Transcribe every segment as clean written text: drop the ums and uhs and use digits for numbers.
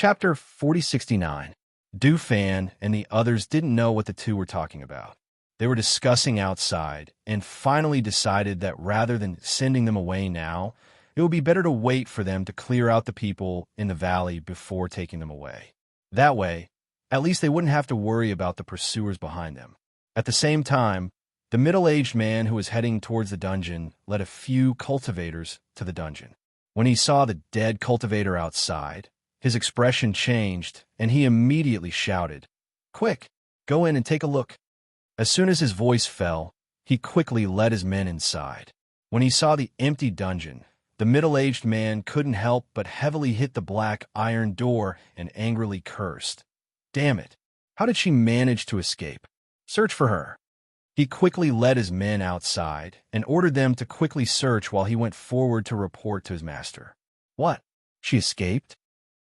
Chapter 4069. Dufan and the others didn't know what the two were talking about. They were discussing outside and finally decided that rather than sending them away now, it would be better to wait for them to clear out the people in the valley before taking them away. That way, at least they wouldn't have to worry about the pursuers behind them. At the same time, the middle-aged man who was heading towards the dungeon led a few cultivators to the dungeon. When he saw the dead cultivator outside, his expression changed, and he immediately shouted, "Quick, go in and take a look." As soon as his voice fell, he quickly led his men inside. When he saw the empty dungeon, the middle-aged man couldn't help but heavily hit the black iron door and angrily cursed. Damn it! How did she manage to escape? Search for her. He quickly led his men outside and ordered them to quickly search while he went forward to report to his master. What? She escaped?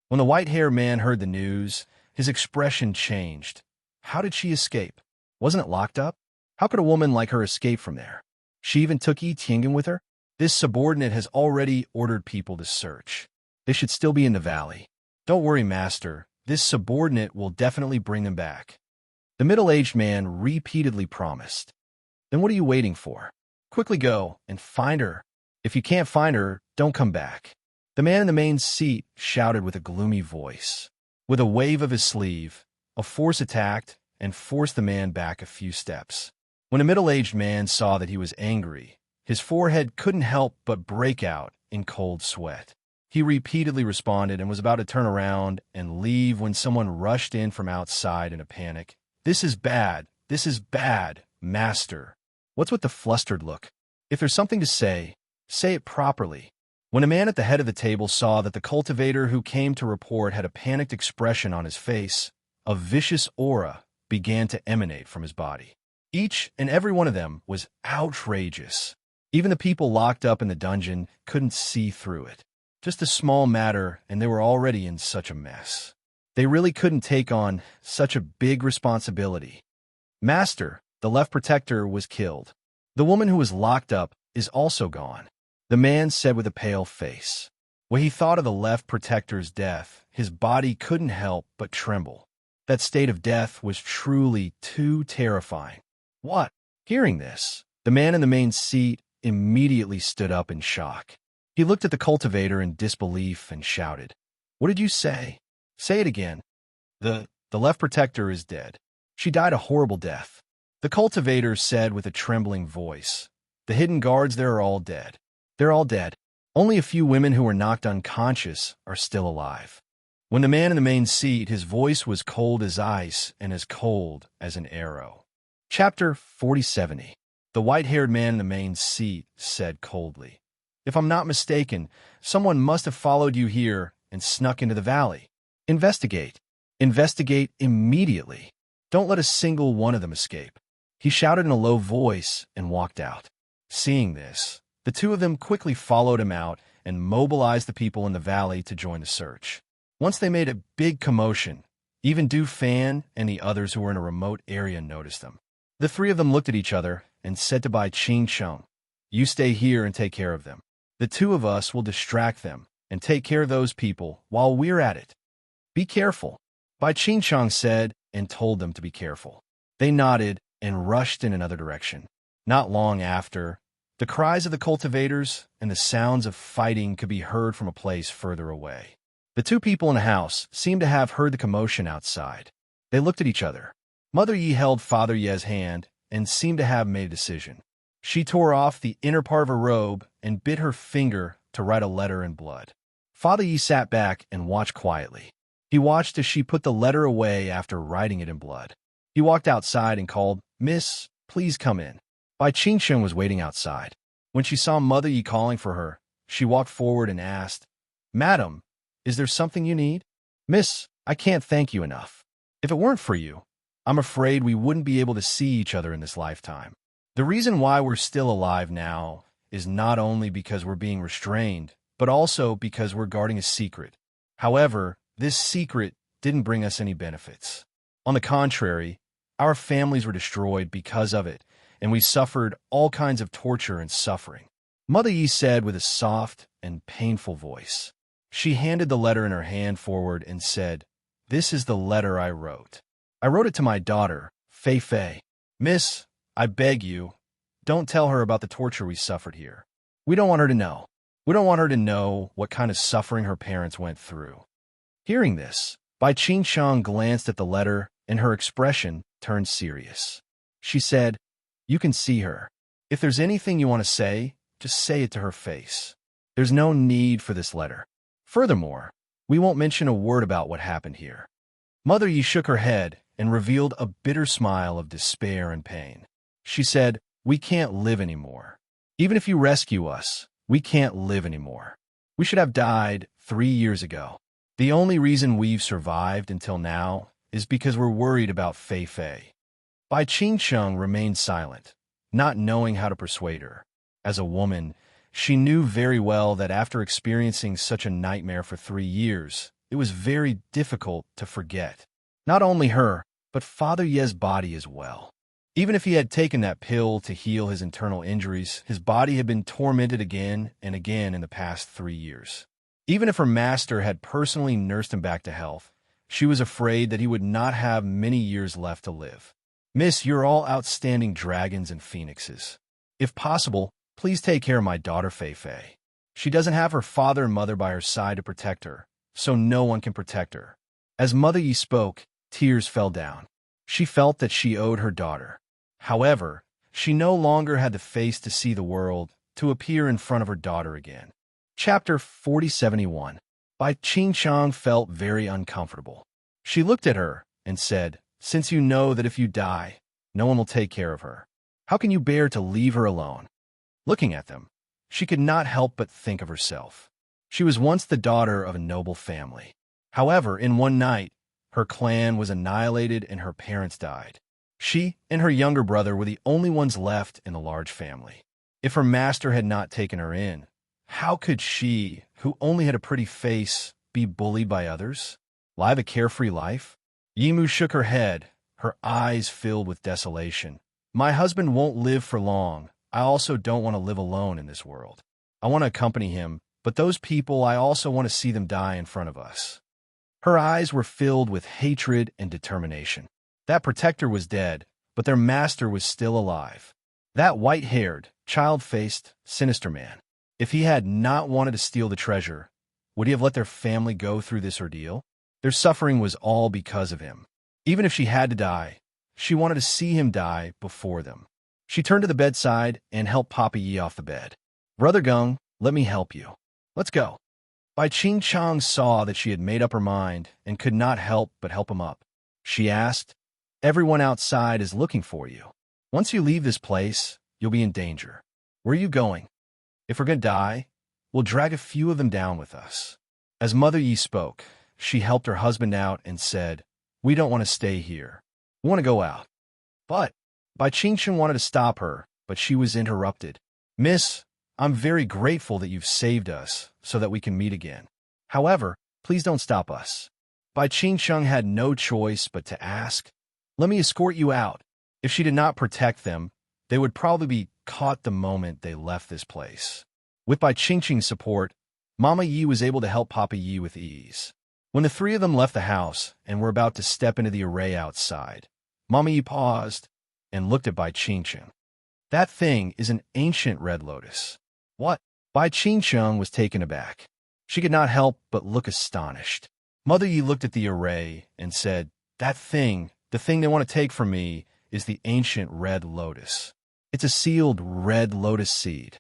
When the white-haired man heard the news, his expression changed. How did she escape? Wasn't it locked up? How could a woman like her escape from there? She even took Enchanting with her? This subordinate has already ordered people to search. They should still be in the valley. Don't worry, master. This subordinate will definitely bring them back. The middle-aged man repeatedly promised. Then what are you waiting for? Quickly go and find her. If you can't find her, don't come back. The man in the main seat shouted with a gloomy voice. With a wave of his sleeve, a force attacked and forced the man back a few steps. When the middle-aged man saw that he was angry, his forehead couldn't help but break out in cold sweat. He repeatedly responded and was about to turn around and leave when someone rushed in from outside in a panic. "This is bad. This is bad, master." What's with the flustered look? If there's something to say it properly. When a man at the head of the table saw that the cultivator who came to report had a panicked expression on his face, a vicious aura began to emanate from his body. Each and every one of them was outrageous. Even the people locked up in the dungeon couldn't see through it. Just a small matter, and they were already in such a mess. They really couldn't take on such a big responsibility. Master, the left protector, was killed. The woman who was locked up is also gone, the man said with a pale face. When he thought of the left protector's death, his body couldn't help but tremble. That state of death was truly too terrifying. What? Hearing this, the man in the main seat immediately stood up in shock. He looked at the cultivator in disbelief and shouted, "What did you say? Say it again." The left protector is dead. She died a horrible death. The cultivator said with a trembling voice. The hidden guards there are all dead. They're all dead. Only a few women who were knocked unconscious are still alive. When the man in the main seat, his voice was cold as ice and as cold as an arrow. Chapter 4070. The white-haired man in the main seat said coldly, "If I'm not mistaken, someone must have followed you here and snuck into the valley. Investigate. Investigate immediately. Don't let a single one of them escape." He shouted in a low voice and walked out. Seeing this, the two of them quickly followed him out and mobilized the people in the valley to join the search. Once they made a big commotion, even Dufan and the others who were in a remote area noticed them. The three of them looked at each other and said to Bai Qingcheng, "You stay here and take care of them. The two of us will distract them and take care of those people while we're at it. Be careful," Bai Qingcheng said and told them to be careful. They nodded and rushed in another direction. Not long after, the cries of the cultivators and the sounds of fighting could be heard from a place further away. The two people in the house seemed to have heard the commotion outside. They looked at each other. Mother Yi held Father Ye's hand and seemed to have made a decision. She tore off the inner part of her robe and bit her finger to write a letter in blood. Father Yi sat back and watched quietly. He watched as she put the letter away after writing it in blood. He walked outside and called, "Miss, please come in." Bai Qingcheng was waiting outside. When she saw Mother Yi calling for her, she walked forward and asked, "Madam, is there something you need?" "Miss, I can't thank you enough. If it weren't for you, I'm afraid we wouldn't be able to see each other in this lifetime. The reason why we're still alive now is not only because we're being restrained, but also because we're guarding a secret. However, this secret didn't bring us any benefits. On the contrary, our families were destroyed because of it, and we suffered all kinds of torture and suffering," Mother Yi said with a soft and painful voice. She handed the letter in her hand forward and said, "This is the letter I wrote. I wrote it to my daughter, Fei Fei. Miss, I beg you, don't tell her about the torture we suffered here. We don't want her to know. We don't want her to know what kind of suffering her parents went through." Hearing this, Bai Qingqiang glanced at the letter and her expression turned serious. She said, "You can see her. If there's anything you want to say, just say it to her face. There's no need for this letter. Furthermore, we won't mention a word about what happened here." Mother Yi shook her head and revealed a bitter smile of despair and pain. She said, "We can't live anymore. Even if you rescue us, we can't live anymore. We should have died 3 years ago. The only reason we've survived until now is because we're worried about Fei Fei." Bai Qingqiang remained silent, not knowing how to persuade her. As a woman, she knew very well that after experiencing such a nightmare for 3 years, it was very difficult to forget. Not only her, but Father Ye's body as well. Even if he had taken that pill to heal his internal injuries, his body had been tormented again and again in the past 3 years. Even if her master had personally nursed him back to health, she was afraid that he would not have many years left to live. "Miss, you're all outstanding dragons and phoenixes. If possible, please take care of my daughter Fei Fei. She doesn't have her father and mother by her side to protect her, so no one can protect her." As Mother Yi spoke, tears fell down. She felt that she owed her daughter. However, she no longer had the face to see the world, to appear in front of her daughter again. Chapter 4071. Bai Qingqiang felt very uncomfortable. She looked at her and said, "Since you know that if you die, no one will take care of her, how can you bear to leave her alone?" Looking at them, she could not help but think of herself. She was once the daughter of a noble family. However, in one night, her clan was annihilated and her parents died. She and her younger brother were the only ones left in the large family. If her master had not taken her in, how could she, who only had a pretty face, be bullied by others? Live a carefree life? Yimu shook her head, her eyes filled with desolation. "My husband won't live for long. I also don't want to live alone in this world. I want to accompany him, but those people, I also want to see them die in front of us." Her eyes were filled with hatred and determination. That protector was dead, but their master was still alive. That white-haired, child-faced, sinister man. If he had not wanted to steal the treasure, would he have let their family go through this ordeal? Their suffering was all because of him. Even if she had to die, she wanted to see him die before them. She turned to the bedside and helped Papa Yi off the bed. "Brother Geng, let me help you. Let's go." Bai Qingqiang saw that she had made up her mind and could not help but help him up. She asked, "Everyone outside is looking for you. Once you leave this place, you'll be in danger. Where are you going? If we're going to die, we'll drag a few of them down with us." As Mother Yi spoke, she helped her husband out and said, "We don't want to stay here. We want to go out." But Bai Qingqiang wanted to stop her, but she was interrupted. "Miss, I'm very grateful that you've saved us so that we can meet again. However, please don't stop us." Bai Qingqiang had no choice but to ask, "Let me escort you out." If she did not protect them, they would probably be caught the moment they left this place. With Bai Qingqiang's support, Mama Yi was able to help Papa Yi with ease. When the three of them left the house and were about to step into the array outside, Mama Yi paused and looked at Bai Qingqiang. "That thing is an ancient red lotus." "What?" Bai Qingqiang was taken aback. She could not help but look astonished. Mother Yi looked at the array and said, "That thing, the thing they want to take from me, is the ancient red lotus. It's a sealed red lotus seed."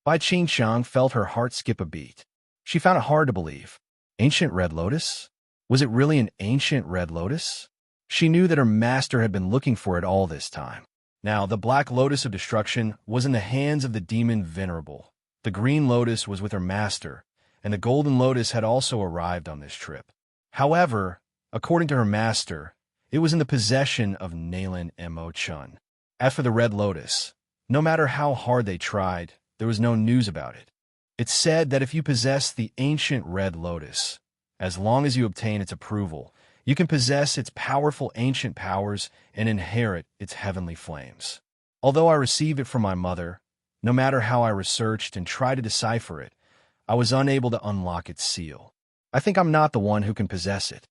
Bai Qingqiang felt her heart skip a beat. She found it hard to believe. Ancient red lotus? Was it really an ancient red lotus? She knew that her master had been looking for it all this time. Now, the black lotus of destruction was in the hands of the demon Venerable. The green lotus was with her master, and the golden lotus had also arrived on this trip. However, according to her master, it was in the possession of Nalin and Mo Chun. As for the red lotus, no matter how hard they tried, there was no news about it. It's said that if you possess the ancient red lotus, as long as you obtain its approval, you can possess its powerful ancient powers and inherit its heavenly flames. Although I received it from my mother, no matter how I researched and tried to decipher it, I was unable to unlock its seal. I think I'm not the one who can possess it.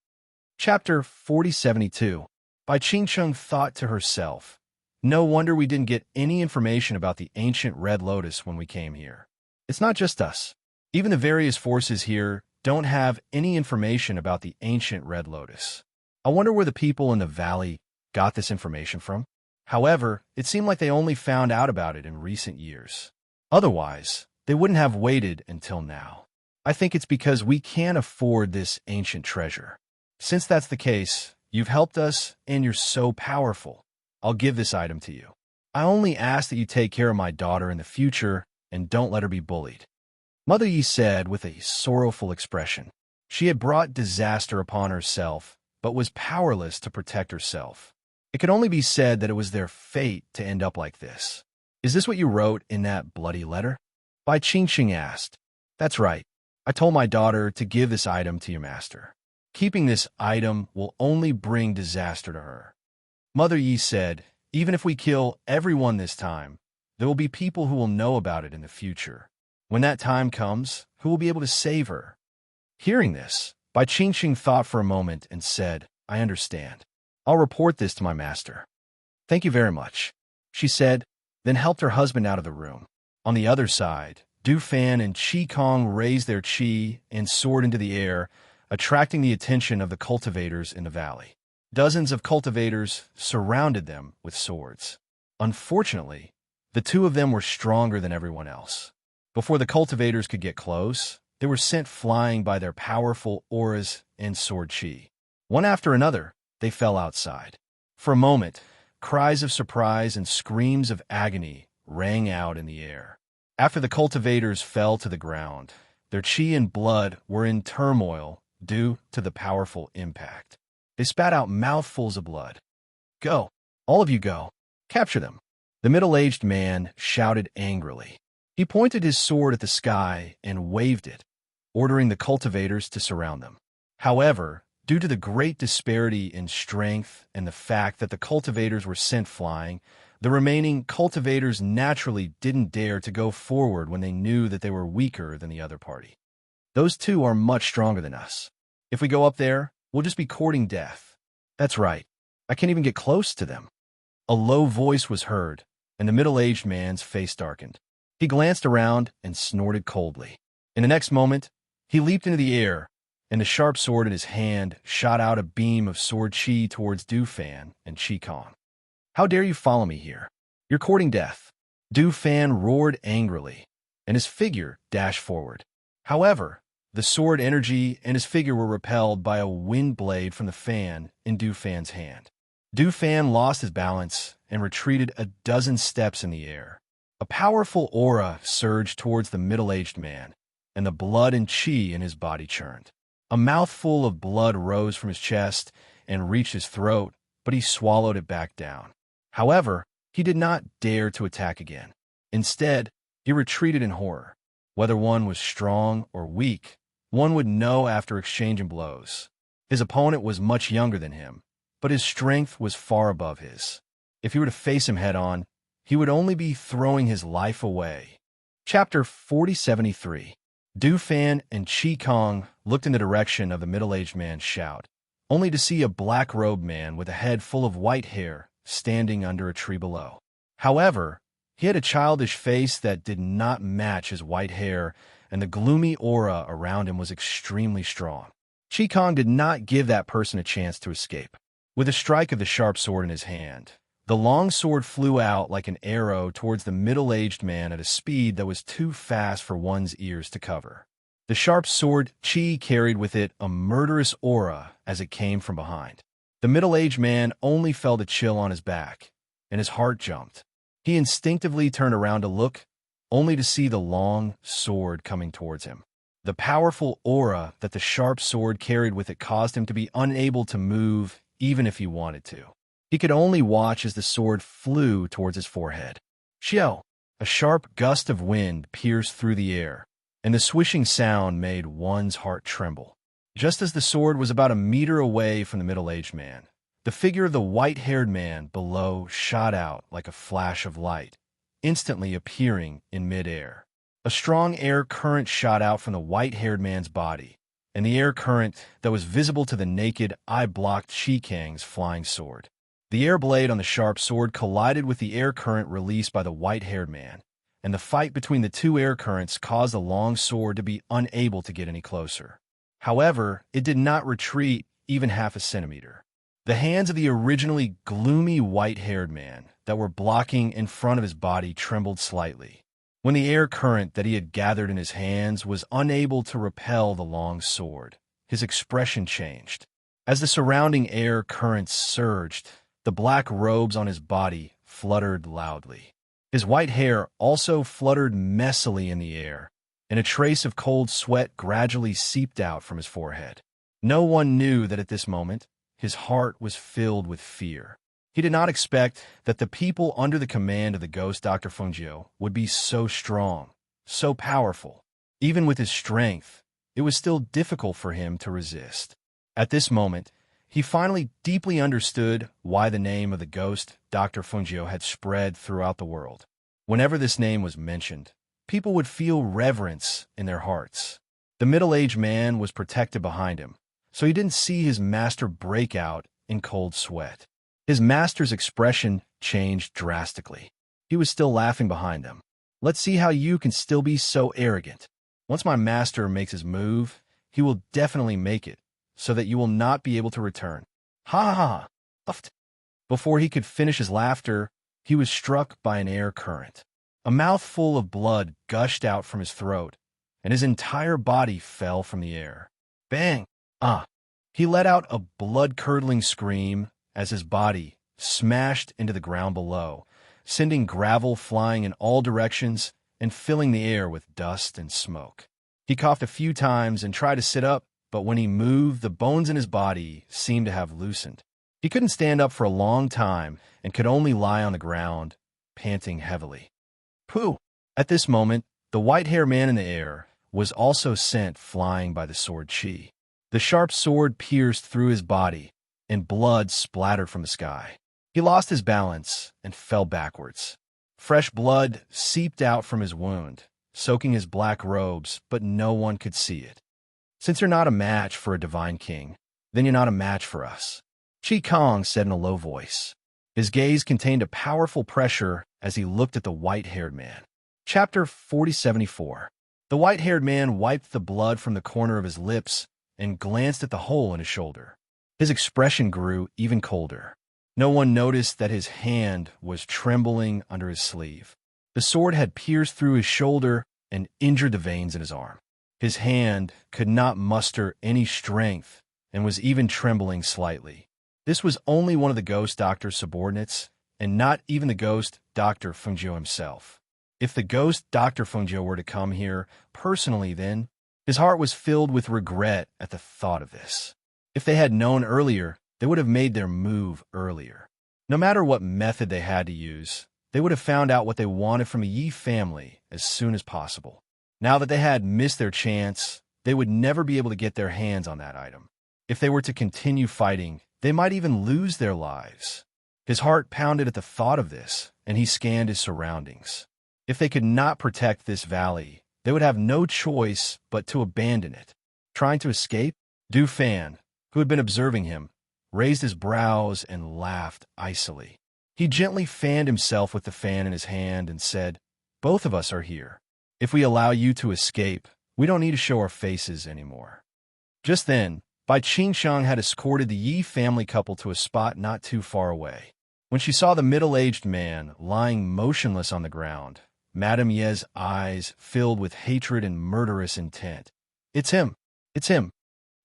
Chapter 4072. By Ching Chung thought to herself, no wonder we didn't get any information about the ancient Red Lotus when we came here. It's not just us. Even the various forces here don't have any information about the ancient Red Lotus. I wonder where the people in the valley got this information from. However, it seemed like they only found out about it in recent years. Otherwise, they wouldn't have waited until now. I think it's because we can't afford this ancient treasure. Since that's the case, you've helped us and you're so powerful. I'll give this item to you. I only ask that you take care of my daughter in the future and don't let her be bullied. Mother Yi said with a sorrowful expression. She had brought disaster upon herself, but was powerless to protect herself. It could only be said that it was their fate to end up like this. Is this what you wrote in that bloody letter? Bai Qingqing asked. That's right. I told my daughter to give this item to your master. Keeping this item will only bring disaster to her. Mother Yi said, even if we kill everyone this time, there will be people who will know about it in the future. When that time comes, who will be able to save her? Hearing this, Bai Qingqing thought for a moment and said, I understand. I'll report this to my master. Thank you very much, she said, then helped her husband out of the room. On the other side, Du Fan and Qi Kong raised their qi and soared into the air, attracting the attention of the cultivators in the valley. Dozens of cultivators surrounded them with swords. Unfortunately, the two of them were stronger than everyone else. Before the cultivators could get close, they were sent flying by their powerful auras and sword qi. One after another, they fell outside. For a moment, cries of surprise and screams of agony rang out in the air. After the cultivators fell to the ground, their qi and blood were in turmoil due to the powerful impact. They spat out mouthfuls of blood. Go! All of you go! Capture them! The middle-aged man shouted angrily. He pointed his sword at the sky and waved it, ordering the cultivators to surround them. However, due to the great disparity in strength and the fact that the cultivators were sent flying, the remaining cultivators naturally didn't dare to go forward when they knew that they were weaker than the other party. Those two are much stronger than us. If we go up there, we'll just be courting death. That's right. I can't even get close to them. A low voice was heard, and the middle-aged man's face darkened. He glanced around and snorted coldly. In the next moment, he leaped into the air, and the sharp sword in his hand shot out a beam of sword qi towards Du Fan and Qi Kong. How dare you follow me here? You're courting death. Du Fan roared angrily, and his figure dashed forward. However, the sword energy and his figure were repelled by a wind blade from the fan in Du Fan's hand. Du Fan lost his balance and retreated a dozen steps in the air. A powerful aura surged towards the middle-aged man, and the blood and qi in his body churned. A mouthful of blood rose from his chest and reached his throat, but he swallowed it back down. However, he did not dare to attack again. Instead, he retreated in horror. Whether one was strong or weak, one would know after exchanging blows. His opponent was much younger than him, but his strength was far above his. If he were to face him head-on, he would only be throwing his life away. Chapter 4073. Du Fan and Qi Kong looked in the direction of the middle-aged man's shout, only to see a black-robed man with a head full of white hair standing under a tree below. However, he had a childish face that did not match his white hair, and the gloomy aura around him was extremely strong. Qi Kong did not give that person a chance to escape. With a strike of the sharp sword in his hand, the long sword flew out like an arrow towards the middle-aged man at a speed that was too fast for one's ears to cover. The sharp sword qi carried with it a murderous aura as it came from behind. The middle-aged man only felt a chill on his back, and his heart jumped. He instinctively turned around to look, only to see the long sword coming towards him. The powerful aura that the sharp sword carried with it caused him to be unable to move even if he wanted to. He could only watch as the sword flew towards his forehead. Xiao! A sharp gust of wind pierced through the air, and the swishing sound made one's heart tremble. Just as the sword was about a meter away from the middle-aged man, the figure of the white-haired man below shot out like a flash of light, instantly appearing in mid-air. A strong air current shot out from the white-haired man's body, and the air current that was visible to the naked eye blocked Shi Kang's flying sword. The air blade on the sharp sword collided with the air current released by the white-haired man, and the fight between the two air currents caused the long sword to be unable to get any closer. However, it did not retreat even half a centimeter. The hands of the originally gloomy white-haired man that were blocking in front of his body trembled slightly. When the air current that he had gathered in his hands was unable to repel the long sword, his expression changed. As the surrounding air currents surged, the black robes on his body fluttered loudly. His white hair also fluttered messily in the air, and a trace of cold sweat gradually seeped out from his forehead. No one knew that at this moment, his heart was filled with fear. He did not expect that the people under the command of the ghost Dr. Fengjiu would be so strong, so powerful. Even with his strength, it was still difficult for him to resist. At this moment, he finally deeply understood why the name of the ghost Dr. Fengjiu had spread throughout the world. Whenever this name was mentioned, people would feel reverence in their hearts. The middle-aged man was protected behind him, so he didn't see his master break out in cold sweat. His master's expression changed drastically. He was still laughing behind them. Let's see how you can still be so arrogant. Once my master makes his move, he will definitely make it, so that you will not be able to return. Ha ha ha! Before he could finish his laughter, he was struck by an air current. A mouthful of blood gushed out from his throat, and his entire body fell from the air. Bang! Ah! He let out a blood-curdling scream as his body smashed into the ground below, sending gravel flying in all directions and filling the air with dust and smoke. He coughed a few times and tried to sit up, but when he moved, the bones in his body seemed to have loosened. He couldn't stand up for a long time and could only lie on the ground, panting heavily. Pooh! At this moment, the white-haired man in the air was also sent flying by the sword Qi. The sharp sword pierced through his body, and blood splattered from the sky. He lost his balance and fell backwards. Fresh blood seeped out from his wound, soaking his black robes, but no one could see it. Since you're not a match for a divine king, then you're not a match for us, Qi Kong said in a low voice. His gaze contained a powerful pressure as he looked at the white-haired man. Chapter 4074. The white-haired man wiped the blood from the corner of his lips and glanced at the hole in his shoulder. His expression grew even colder. No one noticed that his hand was trembling under his sleeve. The sword had pierced through his shoulder and injured the veins in his arm. His hand could not muster any strength and was even trembling slightly. This was only one of the ghost doctor's subordinates, and not even the ghost Dr. Fengjiu himself. If the ghost Dr. Fengjiu were to come here personally then, his heart was filled with regret at the thought of this. If they had known earlier, they would have made their move earlier. No matter what method they had to use, they would have found out what they wanted from the Yi family as soon as possible. Now that they had missed their chance, they would never be able to get their hands on that item. If they were to continue fighting, they might even lose their lives. His heart pounded at the thought of this, and he scanned his surroundings. If they could not protect this valley, they would have no choice but to abandon it. Trying to escape, Du Fan, who had been observing him, raised his brows and laughed icily. He gently fanned himself with the fan in his hand and said, "Both of us are here. If we allow you to escape, we don't need to show our faces anymore." Just then, Bai Qingsheng had escorted the Yi family couple to a spot not too far away. When she saw the middle-aged man lying motionless on the ground, Madame Ye's eyes filled with hatred and murderous intent. It's him! It's him!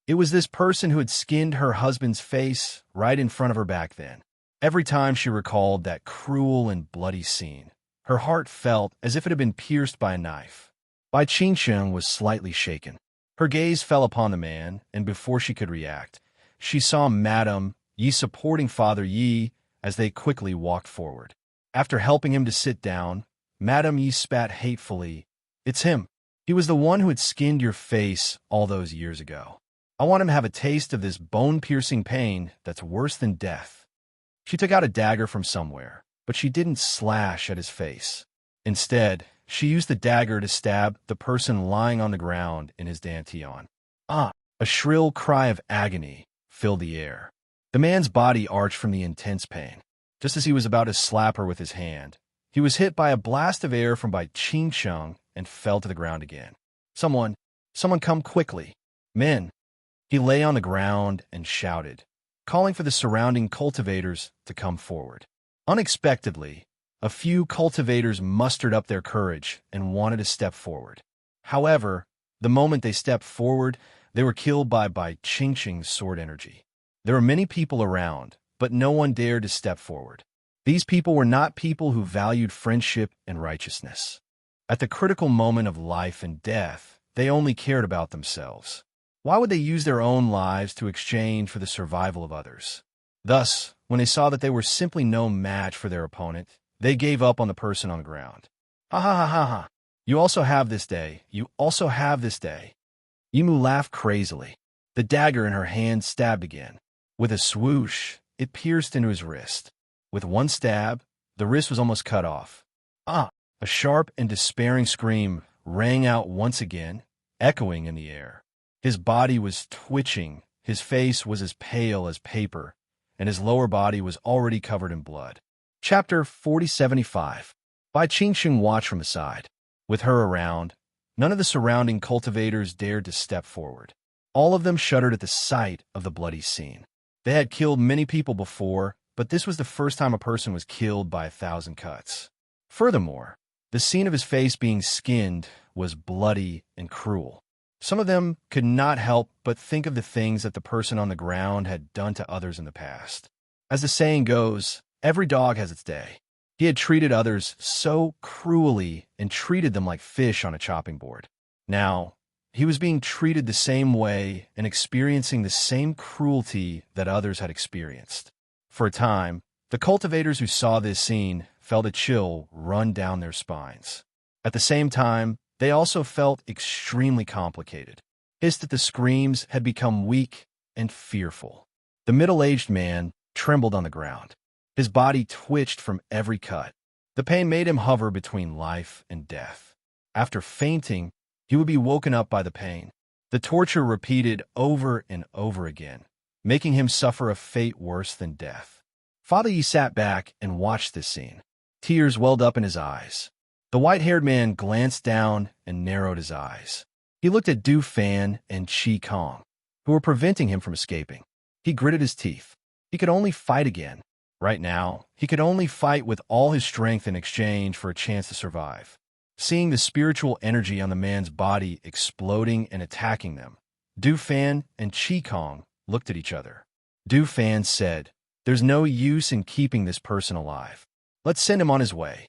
It was this person who had skinned her husband's face right in front of her back then. Every time she recalled that cruel and bloody scene, her heart felt as if it had been pierced by a knife. Bai Qingsheng was slightly shaken. Her gaze fell upon the man, and before she could react, she saw Madame Yi supporting Father Yi as they quickly walked forward. After helping him to sit down, Madame Yi spat hatefully. "It's him. He was the one who had skinned your face all those years ago. I want him to have a taste of this bone-piercing pain that's worse than death." She took out a dagger from somewhere, but she didn't slash at his face. Instead, she used the dagger to stab the person lying on the ground in his dantian. Ah! A shrill cry of agony filled the air. The man's body arched from the intense pain. Just as he was about to slap her with his hand, he was hit by a blast of air from Bai Ching and fell to the ground again. Someone come quickly. Men. He lay on the ground and shouted, calling for the surrounding cultivators to come forward. Unexpectedly, a few cultivators mustered up their courage and wanted to step forward. However, the moment they stepped forward, they were killed by Bai Ching's sword energy. There were many people around, but no one dared to step forward. These people were not people who valued friendship and righteousness. At the critical moment of life and death, they only cared about themselves. Why would they use their own lives to exchange for the survival of others? Thus, when they saw that they were simply no match for their opponent, they gave up on the person on the ground. Ha ha ha ha ha. You also have this day. You also have this day. Yimu laughed crazily. The dagger in her hand stabbed again. With a swoosh, it pierced into his wrist. With one stab, the wrist was almost cut off. Ah! A sharp and despairing scream rang out once again, echoing in the air. His body was twitching, his face was as pale as paper, and his lower body was already covered in blood. Chapter 4075. Bai Qingxing watched from the side. With her around, none of the surrounding cultivators dared to step forward. All of them shuddered at the sight of the bloody scene. They had killed many people before, but this was the first time a person was killed by 1,000 cuts. Furthermore, the scene of his face being skinned was bloody and cruel. Some of them could not help but think of the things that the person on the ground had done to others in the past. As the saying goes, every dog has its day. He had treated others so cruelly and treated them like fish on a chopping board. Now, he was being treated the same way and experiencing the same cruelty that others had experienced. For a time, the cultivators who saw this scene felt a chill run down their spines. At the same time, they also felt extremely complicated. Hissed that the screams had become weak and fearful. The middle-aged man trembled on the ground. His body twitched from every cut. The pain made him hover between life and death. After fainting, he would be woken up by the pain. The torture repeated over and over again, making him suffer a fate worse than death. Father Yi sat back and watched this scene. Tears welled up in his eyes. The white-haired man glanced down and narrowed his eyes. He looked at Du Fan and Qi Kong, who were preventing him from escaping. He gritted his teeth. He could only fight again. Right now, he could only fight with all his strength in exchange for a chance to survive. Seeing the spiritual energy on the man's body exploding and attacking them, Du Fan and Qi Kong looked at each other. Du Fan said, "There's no use in keeping this person alive. Let's send him on his way."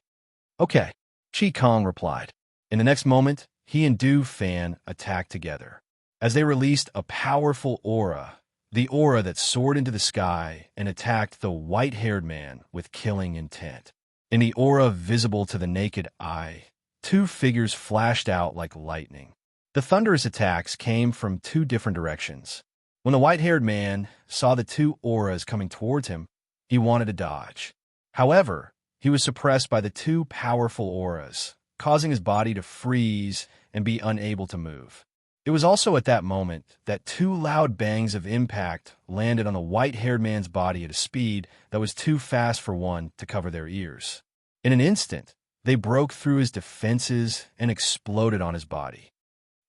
"Okay," Qi Kong replied. In the next moment, he and Du Fan attacked together. As they released a powerful aura, the aura that soared into the sky and attacked the white-haired man with killing intent. In the aura visible to the naked eye, two figures flashed out like lightning. The thunderous attacks came from two different directions. When the white-haired man saw the two auras coming towards him, he wanted to dodge. However, he was suppressed by the two powerful auras, causing his body to freeze and be unable to move. It was also at that moment that two loud bangs of impact landed on the white-haired man's body at a speed that was too fast for one to cover their ears. In an instant, they broke through his defenses and exploded on his body.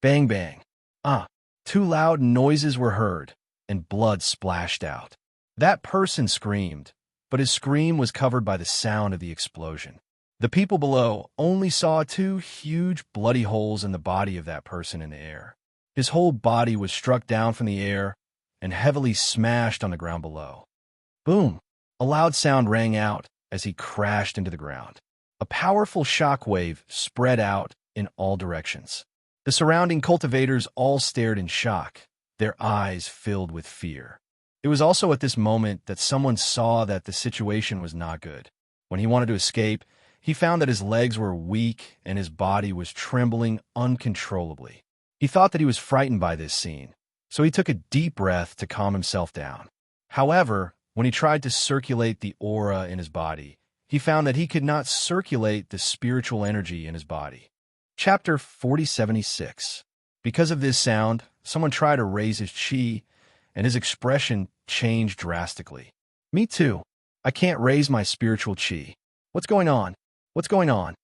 Bang, bang. Two loud noises were heard, and blood splashed out. That person screamed, but his scream was covered by the sound of the explosion. The people below only saw two huge bloody holes in the body of that person in the air. His whole body was struck down from the air and heavily smashed on the ground below. Boom! A loud sound rang out as he crashed into the ground. A powerful shockwave spread out in all directions. The surrounding cultivators all stared in shock, their eyes filled with fear. It was also at this moment that someone saw that the situation was not good. When he wanted to escape, he found that his legs were weak and his body was trembling uncontrollably. He thought that he was frightened by this scene, so he took a deep breath to calm himself down. However, when he tried to circulate the aura in his body, he found that he could not circulate the spiritual energy in his body. Chapter 4076. Because of this sound, someone tried to raise his chi, and his expression changed drastically. Me too. I can't raise my spiritual chi. What's going on? What's going on?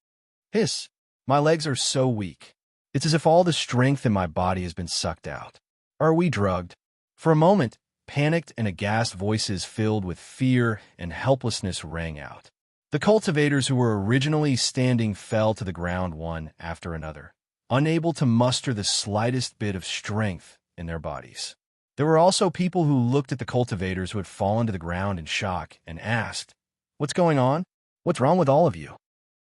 Hiss. My legs are so weak. It's as if all the strength in my body has been sucked out. Are we drugged? For a moment, panicked and aghast voices filled with fear and helplessness rang out. The cultivators who were originally standing fell to the ground one after another, unable to muster the slightest bit of strength in their bodies. There were also people who looked at the cultivators who had fallen to the ground in shock and asked, "What's going on? What's wrong with all of you?"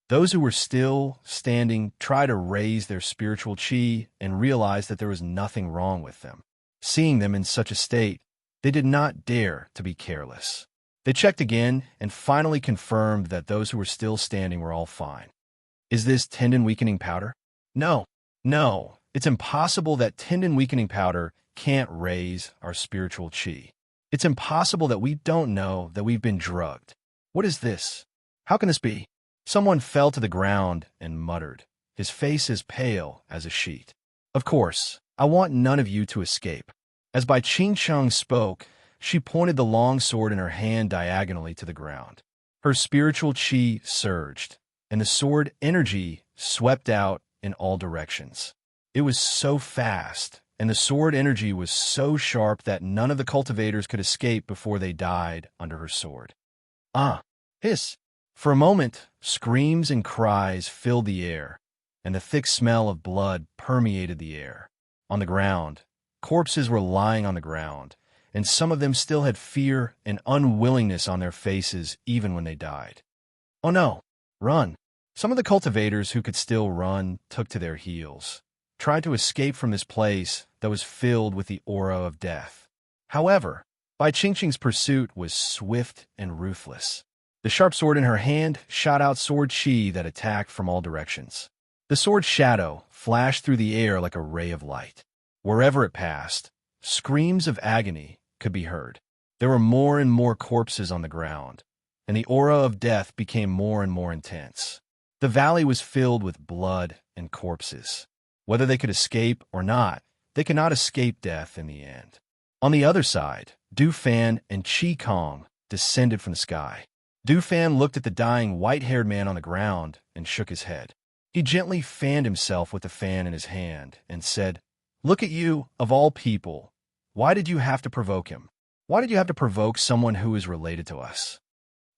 Those who were still standing tried to raise their spiritual chi and realized that there was nothing wrong with them. Seeing them in such a state, they did not dare to be careless. They checked again and finally confirmed that those who were still standing were all fine. Is this tendon-weakening powder? No, it's impossible that tendon-weakening powder can't raise our spiritual chi. It's impossible that we don't know that we've been drugged. What is this? How can this be? Someone fell to the ground and muttered, his face as pale as a sheet. Of course, I want none of you to escape. As Bai Ching-chung spoke, she pointed the long sword in her hand diagonally to the ground. Her spiritual chi surged, and the sword energy swept out in all directions. It was so fast, and the sword energy was so sharp that none of the cultivators could escape before they died under her sword. Hiss. For a moment, screams and cries filled the air, and the thick smell of blood permeated the air. On the ground, corpses were lying on the ground, and some of them still had fear and unwillingness on their faces even when they died. Oh no, run! Some of the cultivators who could still run took to their heels, tried to escape from this place that was filled with the aura of death. However, Bai Ching-ching's pursuit was swift and ruthless. The sharp sword in her hand shot out sword chi that attacked from all directions. The sword's shadow flashed through the air like a ray of light. Wherever it passed, screams of agony could be heard. There were more and more corpses on the ground, and the aura of death became more and more intense. The valley was filled with blood and corpses. Whether they could escape or not, they could not escape death in the end. On the other side, Du Fan and Chi Kong descended from the sky. Du Fan looked at the dying white-haired man on the ground and shook his head. He gently fanned himself with the fan in his hand and said, "Look at you, of all people. Why did you have to provoke him? Why did you have to provoke someone who is related to us?"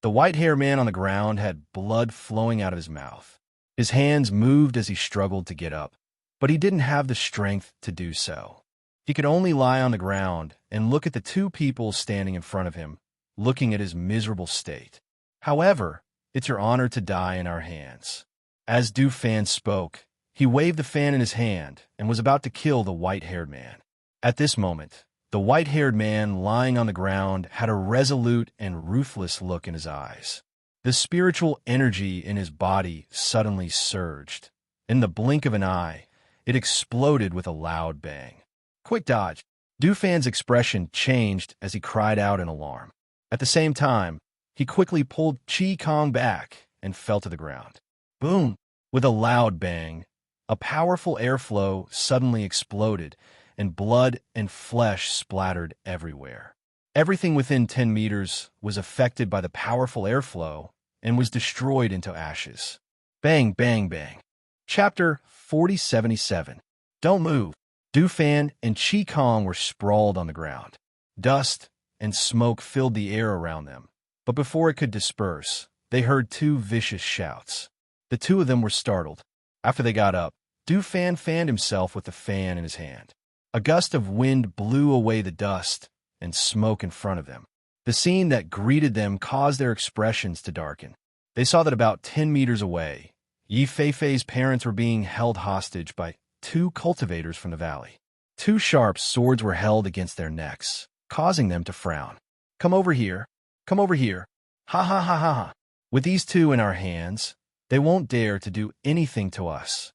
The white-haired man on the ground had blood flowing out of his mouth. His hands moved as he struggled to get up, but he didn't have the strength to do so. He could only lie on the ground and look at the two people standing in front of him, looking at his miserable state. However, it's your honor to die in our hands. As Du Fan spoke, he waved the fan in his hand and was about to kill the white-haired man. At this moment, the white-haired man lying on the ground had a resolute and ruthless look in his eyes. The spiritual energy in his body suddenly surged. In the blink of an eye, it exploded with a loud bang. Quick dodge! Du Fan's expression changed as he cried out in alarm. At the same time, he quickly pulled Chi Kong back and fell to the ground. Boom! With a loud bang, a powerful airflow suddenly exploded, and blood and flesh splattered everywhere. Everything within 10 meters was affected by the powerful airflow and was destroyed into ashes. Bang, bang, bang. Chapter 4077. Don't move. Du Fan and Chi Kong were sprawled on the ground. Dust and smoke filled the air around them, but before it could disperse, they heard two vicious shouts. The two of them were startled. After they got up, Du Fan fanned himself with the fan in his hand. A gust of wind blew away the dust and smoke in front of them. The scene that greeted them caused their expressions to darken. They saw that about 10 meters away, Yi Feifei's parents were being held hostage by two cultivators from the valley. Two sharp swords were held against their necks, causing them to frown. Come over here. Come over here. Ha ha ha ha ha. With these two in our hands, they won't dare to do anything to us.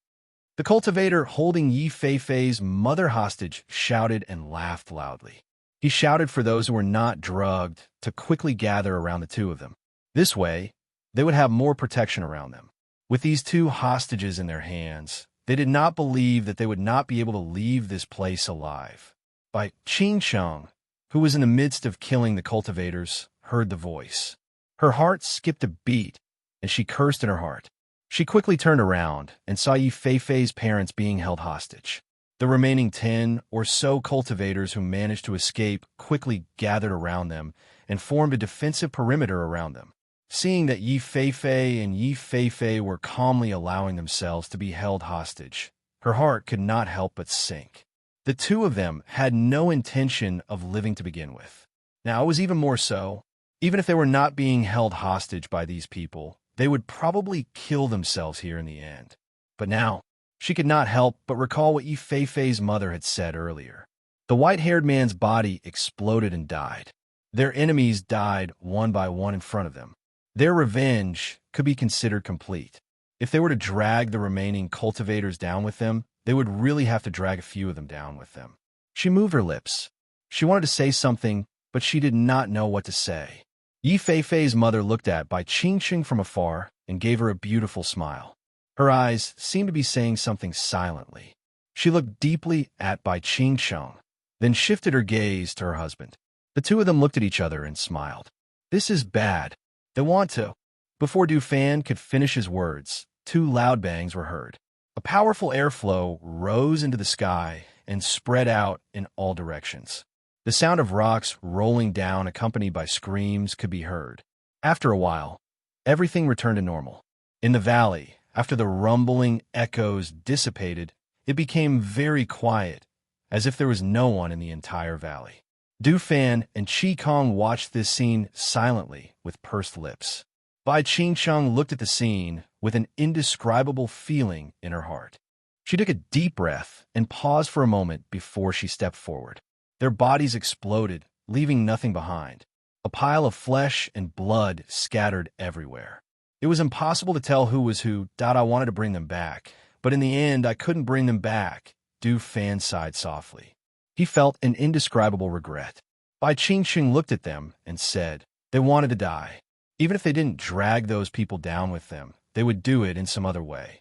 The cultivator holding Yi Feifei's mother hostage shouted and laughed loudly. He shouted for those who were not drugged to quickly gather around the two of them. This way, they would have more protection around them. With these two hostages in their hands, They did not believe that they would not be able to leave this place alive. By Ching-Chung, who was in the midst of killing the cultivators, heard the voice. Her heart skipped a beat, and she cursed in her heart. She quickly turned around and saw Yi Feifei's parents being held hostage. The remaining 10 or so cultivators who managed to escape quickly gathered around them and formed a defensive perimeter around them. Seeing that Yi Feifei and Yi Feifei were calmly allowing themselves to be held hostage, her heart could not help but sink. The two of them had no intention of living to begin with. Now, it was even more so. Even if they were not being held hostage by these people, they would probably kill themselves here in the end. But now, she could not help but recall what Yi Feifei's mother had said earlier. The white-haired man's body exploded and died. Their enemies died one by one in front of them. Their revenge could be considered complete. If they were to drag the remaining cultivators down with them, they would really have to drag a few of them down with them. She moved her lips. She wanted to say something, but she did not know what to say. Yi Feifei's mother looked at Bai Qingqing from afar and gave her a beautiful smile. Her eyes seemed to be saying something silently. She looked deeply at Bai Qingqing, then shifted her gaze to her husband. The two of them looked at each other and smiled. This is bad. They want to. Before Du Fan could finish his words, two loud bangs were heard. A powerful airflow rose into the sky and spread out in all directions. The sound of rocks rolling down accompanied by screams could be heard. After a while, everything returned to normal. In the valley, after the rumbling echoes dissipated, it became very quiet, as if there was no one in the entire valley. Du Fan and Qi Kong watched this scene silently with pursed lips. Bai Qingqing looked at the scene with an indescribable feeling in her heart. She took a deep breath and paused for a moment before she stepped forward. Their bodies exploded, leaving nothing behind. A pile of flesh and blood scattered everywhere. It was impossible to tell who was who. I wanted to bring them back, but in the end I couldn't bring them back. Du Fan sighed softly. He felt an indescribable regret. Bai Qingqing looked at them and said, they wanted to die. Even if they didn't drag those people down with them, they would do it in some other way.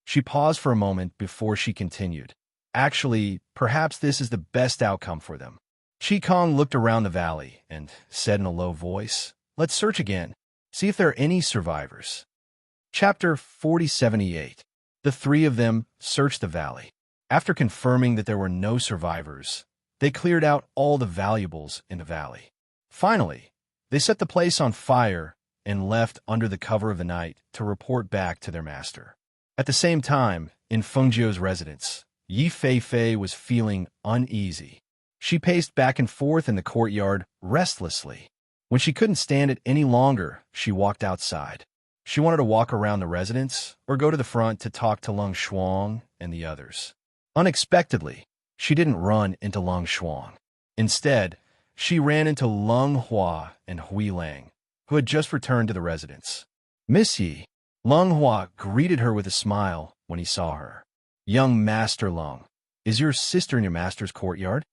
She paused for a moment before she continued. Actually, perhaps this is the best outcome for them. Qi Kong looked around the valley and said in a low voice, let's search again. See if there are any survivors. Chapter 4078. The three of them searched the valley. After confirming that there were no survivors, they cleared out all the valuables in the valley. Finally, they set the place on fire and left under the cover of the night to report back to their master. At the same time, in Fengjiu's residence, Yi Feifei was feeling uneasy. She paced back and forth in the courtyard restlessly. When she couldn't stand it any longer, she walked outside. She wanted to walk around the residence or go to the front to talk to Leng Shuang and the others. Unexpectedly, she didn't run into Leng Shuang. Instead, she ran into Leng Hua and Hui Lang, who had just returned to the residence. Miss Yi, Leng Hua greeted her with a smile when he saw her. Young Master Leng, is your sister in your master's courtyard?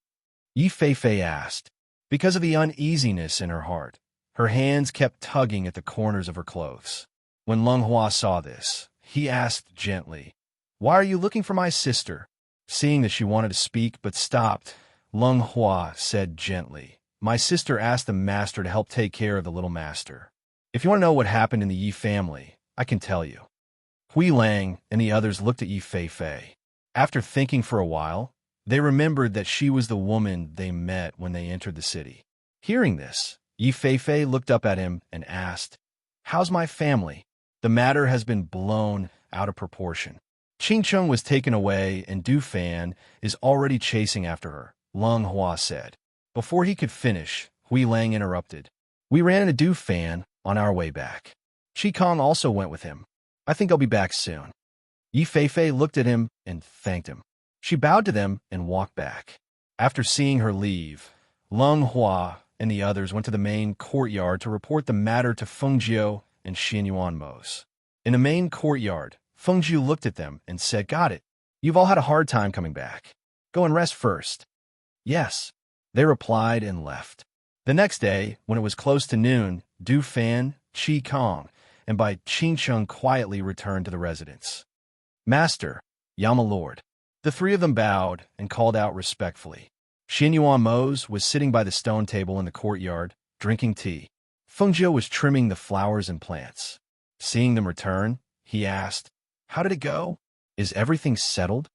Yi Feifei asked. Because of the uneasiness in her heart, her hands kept tugging at the corners of her clothes. When Leng Hua saw this, he asked gently, why are you looking for my sister? Seeing that she wanted to speak but stopped, Leng Hua said gently, my sister asked the master to help take care of the little master. If you want to know what happened in the Yi family, I can tell you. Hui Lang and the others looked at Yi Feifei. After thinking for a while, they remembered that she was the woman they met when they entered the city. Hearing this, Yi Feifei looked up at him and asked, how's my family? The matter has been blown out of proportion. Qingqing was taken away and Du Fan is already chasing after her, Leng Hua said. Before he could finish, Hui Lang interrupted. We ran into Du Fan on our way back. Qi Kong also went with him. I think I'll be back soon. Yi Feifei looked at him and thanked him. She bowed to them and walked back. After seeing her leave, Leng Hua and the others went to the main courtyard to report the matter to Fengjiu and Xianyuan Mose. In the main courtyard, Fengjiu looked at them and said, got it. You've all had a hard time coming back. Go and rest first. Yes. They replied and left. The next day, when it was close to noon, Du Fan, Qi Kong, and Bai Qingqing quietly returned to the residence. Master, Yama Lord. The three of them bowed and called out respectfully. Xianyuan Mose was sitting by the stone table in the courtyard, drinking tea. Fengjiu was trimming the flowers and plants. Seeing them return, he asked, "How did it go? Is everything settled?"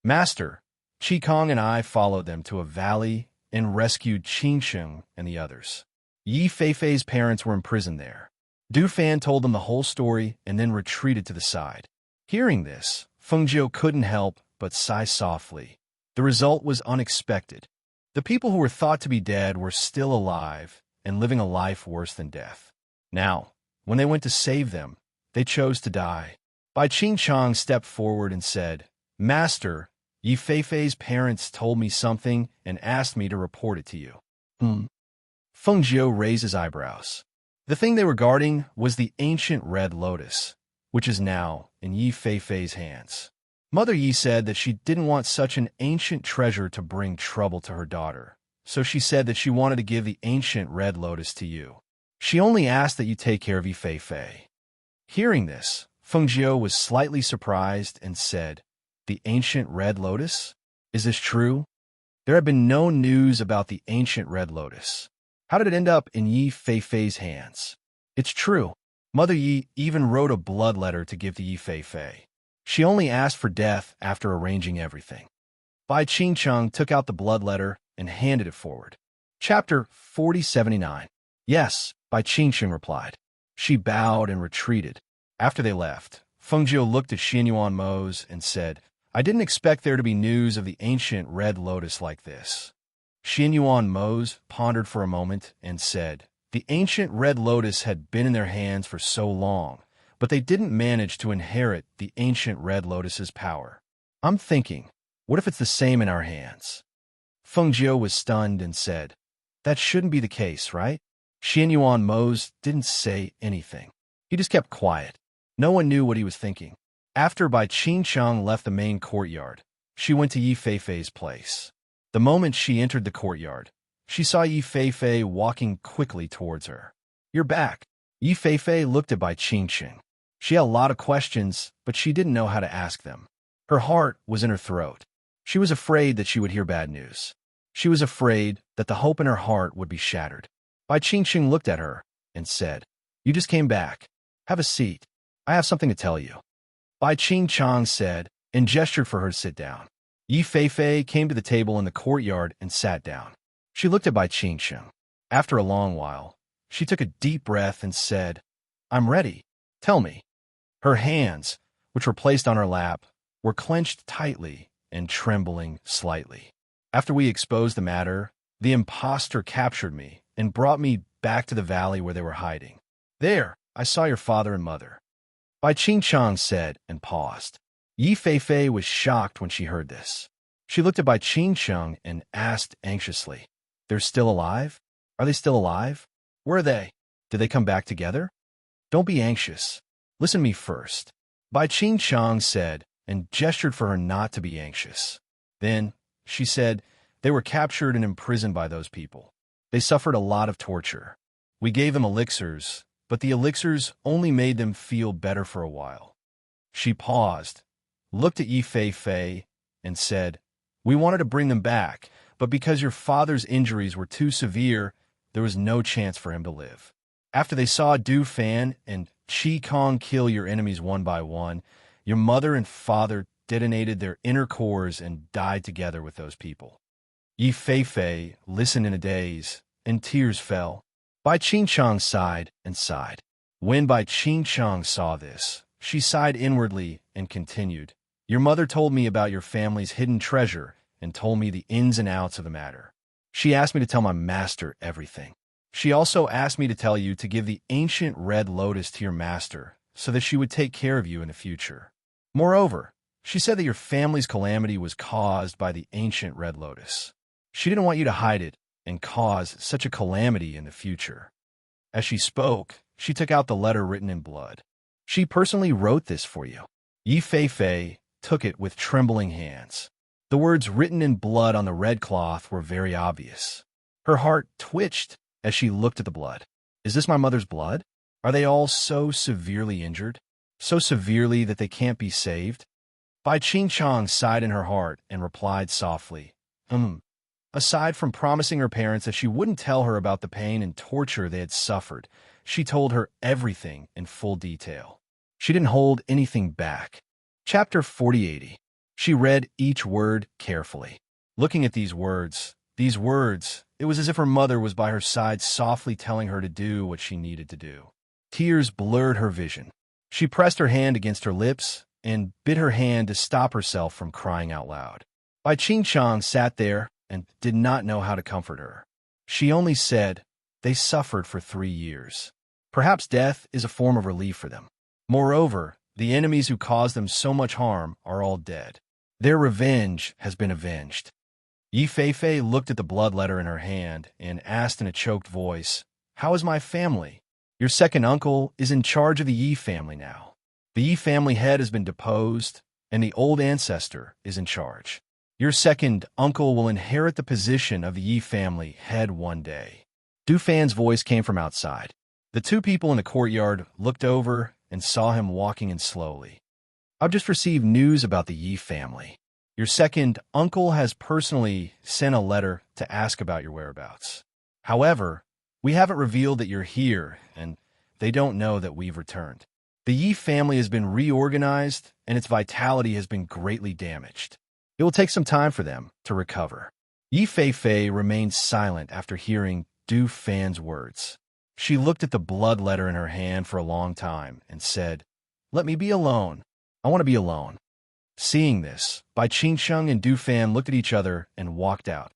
"Master," Qi and I followed them to a valley and rescued Qingsheng and the others. Yi Feifei's parents were imprisoned there. Du Fan told them the whole story and then retreated to the side. Hearing this, Fengjiu couldn't help but sigh softly. The result was unexpected. The people who were thought to be dead were still alive and living a life worse than death. Now, when they went to save them, they chose to die. Bai Qingchang stepped forward and said, "Master, Yi Feifei's parents told me something and asked me to report it to you." Fengjiu raised his eyebrows. The thing they were guarding was the ancient red lotus, which is now in Yi Feifei's hands. Mother Yi said that she didn't want such an ancient treasure to bring trouble to her daughter, so she said that she wanted to give the ancient red lotus to you. She only asked that you take care of Yi Feifei. Hearing this, Fengjiu was slightly surprised and said, "The ancient red lotus? Is this true?" There had been no news about the ancient red lotus. How did it end up in Yi Feifei's hands? It's true. Mother Yi even wrote a blood letter to give to Yi Feifei. She only asked for death after arranging everything. Bai Qingcheng took out the blood letter and handed it forward. Chapter 4079. Yes, Bai Qingcheng replied. She bowed and retreated. After they left, Fengjiu looked at Xianyuan Mose and said, "I didn't expect there to be news of the ancient red lotus like this." Xianyuan Mose pondered for a moment and said, "The ancient red lotus had been in their hands for so long, but they didn't manage to inherit the ancient red lotus's power. I'm thinking, what if it's the same in our hands?" Fengjiu was stunned and said, "That shouldn't be the case, right?" Xianyuan Mose didn't say anything. He just kept quiet. No one knew what he was thinking. After Bai Qingcheng left the main courtyard, she went to Yi Feifei's place. The moment she entered the courtyard, she saw Yi Feifei walking quickly towards her. "You're back." Yi Feifei looked at Bai Qingcheng. She had a lot of questions, but she didn't know how to ask them. Her heart was in her throat. She was afraid that she would hear bad news. She was afraid that the hope in her heart would be shattered. Bai Qingcheng looked at her and said, "You just came back. Have a seat. I have something to tell you." Bai Qingcheng said and gestured for her to sit down. Yi Feifei came to the table in the courtyard and sat down. She looked at Bai Qingcheng. After a long while, she took a deep breath and said, "I'm ready. Tell me." Her hands, which were placed on her lap, were clenched tightly and trembling slightly. "After we exposed the matter, the impostor captured me and brought me back to the valley where they were hiding. There, I saw your father and mother." Bai Qingcheng said and paused. Yi Feifei was shocked when she heard this. She looked at Bai Qingcheng and asked anxiously, "They're still alive? Are they still alive? Where are they? Did they come back together?" "Don't be anxious. Listen to me first," Bai Qingcheng said and gestured for her not to be anxious. Then, she said, "They were captured and imprisoned by those people. They suffered a lot of torture. We gave them elixirs, but the elixirs only made them feel better for a while." She paused, looked at Yi Feifei, and said, "We wanted to bring them back, but because your father's injuries were too severe, there was no chance for him to live. After they saw Du Fan and Qi Kong kill your enemies one by one, your mother and father detonated their inner cores and died together with those people." Yi Feifei listened in a daze, and tears fell. Bai Qingcheng sighed and sighed. When Bai Qingcheng saw this, she sighed inwardly and continued, "Your mother told me about your family's hidden treasure and told me the ins and outs of the matter. She asked me to tell my master everything. She also asked me to tell you to give the ancient red lotus to your master so that she would take care of you in the future. Moreover, she said that your family's calamity was caused by the ancient red lotus. She didn't want you to hide it and cause such a calamity in the future." As she spoke, she took out the letter written in blood. "She personally wrote this for you." Yi Feifei took it with trembling hands. The words written in blood on the red cloth were very obvious. Her heart twitched as she looked at the blood. "Is this my mother's blood? Are they all so severely injured? So severely that they can't be saved?" Bai Ching-chong sighed in her heart and replied softly, Aside from promising her parents that she wouldn't tell her about the pain and torture they had suffered, she told her everything in full detail. She didn't hold anything back. Chapter 4080. She read each word carefully. Looking at these words, it was as if her mother was by her side softly telling her to do what she needed to do. Tears blurred her vision. She pressed her hand against her lips and bit her hand to stop herself from crying out loud. Bai Ching-chong sat there and did not know how to comfort her. She only said, they suffered for 3 years. Perhaps death is a form of relief for them. Moreover, the enemies who caused them so much harm are all dead. Their revenge has been avenged. Yi Fei looked at the blood letter in her hand and asked in a choked voice, How is my family? Your second uncle is in charge of the Yi family now. The Yi family head has been deposed, and the old ancestor is in charge. Your second uncle will inherit the position of the Yi family head one day. Du Fan's voice came from outside. The two people in the courtyard looked over and saw him walking in slowly. I've just received news about the Yi family. Your second uncle has personally sent a letter to ask about your whereabouts. However, we haven't revealed that you're here, and they don't know that we've returned. The Yi family has been reorganized, and its vitality has been greatly damaged. It will take some time for them to recover. Yi Fei remained silent after hearing Du Fan's words. She looked at the blood letter in her hand for a long time and said, Let me be alone. I want to be alone. Seeing this, Bai Ching-chong and Du Fan looked at each other and walked out,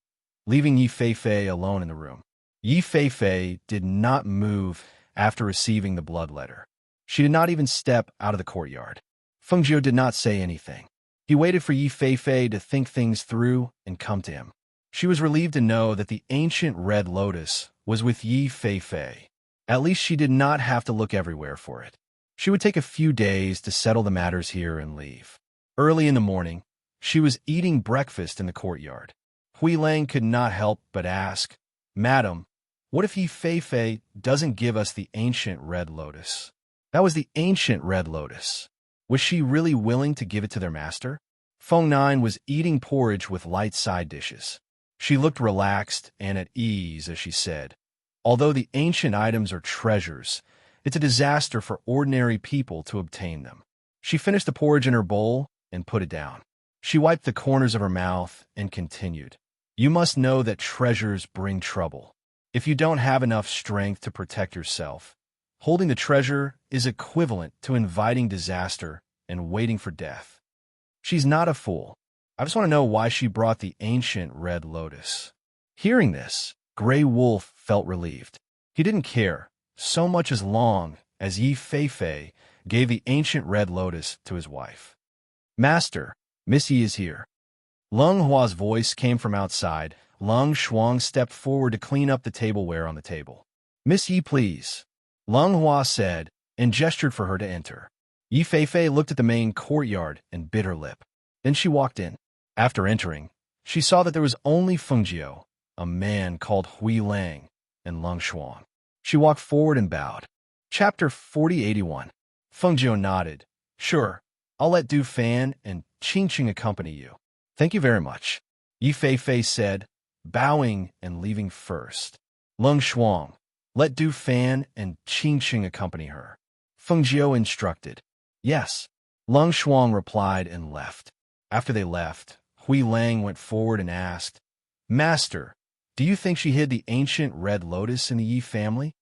leaving Yi Fei alone in the room. Yi Fei did not move after receiving the blood letter. She did not even step out of the courtyard. Feng Jiu did not say anything. He waited for Yi Fei to think things through and come to him. She was relieved to know that the ancient red lotus was with Yi Fei. At least she did not have to look everywhere for it. She would take a few days to settle the matters here and leave. Early in the morning, she was eating breakfast in the courtyard. Hui Lang could not help but ask, Madam, what if Yi Fei doesn't give us the ancient red lotus? That was the ancient red lotus. Was she really willing to give it to their master? Feng Nine was eating porridge with light side dishes. She looked relaxed and at ease as she said, Although the ancient items are treasures, it's a disaster for ordinary people to obtain them. She finished the porridge in her bowl and put it down. She wiped the corners of her mouth and continued, You must know that treasures bring trouble. If you don't have enough strength to protect yourself, holding the treasure is equivalent to inviting disaster and waiting for death. She's not a fool. I just want to know why she brought the ancient red lotus. Hearing this, Grey Wolf felt relieved. He didn't care so much as long as Yi Fei gave the ancient red lotus to his wife. Master, Miss Yi is here. Lung Hua's voice came from outside. Lung Shuang stepped forward to clean up the tableware on the table. Miss Yi, please, Lung Hua said, and gestured for her to enter. Yi Fei looked at the main courtyard and bit her lip. Then she walked in. After entering, she saw that there was only Feng Jiu, a man called Hui Lang, and Lung Shuang. She walked forward and bowed. Chapter 4081. Feng Jiu nodded. Sure, I'll let Du Fan and Qing accompany you. Thank you very much, Yi Fei said, bowing and leaving first. Lung Shuang, let Du Fan and Qing accompany her. Feng Jiu instructed. Yes, Lung Shuang replied and left. After they left, Hui Lang went forward and asked, Master, do you think she hid the ancient red lotus in the Yi family?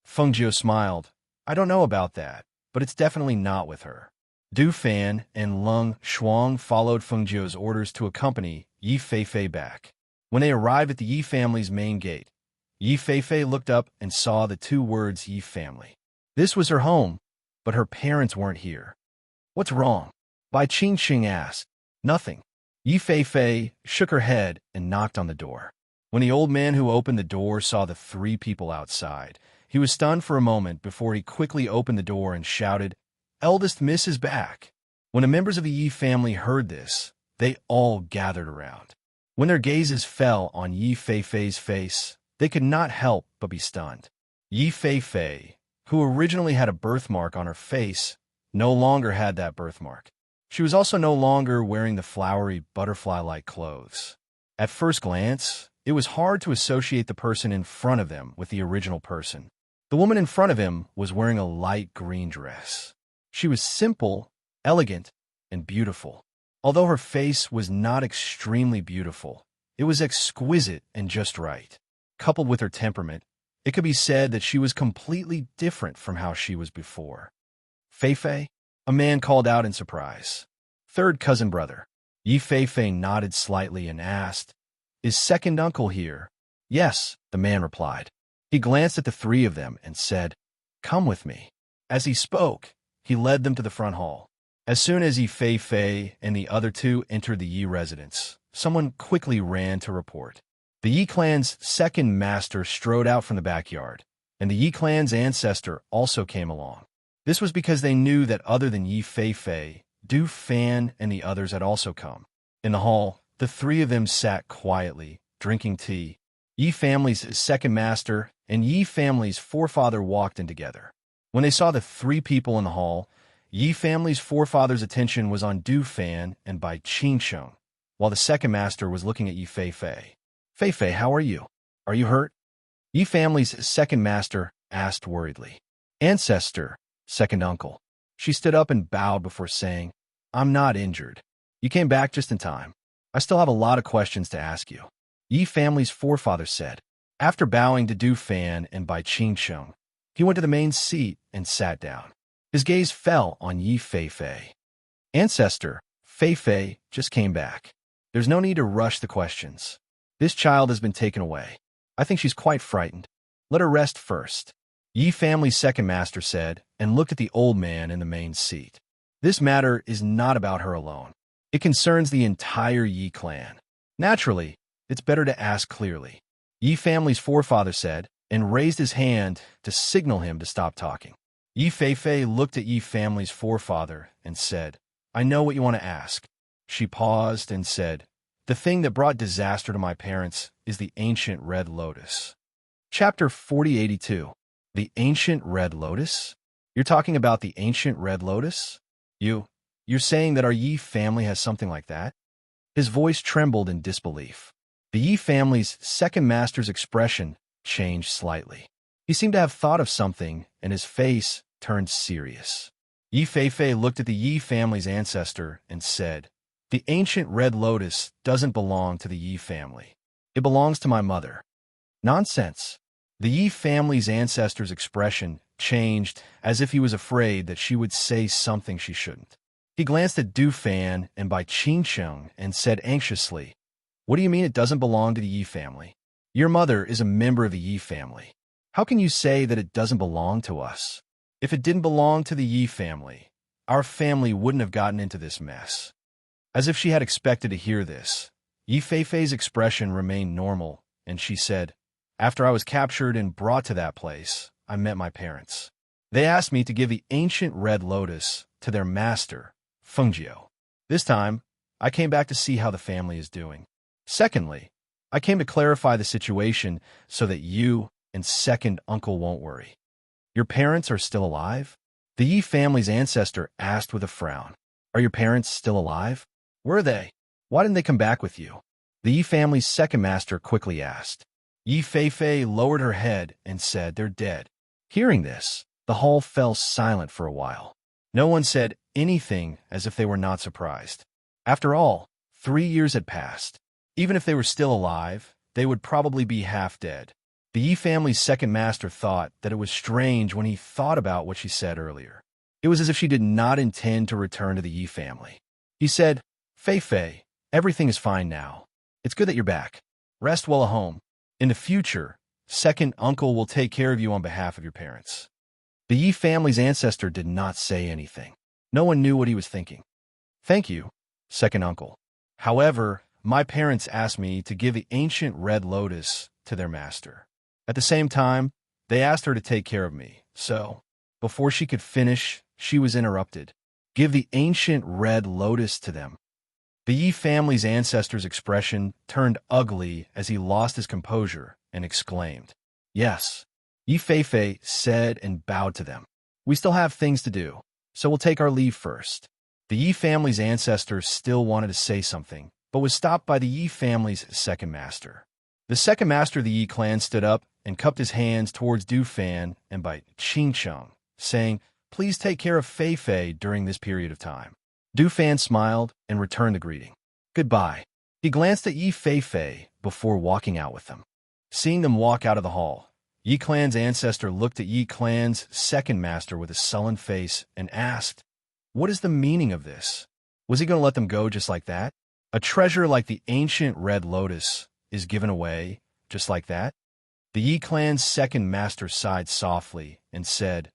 Feng Jiu smiled. I don't know about that, but it's definitely not with her. Du Fan and Lung Shuang followed Feng Jiu's orders to accompany Yi Fei back. When they arrived at the Yi family's main gate, Yi Fei looked up and saw the two words Yi family. This was her home, but her parents weren't here. What's wrong? Bai Qing asked. Nothing. Yi Fei shook her head and knocked on the door. When the old man who opened the door saw the three people outside, he was stunned for a moment before he quickly opened the door and shouted, Eldest Miss is back. When the members of the Yi family heard this, they all gathered around. When their gazes fell on Yi Fei's face, they could not help but be stunned. Yi Fei, who originally had a birthmark on her face, no longer had that birthmark. She was also no longer wearing the flowery, butterfly-like clothes. At first glance, it was hard to associate the person in front of them with the original person. The woman in front of him was wearing a light green dress. She was simple, elegant, and beautiful. Although her face was not extremely beautiful, it was exquisite and just right. Coupled with her temperament, it could be said that she was completely different from how she was before. Fei-Fei? A man called out in surprise. Third cousin brother. Yi Fei-Fei nodded slightly and asked, "Is second uncle here?" "Yes," the man replied. He glanced at the three of them and said, "Come with me." As he spoke, he led them to the front hall. As soon as Yi Fei-Fei and the other two entered the Yi residence, someone quickly ran to report. The Yi clan's second master strode out from the backyard, and the Yi clan's ancestor also came along. This was because they knew that other than Yi Fei-Fei, Du Fan and the others had also come. In the hall, the three of them sat quietly, drinking tea. Yi family's second master and Yi family's forefather walked in together. When they saw the three people in the hall, Yi family's forefather's attention was on Du Fan and Bai Qingsheng, while the second master was looking at Yi Fei-Fei. "Fei-Fei, how are you? Are you hurt?" Yi family's second master asked worriedly. "Ancestor, second uncle." She stood up and bowed before saying, "I'm not injured. You came back just in time. I still have a lot of questions to ask you," Yi family's forefather said. After bowing to Du Fan and Bai Qingsheng, he went to the main seat and sat down. His gaze fell on Yi Fei-Fei. "Ancestor, Fei-Fei just came back. There's no need to rush the questions. This child has been taken away. I think she's quite frightened. Let her rest first," Yi family's second master said, and looked at the old man in the main seat. "This matter is not about her alone. It concerns the entire Yi clan. Naturally, it's better to ask clearly," Yi family's forefather said, and raised his hand to signal him to stop talking. Yi Fei-Fei looked at Yi family's forefather and said, "I know what you want to ask." She paused and said, "The thing that brought disaster to my parents is the ancient red lotus." Chapter 4082. The ancient red lotus? You're talking about the ancient red lotus? You're saying that our Yi family has something like that? His voice trembled in disbelief. The Yi family's second master's expression changed slightly. He seemed to have thought of something, and his face turned serious. Yi Fei-Fei looked at the Yi family's ancestor and said, "The ancient red lotus doesn't belong to the Yi family. It belongs to my mother." "Nonsense." The Yi family's ancestor's expression changed as if he was afraid that she would say something she shouldn't. He glanced at Du Fan and Bai Qingsheng and said anxiously, "What do you mean it doesn't belong to the Yi family? Your mother is a member of the Yi family. How can you say that it doesn't belong to us? If it didn't belong to the Yi family, our family wouldn't have gotten into this mess." As if she had expected to hear this, Yi Fei-Fei's expression remained normal, and she said, "After I was captured and brought to that place, I met my parents. They asked me to give the ancient red lotus to their master, Fengjiu. This time, I came back to see how the family is doing. Secondly, I came to clarify the situation so that you and second uncle won't worry." "Your parents are still alive?" The Yi family's ancestor asked with a frown. "Are your parents still alive? Were they? Why didn't they come back with you?" The Yi family's second master quickly asked. Yi Fei-Fei lowered her head and said, "They're dead." Hearing this, the hall fell silent for a while. No one said anything, as if they were not surprised. After all, 3 years had passed. Even if they were still alive, they would probably be half dead. The Yi family's second master thought that it was strange when he thought about what she said earlier. It was as if she did not intend to return to the Yi family. He said, "Fei-Fei, everything is fine now. It's good that you're back. Rest well at home. In the future, second uncle will take care of you on behalf of your parents." The Yi family's ancestor did not say anything. No one knew what he was thinking. "Thank you, second uncle. However, my parents asked me to give the ancient red lotus to their master. At the same time, they asked her to take care of me, so..." Before she could finish, she was interrupted. "Give the ancient red lotus to them." The Yi family's ancestor's expression turned ugly as he lost his composure and exclaimed, "Yes." Yi Fei-Fei said and bowed to them. "We still have things to do, so we'll take our leave first." The Yi family's ancestor still wanted to say something, but was stopped by the Yi family's second master. The second master of the Yi clan stood up and cupped his hands towards Du Fan and by Qing Cheng, saying, "Please take care of Fei Fei during this period of time." Du Fan smiled and returned the greeting. "Goodbye." He glanced at Yi Fei Fei before walking out with them. Seeing them walk out of the hall, Yi clan's ancestor looked at Yi clan's second master with a sullen face and asked, "What is the meaning of this? Was he going to let them go just like that? A treasure like the ancient red lotus is given away just like that?" The Yi clan's second master sighed softly and said,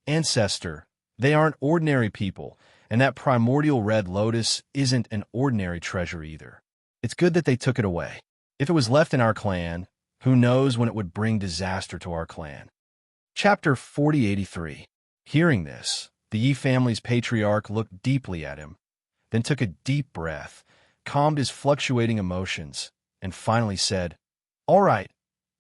"Ancestor, they aren't ordinary people, and that primordial red lotus isn't an ordinary treasure either. It's good that they took it away. If it was left in our clan, who knows when it would bring disaster to our clan." Chapter 4083. Hearing this, the Yi family's patriarch looked deeply at him, then took a deep breath, calmed his fluctuating emotions, and finally said, "All right,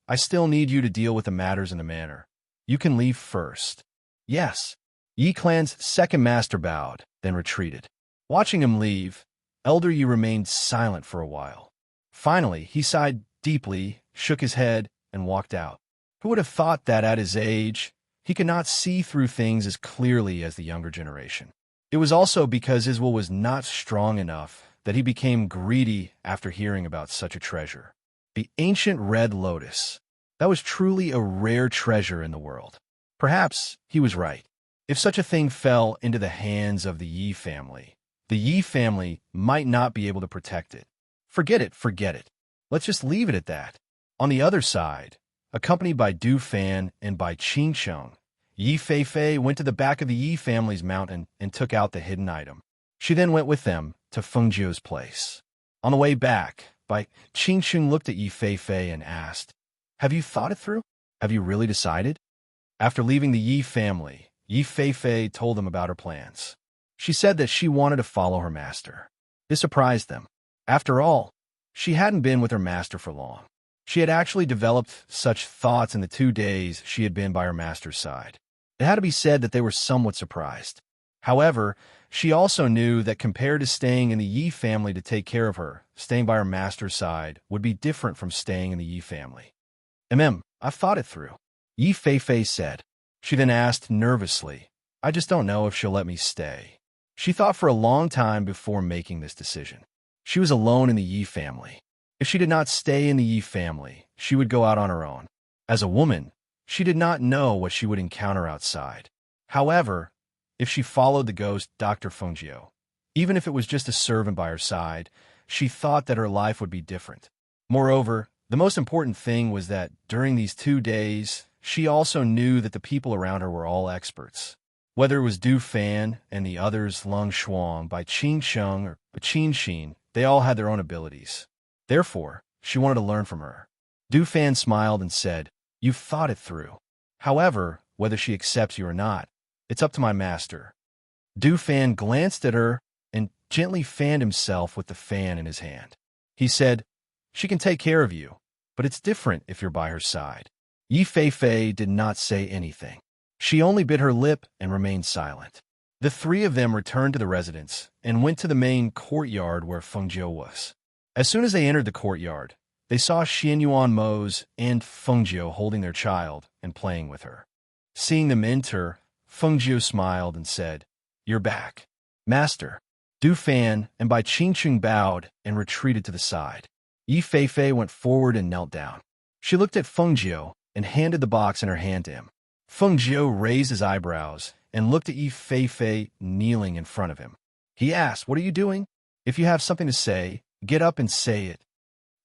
I still need you to deal with the matters in the manor. You can leave first." "Yes." Yi clan's second master bowed, then retreated. Watching him leave, Elder Yi remained silent for a while. Finally, he sighed deeply, shook his head, and walked out. Who would have thought that at his age, he could not see through things as clearly as the younger generation? It was also because his will was not strong enough that he became greedy after hearing about such a treasure. The ancient red lotus. That was truly a rare treasure in the world. Perhaps he was right. If such a thing fell into the hands of the Yi family might not be able to protect it. Forget it. Let's just leave it at that. On the other side, accompanied by Du Fan and by Qing Cheng, Yi Fei Fei went to the back of the Yi family's mountain and took out the hidden item. She then went with them to Feng Jiu's place. On the way back, Bai Qing Cheng looked at Yi Fei Fei and asked, "Have you thought it through? Have you really decided?" After leaving the Yi family, Yi Fei Fei told them about her plans. She said that she wanted to follow her master. This surprised them. After all, she hadn't been with her master for long. She had actually developed such thoughts in the 2 days she had been by her master's side. It had to be said that they were somewhat surprised. However, she also knew that compared to staying in the Yi family to take care of her, staying by her master's side would be different from staying in the Yi family. I've thought it through," Yi Fei Fei said. She then asked nervously, "I just don't know if she'll let me stay." She thought for a long time before making this decision. She was alone in the Yi family. If she did not stay in the Yi family, she would go out on her own. As a woman, she did not know what she would encounter outside. However, if she followed the ghost Dr. Fengjiu, even if it was just a servant by her side, she thought that her life would be different. Moreover, the most important thing was that during these 2 days, she also knew that the people around her were all experts. Whether it was Du Fan and the others Lung Shuang, by Qing Cheng or Qin Xin, they all had their own abilities. Therefore, she wanted to learn from her. Du Fan smiled and said, "You've thought it through. However, whether she accepts you or not, it's up to my master." Du Fan glanced at her and gently fanned himself with the fan in his hand. He said, "She can take care of you, but it's different if you're by her side." Yi Fei Fei did not say anything. She only bit her lip and remained silent. The 3 of them returned to the residence and went to the main courtyard where Feng Jiu was. As soon as they entered the courtyard, they saw Xian Yuan Mo's and Feng Jiu holding their child and playing with her. Seeing them enter, Feng Jiu smiled and said, "You're back, Master." Du Fan and Bai Qingqing bowed and retreated to the side. Yi Fei Fei went forward and knelt down. She looked at Feng Jiu and handed the box in her hand to him. Feng Jiu raised his eyebrows and looked at Yi Fei Fei kneeling in front of him. He asked, "What are you doing? If you have something to say, get up and say it."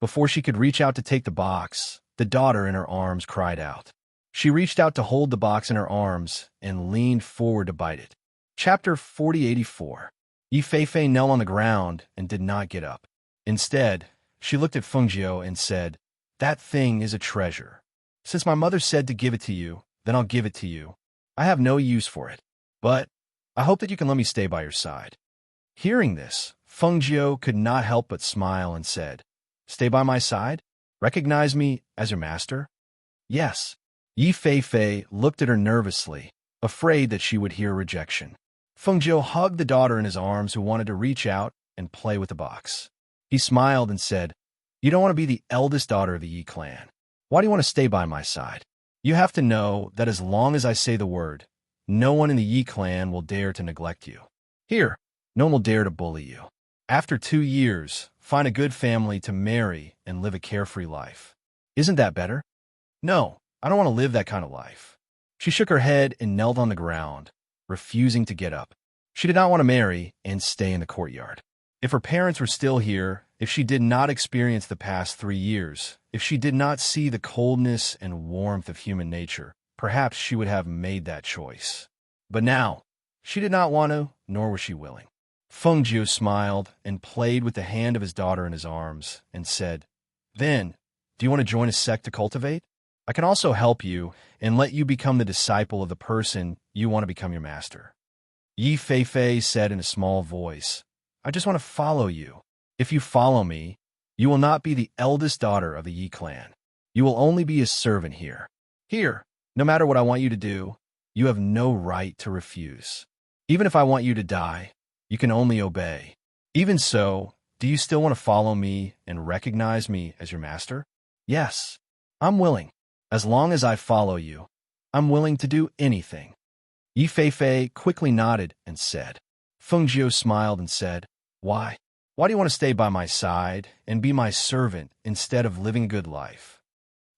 Before she could reach out to take the box, the daughter in her arms cried out. She reached out to hold the box in her arms and leaned forward to bite it. Chapter 4084. Yi Fei Fei knelt on the ground and did not get up. Instead, she looked at Feng Jiu and said, "That thing is a treasure. Since my mother said to give it to you, then I'll give it to you. I have no use for it, but I hope that you can let me stay by your side." Hearing this, Feng Jiu could not help but smile and said, "Stay by my side? Recognize me as your master?" "Yes." Yi Fei Fei looked at her nervously, afraid that she would hear rejection. Feng Jiu hugged the daughter in his arms who wanted to reach out and play with the box. He smiled and said, "You don't want to be the eldest daughter of the Yi clan. Why do you want to stay by my side? You have to know that as long as I say the word, no one in the Yi clan will dare to neglect you. Here, no one will dare to bully you. After 2 years, find a good family to marry and live a carefree life. Isn't that better?" "No, I don't want to live that kind of life." She shook her head and knelt on the ground, refusing to get up. She did not want to marry and stay in the courtyard. If her parents were still here, if she did not experience the past 3 years, if she did not see the coldness and warmth of human nature, perhaps she would have made that choice. But now, she did not want to, nor was she willing. Feng Jiu smiled and played with the hand of his daughter in his arms and said, "Then, do you want to join a sect to cultivate? I can also help you and let you become the disciple of the person you want to become your master." Yi Feifei said in a small voice, "I just want to follow you. If you follow me, you will not be the eldest daughter of the Yi clan. You will only be a servant here. Here, no matter what I want you to do, you have no right to refuse. Even if I want you to die, you can only obey. Even so, do you still want to follow me and recognize me as your master?" "Yes, I'm willing. As long as I follow you, I'm willing to do anything." Yi Feifei quickly nodded and said. Feng Jiu smiled and said, Why? Why do you want to stay by my side and be my servant instead of living a good life?"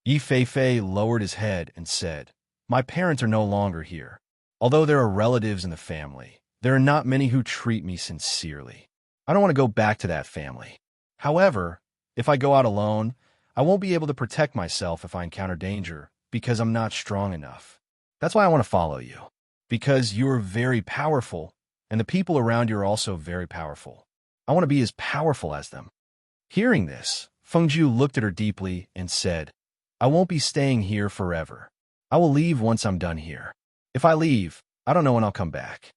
Yi Feifei lowered his head and said, "My parents are no longer here. Although there are relatives in the family, there are not many who treat me sincerely. I don't want to go back to that family. However, if I go out alone, I won't be able to protect myself if I encounter danger because I'm not strong enough. That's why I want to follow you, because you are very powerful, and the people around you are also very powerful. I want to be as powerful as them." Hearing this, Feng Jiu looked at her deeply and said, "I won't be staying here forever. I will leave once I'm done here. If I leave, I don't know when I'll come back."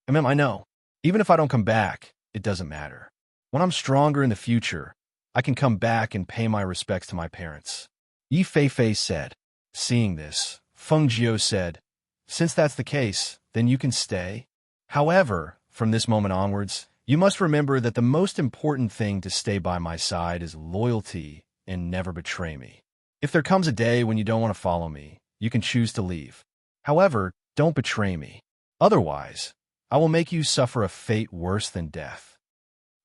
I know. Even if I don't come back, it doesn't matter. When I'm stronger in the future, I can come back and pay my respects to my parents," Yi Feifei said. Seeing this, Feng Jiu said, "Since that's the case, then you can stay. However, from this moment onwards, you must remember that the most important thing to stay by my side is loyalty and never betray me. If there comes a day when you don't want to follow me, you can choose to leave. However, don't betray me. Otherwise, I will make you suffer a fate worse than death."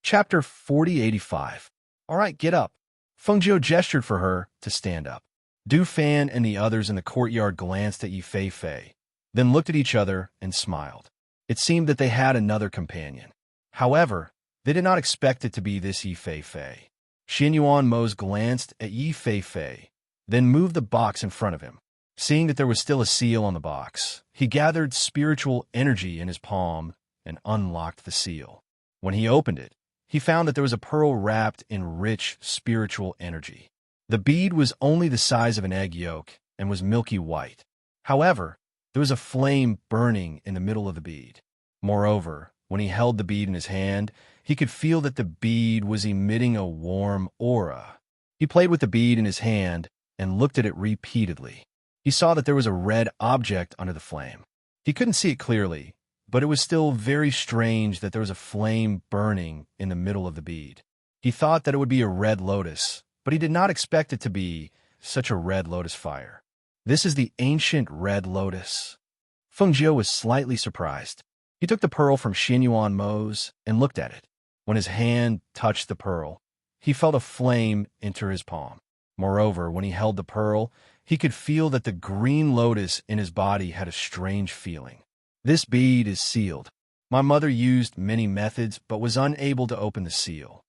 Chapter 4085. "All right, get up." Feng Jiu gestured for her to stand up. Du Fan and the others in the courtyard glanced at Yi Feifei, then looked at each other and smiled. It seemed that they had another companion. However, they did not expect it to be this Yi Feifei. Xin Yuan Mose glanced at Yi Feifei, then moved the box in front of him. Seeing that there was still a seal on the box, he gathered spiritual energy in his palm and unlocked the seal. When he opened it, he found that there was a pearl wrapped in rich spiritual energy. The bead was only the size of an egg yolk and was milky white. However, there was a flame burning in the middle of the bead. Moreover, when he held the bead in his hand, he could feel that the bead was emitting a warm aura. He played with the bead in his hand and looked at it repeatedly. He saw that there was a red object under the flame. He couldn't see it clearly, but it was still very strange that there was a flame burning in the middle of the bead. He thought that it would be a red lotus, but he did not expect it to be such a red lotus fire. "This is the ancient red lotus." Feng Jiu was slightly surprised. He took the pearl from Xin Yuan Mose and looked at it. When his hand touched the pearl, he felt a flame enter his palm. Moreover, when he held the pearl, he could feel that the green lotus in his body had a strange feeling. "This bead is sealed. My mother used many methods but was unable to open the seal,"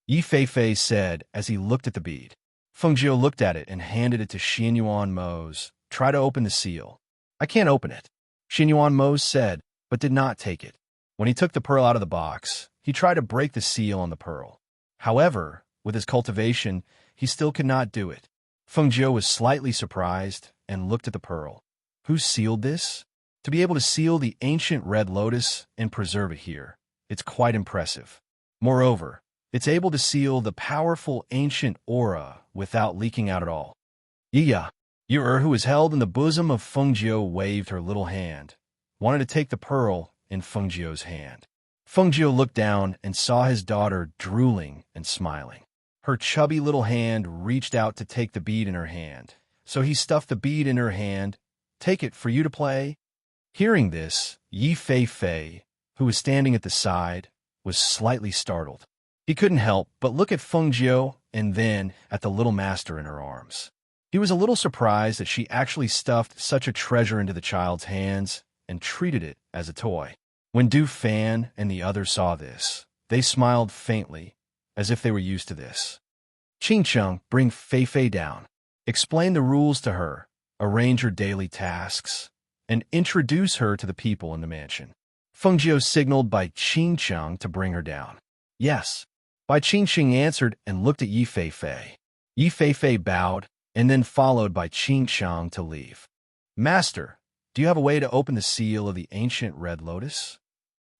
Yi Feifei said as he looked at the bead. Feng Jiu looked at it and handed it to Xin Yuan Mose. "Try to open the seal." "I can't open it," Xin Yuan Mose said, but did not take it. When he took the pearl out of the box, he tried to break the seal on the pearl. However, with his cultivation, he still could not do it. Feng Jiu was slightly surprised and looked at the pearl. "Who sealed this?" To be able to seal the ancient red lotus and preserve it here, it's quite impressive. Moreover, it's able to seal the powerful ancient aura without leaking out at all. Yiya, Yu who was held in the bosom of Feng Jiu, waved her little hand, wanted to take the pearl, in Fengjiu's hand. Fengjiu looked down and saw his daughter drooling and smiling. Her chubby little hand reached out to take the bead in her hand, so he stuffed the bead in her hand. "Take it for you to play?" Hearing this, Yi Fei, who was standing at the side, was slightly startled. He couldn't help but look at Fengjiu and then at the little master in her arms. He was a little surprised that she actually stuffed such a treasure into the child's hands and treated it as a toy. When Du Fan and the others saw this, they smiled faintly, as if they were used to this. Qing Cheng, bring Fei down. Explain the rules to her, arrange her daily tasks, and introduce her to the people in the mansion. Fengjiu signaled by Qing Cheng to bring her down. Yes. Bai Qingqing answered and looked at Yi Fei. Yi Fei bowed, and then followed by Qing Cheng to leave. "Master, do you have a way to open the seal of the ancient red lotus?"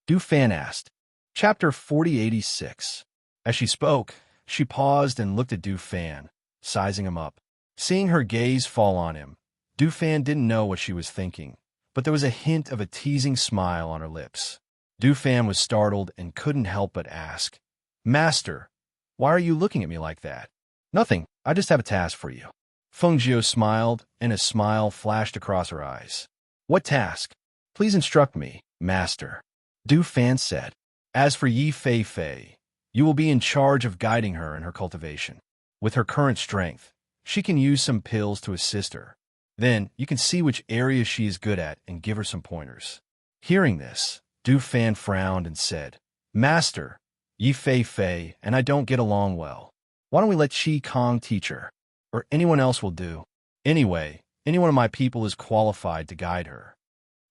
Du Fan asked. Chapter 4086. As she spoke, she paused and looked at Du Fan, sizing him up. Seeing her gaze fall on him, Du Fan didn't know what she was thinking, but there was a hint of a teasing smile on her lips. Du Fan was startled and couldn't help but ask, "Master, why are you looking at me like that?" "Nothing, I just have a task for you." Fengjiu smiled, and a smile flashed across her eyes. "What task? Please instruct me, Master," Du Fan said. "As for Yi Fei, you will be in charge of guiding her in her cultivation. With her current strength, she can use some pills to assist her. Then you can see which areas she is good at and give her some pointers." Hearing this, Du Fan frowned and said, "Master, Yi Fei and I don't get along well. Why don't we let Qi Kong teach her? Or anyone else will do. Anyway, any one of my people is qualified to guide her."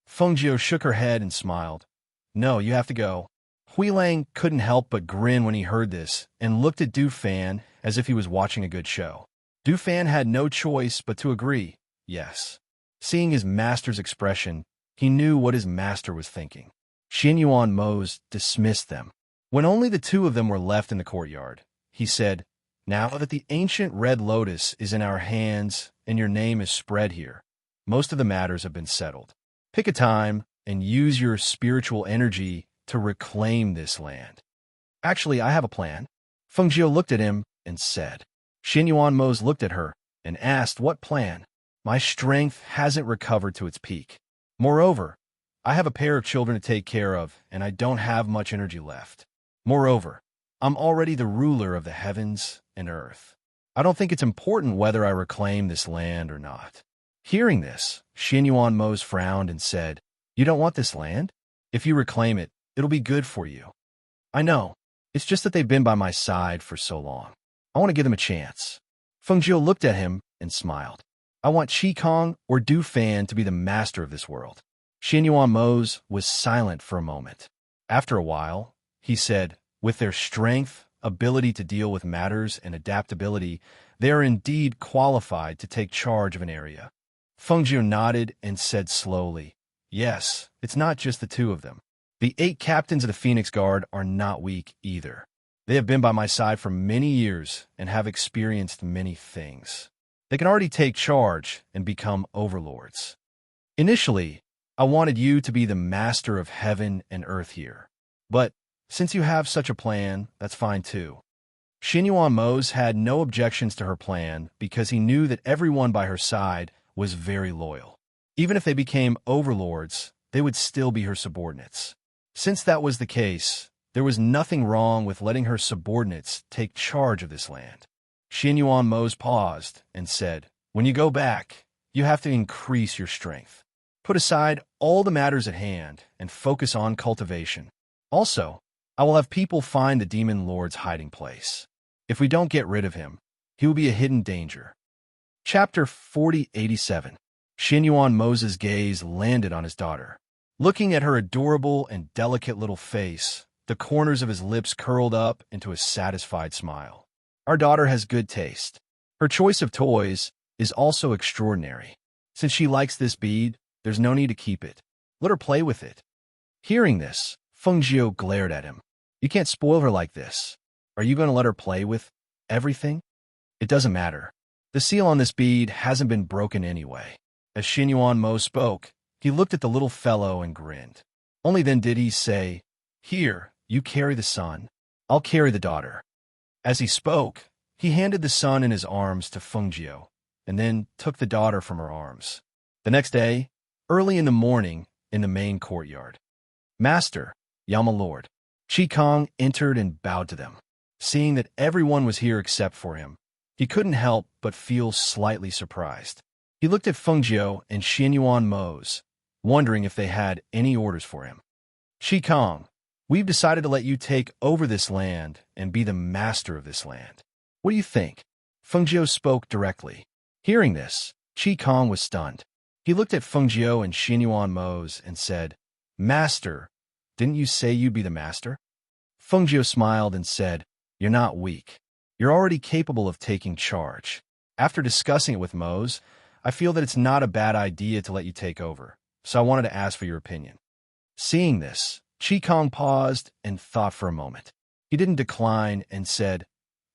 Fengjiu shook her head and smiled. "No, you have to go." Huilang couldn't help but grin when he heard this and looked at Du Fan as if he was watching a good show. Du Fan had no choice but to agree, yes. Seeing his master's expression, he knew what his master was thinking. Xin Yuan Mose dismissed them. When only the two of them were left in the courtyard, he said, "Now that the ancient red lotus is in our hands and your name is spread here, most of the matters have been settled. Pick a time and use your spiritual energy to reclaim this land." "Actually, I have a plan." Fengjiu looked at him and said. Xin Yuan Mose looked at her and asked, "What plan?" "My strength hasn't recovered to its peak. Moreover, I have a pair of children to take care of, and I don't have much energy left. Moreover, I'm already the ruler of the heavens and earth. I don't think it's important whether I reclaim this land or not." Hearing this, Xin Yuan Mose frowned and said, "You don't want this land? If you reclaim it, it'll be good for you." "I know. It's just that they've been by my side for so long. I want to give them a chance." Fengjiu looked at him and smiled. "I want Qi Kong or Du Fan to be the master of this world." Xin Yuan Mose was silent for a moment. After a while, he said, "With their strength, ability to deal with matters, and adaptability, they are indeed qualified to take charge of an area." Fengjiu nodded and said slowly, "Yes, it's not just the two of them. The 8 captains of the Phoenix Guard are not weak either. They have been by my side for many years and have experienced many things. They can already take charge and become overlords. Initially, I wanted you to be the master of heaven and earth here. But since you have such a plan, that's fine too." Xin Yuan Mose had no objections to her plan because he knew that everyone by her side was very loyal. Even if they became overlords, they would still be her subordinates. Since that was the case, there was nothing wrong with letting her subordinates take charge of this land. Xin Yuan Mose paused and said, "When you go back, you have to increase your strength. Put aside all the matters at hand and focus on cultivation. Also, I will have people find the Demon Lord's hiding place. If we don't get rid of him, he will be a hidden danger." Chapter 4087. Xin Yuan Mose's gaze landed on his daughter. Looking at her adorable and delicate little face, the corners of his lips curled up into a satisfied smile. Our daughter has good taste. Her choice of toys is also extraordinary. Since she likes this bead, there's no need to keep it. Let her play with it. Hearing this, Fengjiu glared at him. "You can't spoil her like this. Are you going to let her play with everything?" "It doesn't matter. The seal on this bead hasn't been broken anyway." As Xin Yuan Mo spoke, he looked at the little fellow and grinned. Only then did he say, "Here, you carry the son. I'll carry the daughter." As he spoke, he handed the son in his arms to Fengjiu, and then took the daughter from her arms. The next day, early in the morning, in the main courtyard, "Master, Yama Lord." Chi Kong entered and bowed to them. Seeing that everyone was here except for him, he couldn't help but feel slightly surprised. He looked at Fengjiu and Xianyuan Mose, wondering if they had any orders for him. "Chi Kong, we've decided to let you take over this land and be the master of this land. What do you think?" Fengjiu spoke directly. Hearing this, Chi Kong was stunned. He looked at Fengjiu and Xianyuan Mose and said, "Master, didn't you say you'd be the master?" Fengjiu smiled and said, "You're not weak. You're already capable of taking charge. After discussing it with Mose, I feel that it's not a bad idea to let you take over, so I wanted to ask for your opinion." Seeing this, Chi Kong paused and thought for a moment. He didn't decline and said,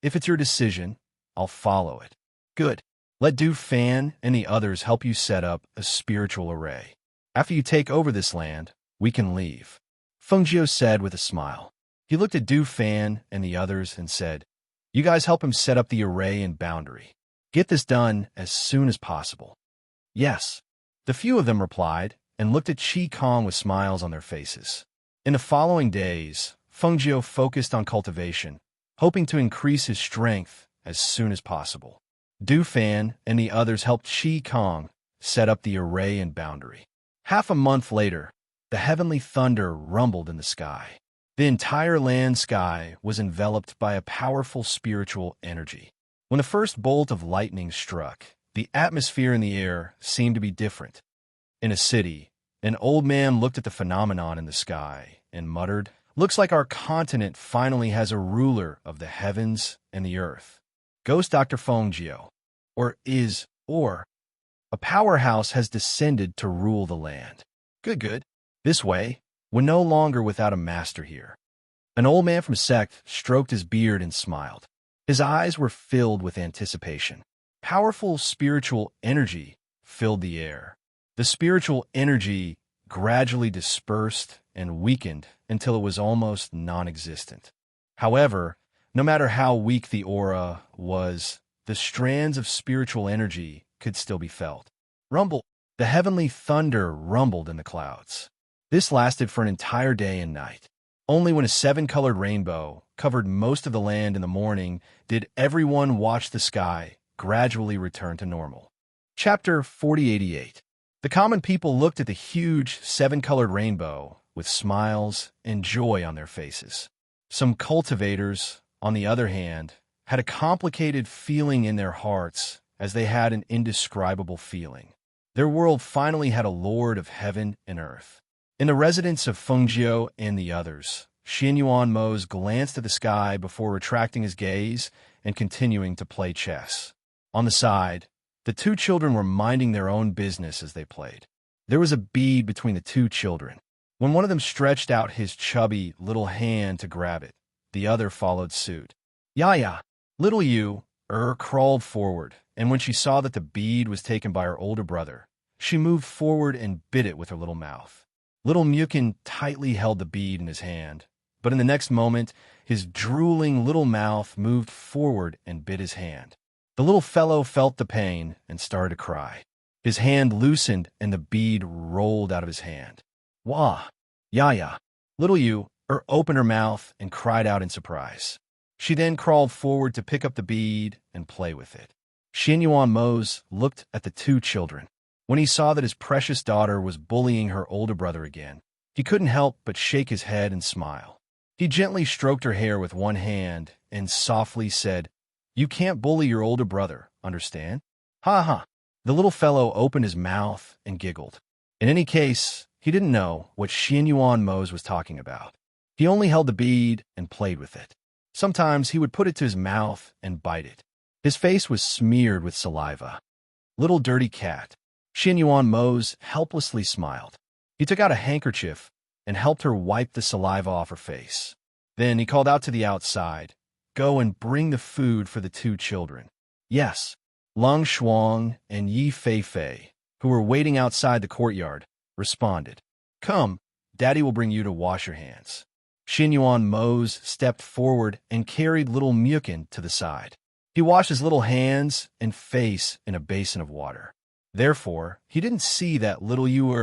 "If it's your decision, I'll follow it." "Good. Let Du Fan and the others help you set up a spiritual array. After you take over this land, we can leave," Fengjiu said with a smile. He looked at Du Fan and the others and said, "You guys help him set up the array and boundary. Get this done as soon as possible." "Yes." The few of them replied and looked at Chi Kong with smiles on their faces. In the following days, Fengjiu focused on cultivation, hoping to increase his strength as soon as possible. Du Fan and the others helped Chi Kong set up the array and boundary. Half a month later, the heavenly thunder rumbled in the sky. The entire land sky was enveloped by a powerful spiritual energy. When the first bolt of lightning struck, the atmosphere in the air seemed to be different. In a city, an old man looked at the phenomenon in the sky and muttered, "Looks like our continent finally has a ruler of the heavens and the earth. Ghost Dr. Fengjiu, or a powerhouse has descended to rule the land. Good. This way, we're no longer without a master here." An old man from sect stroked his beard and smiled. His eyes were filled with anticipation. Powerful spiritual energy filled the air. The spiritual energy gradually dispersed and weakened until it was almost non-existent. However, no matter how weak the aura was, the strands of spiritual energy could still be felt. Rumble! The heavenly thunder rumbled in the clouds. This lasted for an entire day and night. Only when a seven-colored rainbow covered most of the land in the morning did everyone watch the sky gradually return to normal. Chapter 4088. The common people looked at the huge seven-colored rainbow with smiles and joy on their faces. Some cultivators, on the other hand, had a complicated feeling in their hearts as they had an indescribable feeling. Their world finally had a lord of heaven and earth. In the residence of Fengjiu and the others, Xianyuan Mose glanced at the sky before retracting his gaze and continuing to play chess. On the side, the two children were minding their own business as they played. There was a bead between the two children. When one of them stretched out his chubby little hand to grab it, the other followed suit. Yaya, little Yu, crawled forward, and when she saw that the bead was taken by her older brother, she moved forward and bit it with her little mouth. Little Mukin tightly held the bead in his hand, but in the next moment, his drooling little mouth moved forward and bit his hand. The little fellow felt the pain and started to cry. His hand loosened and the bead rolled out of his hand. Wah! Yaya! Little Yu opened her mouth and cried out in surprise. She then crawled forward to pick up the bead and play with it. Xianyuan Mose looked at the two children. When he saw that his precious daughter was bullying her older brother again, he couldn't help but shake his head and smile. He gently stroked her hair with one hand and softly said, "You can't bully your older brother, understand?" Ha ha! The little fellow opened his mouth and giggled. In any case, he didn't know what Xianyuan Mose was talking about. He only held the bead and played with it. Sometimes he would put it to his mouth and bite it. His face was smeared with saliva. Little dirty cat. Xianyuan Mose helplessly smiled. He took out a handkerchief and helped her wipe the saliva off her face. Then he called out to the outside, "Go and bring the food for the two children." Yes, Lung Shuang and Yi Fei Fei, who were waiting outside the courtyard, responded. "Come, Daddy will bring you to wash your hands." Xinyuan Mose stepped forward and carried little Mukin to the side. He washed his little hands and face in a basin of water. Therefore, he didn't see that little Yu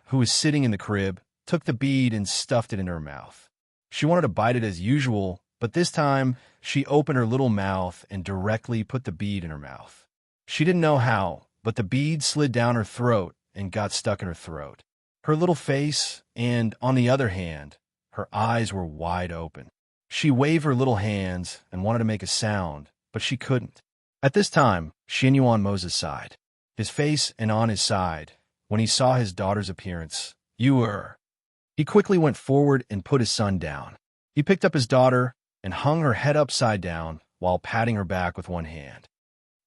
who was sitting in the crib, took the bead and stuffed it in her mouth. She wanted to bite it as usual, but this time she opened her little mouth and directly put the bead in her mouth. She didn't know how, but the bead slid down her throat and got stuck in her throat. Her little face, and on the other hand, her eyes were wide open. She waved her little hands and wanted to make a sound, but she couldn't. At this time, Xinyuan Moses sighed. His face and on his side, when he saw his daughter's appearance, he quickly went forward and put his son down. He picked up his daughter and hung her head upside down while patting her back with one hand.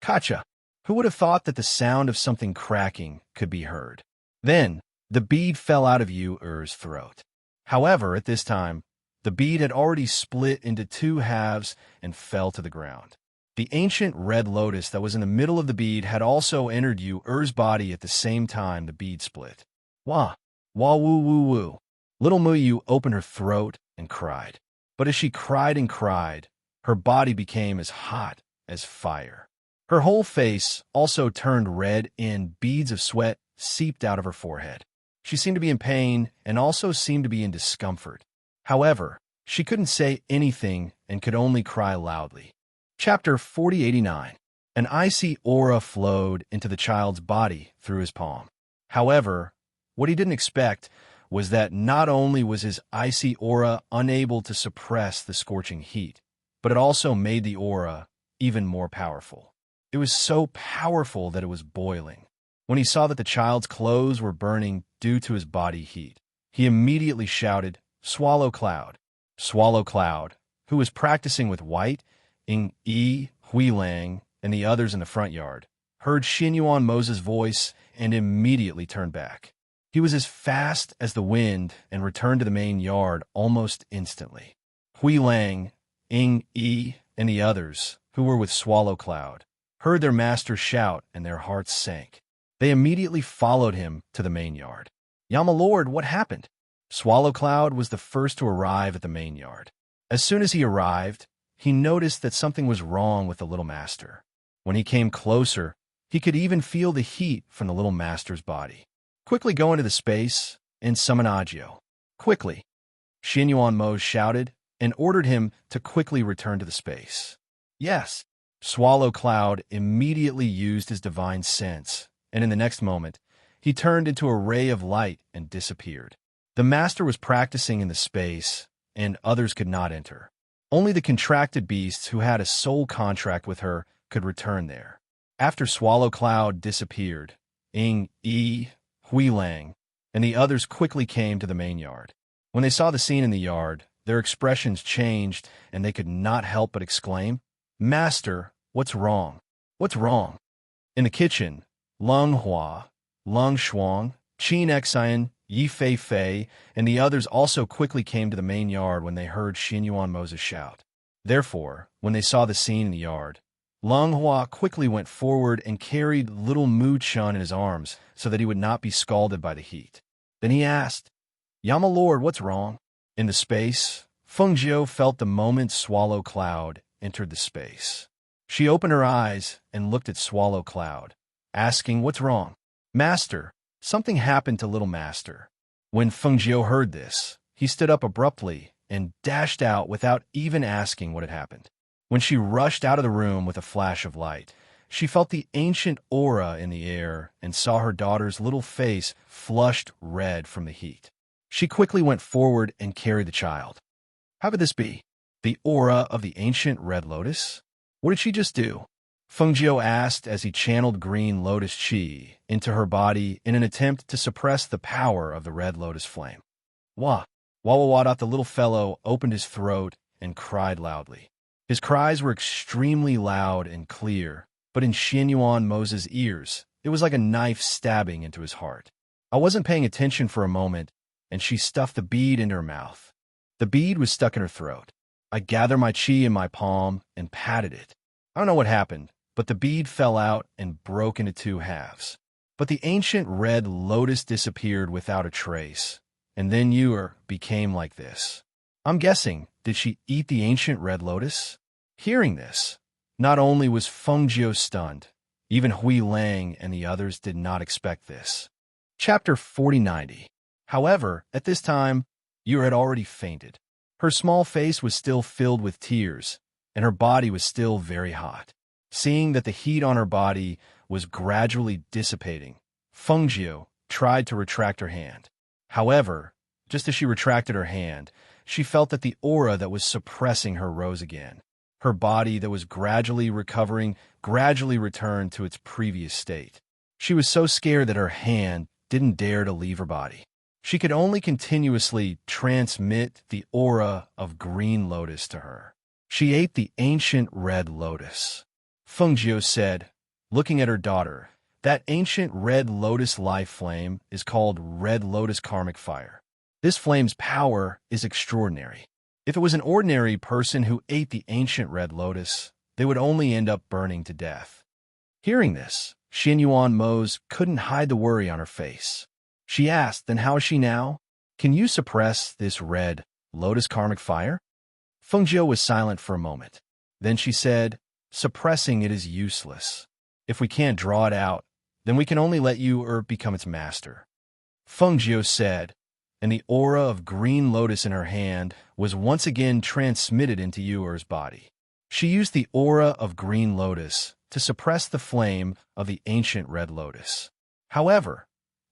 Kacha! Who would have thought that the sound of something cracking could be heard? Then, the bead fell out of Yu-Er's throat. However, at this time, the bead had already split into two halves and fell to the ground. The ancient red lotus that was in the middle of the bead had also entered Yu-Er's body at the same time the bead split. Wah! Wah woo woo woo! Little Muyu opened her throat and cried. But as she cried and cried, her body became as hot as fire. Her whole face also turned red and beads of sweat seeped out of her forehead. She seemed to be in pain and also seemed to be in discomfort. However, she couldn't say anything and could only cry loudly. Chapter 4089. An icy aura flowed into the child's body through his palm. However, what he didn't expect was that not only was his icy aura unable to suppress the scorching heat, but it also made the aura even more powerful. It was so powerful that it was boiling. When he saw that the child's clothes were burning due to his body heat, he immediately shouted, "Swallow Cloud!" Swallow Cloud, who was practicing with White, Ing-Yi, Huilang, and the others in the front yard, heard Xinyuan Moses' voice and immediately turned back. He was as fast as the wind and returned to the main yard almost instantly. Huilang, Ing-Yi, and the others, who were with Swallow Cloud, heard their master shout and their hearts sank. They immediately followed him to the main yard. "Yama Lord, what happened?" Swallow Cloud was the first to arrive at the main yard. As soon as he arrived, he noticed that something was wrong with the little master. When he came closer, he could even feel the heat from the little master's body. "Quickly go into the space and summon Agio. Quickly!" Xinyuan Mo shouted and ordered him to quickly return to the space. "Yes!" Swallow Cloud immediately used his divine sense, and in the next moment, he turned into a ray of light and disappeared. The master was practicing in the space, and others could not enter. Only the contracted beasts who had a soul contract with her could return there. After Swallow Cloud disappeared, Ing-Yi, Huilang, and the others quickly came to the main yard. When they saw the scene in the yard, their expressions changed, and they could not help but exclaim, "Master, what's wrong? What's wrong?" In the kitchen, Lung Hua, Lung Shuang, Qin Xian, Yi Fei Fei, and the others also quickly came to the main yard when they heard Xinyuan Moses shout. Therefore, when they saw the scene in the yard, Lung Hua quickly went forward and carried little Mu Chun in his arms so that he would not be scalded by the heat. Then he asked, "Yama Lord, what's wrong?" In the space, Feng Jiu felt the moment Swallow Cloud entered the space. She opened her eyes and looked at Swallow Cloud, asking, "What's wrong?" "Master, something happened to little master." When Feng Jiu heard this, he stood up abruptly and dashed out without even asking what had happened. When she rushed out of the room with a flash of light, she felt the ancient aura in the air and saw her daughter's little face flushed red from the heat. She quickly went forward and carried the child. How could this be? The aura of the ancient red lotus? What did she just do? Feng Jiu asked as he channeled green lotus chi into her body in an attempt to suppress the power of the red lotus flame. Wah! Wawawadat, the little fellow, opened his throat and cried loudly. His cries were extremely loud and clear, but in Xinyuan Moses' ears, it was like a knife stabbing into his heart. I wasn't paying attention for a moment, and she stuffed the bead into her mouth. The bead was stuck in her throat. I gathered my chi in my palm and patted it. I don't know what happened, but the bead fell out and broke into two halves. But the ancient red lotus disappeared without a trace, and then you became like this. I'm guessing, did she eat the ancient red lotus? Hearing this, not only was Feng Jiu stunned, even Hui Lang and the others did not expect this. Chapter 4090. However, at this time, Yu had already fainted. Her small face was still filled with tears, and her body was still very hot. Seeing that the heat on her body was gradually dissipating, Feng Jiu tried to retract her hand. However, just as she retracted her hand, she felt that the aura that was suppressing her rose again. Her body that was gradually recovering gradually returned to its previous state. She was so scared that her hand didn't dare to leave her body. She could only continuously transmit the aura of green lotus to her. She ate the ancient red lotus. Feng Jiu said, looking at her daughter, that ancient red lotus life flame is called red lotus karmic fire. This flame's power is extraordinary. If it was an ordinary person who ate the ancient red lotus, they would only end up burning to death. Hearing this, Xin Yuan Mo's couldn't hide the worry on her face. She asked, then how is she now? Can you suppress this red lotus karmic fire? Feng Jiu was silent for a moment. Then she said, suppressing it is useless. If we can't draw it out, then we can only let you become its master. Feng Jiu said, and the aura of green lotus in her hand was once again transmitted into Yuer's body. She used the aura of green lotus to suppress the flame of the ancient red lotus. However,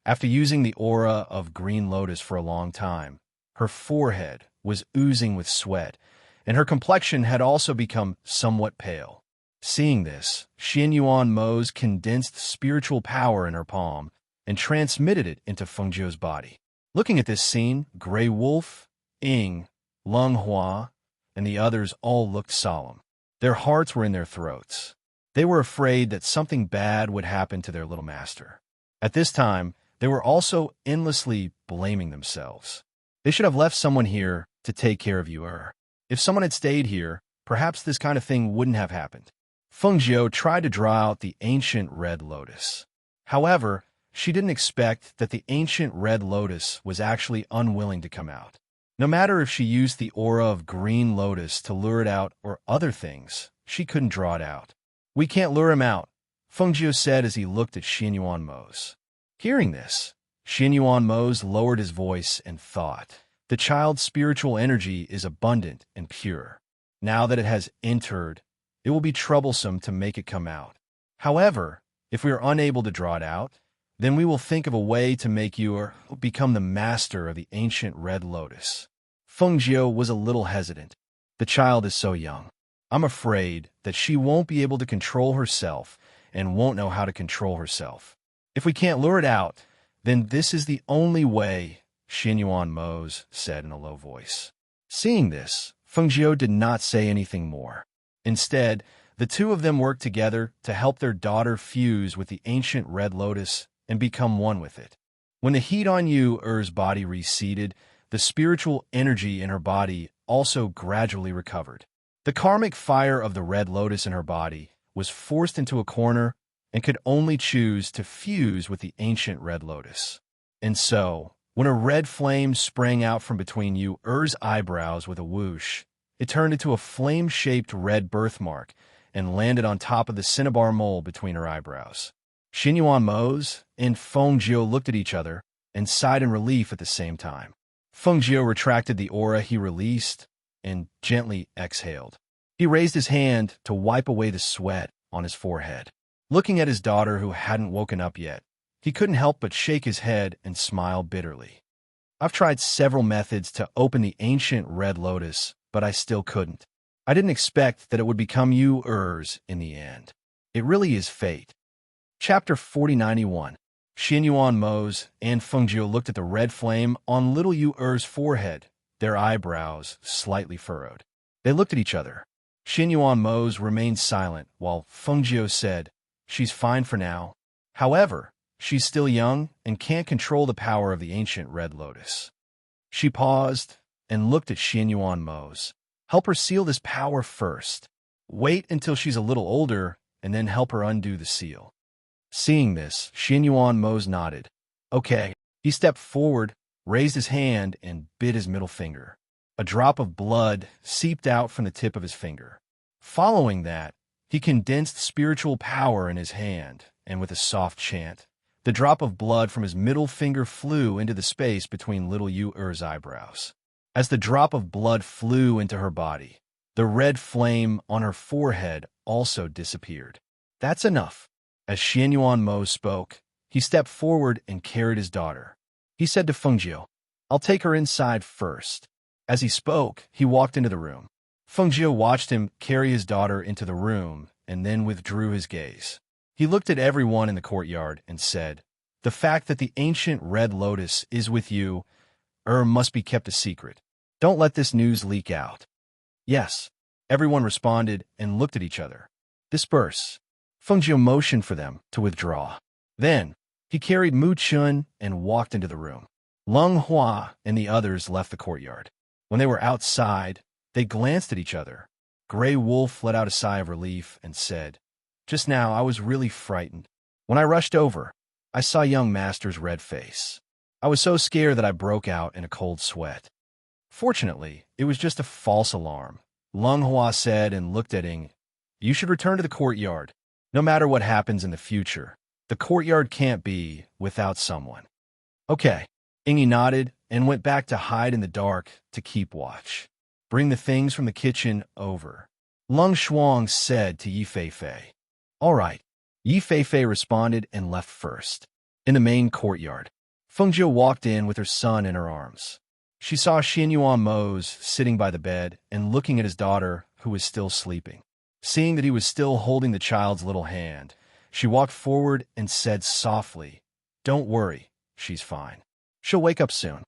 after using the aura of green lotus for a long time, her forehead was oozing with sweat, and her complexion had also become somewhat pale. Seeing this, Xin Yuan Mo's condensed spiritual power in her palm and transmitted it into Feng Jiu's body. Looking at this scene, Grey Wolf, Ying, Lung Hua, and the others all looked solemn. Their hearts were in their throats. They were afraid that something bad would happen to their little master. At this time, they were also endlessly blaming themselves. They should have left someone here to take care of Yuer. If someone had stayed here, perhaps this kind of thing wouldn't have happened. Feng Jiu tried to draw out the ancient red lotus. However, she didn't expect that the ancient red lotus was actually unwilling to come out. No matter if she used the aura of green lotus to lure it out or other things, she couldn't draw it out. We can't lure him out, Feng Jiu said as he looked at Xin Yuan Mo's. Hearing this, Xin Yuan Mo's lowered his voice and thought, the child's spiritual energy is abundant and pure. Now that it has entered, it will be troublesome to make it come out. However, if we are unable to draw it out, then we will think of a way to make you become the master of the ancient red lotus. Feng Jiu was a little hesitant. The child is so young. I'm afraid that she won't be able to control herself and won't know how to control herself. If we can't lure it out, then this is the only way, Xin Yuan Mo's said in a low voice. Seeing this, Feng Jiu did not say anything more. Instead, the two of them worked together to help their daughter fuse with the ancient red lotus and become one with it. When the heat on Yuer's body receded, the spiritual energy in her body also gradually recovered. The karmic fire of the red lotus in her body was forced into a corner and could only choose to fuse with the ancient red lotus. And so, when a red flame sprang out from between Yuer's eyebrows with a whoosh, it turned into a flame-shaped red birthmark and landed on top of the cinnabar mole between her eyebrows. Xin Yuan Mo's and Feng Jiu looked at each other and sighed in relief at the same time. Feng Jiu retracted the aura he released and gently exhaled. He raised his hand to wipe away the sweat on his forehead. Looking at his daughter who hadn't woken up yet, he couldn't help but shake his head and smile bitterly. I've tried several methods to open the ancient red lotus, but I still couldn't. I didn't expect that it would become Yuer's in the end. It really is fate. Chapter 4091. Xin Yuan Mo's and Feng Jiu looked at the red flame on little Yuer's forehead, their eyebrows slightly furrowed. They looked at each other. Xin Yuan Mo's remained silent while Feng Jiu said, she's fine for now. However, she's still young and can't control the power of the ancient red lotus. She paused and looked at Xin Yuan Mo's. Help her seal this power first. Wait until she's a little older and then help her undo the seal. Seeing this, Xin Yuan Mo's nodded. Okay. He stepped forward raised his hand and bit his middle finger. A drop of blood seeped out from the tip of his finger. Following that, he condensed spiritual power in his hand, and with a soft chant, the drop of blood from his middle finger flew into the space between little Yu-Er's eyebrows. As the drop of blood flew into her body, the red flame on her forehead also disappeared. That's enough. As Xian Yuan Mo spoke, he stepped forward and carried his daughter. He said to Feng Jiu, "I'll take her inside first." As he spoke, he walked into the room. Feng Jiu watched him carry his daughter into the room and then withdrew his gaze. He looked at everyone in the courtyard and said, "The fact that the ancient red lotus is with you, must be kept a secret. Don't let this news leak out." "Yes," everyone responded and looked at each other. "Disperse." Feng Jiu motioned for them to withdraw. Then, he carried Mu Chun and walked into the room. Lung Hua and the others left the courtyard. When they were outside, they glanced at each other. Gray Wolf let out a sigh of relief and said, "Just now I was really frightened. When I rushed over, I saw young master's red face. I was so scared that I broke out in a cold sweat." "Fortunately, it was just a false alarm," Lung Hua said and looked at Ing. "You should return to the courtyard. No matter what happens in the future, the courtyard can't be without someone." "Okay." Ingy nodded and went back to hide in the dark to keep watch. "Bring the things from the kitchen over," Lung Shuang said to Yi Feifei. "All right." Yi Feifei responded and left first. In the main courtyard, Feng Jiu walked in with her son in her arms. She saw Xian Yuan Mo's sitting by the bed and looking at his daughter, who was still sleeping. Seeing that he was still holding the child's little hand, she walked forward and said softly, "Don't worry, she's fine. She'll wake up soon.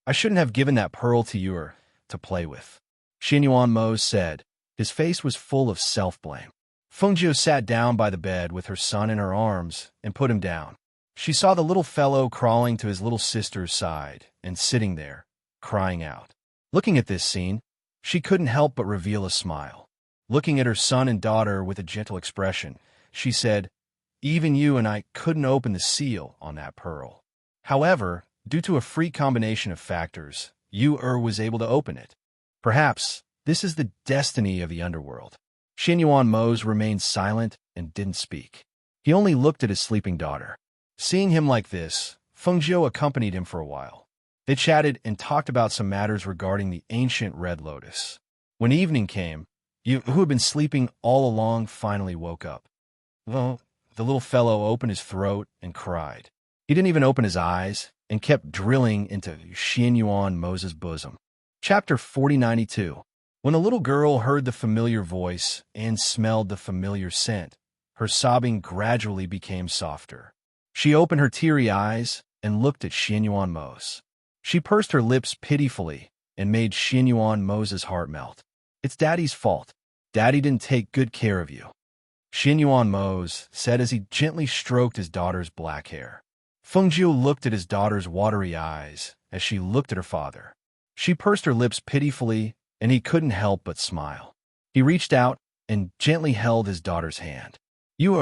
I shouldn't have given that pearl to you to play with," Xian Yuan Mo said. His face was full of self-blame. Feng Jiu sat down by the bed with her son in her arms and put him down. She saw the little fellow crawling to his little sister's side and sitting there, crying out. Looking at this scene, she couldn't help but reveal a smile. Looking at her son and daughter with a gentle expression, she said, "Even you and I couldn't open the seal on that pearl. However, due to a freak combination of factors, Yu-Er was able to open it. Perhaps this is the destiny of the underworld." Xian Yuan Mo's remained silent and didn't speak. He only looked at his sleeping daughter. Seeing him like this, Feng Jiu accompanied him for a while. They chatted and talked about some matters regarding the ancient red lotus. When evening came, Yu, who had been sleeping all along, finally woke up. Well, the little fellow opened his throat and cried. He didn't even open his eyes and kept drilling into Xian Yuan Mo's bosom. Chapter 4092. When the little girl heard the familiar voice and smelled the familiar scent, her sobbing gradually became softer. She opened her teary eyes and looked at Xian Yuan Mo's. She pursed her lips pitifully and made Xian Yuan Mo's heart melt. "It's Daddy's fault. Daddy didn't take good care of you," Xian Yuan Mo's said as he gently stroked his daughter's black hair. Feng Jiu looked at his daughter's watery eyes as she looked at her father. She pursed her lips pitifully, and he couldn't help but smile. He reached out and gently held his daughter's hand. You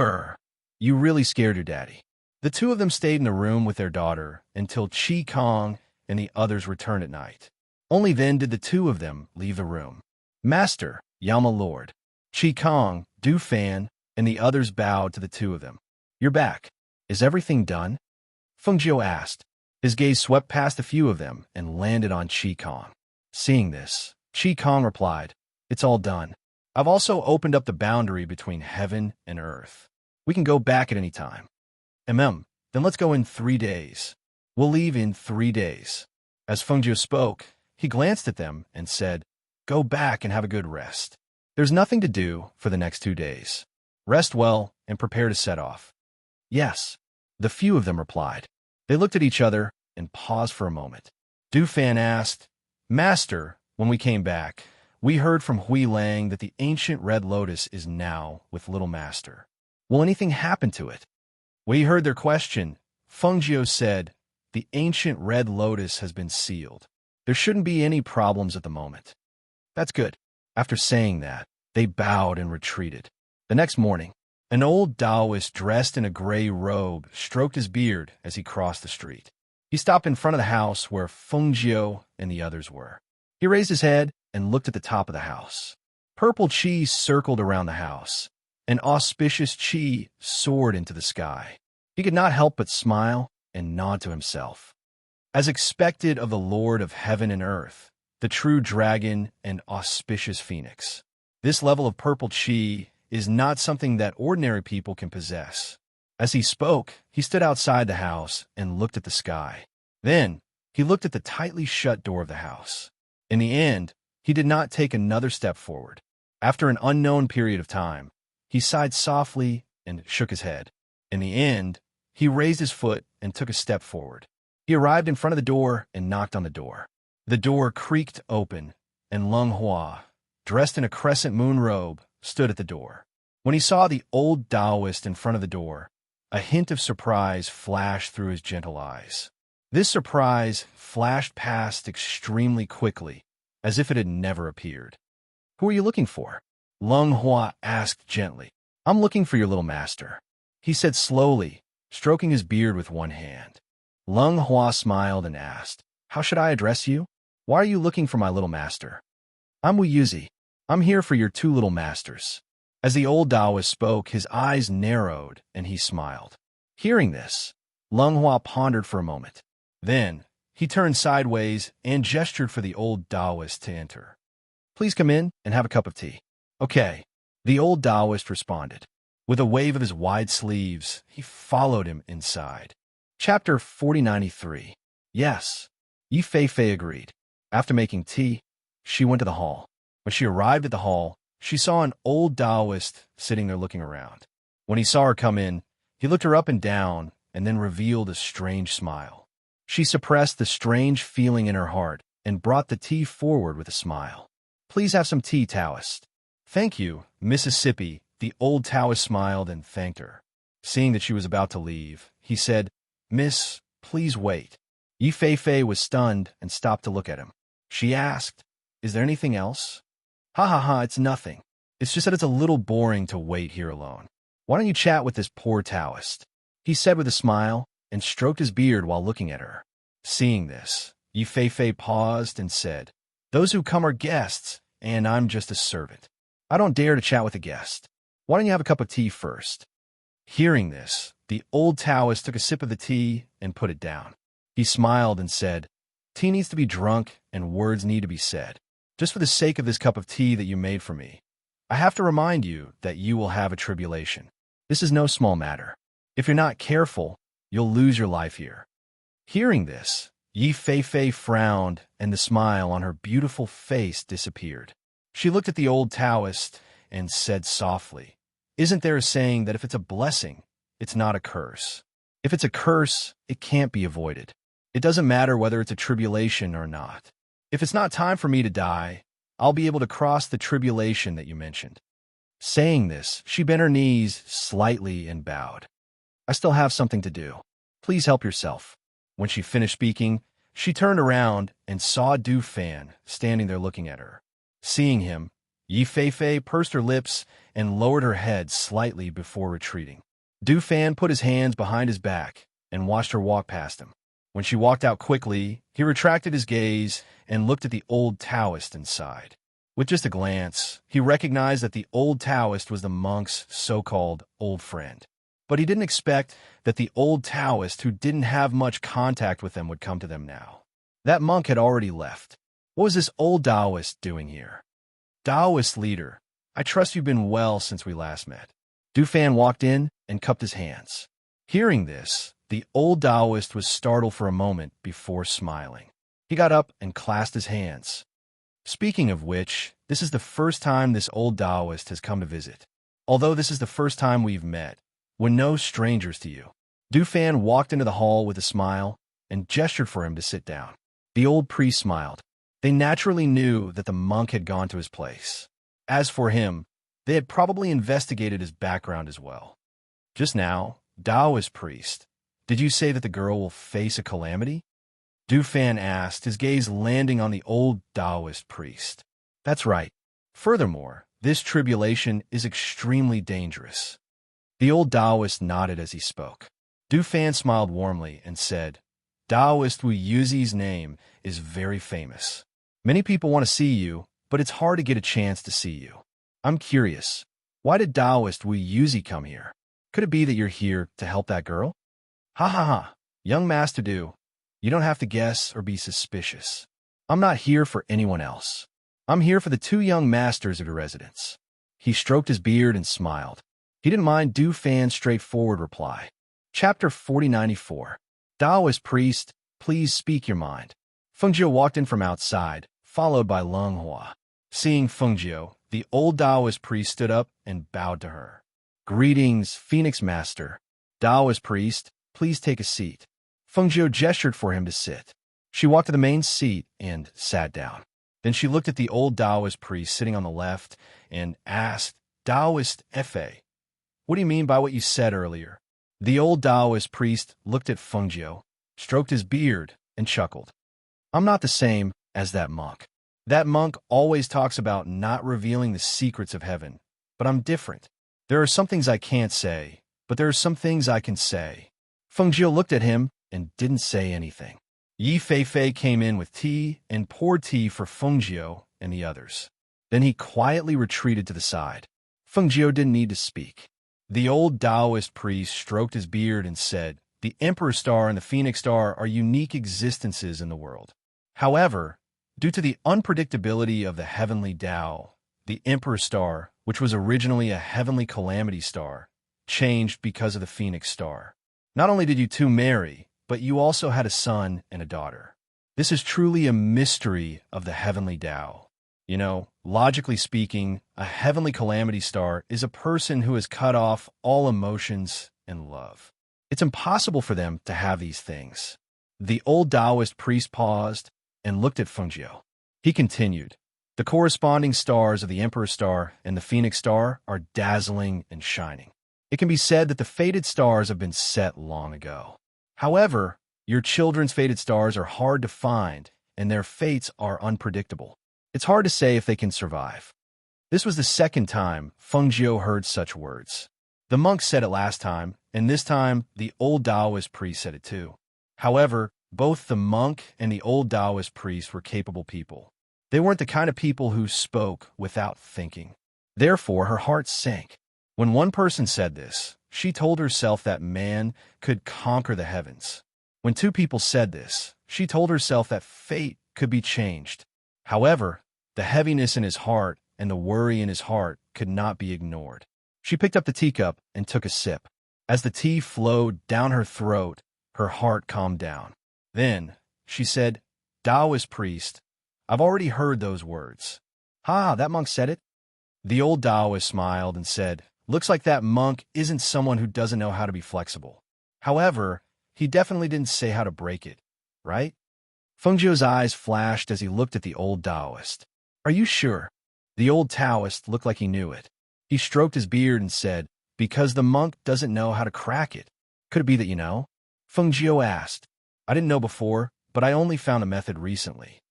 really scared your daddy." The two of them stayed in the room with their daughter until Qi Kong and the others returned at night. Only then did the two of them leave the room. "Master, Yama Lord." Qi Kong, Du Fan, and the others bowed to the two of them. "You're back. Is everything done?" Feng Jiu asked. His gaze swept past a few of them and landed on Qi Kong. Seeing this, Qi Kong replied, "It's all done. I've also opened up the boundary between heaven and earth. We can go back at any time." Then let's go in 3 days. We'll leave in 3 days. As Feng Jiu spoke, he glanced at them and said, "Go back and have a good rest. There's nothing to do for the next 2 days. Rest well and prepare to set off." "Yes," the few of them replied. They looked at each other and paused for a moment. Du Fan asked, "Master, when we came back, we heard from Hui Lang that the ancient red lotus is now with little master. Will anything happen to it?" When he heard their question, Feng Jiu said, "The ancient red lotus has been sealed. There shouldn't be any problems at the moment." "That's good." After saying that, they bowed and retreated. The next morning, an old Taoist dressed in a gray robe stroked his beard as he crossed the street. He stopped in front of the house where Feng Jiu and the others were. He raised his head and looked at the top of the house. Purple chi circled around the house. An auspicious chi soared into the sky. He could not help but smile and nod to himself. As expected of the Lord of heaven and earth, the true dragon and auspicious phoenix. This level of purple chi is not something that ordinary people can possess. As he spoke, he stood outside the house and looked at the sky. Then, he looked at the tightly shut door of the house. In the end, he did not take another step forward. After an unknown period of time, he sighed softly and shook his head. In the end, he raised his foot and took a step forward. He arrived in front of the door and knocked on the door. The door creaked open, and Lung Hua, dressed in a crescent moon robe, stood at the door. When he saw the old Taoist in front of the door, a hint of surprise flashed through his gentle eyes. This surprise flashed past extremely quickly, as if it had never appeared. "Who are you looking for?" Lung Hua asked gently. "I'm looking for your little master," he said slowly, stroking his beard with one hand. Lung Hua smiled and asked, "How should I address you? Why are you looking for my little master?" "I'm Wu Yuzi. I'm here for your two little masters." As the old Taoist spoke, his eyes narrowed and he smiled. Hearing this, Lung Hua pondered for a moment. Then, he turned sideways and gestured for the old Taoist to enter. "Please come in and have a cup of tea." "Okay," the old Taoist responded. With a wave of his wide sleeves, he followed him inside. Chapter 4093. Yes, Yi Fei agreed. After making tea, she went to the hall. When she arrived at the hall, she saw an old Taoist sitting there looking around. When he saw her come in, he looked her up and down and then revealed a strange smile. She suppressed the strange feeling in her heart and brought the tea forward with a smile. "Please have some tea, Taoist." "Thank you, Mississippi." The old Taoist smiled and thanked her. Seeing that she was about to leave, he said, "Miss, please wait." Yi Fei was stunned and stopped to look at him. She asked, "Is there anything else?" "Ha ha ha, it's nothing. It's just that it's a little boring to wait here alone. Why don't you chat with this poor Taoist?" he said with a smile and stroked his beard while looking at her. Seeing this, Yi Fei paused and said, "Those who come are guests, and I'm just a servant. I don't dare to chat with a guest. Why don't you have a cup of tea first?" Hearing this, the old Taoist took a sip of the tea and put it down. He smiled and said, "Tea needs to be drunk and words need to be said. Just for the sake of this cup of tea that you made for me, I have to remind you that you will have a tribulation. This is no small matter. If you're not careful, you'll lose your life here." Hearing this, Yi Fei frowned and the smile on her beautiful face disappeared. She looked at the old Taoist and said softly, "Isn't there a saying that if it's a blessing, it's not a curse? If it's a curse, it can't be avoided. It doesn't matter whether it's a tribulation or not. If it's not time for me to die, I'll be able to cross the tribulation that you mentioned." Saying this, she bent her knees slightly and bowed. "I still have something to do. Please help yourself." When she finished speaking, she turned around and saw Du Fan standing there looking at her. Seeing him, Yi Fei pursed her lips and lowered her head slightly before retreating. Du Fan put his hands behind his back and watched her walk past him. When she walked out quickly, he retracted his gaze and looked at the old Taoist and sighed. With just a glance, he recognized that the old Taoist was the monk's so-called old friend. But he didn't expect that the old Taoist who didn't have much contact with them would come to them now. That monk had already left. What was this old Taoist doing here? "Taoist leader, I trust you've been well since we last met." Du Fan walked in and cupped his hands. Hearing this, the old Taoist was startled for a moment before smiling. He got up and clasped his hands. Speaking of which, this is the first time this old Taoist has come to visit. Although this is the first time we've met, we're no strangers to you. Du Fan walked into the hall with a smile and gestured for him to sit down. The old priest smiled. They naturally knew that the monk had gone to his place. As for him, they had probably investigated his background as well. "Just now, Taoist priest, did you say that the girl will face a calamity?" Du Fan asked, his gaze landing on the old Taoist priest. "That's right. Furthermore, this tribulation is extremely dangerous." The old Taoist nodded as he spoke. Du Fan smiled warmly and said, Taoist Wu Yuzi's name is very famous. Many people want to see you, but it's hard to get a chance to see you. I'm curious, why did Taoist Wu Yuzi come here? Could it be that you're here to help that girl? Ha ha ha, young Master Du, you don't have to guess or be suspicious. I'm not here for anyone else. I'm here for the two young masters of your residence. He stroked his beard and smiled. He didn't mind Du Fan's straightforward reply. Chapter 4094. Taoist priest, please speak your mind. Feng Jiu walked in from outside, followed by Leng Hua. Seeing Feng Jiu, the old Taoist priest stood up and bowed to her. Greetings, Phoenix Master. Taoist priest, please take a seat. Feng Jiu gestured for him to sit. She walked to the main seat and sat down. Then she looked at the old Taoist priest sitting on the left and asked, Taoist Fa, what do you mean by what you said earlier? The old Taoist priest looked at Feng Jiu, stroked his beard, and chuckled. I'm not the same as that monk. That monk always talks about not revealing the secrets of heaven, but I'm different. There are some things I can't say, but there are some things I can say. Feng Jiu looked at him and didn't say anything. Yi Feifei came in with tea and poured tea for Feng Jiu and the others. Then he quietly retreated to the side. Feng Jiu didn't need to speak. The old Taoist priest stroked his beard and said, the Emperor Star and the Phoenix Star are unique existences in the world. However, due to the unpredictability of the heavenly Tao, the Emperor Star, which was originally a heavenly calamity star, changed because of the Phoenix Star. Not only did you two marry, but you also had a son and a daughter. This is truly a mystery of the heavenly Tao. You know, logically speaking, a heavenly calamity star is a person who has cut off all emotions and love. It's impossible for them to have these things. The old Taoist priest paused and looked at Feng Jiu. He continued, the corresponding stars of the Emperor Star and the Phoenix Star are dazzling and shining. It can be said that the fated stars have been set long ago. However, your children's fated stars are hard to find, and their fates are unpredictable. It's hard to say if they can survive. This was the second time Feng Jiu heard such words. The monk said it last time, and this time the old Taoist priest said it too. However, both the monk and the old Taoist priest were capable people. They weren't the kind of people who spoke without thinking. Therefore, her heart sank. When one person said this, she told herself that man could conquer the heavens. When two people said this, she told herself that fate could be changed. However, the heaviness in his heart and the worry in his heart could not be ignored. She picked up the teacup and took a sip. As the tea flowed down her throat, her heart calmed down. Then, she said, Taoist priest, I've already heard those words. Ha, that monk said it? The old Taoist smiled and said, looks like that monk isn't someone who doesn't know how to be flexible. However, he definitely didn't say how to break it, right? Feng Jiu's eyes flashed as he looked at the old Taoist. Are you sure? The old Taoist looked like he knew it. He stroked his beard and said, because the monk doesn't know how to crack it. Could it be that you know? Feng Jiu asked. I didn't know before, but I only found a method recently.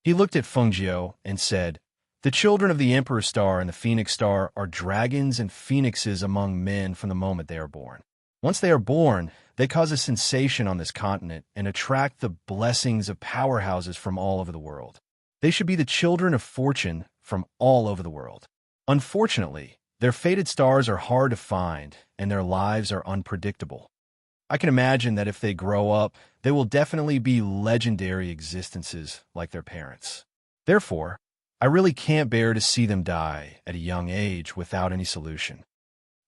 He looked at Feng Jiu and said, the children of the Emperor Star and the Phoenix Star are dragons and phoenixes among men from the moment they are born. Once they are born, they cause a sensation on this continent and attract the blessings of powerhouses from all over the world. They should be the children of fortune from all over the world. Unfortunately, their fated stars are hard to find and their lives are unpredictable. I can imagine that if they grow up, they will definitely be legendary existences like their parents. Therefore, I really can't bear to see them die at a young age without any solution.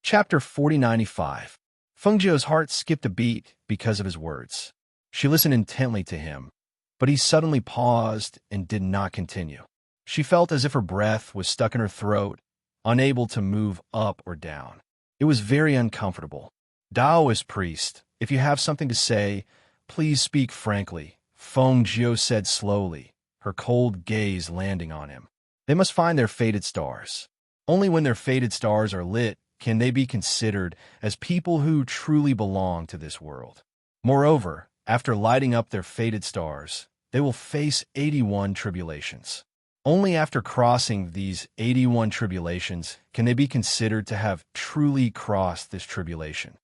Chapter 4095. Feng Jiu's heart skipped a beat because of his words. She listened intently to him, but he suddenly paused and did not continue. She felt as if her breath was stuck in her throat, unable to move up or down. It was very uncomfortable. Taoist priest, if you have something to say, please speak frankly, Feng Jiu said slowly, her cold gaze landing on him. They must find their fated stars. Only when their fated stars are lit can they be considered as people who truly belong to this world. Moreover, after lighting up their fated stars, they will face 81 tribulations. Only after crossing these 81 tribulations can they be considered to have truly crossed this tribulation.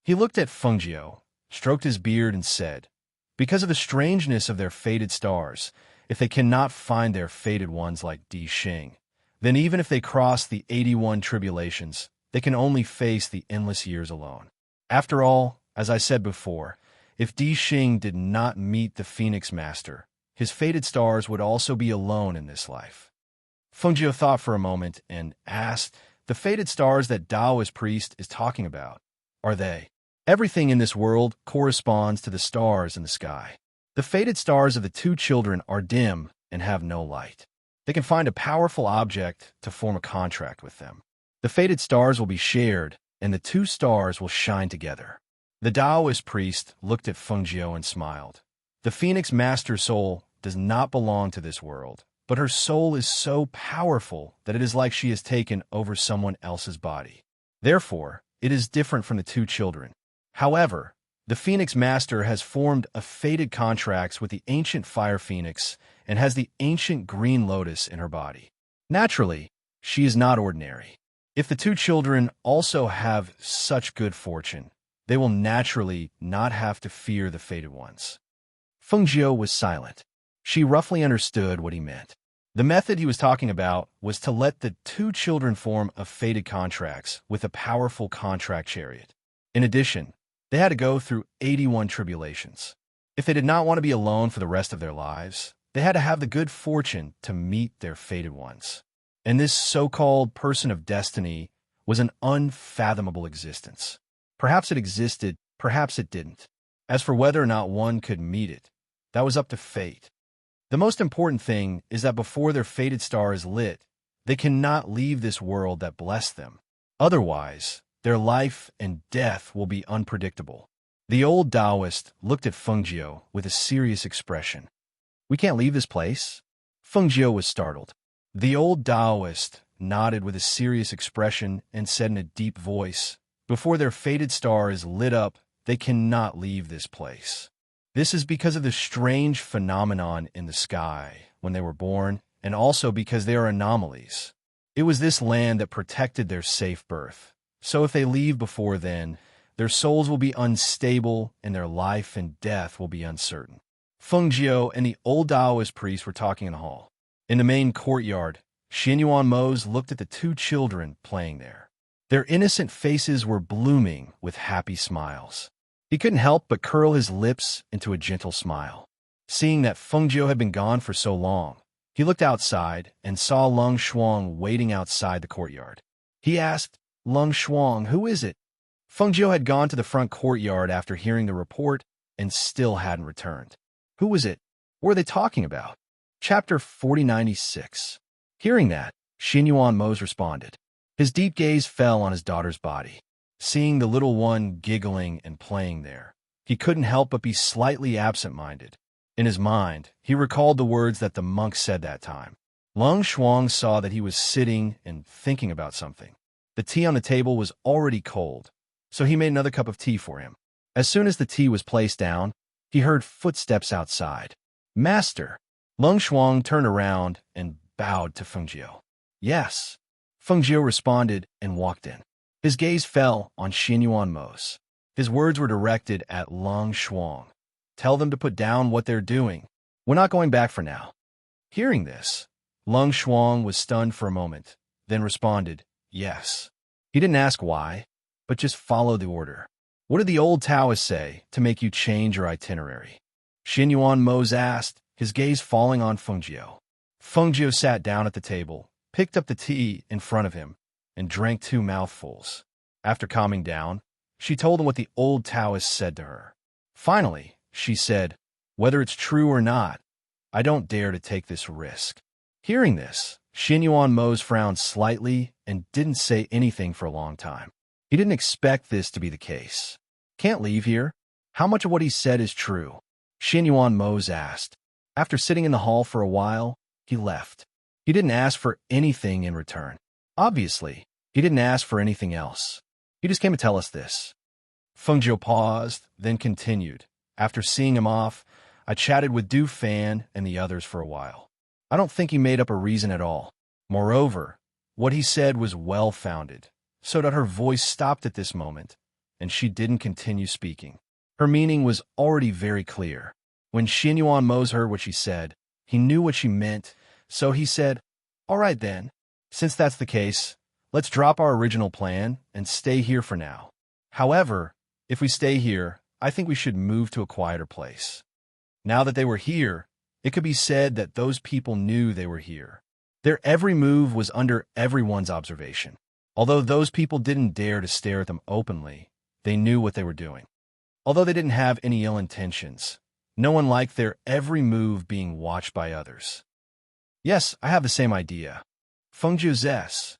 He looked at Feng Jiu, stroked his beard, and said, Because of the strangeness of their fated stars, if they cannot find their fated ones like Di Xing, then even if they cross the 81 tribulations, they can only face the endless years alone. After all, as I said before, if Di Xing did not meet the Phoenix Master, his fated stars would also be alone in this life. Feng Jiu thought for a moment and asked, "The fated stars that Taoist priest is talking about, are they?" Everything in this world corresponds to the stars in the sky. The fated stars of the two children are dim and have no light. They can find a powerful object to form a contract with them. The fated stars will be shared, and the two stars will shine together. The Taoist priest looked at Feng Jiu and smiled. The Phoenix Master soul does not belong to this world, but her soul is so powerful that it is like she has taken over someone else's body. Therefore, it is different from the two children. However, the Phoenix Master has formed a fated contract with the ancient Fire Phoenix and has the ancient Green Lotus in her body. Naturally, she is not ordinary. If the two children also have such good fortune, they will naturally not have to fear the fated ones. Feng Jiu was silent. She roughly understood what he meant. The method he was talking about was to let the two children form a fated contracts with a powerful contract chariot. In addition, they had to go through 81 tribulations. If they did not want to be alone for the rest of their lives, they had to have the good fortune to meet their fated ones. And this so-called person of destiny was an unfathomable existence. Perhaps it existed, perhaps it didn't. As for whether or not one could meet it, that was up to fate. The most important thing is that before their fated star is lit, they cannot leave this world that blessed them. Otherwise, their life and death will be unpredictable. The old Taoist looked at Feng Jiu with a serious expression. "We can't leave this place?" Feng Jiu was startled. The old Taoist nodded with a serious expression and said in a deep voice, "Before their fated star is lit up, they cannot leave this place. This is because of the strange phenomenon in the sky when they were born, and also because they are anomalies. It was this land that protected their safe birth. So if they leave before then, their souls will be unstable and their life and death will be uncertain." Feng Jiu and the old Taoist priest were talking in the hall. In the main courtyard, Xinyuan Mose looked at the two children playing there. Their innocent faces were blooming with happy smiles. He couldn't help but curl his lips into a gentle smile. Seeing that Feng Jiu had been gone for so long, he looked outside and saw Lung Shuang waiting outside the courtyard. He asked, "Lung Shuang, who is it?" Feng Jiu had gone to the front courtyard after hearing the report and still hadn't returned. Who was it? What were they talking about? Chapter 4096. Hearing that, Xinyuan Mose responded. His deep gaze fell on his daughter's body. Seeing the little one giggling and playing there, he couldn't help but be slightly absent-minded. In his mind, he recalled the words that the monk said that time. Lung Shuang saw that he was sitting and thinking about something. The tea on the table was already cold, so he made another cup of tea for him. As soon as the tea was placed down, he heard footsteps outside. "Master!" Lung Shuang turned around and bowed to Feng Jiu. "Yes." Feng Jiu responded and walked in. His gaze fell on Xinyuan Mose. His words were directed at Lung Shuang. "Tell them to put down what they're doing. We're not going back for now." Hearing this, Lung Shuang was stunned for a moment, then responded, "Yes." He didn't ask why, but just followed the order. "What did the old Taoists say to make you change your itinerary?" Xinyuan Mose asked, his gaze falling on Feng Jiu. Feng Jiu sat down at the table, picked up the tea in front of him, and drank 2 mouthfuls. After calming down, she told him what the old Taoist said to her. Finally, she said, "Whether it's true or not, I don't dare to take this risk." Hearing this, Xinyuan Mose frowned slightly and didn't say anything for a long time. He didn't expect this to be the case. "Can't leave here? How much of what he said is true?" Xinyuan Mose asked. After sitting in the hall for a while, he left. He didn't ask for anything in return. Obviously, he didn't ask for anything else. He just came to tell us this. Feng Jiu paused, then continued. After seeing him off, I chatted with Du Fan and the others for a while. I don't think he made up a reason at all. Moreover, what he said was well-founded, so that her voice stopped at this moment, and she didn't continue speaking. Her meaning was already very clear. When Xianyuan Mose heard what she said, he knew what she meant, so he said, "All right then, since that's the case, let's drop our original plan and stay here for now. However, if we stay here, I think we should move to a quieter place." Now that they were here, it could be said that those people knew they were here. Their every move was under everyone's observation. Although those people didn't dare to stare at them openly, they knew what they were doing. Although they didn't have any ill intentions, no one liked their every move being watched by others. "Yes, I have the same idea. Fengjiu says.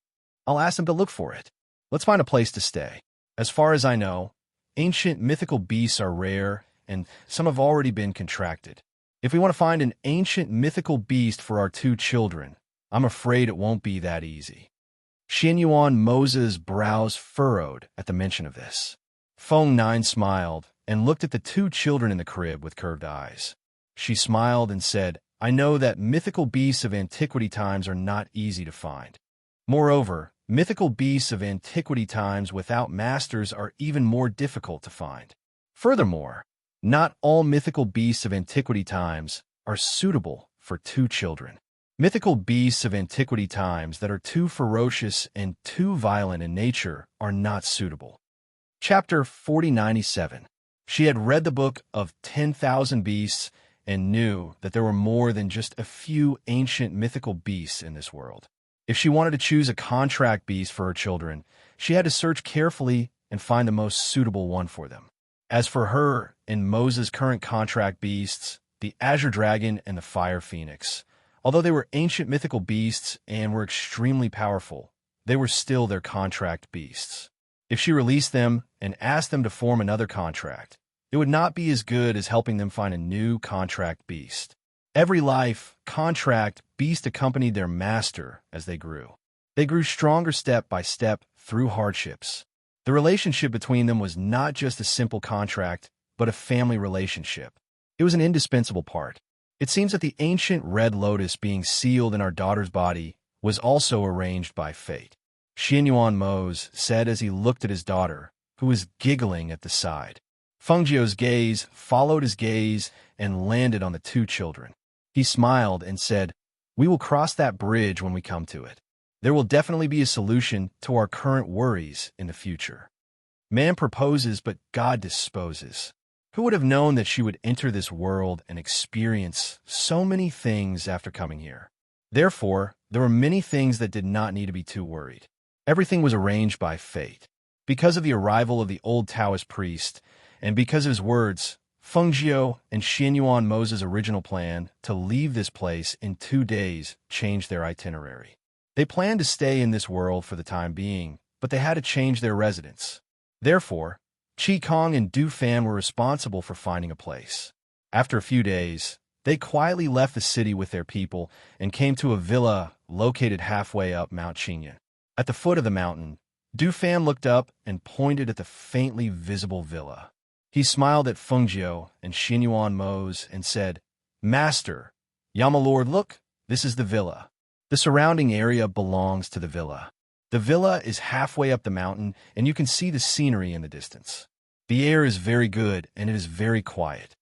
I'll ask them to look for it. Let's find a place to stay. As far as I know, ancient mythical beasts are rare, and some have already been contracted. If we want to find an ancient mythical beast for our 2 children, I'm afraid it won't be that easy." Xianyuan Mose's brows furrowed at the mention of this. Feng Nine smiled and looked at the 2 children in the crib with curved eyes. She smiled and said, "I know that mythical beasts of antiquity times are not easy to find. Moreover, mythical beasts of antiquity times without masters are even more difficult to find. Furthermore, not all mythical beasts of antiquity times are suitable for 2 children. Mythical beasts of antiquity times that are too ferocious and too violent in nature are not suitable." Chapter 4097. She had read the book of 10,000 Beasts and knew that there were more than just a few ancient mythical beasts in this world. If she wanted to choose a contract beast for her children, she had to search carefully and find the most suitable one for them. As for her and Moses' current contract beasts, the Azure Dragon and the Fire Phoenix, although they were ancient mythical beasts and were extremely powerful, they were still their contract beasts. If she released them and asked them to form another contract, it would not be as good as helping them find a new contract beast. Every life, contract, beast accompanied their master as they grew. They grew stronger step by step through hardships. The relationship between them was not just a simple contract, but a family relationship. It was an indispensable part. It seems that the ancient red lotus being sealed in our daughter's body was also arranged by fate. Xianyuan Mose said as he looked at his daughter, who was giggling at the side. Fengjiu's gaze followed his gaze and landed on the 2 children. He smiled and said, "We will cross that bridge when we come to it. There will definitely be a solution to our current worries in the future. Man proposes, but God disposes." Who would have known that she would enter this world and experience so many things after coming here? Therefore, there were many things that did not need to be too worried. Everything was arranged by fate. Because of the arrival of the old Taoist priest, and because of his words, Fengjiu and Xianyuan Moses' original plan to leave this place in 2 days changed their itinerary. They planned to stay in this world for the time being, but they had to change their residence. Therefore, Qi Kong and Du Fan were responsible for finding a place. After a few days, they quietly left the city with their people and came to a villa located halfway up Mount Qingyan. At the foot of the mountain, Du Fan looked up and pointed at the faintly visible villa. He smiled at Fengjiu and Xianyuan Mose and said, "Master, Yama Lord, look, this is the villa. The surrounding area belongs to the villa. The villa is halfway up the mountain, and you can see the scenery in the distance. The air is very good, and it is very quiet."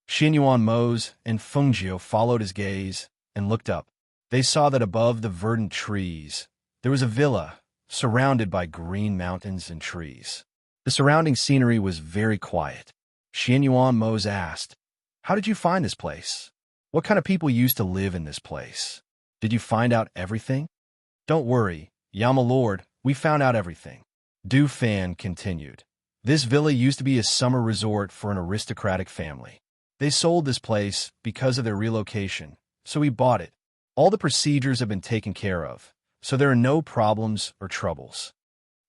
Xianyuan Mose and Fengjiu followed his gaze and looked up. They saw that above the verdant trees, there was a villa surrounded by green mountains and trees. The surrounding scenery was very quiet. Xianyuan Mose asked, "How did you find this place? What kind of people used to live in this place? Did you find out everything?" "Don't worry, Yama Lord, we found out everything." Du Fan continued. "This villa used to be a summer resort for an aristocratic family. They sold this place because of their relocation, so we bought it. All the procedures have been taken care of, so there are no problems or troubles."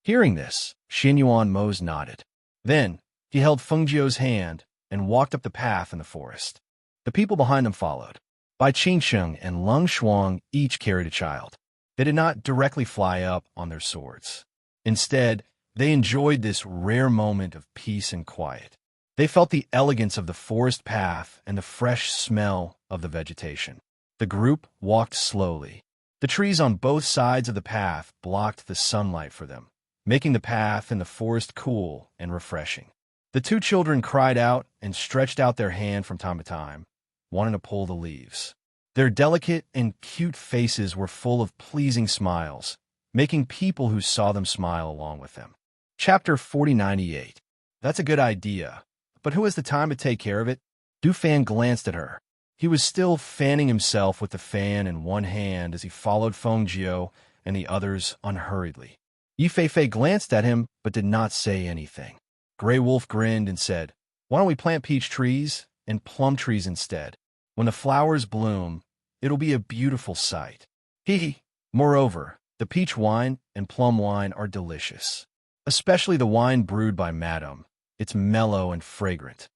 Hearing this, Xianyuan Mose nodded. Then, he held Fengjiu's hand and walked up the path in the forest. The people behind them followed. Bai Qingsheng and Lung Shuang each carried a child. They did not directly fly up on their swords. Instead, they enjoyed this rare moment of peace and quiet. They felt the elegance of the forest path and the fresh smell of the vegetation. The group walked slowly. The trees on both sides of the path blocked the sunlight for them, making the path in the forest cool and refreshing. The two children cried out and stretched out their hand from time to time, wanting to pull the leaves. Their delicate and cute faces were full of pleasing smiles, making people who saw them smile along with them. Chapter 4098. That's a good idea, but who has the time to take care of it? Dufan glanced at her. He was still fanning himself with the fan in one hand as he followed Fengjiu and the others unhurriedly. Yifei glanced at him but did not say anything. Grey Wolf grinned and said, "Why don't we plant peach trees and plum trees instead? When the flowers bloom, it'll be a beautiful sight." Hee. Moreover, the peach wine and plum wine are delicious, especially the wine brewed by Madame. It's mellow and fragrant.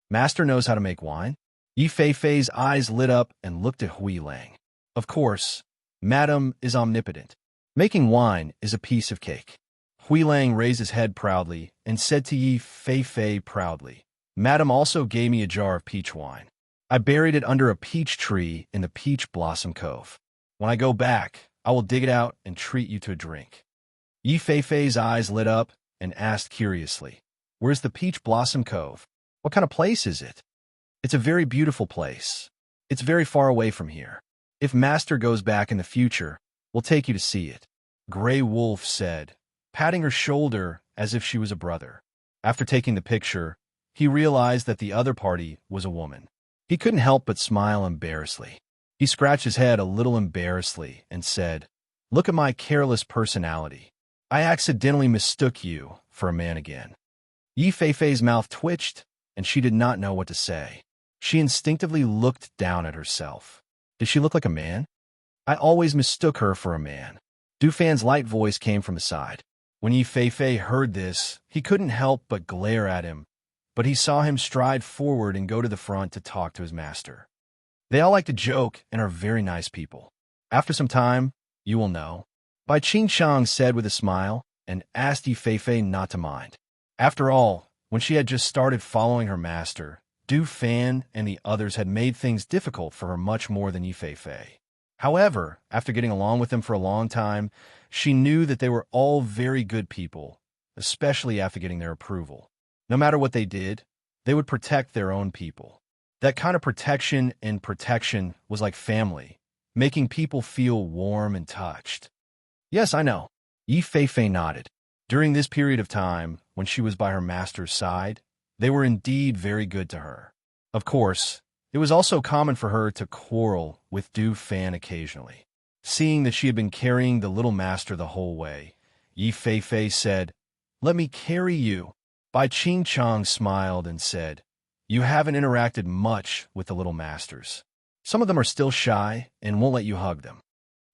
Master knows how to make wine? Yifei's eyes lit up and looked at Hui Lang. Of course, Madame is omnipotent. Making wine is a piece of cake. Hui Lang raised his head proudly and said to Yifei proudly, "Madame also gave me a jar of peach wine. I buried it under a peach tree in the Peach Blossom Cove. When I go back, I will dig it out and treat you to a drink." Yifei's eyes lit up and asked curiously, "Where's the Peach Blossom Cove? What kind of place is it?" "It's a very beautiful place. It's very far away from here. If Master goes back in the future, we'll take you to see it," Grey Wolf said, patting her shoulder as if she was a brother. After taking the picture, he realized that the other party was a woman. He couldn't help but smile embarrassedly. He scratched his head a little embarrassedly and said, "Look at my careless personality. I accidentally mistook you for a man again." Yifei's mouth twitched, and she did not know what to say. She instinctively looked down at herself. Did she look like a man? I always mistook her for a man. Dufan's light voice came from his side. When Yifei heard this, he couldn't help but glare at him, but he saw him stride forward and go to the front to talk to his master. They all like to joke and are very nice people. After some time, you will know. Bai Qingchang said with a smile and asked Yifei not to mind. After all, when she had just started following her master, Du Fan and the others had made things difficult for her much more than Yifei. However, after getting along with them for a long time, she knew that they were all very good people, especially after getting their approval. No matter what they did, they would protect their own people. That kind of protection was like family, making people feel warm and touched. Yes, I know. Yifei nodded. During this period of time, when she was by her master's side, they were indeed very good to her. Of course, it was also common for her to quarrel with Du Fan occasionally. Seeing that she had been carrying the little master the whole way, Yifei said, "Let me carry you." Bai Qingchang smiled and said, "You haven't interacted much with the little masters. Some of them are still shy and won't let you hug them."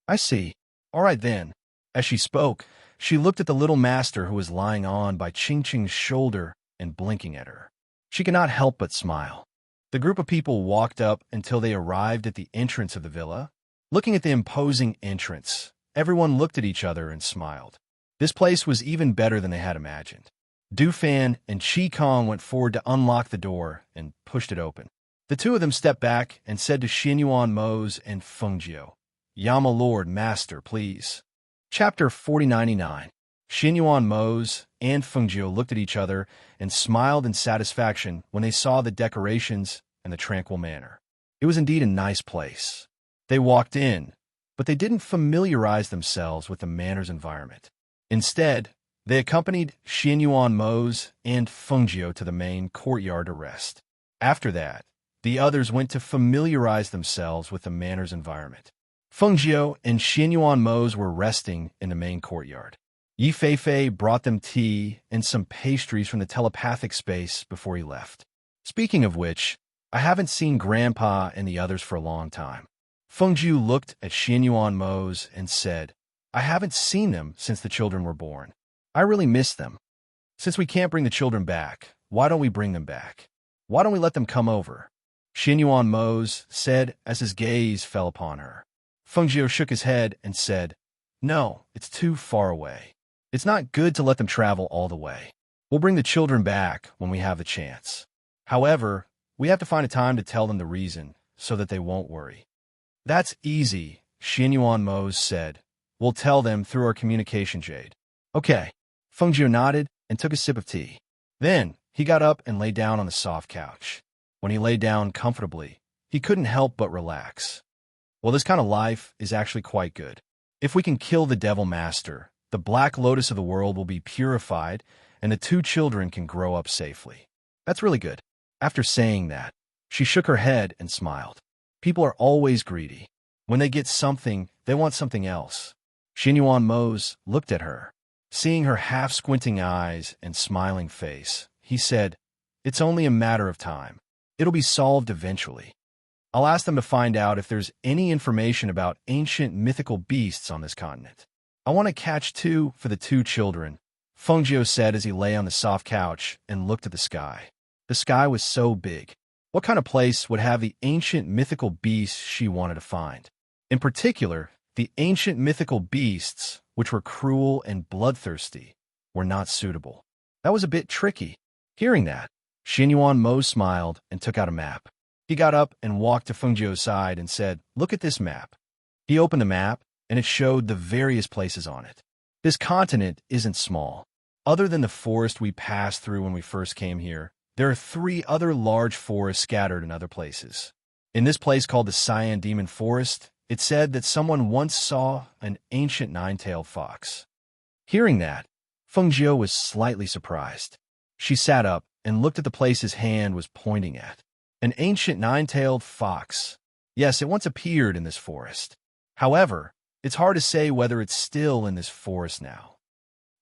"I see. All right then." As she spoke, she looked at the little master who was lying on Bai Qingchang's shoulder and blinking at her. She could not help but smile. The group of people walked up until they arrived at the entrance of the villa. Looking at the imposing entrance, everyone looked at each other and smiled. This place was even better than they had imagined. Du Fan and Qi Kong went forward to unlock the door and pushed it open. The two of them stepped back and said to Xinyuan Mose and Fengjiu, "Yama Lord, Master, please." Chapter 4099. Xinyuan Mose and Fengjiu looked at each other and smiled in satisfaction when they saw the decorations and the tranquil manner. It was indeed a nice place. They walked in, but they didn't familiarize themselves with the manor's environment. Instead, they accompanied Xinyuan Mose and Fengjiu to the main courtyard to rest. After that, the others went to familiarize themselves with the manor's environment. Fengjiu and Xinyuan Mose were resting in the main courtyard. Yifei brought them tea and some pastries from the telepathic space before he left. Speaking of which, I haven't seen Grandpa and the others for a long time. Fengjiu looked at Xinyuan Mose and said, "I haven't seen them since the children were born. I really miss them. Since we can't bring the children back, why don't we bring them back? Why don't we let them come over?" Xinyuan Mose said as his gaze fell upon her. Fengjiu shook his head and said, "No, it's too far away. It's not good to let them travel all the way. We'll bring the children back when we have the chance. However, we have to find a time to tell them the reason so that they won't worry." "That's easy," Xinyuan Mose said. "We'll tell them through our communication jade." "Okay." Fengjiu nodded and took a sip of tea. Then He got up and lay down on the soft couch. When he lay down comfortably, he couldn't help but relax. Well, this kind of life is actually quite good. If we can kill the Devil Master, the Black Lotus of the world will be purified, and the two children can grow up safely. That's really good. After saying that, she shook her head and smiled. People are always greedy. When they get something, they want something else. Xinyuan Mose looked at her. Seeing her half-squinting eyes and smiling face, he said, "It's only a matter of time. It'll be solved eventually. I'll ask them to find out if there's any information about ancient mythical beasts on this continent. I want to catch two for the two children," Fengjiu said as he lay on the soft couch and looked at the sky. The sky was so big. What kind of place would have the ancient mythical beasts she wanted to find? In particular, the ancient mythical beasts, which were cruel and bloodthirsty, were not suitable. That was a bit tricky. Hearing that, Xinyuan Mo smiled and took out a map. He got up and walked to Fengjiu's side and said, "Look at this map." He opened the map, and it showed the various places on it. This continent isn't small. Other than the forest we passed through when we first came here, there are 3 other large forests scattered in other places. In this place called the Cyan Demon Forest, it said that someone once saw an ancient 9-tailed fox. Hearing that, Fengjiu was slightly surprised. She sat up and looked at the place his hand was pointing at. An ancient 9-tailed fox. Yes, it once appeared in this forest. However, it's hard to say whether it's still in this forest now.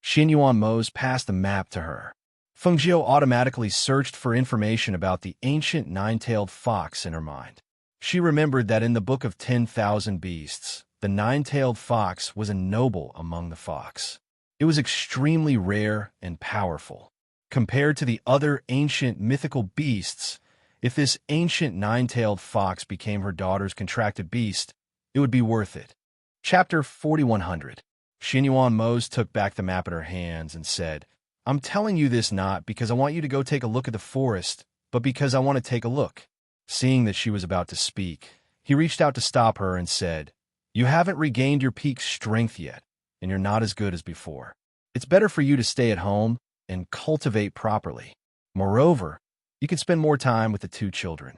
Xinyuan Mose passed the map to her. Fengjiu automatically searched for information about the ancient 9-tailed fox in her mind. She remembered that in the Book of 10,000 Beasts, the 9-tailed fox was a noble among the fox. It was extremely rare and powerful. Compared to the other ancient mythical beasts, if this ancient 9-tailed fox became her daughter's contracted beast, it would be worth it. Chapter 4100. Xinyuan Mose took back the map in her hands and said, "I'm telling you this not because I want you to go take a look at the forest, but because I want to take a look." Seeing that she was about to speak, he reached out to stop her and said, "You haven't regained your peak strength yet, and you're not as good as before. It's better for you to stay at home and cultivate properly. Moreover, you can spend more time with the two children."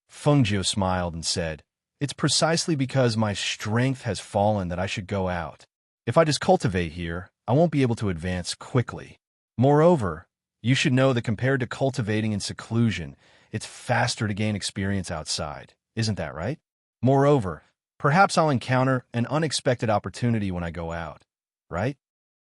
Fengjiu smiled and said, "It's precisely because my strength has fallen that I should go out. If I just cultivate here, I won't be able to advance quickly. Moreover, you should know that compared to cultivating in seclusion, it's faster to gain experience outside. Isn't that right? Moreover, perhaps I'll encounter an unexpected opportunity when I go out, right?"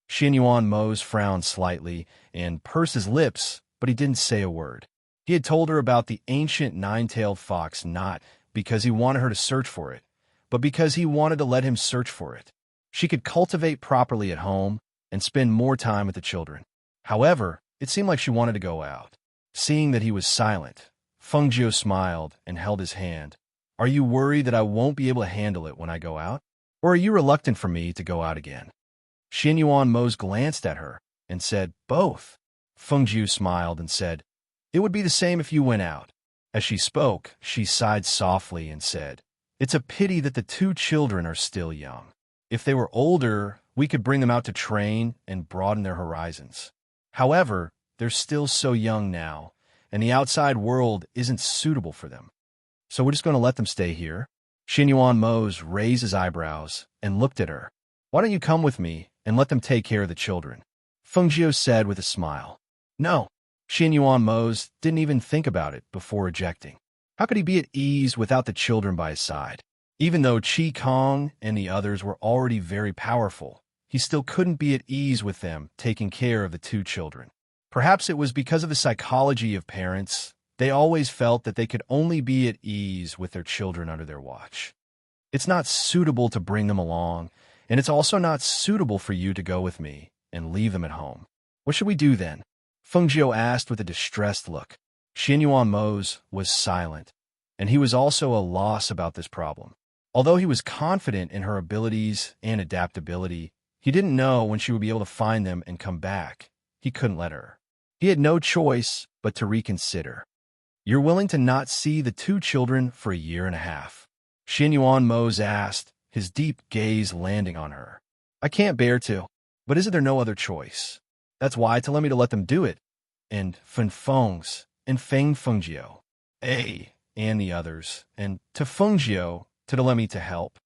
Xinyuan Mose frowned slightly and pursed his lips, but he didn't say a word. He had told her about the ancient 9-tailed fox not because he wanted her to search for it, but because he wanted to let him search for it. She could cultivate properly at home and spend more time with the children. However, it seemed like she wanted to go out. Seeing that he was silent, Fengjiu smiled and held his hand. "Are you worried that I won't be able to handle it when I go out? Or are you reluctant for me to go out again?" Xinyuan Mose glanced at her and said, "Both." Fengjiu smiled and said, "It would be the same if you went out." As she spoke, she sighed softly and said, "It's a pity that the two children are still young. If they were older, we could bring them out to train and broaden their horizons. However, they're still so young now, and the outside world isn't suitable for them. So we're just going to let them stay here." Xinyuan Mose raised his eyebrows and looked at her. "Why don't you come with me and let them take care of the children?" Fengjiu said with a smile. "No." Xinyuan Mose didn't even think about it before rejecting. How could he be at ease without the children by his side? Even though Qi Kong and the others were already very powerful, he still couldn't be at ease with them taking care of the two children. Perhaps it was because of the psychology of parents. They always felt that they could only be at ease with their children under their watch. "It's not suitable to bring them along, and it's also not suitable for you to go with me and leave them at home. What should we do then?" Fengjiu asked with a distressed look. Xinyuan Mose was silent, and he was also a loss about this problem. Although he was confident in her abilities and adaptability, he didn't know when she would be able to find them and come back. He couldn't let her. He had no choice but to reconsider. "You're willing to not see the two children for a year and a half?" Xinyuan Mose asked, his deep gaze landing on her. "I can't bear to, but isn't there no other choice? That's why to let me to let them do it. and Fengfeng's, and Feng Fengjiu, A, and the others, and to Fengjiu, to Delemi to help.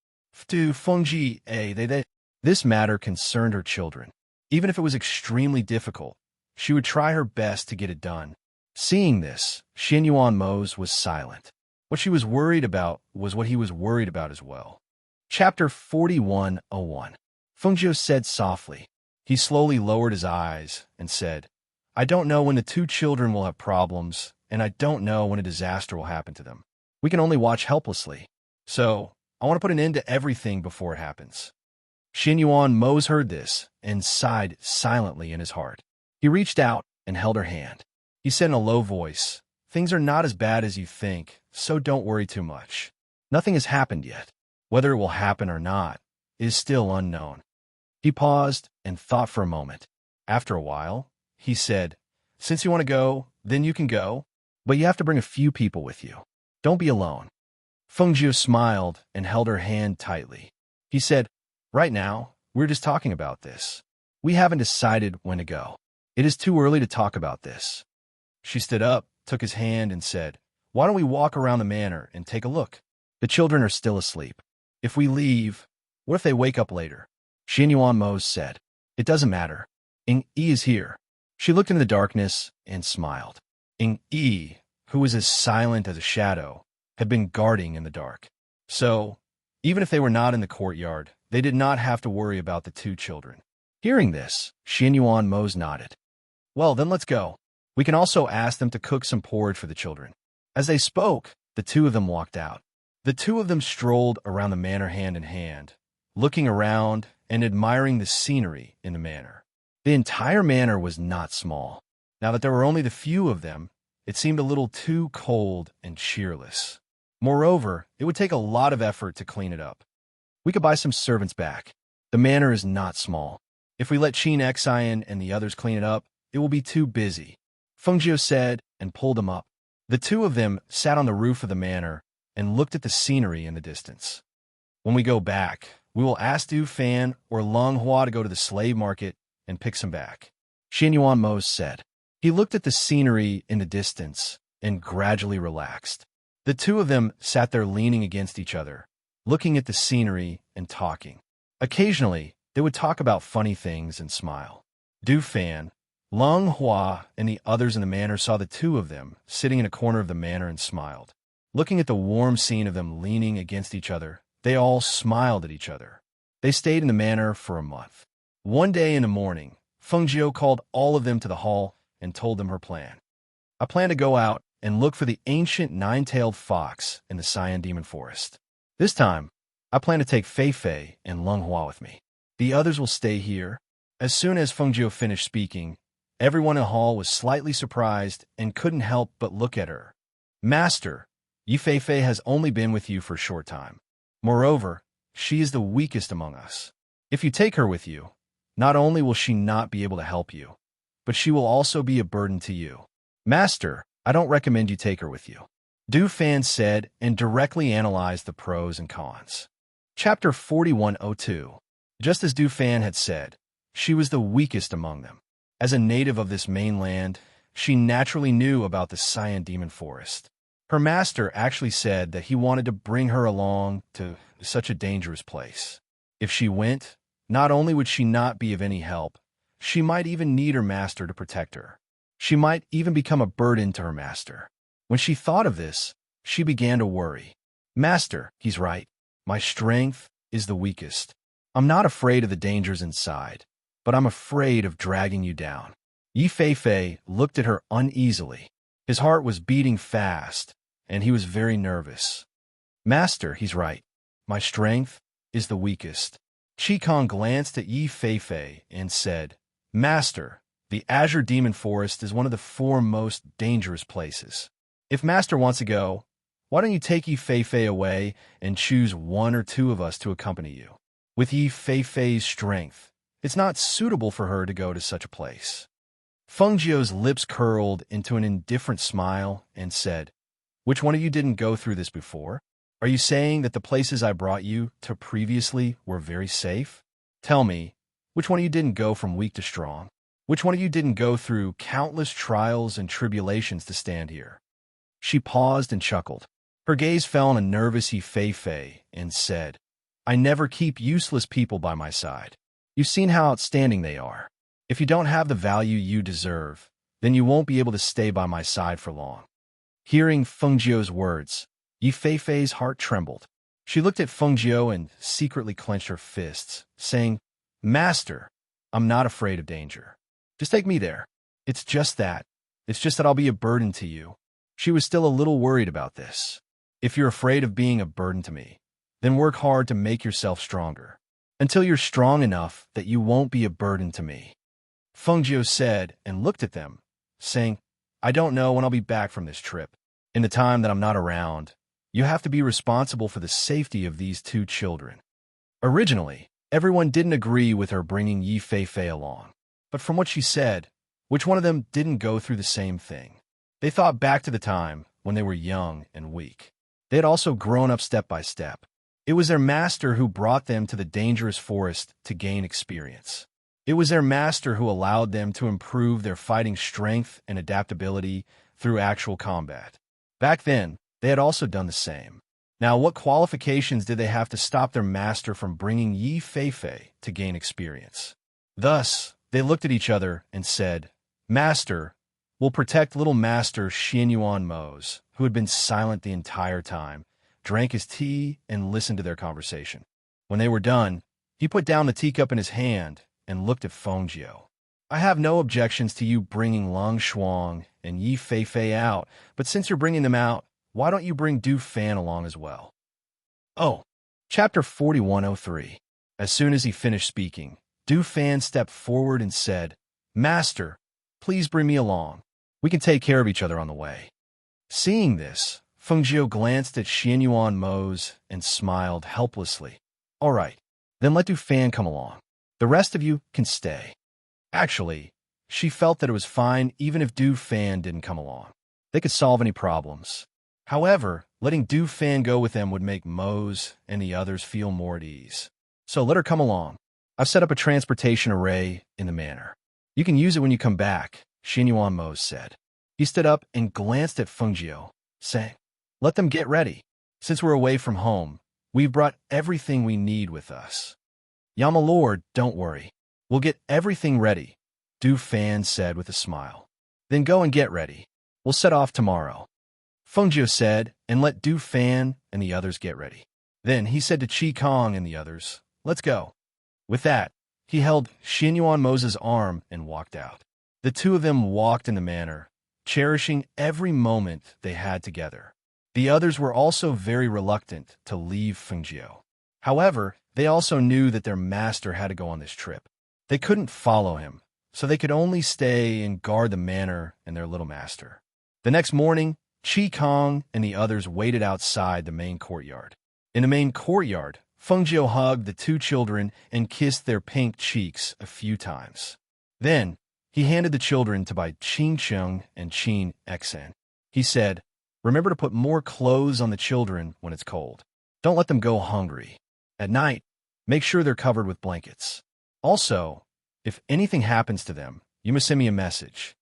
To Fengji, A, they. This matter concerned her children. Even if it was extremely difficult, she would try her best to get it done. Seeing this, Xianyuan Mose was silent. What she was worried about was what he was worried about as well. Chapter 41:01. Fengjiu said softly. He slowly lowered his eyes and said, I don't know when the two children will have problems, and I don't know when a disaster will happen to them. We can only watch helplessly. So, I want to put an end to everything before it happens. Xianyuan Mose heard this and sighed silently in his heart. He reached out and held her hand. He said in a low voice, Things are not as bad as you think, so don't worry too much. Nothing has happened yet. Whether it will happen or not is still unknown. He paused and thought for a moment. After a while, he said, Since you want to go, then you can go, but you have to bring a few people with you. Don't be alone. Fengjiu smiled and held her hand tightly. He said, Right now, we're just talking about this. We haven't decided when to go. It is too early to talk about this. She stood up, took his hand, and said, Why don't we walk around the manor and take a look? The children are still asleep. If we leave, what if they wake up later? Xianyuan Mose said, It doesn't matter. Ing Yi is here. She looked into the darkness and smiled. Ing Yi, who was as silent as a shadow, had been guarding in the dark. So, even if they were not in the courtyard, they did not have to worry about the two children. Hearing this, Xianyuan Mose nodded. Well, then let's go. We can also ask them to cook some porridge for the children. As they spoke, the two of them walked out. The two of them strolled around the manor hand in hand, looking around and admiring the scenery in the manor. The entire manor was not small. Now that there were only the few of them, it seemed a little too cold and cheerless. Moreover, it would take a lot of effort to clean it up. We could buy some servants back. The manor is not small. If we let Qin Xian and the others clean it up, it will be too busy. Fengjiu said and pulled him up. The two of them sat on the roof of the manor and looked at the scenery in the distance. When we go back, we will ask Du Fan or Long Hua to go to the slave market and pick some back. Xianyuan Mose said. He looked at the scenery in the distance and gradually relaxed. The two of them sat there leaning against each other, looking at the scenery and talking. Occasionally, they would talk about funny things and smile. Du Fan, Long Hua, and the others in the manor saw the two of them sitting in a corner of the manor and smiled. Looking at the warm scene of them leaning against each other, they all smiled at each other. They stayed in the manor for a month. One day in the morning, Fengjiu called all of them to the hall and told them her plan. I plan to go out and look for the ancient nine-tailed fox in the Cyan Demon Forest. This time, I plan to take Fei Fei and Lung Hua with me. The others will stay here. As soon as Fengjiu finished speaking, everyone in the hall was slightly surprised and couldn't help but look at her. Master, Yi Fei Fei has only been with you for a short time. Moreover, she is the weakest among us. If you take her with you, not only will she not be able to help you, but she will also be a burden to you. Master, I don't recommend you take her with you. Du Fan said and directly analyzed the pros and cons. Chapter 41:02. Just as Du Fan had said, she was the weakest among them. As a native of this mainland, she naturally knew about the Cyan Demon Forest. Her master actually said that he wanted to bring her along to such a dangerous place. If she went, not only would she not be of any help, she might even need her master to protect her. She might even become a burden to her master. When she thought of this, she began to worry. Master, he's right. My strength is the weakest. I'm not afraid of the dangers inside, but I'm afraid of dragging you down. Yi Fei Fei looked at her uneasily. His heart was beating fast, and he was very nervous. Master, he's right. My strength is the weakest. Qi Kong glanced at Yi Fei Fei and said, Master, the Azure Demon Forest is one of the 4 most dangerous places. If Master wants to go, why don't you take Yi Fei Fei away and choose 1 or 2 of us to accompany you? With Yi Fei Fei's strength, it's not suitable for her to go to such a place. Fengjiu's lips curled into an indifferent smile and said, Which one of you didn't go through this before? Are you saying that the places I brought you to previously were very safe? Tell me, which one of you didn't go from weak to strong? Which one of you didn't go through countless trials and tribulations to stand here? She paused and chuckled. Her gaze fell on a nervous Fei and said, I never keep useless people by my side. You've seen how outstanding they are. If you don't have the value you deserve, then you won't be able to stay by my side for long. Hearing Fengjiu's words, Fei's heart trembled. She looked at Fengjiu and secretly clenched her fists, saying, Master, I'm not afraid of danger. Just take me there. It's just that I'll be a burden to you. She was still a little worried about this. If you're afraid of being a burden to me, then work hard to make yourself stronger, until you're strong enough that you won't be a burden to me. Fengjiu said and looked at them, saying, I don't know when I'll be back from this trip. In the time that I'm not around, you have to be responsible for the safety of these two children. Originally, everyone didn't agree with her bringing Fei along. But from what she said, which one of them didn't go through the same thing? They thought back to the time when they were young and weak. They had also grown up step by step. It was their master who brought them to the dangerous forest to gain experience. It was their master who allowed them to improve their fighting strength and adaptability through actual combat. Back then, they had also done the same. Now, what qualifications did they have to stop their master from bringing Fei to gain experience? Thus, they looked at each other and said, Master, we'll protect little Master Xianyuan Mose, who had been silent the entire time, drank his tea, and listened to their conversation. When they were done, he put down the teacup in his hand and looked at Fengjiu. I have no objections to you bringing Lang Shuang and Fei out, but since you're bringing them out, why don't you bring Du Fan along as well? Oh, Chapter 4103. As soon as he finished speaking, Du Fan stepped forward and said, Master, please bring me along. We can take care of each other on the way. Seeing this, Fengjiu glanced at Xianyuan Mose and smiled helplessly. All right, then let Du Fan come along. The rest of you can stay. Actually, she felt that it was fine even if Du Fan didn't come along. They could solve any problems. However, letting Du Fan go with them would make Mose and the others feel more at ease. So let her come along. I've set up a transportation array in the manor. You can use it when you come back, Xianyuan Mose said. He stood up and glanced at Fengjiu, saying, Let them get ready. Since we're away from home, we've brought everything we need with us. My lord, don't worry. We'll get everything ready, Du Fan said with a smile. Then go and get ready. We'll set off tomorrow. Fengjiu said and let Du Fan and the others get ready. Then he said to Qi Kong and the others, Let's go. With that, he held Xianyuan Mose's arm and walked out. The two of them walked in the manor, cherishing every moment they had together. The others were also very reluctant to leave Fengjiu. However, they also knew that their master had to go on this trip. They couldn't follow him, so they could only stay and guard the manor and their little master. The next morning, Qi Kong and the others waited outside the main courtyard. In the main courtyard, Fengjiu hugged the two children and kissed their pink cheeks a few times. Then, he handed the children to by Qin Cheng and Qin Xen. He said, Remember to put more clothes on the children when it's cold. Don't let them go hungry. At night, make sure they're covered with blankets. Also, if anything happens to them, you must send me a message.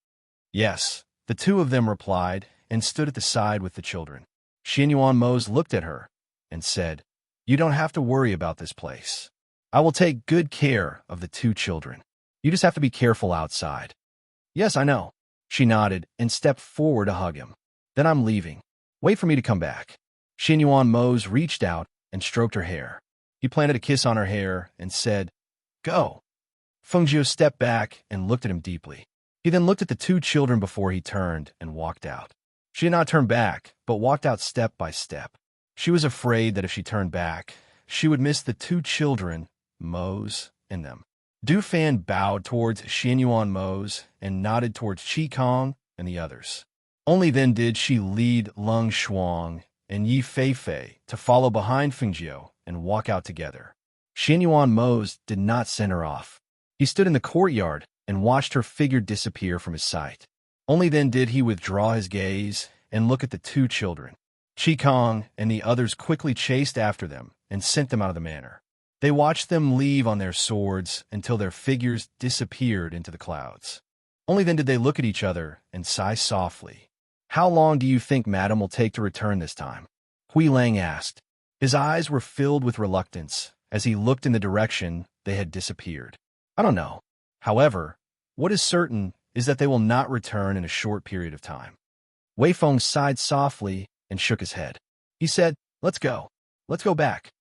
Yes, the two of them replied and stood at the side with the children. Xianyuan Mose looked at her and said, You don't have to worry about this place. I will take good care of the two children. You just have to be careful outside. Yes, I know. She nodded and stepped forward to hug him. Then I'm leaving. Wait for me to come back. Xianyuan Mose reached out and stroked her hair. He planted a kiss on her hair and said, Go. Fengjiu stepped back and looked at him deeply. He then looked at the two children before he turned and walked out. She did not turn back, but walked out step by step. She was afraid that if she turned back, she would miss the two children, Mose and them. Du Fan bowed towards Xianyuan Mose and nodded towards Qi Kong and the others. Only then did she lead Lang Shuang and Fei to follow behind Fengjiu and walk out together. Xianyuan Mose did not send her off. He stood in the courtyard and watched her figure disappear from his sight. Only then did he withdraw his gaze and look at the two children. Qi Kong and the others quickly chased after them and sent them out of the manor. They watched them leave on their swords until their figures disappeared into the clouds. Only then did they look at each other and sigh softly. "How long do you think Madame will take to return this time?" Hui Lang asked. His eyes were filled with reluctance as he looked in the direction they had disappeared. "I don't know. However, what is certain is that they will not return in a short period of time." Wei Feng sighed softly and shook his head. He said, "Let's go. Let's go back."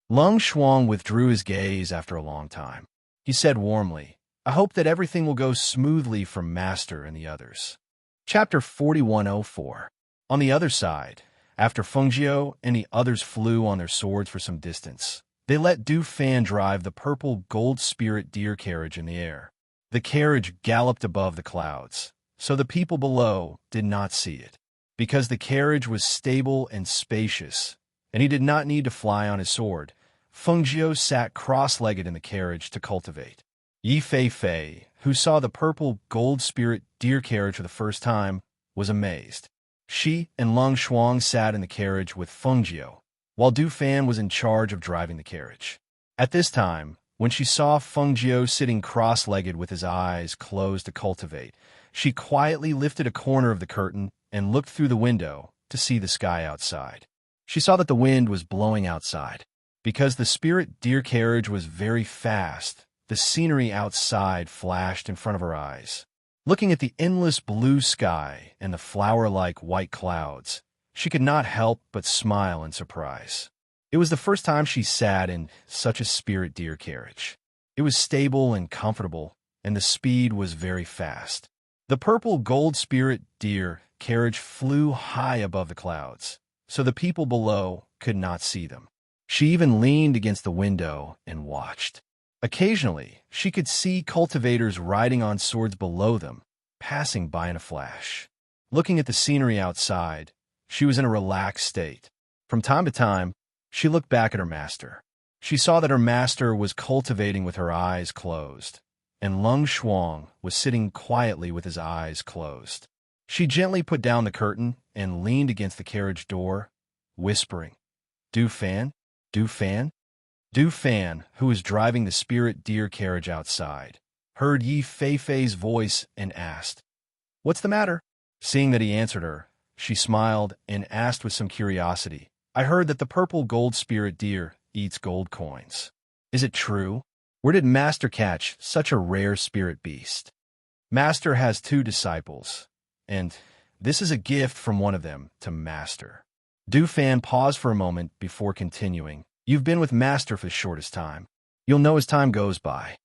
Lung Shuang withdrew his gaze after a long time. He said warmly, "I hope that everything will go smoothly for Master and the others." Chapter 4104. On the other side, after Fengjiu and the others flew on their swords for some distance, they let Du Fan drive the purple gold spirit deer carriage in the air. The carriage galloped above the clouds, so the people below did not see it. Because the carriage was stable and spacious, and he did not need to fly on his sword, Fengjiu sat cross-legged in the carriage to cultivate. Yi Fei, who saw the purple gold spirit deer carriage for the first time, was amazed. She and Lung Shuang sat in the carriage with Fengjiu, while Du Fan was in charge of driving the carriage. At this time, when she saw Fengjiu sitting cross-legged with his eyes closed to cultivate, she quietly lifted a corner of the curtain and looked through the window to see the sky outside. She saw that the wind was blowing outside. Because the spirit deer carriage was very fast, the scenery outside flashed in front of her eyes. Looking at the endless blue sky and the flower-like white clouds, she could not help but smile in surprise. It was the first time she sat in such a spirit deer carriage. It was stable and comfortable, and the speed was very fast. The purple gold spirit deer carriage flew high above the clouds, so the people below could not see them. She even leaned against the window and watched. Occasionally, she could see cultivators riding on swords below them, passing by in a flash. Looking at the scenery outside, she was in a relaxed state. From time to time, she looked back at her master. She saw that her master was cultivating with her eyes closed, and Lung Shuang was sitting quietly with his eyes closed. She gently put down the curtain and leaned against the carriage door, whispering, "Du Fan? Du Fan?" Du Fan, who was driving the spirit deer carriage outside, heard Yi Fei's voice and asked, "What's the matter?" Seeing that he answered her, she smiled and asked with some curiosity, "I heard that the purple gold spirit deer eats gold coins. Is it true? Where did Master catch such a rare spirit beast?" "Master has 2 disciples, and this is a gift from one of them to Master." Du Fan paused for a moment before continuing, "You've been with Master for the shortest time. You'll know as time goes by."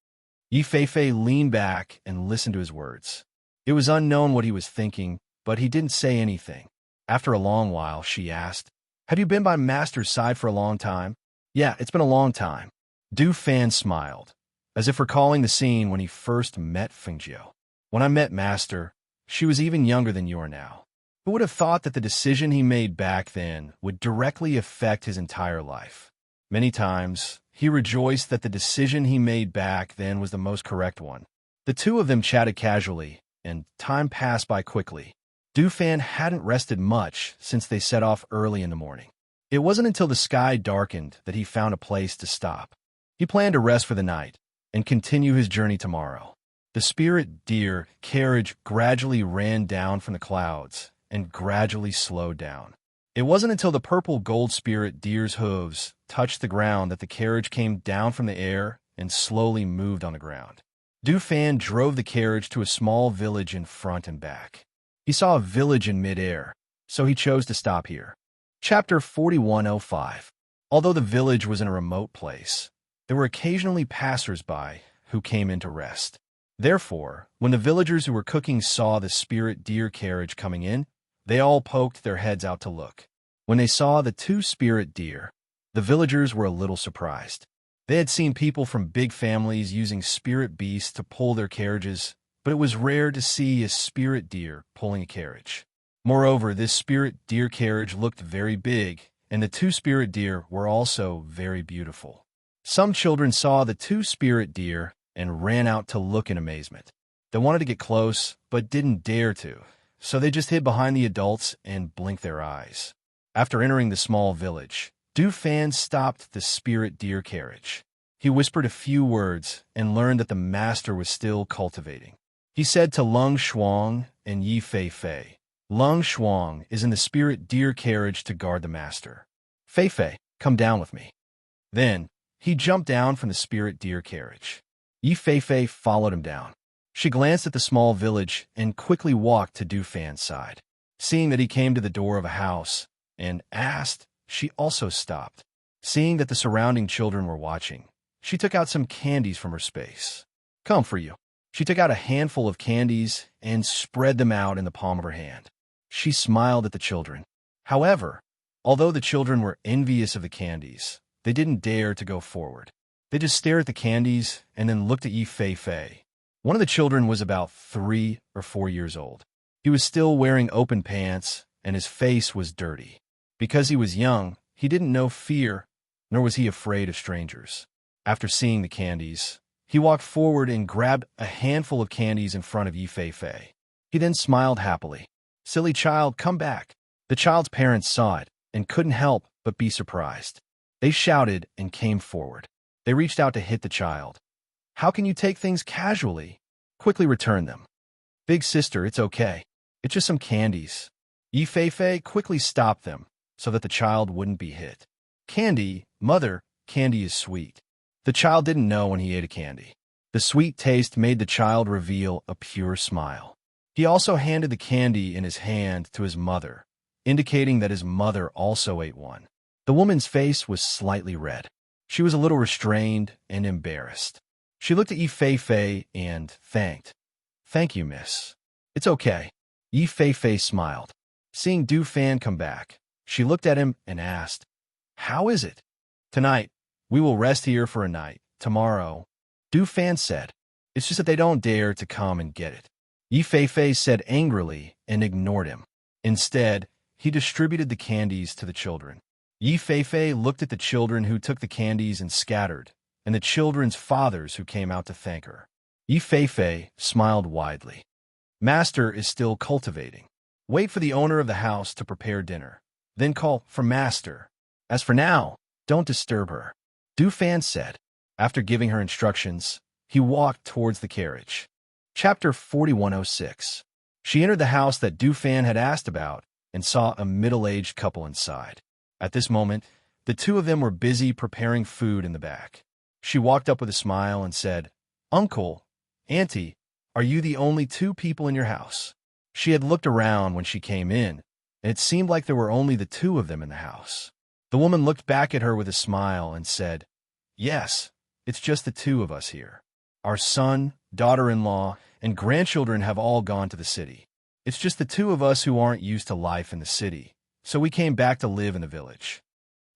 Yi Fei leaned back and listened to his words. It was unknown what he was thinking, but he didn't say anything. After a long while, she asked, "Have you been by Master's side for a long time?" "Yeah, it's been a long time." Du Fan smiled, as if recalling the scene when he first met Fengjiu. "When I met Master, she was even younger than you are now. Who would have thought that the decision he made back then would directly affect his entire life?" Many times, he rejoiced that the decision he made back then was the most correct one. The two of them chatted casually, and time passed by quickly. Du Fan hadn't rested much since they set off early in the morning. It wasn't until the sky darkened that he found a place to stop. He planned to rest for the night and continue his journey tomorrow. The spirit deer carriage gradually ran down from the clouds and gradually slowed down. It wasn't until the purple gold spirit deer's hooves touched the ground that the carriage came down from the air and slowly moved on the ground. Du Fan drove the carriage to a small village in front and back. He saw a village in midair, so he chose to stop here. Chapter 4105. Although the village was in a remote place, there were occasionally passers-by who came in to rest. Therefore, when the villagers who were cooking saw the spirit deer carriage coming in, they all poked their heads out to look. When they saw the 2 spirit deer, the villagers were a little surprised. They had seen people from big families using spirit beasts to pull their carriages, but it was rare to see a spirit deer pulling a carriage. Moreover, this spirit deer carriage looked very big, and the 2 spirit deer were also very beautiful. Some children saw the 2 spirit deer and ran out to look in amazement. They wanted to get close, but didn't dare to, so they just hid behind the adults and blinked their eyes. After entering the small village, Du Fan stopped the spirit deer carriage. He whispered a few words and learned that the master was still cultivating. He said to Lung Shuang and Yi Fei Fei, Lung Shuang is in the spirit deer carriage to guard the master. Fei Fei, come down with me. Then, he jumped down from the spirit deer carriage. Yi Fei Fei followed him down. She glanced at the small village and quickly walked to Du Fan's side. Seeing that he came to the door of a house and asked, she also stopped. Seeing that the surrounding children were watching, she took out some candies from her space. Come for you. She took out a handful of candies and spread them out in the palm of her hand. She smiled at the children. However, although the children were envious of the candies, they didn't dare to go forward. They just stared at the candies and then looked at Yi Fei Fei. One of the children was about 3 or 4 years old. He was still wearing open pants, and his face was dirty. Because he was young, he didn't know fear, nor was he afraid of strangers. After seeing the candies, he walked forward and grabbed a handful of candies in front of Yi Fei Fei. He then smiled happily. Silly child, come back. The child's parents saw it and couldn't help but be surprised. They shouted and came forward. They reached out to hit the child. How can you take things casually? Quickly return them. Big sister, it's okay. It's just some candies. Yi Fei Fei quickly stopped them so that the child wouldn't be hit. Candy, mother, candy is sweet. The child didn't know when he ate a candy. The sweet taste made the child reveal a pure smile. He also handed the candy in his hand to his mother, indicating that his mother also ate one. The woman's face was slightly red. She was a little restrained and embarrassed. She looked at Yi Fei Fei and thanked. Thank you, miss. It's okay. Yi Fei Fei smiled. Seeing Du Fan come back, she looked at him and asked, How is it? Tonight, we will rest here for a night. Tomorrow, Du Fan said. It's just that they don't dare to come and get it. Yi Fei Fei said angrily and ignored him. Instead, he distributed the candies to the children. Yi Fei Fei looked at the children who took the candies and scattered, and the children's fathers who came out to thank her. Yi Fei Fei smiled widely. Master is still cultivating. Wait for the owner of the house to prepare dinner. Then call for Master. As for now, don't disturb her. Du Fan said. After giving her instructions, he walked towards the carriage. Chapter 4106. She entered the house that Du Fan had asked about and saw a middle-aged couple inside. At this moment, the two of them were busy preparing food in the back. She walked up with a smile and said, Uncle, Auntie, are you the only 2 people in your house? She had looked around when she came in, and it seemed like there were only the 2 of them in the house. The woman looked back at her with a smile and said, Yes, it's just the 2 of us here. Our son, daughter-in-law, and grandchildren have all gone to the city. It's just the 2 of us who aren't used to life in the city, so we came back to live in the village.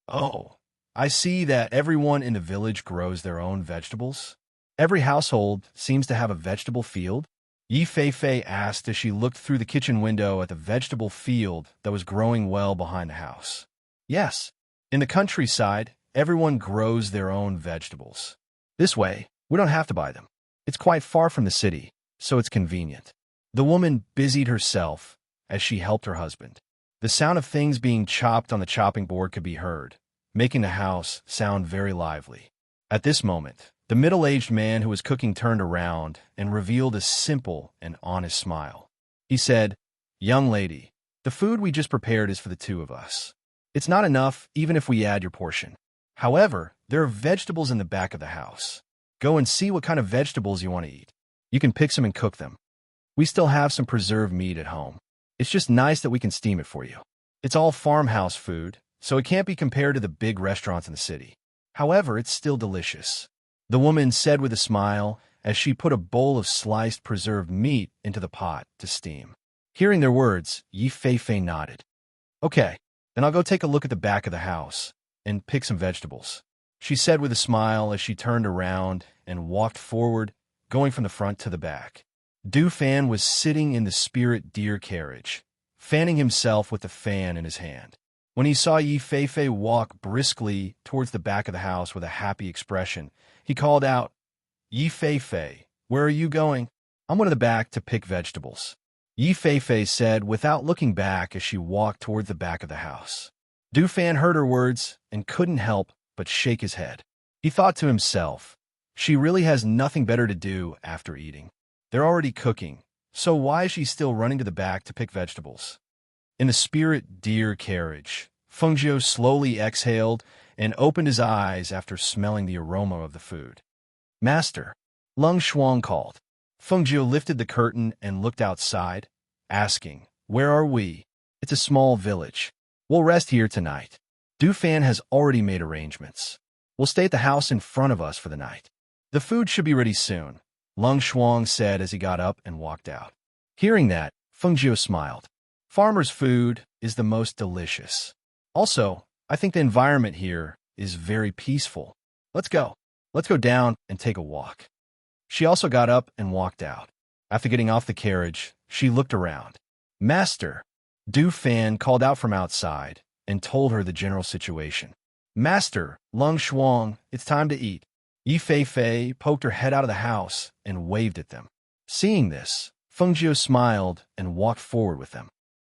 Oh, I see that everyone in the village grows their own vegetables. Every household seems to have a vegetable field. Yi Fei Fei asked as she looked through the kitchen window at the vegetable field that was growing well behind the house. Yes, in the countryside, everyone grows their own vegetables. This way, we don't have to buy them. It's quite far from the city, so it's convenient. The woman busied herself as she helped her husband. The sound of things being chopped on the chopping board could be heard, making the house sound very lively. At this moment, the middle-aged man who was cooking turned around and revealed a simple and honest smile. He said, Young lady, the food we just prepared is for the 2 of us. It's not enough even if we add your portion. However, there are vegetables in the back of the house. Go and see what kind of vegetables you want to eat. You can pick some and cook them. We still have some preserved meat at home. It's just nice that we can steam it for you. It's all farmhouse food, so it can't be compared to the big restaurants in the city. However, it's still delicious. The woman said with a smile as she put a bowl of sliced preserved meat into the pot to steam. Hearing their words, Yi Fei Fei nodded. Okay, then I'll go take a look at the back of the house and pick some vegetables, she said with a smile as she turned around and walked forward, going from the front to the back. Du Fan was sitting in the spirit deer carriage, fanning himself with the fan in his hand. When he saw Yi Fei Fei walk briskly towards the back of the house with a happy expression, he called out, Yi Fei Fei, where are you going? I'm going to the back to pick vegetables. Yi Fei Fei said without looking back as she walked toward the back of the house. Du Fan heard her words and couldn't help but shake his head. He thought to himself, she really has nothing better to do after eating. They're already cooking, so why is she still running to the back to pick vegetables? In the spirit deer carriage, Fengjiu slowly exhaled and opened his eyes after smelling the aroma of the food. Master, Lung Shuang called. Fengjiu lifted the curtain and looked outside, asking, where are we? It's a small village. We'll rest here tonight. Du Fan has already made arrangements. We'll stay at the house in front of us for the night. The food should be ready soon, Lung Shuang said as he got up and walked out. Hearing that, Fengjiu smiled. Farmer's food is the most delicious. Also, I think the environment here is very peaceful. Let's go. Let's go down and take a walk. She also got up and walked out. After getting off the carriage, she looked around. Master, Du Fan called out from outside and told her the general situation. Master, Lung Shuang, it's time to eat. Yi Fei poked her head out of the house and waved at them. Seeing this, Fengjiu smiled and walked forward with them.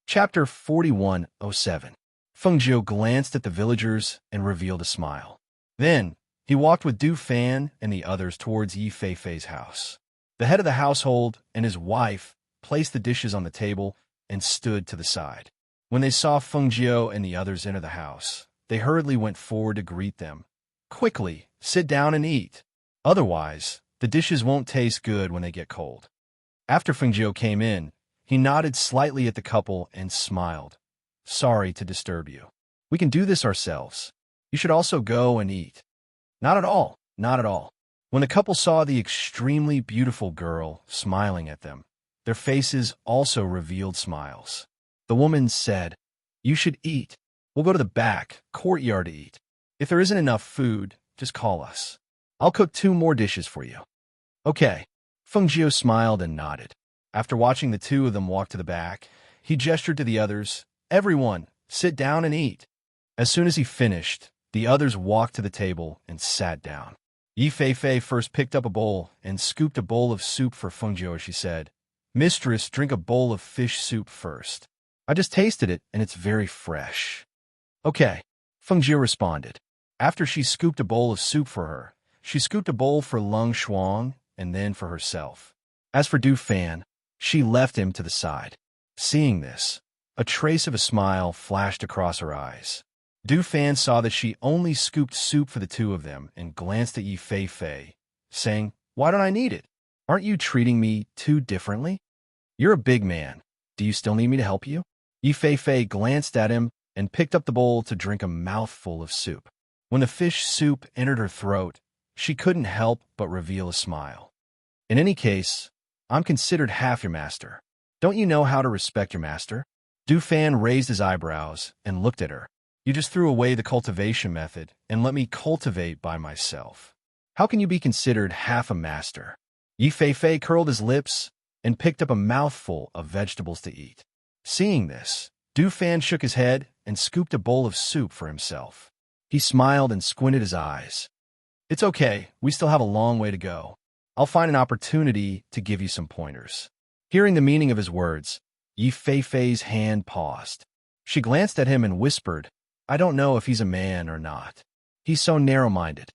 Chapter 4107. Fengjiu glanced at the villagers and revealed a smile. Then, he walked with Du Fan and the others towards Yi Fei's house. The head of the household and his wife placed the dishes on the table and stood to the side. When they saw Fengjiu and the others enter the house, they hurriedly went forward to greet them. Quickly, sit down and eat. Otherwise, the dishes won't taste good when they get cold. After Fengjiu came in, he nodded slightly at the couple and smiled. Sorry to disturb you. We can do this ourselves. You should also go and eat. Not at all, not at all. When the couple saw the extremely beautiful girl smiling at them, their faces also revealed smiles. The woman said, You should eat. We'll go to the back courtyard to eat. If there isn't enough food, just call us. I'll cook 2 more dishes for you. Okay. Fengjiu smiled and nodded. After watching the 2 of them walk to the back, he gestured to the others, Everyone, sit down and eat. As soon as he finished, the others walked to the table and sat down. Yi Fei first picked up a bowl and scooped a bowl of soup for Fengjiu as she said, Mistress, drink a bowl of fish soup first. I just tasted it and it's very fresh. Okay, Fengjiu responded. After she scooped a bowl of soup for her, she scooped a bowl for Lung Shuang and then for herself. As for Du Fan, she left him to the side. Seeing this, a trace of a smile flashed across her eyes. Du Fan saw that she only scooped soup for the 2 of them and glanced at Yi Fei, saying, Why don't I need it? Aren't you treating me too differently? You're a big man. Do you still need me to help you? Yi Fei glanced at him and picked up the bowl to drink a mouthful of soup. When the fish soup entered her throat, she couldn't help but reveal a smile. In any case, I'm considered half your master. Don't you know how to respect your master? Du Fan raised his eyebrows and looked at her. You just threw away the cultivation method and let me cultivate by myself. How can you be considered half a master? Yi Fei curled his lips and picked up a mouthful of vegetables to eat. Seeing this, Du Fan shook his head and scooped a bowl of soup for himself. He smiled and squinted his eyes. It's okay, we still have a long way to go. I'll find an opportunity to give you some pointers. Hearing the meaning of his words, Yi Fei's hand paused. She glanced at him and whispered, I don't know if he's a man or not. He's so narrow-minded.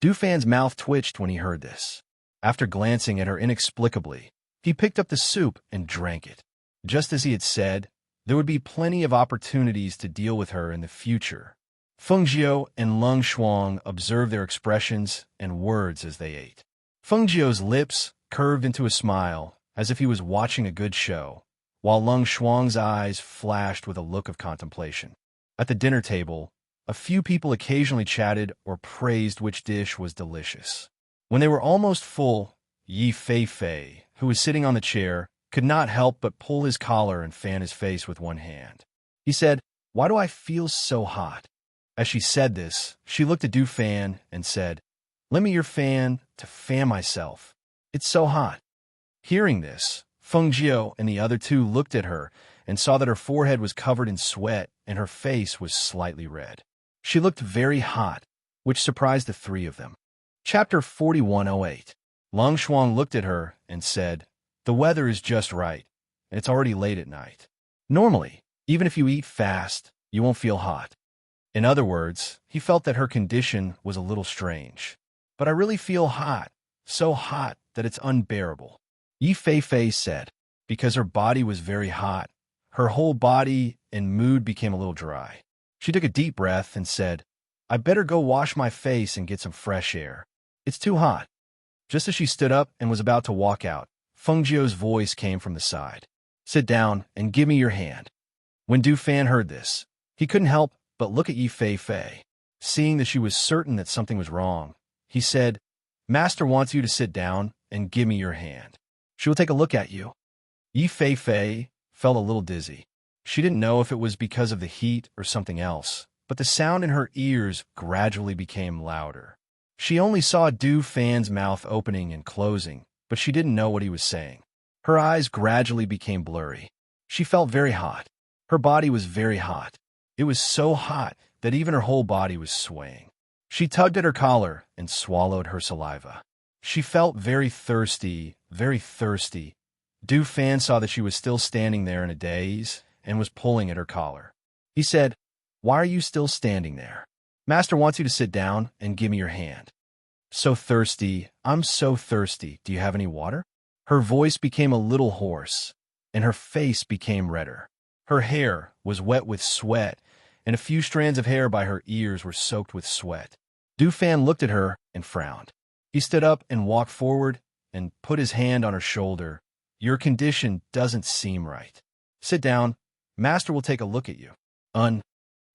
Du Fan's mouth twitched when he heard this. After glancing at her inexplicably, he picked up the soup and drank it. Just as he had said, there would be plenty of opportunities to deal with her in the future. Fengjiu and Lung Shuang observed their expressions and words as they ate. Fengjiu's lips curved into a smile as if he was watching a good show, while Lung Shuang's eyes flashed with a look of contemplation. At the dinner table, a few people occasionally chatted or praised which dish was delicious. When they were almost full, Yi Fei, who was sitting on the chair, could not help but pull his collar and fan his face with one hand. He said, Why do I feel so hot? As she said this, she looked at Du Fan and said, Lend me your fan to fan myself. It's so hot. Hearing this, Fengjiu and the other 2 looked at her and saw that her forehead was covered in sweat and her face was slightly red. She looked very hot, which surprised the 3 of them. Chapter 4108. Lung Shuang looked at her and said, The weather is just right, and it's already late at night. Normally, even if you eat fast, you won't feel hot. In other words, he felt that her condition was a little strange. But I really feel hot, so hot that it's unbearable, Yi Fei said. Because her body was very hot, her whole body and mood became a little dry. She took a deep breath and said, I better go wash my face and get some fresh air. It's too hot. Just as she stood up and was about to walk out, Feng Jiu's voice came from the side. Sit down and give me your hand. When Du Fan heard this, he couldn't help but look at Yi Fei. Seeing that she was certain that something was wrong, he said, Master wants you to sit down and give me your hand. She will take a look at you. Yi Fei felt a little dizzy. She didn't know if it was because of the heat or something else, but the sound in her ears gradually became louder. She only saw Du Fan's mouth opening and closing, but she didn't know what he was saying. Her eyes gradually became blurry. She felt very hot. Her body was very hot. It was so hot that even her whole body was swaying. She tugged at her collar and swallowed her saliva. She felt very thirsty, very thirsty. Du Fan saw that she was still standing there in a daze and was pulling at her collar. He said, Why are you still standing there? Master wants you to sit down and give me your hand. So thirsty, I'm so thirsty. Do you have any water? Her voice became a little hoarse, and her face became redder. Her hair was wet with sweat, and a few strands of hair by her ears were soaked with sweat. Du Fan looked at her and frowned. He stood up and walked forward and put his hand on her shoulder. Your condition doesn't seem right. Sit down. Master will take a look at you.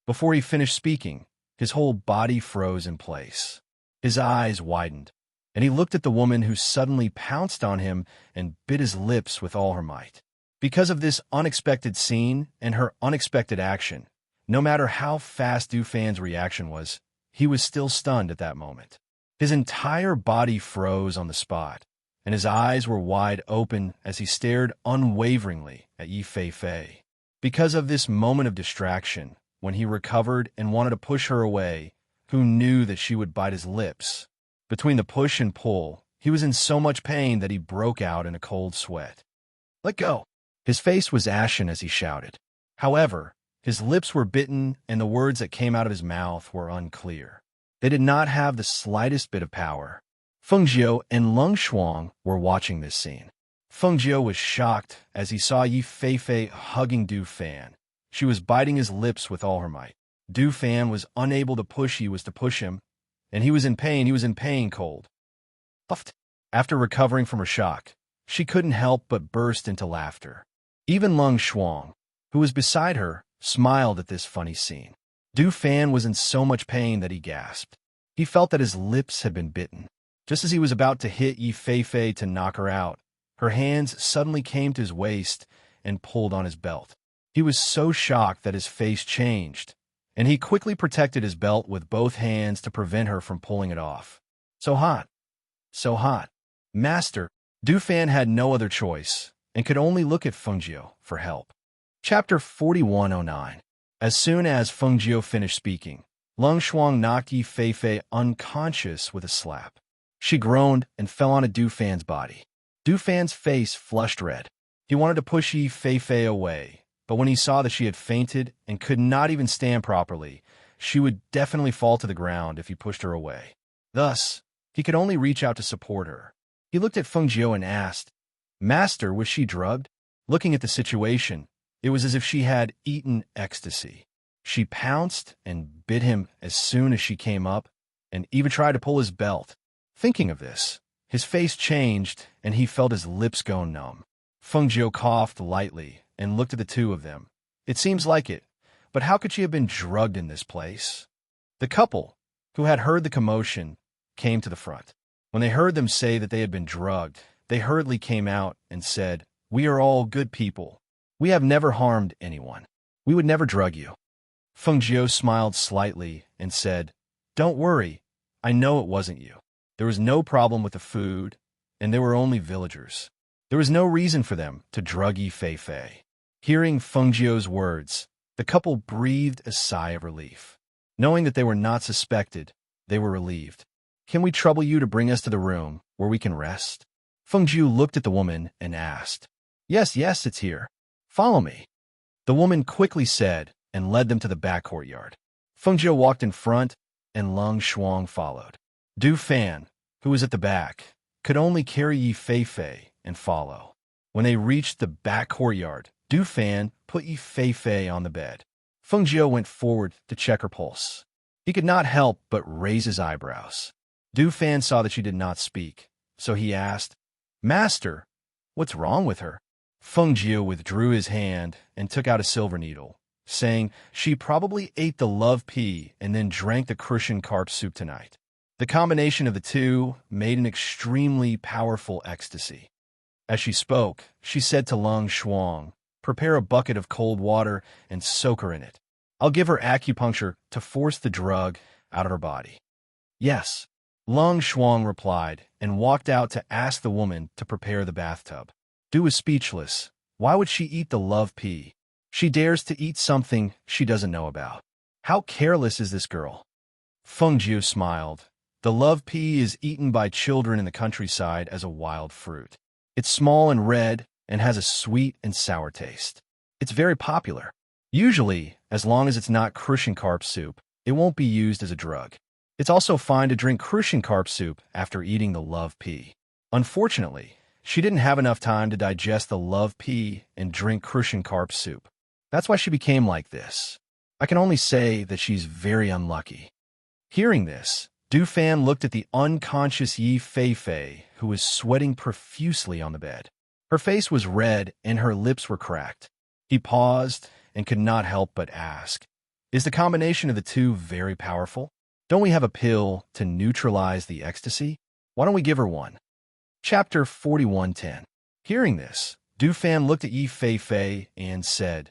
Before he finished speaking, his whole body froze in place. His eyes widened, and he looked at the woman who suddenly pounced on him and bit his lips with all her might. Because of this unexpected scene and her unexpected action, no matter how fast Du Fan's reaction was, he was still stunned at that moment. His entire body froze on the spot, and his eyes were wide open as he stared unwaveringly at Yi Fei. Because of this moment of distraction, when he recovered and wanted to push her away, who knew that she would bite his lips? Between the push and pull, he was in so much pain that he broke out in a cold sweat. Let go! His face was ashen as he shouted. However, his lips were bitten and the words that came out of his mouth were unclear. They did not have the slightest bit of power. Feng Jiu and Lung Shuang were watching this scene. Feng Jiu was shocked as he saw Yi Fei hugging Du Fan. She was biting his lips with all her might. Du Fan was unable to push him, and he was in pain cold. Puffed. After recovering from her shock, she couldn't help but burst into laughter. Even Lung Shuang, who was beside her, smiled at this funny scene. Du Fan was in so much pain that he gasped. He felt that his lips had been bitten. Just as he was about to hit Yi Fei to knock her out, her hands suddenly came to his waist and pulled on his belt. He was so shocked that his face changed, and he quickly protected his belt with both hands to prevent her from pulling it off. So hot. So hot. Master, Du Fan had no other choice and could only look at Feng Jiu for help. Chapter 4109. As soon as Feng Jiu finished speaking, Lung Shuang knocked Yi Fei unconscious with a slap. She groaned and fell onto Du Fan's body. Du Fan's face flushed red. He wanted to push Yi Fei away, but when he saw that she had fainted and could not even stand properly, she would definitely fall to the ground if he pushed her away. Thus, he could only reach out to support her. He looked at Feng Jiu and asked, Master, was she drugged? Looking at the situation, it was as if she had eaten ecstasy. She pounced and bit him as soon as she came up, and even tried to pull his belt. Thinking of this, his face changed and he felt his lips go numb. Feng Jiu coughed lightly and looked at the two of them. It seems like it, but how could she have been drugged in this place? The couple, who had heard the commotion, came to the front. When they heard them say that they had been drugged, they hurriedly came out and said, We are all good people. We have never harmed anyone. We would never drug you. Feng Jiu smiled slightly and said, Don't worry, I know it wasn't you. There was no problem with the food, and there were only villagers. There was no reason for them to drug Yi Fei. Hearing Feng Jiu's words, the couple breathed a sigh of relief. Knowing that they were not suspected, they were relieved. Can we trouble you to bring us to the room where we can rest? Feng Jiu looked at the woman and asked. Yes, it's here. Follow me. The woman quickly said and led them to the back courtyard. Feng Jiu walked in front, and Lung Shuang followed. Du Fan, who was at the back, could only carry Yi Fei and follow. When they reached the back courtyard, Du Fan put Yi Fei on the bed. Feng Jiu went forward to check her pulse. He could not help but raise his eyebrows. Du Fan saw that she did not speak, so he asked, "Master, what's wrong with her?" Feng Jiu withdrew his hand and took out a silver needle, saying she probably ate the love pea and then drank the crucian carp soup tonight. The combination of the two made an extremely powerful ecstasy. As she spoke, she said to Lung Shuang, "Prepare a bucket of cold water and soak her in it. I'll give her acupuncture to force the drug out of her body." "Yes," Lung Shuang replied and walked out to ask the woman to prepare the bathtub. Du was speechless. Why would she eat the love pea? She dares to eat something she doesn't know about. How careless is this girl? Feng Jiu smiled. The love pea is eaten by children in the countryside as a wild fruit. It's small and red and has a sweet and sour taste. It's very popular. Usually, as long as it's not crucian carp soup, it won't be used as a drug. It's also fine to drink crucian carp soup after eating the love pea. Unfortunately, she didn't have enough time to digest the love pea and drink crucian carp soup. That's why she became like this. I can only say that she's very unlucky. Hearing this, Du Fan looked at the unconscious Yi Fei, who was sweating profusely on the bed. Her face was red and her lips were cracked. He paused and could not help but ask, "Is the combination of the two very powerful? Don't we have a pill to neutralize the ecstasy? Why don't we give her one?" Chapter 41:10. Hearing this, Du Fan looked at Yi Fei and said,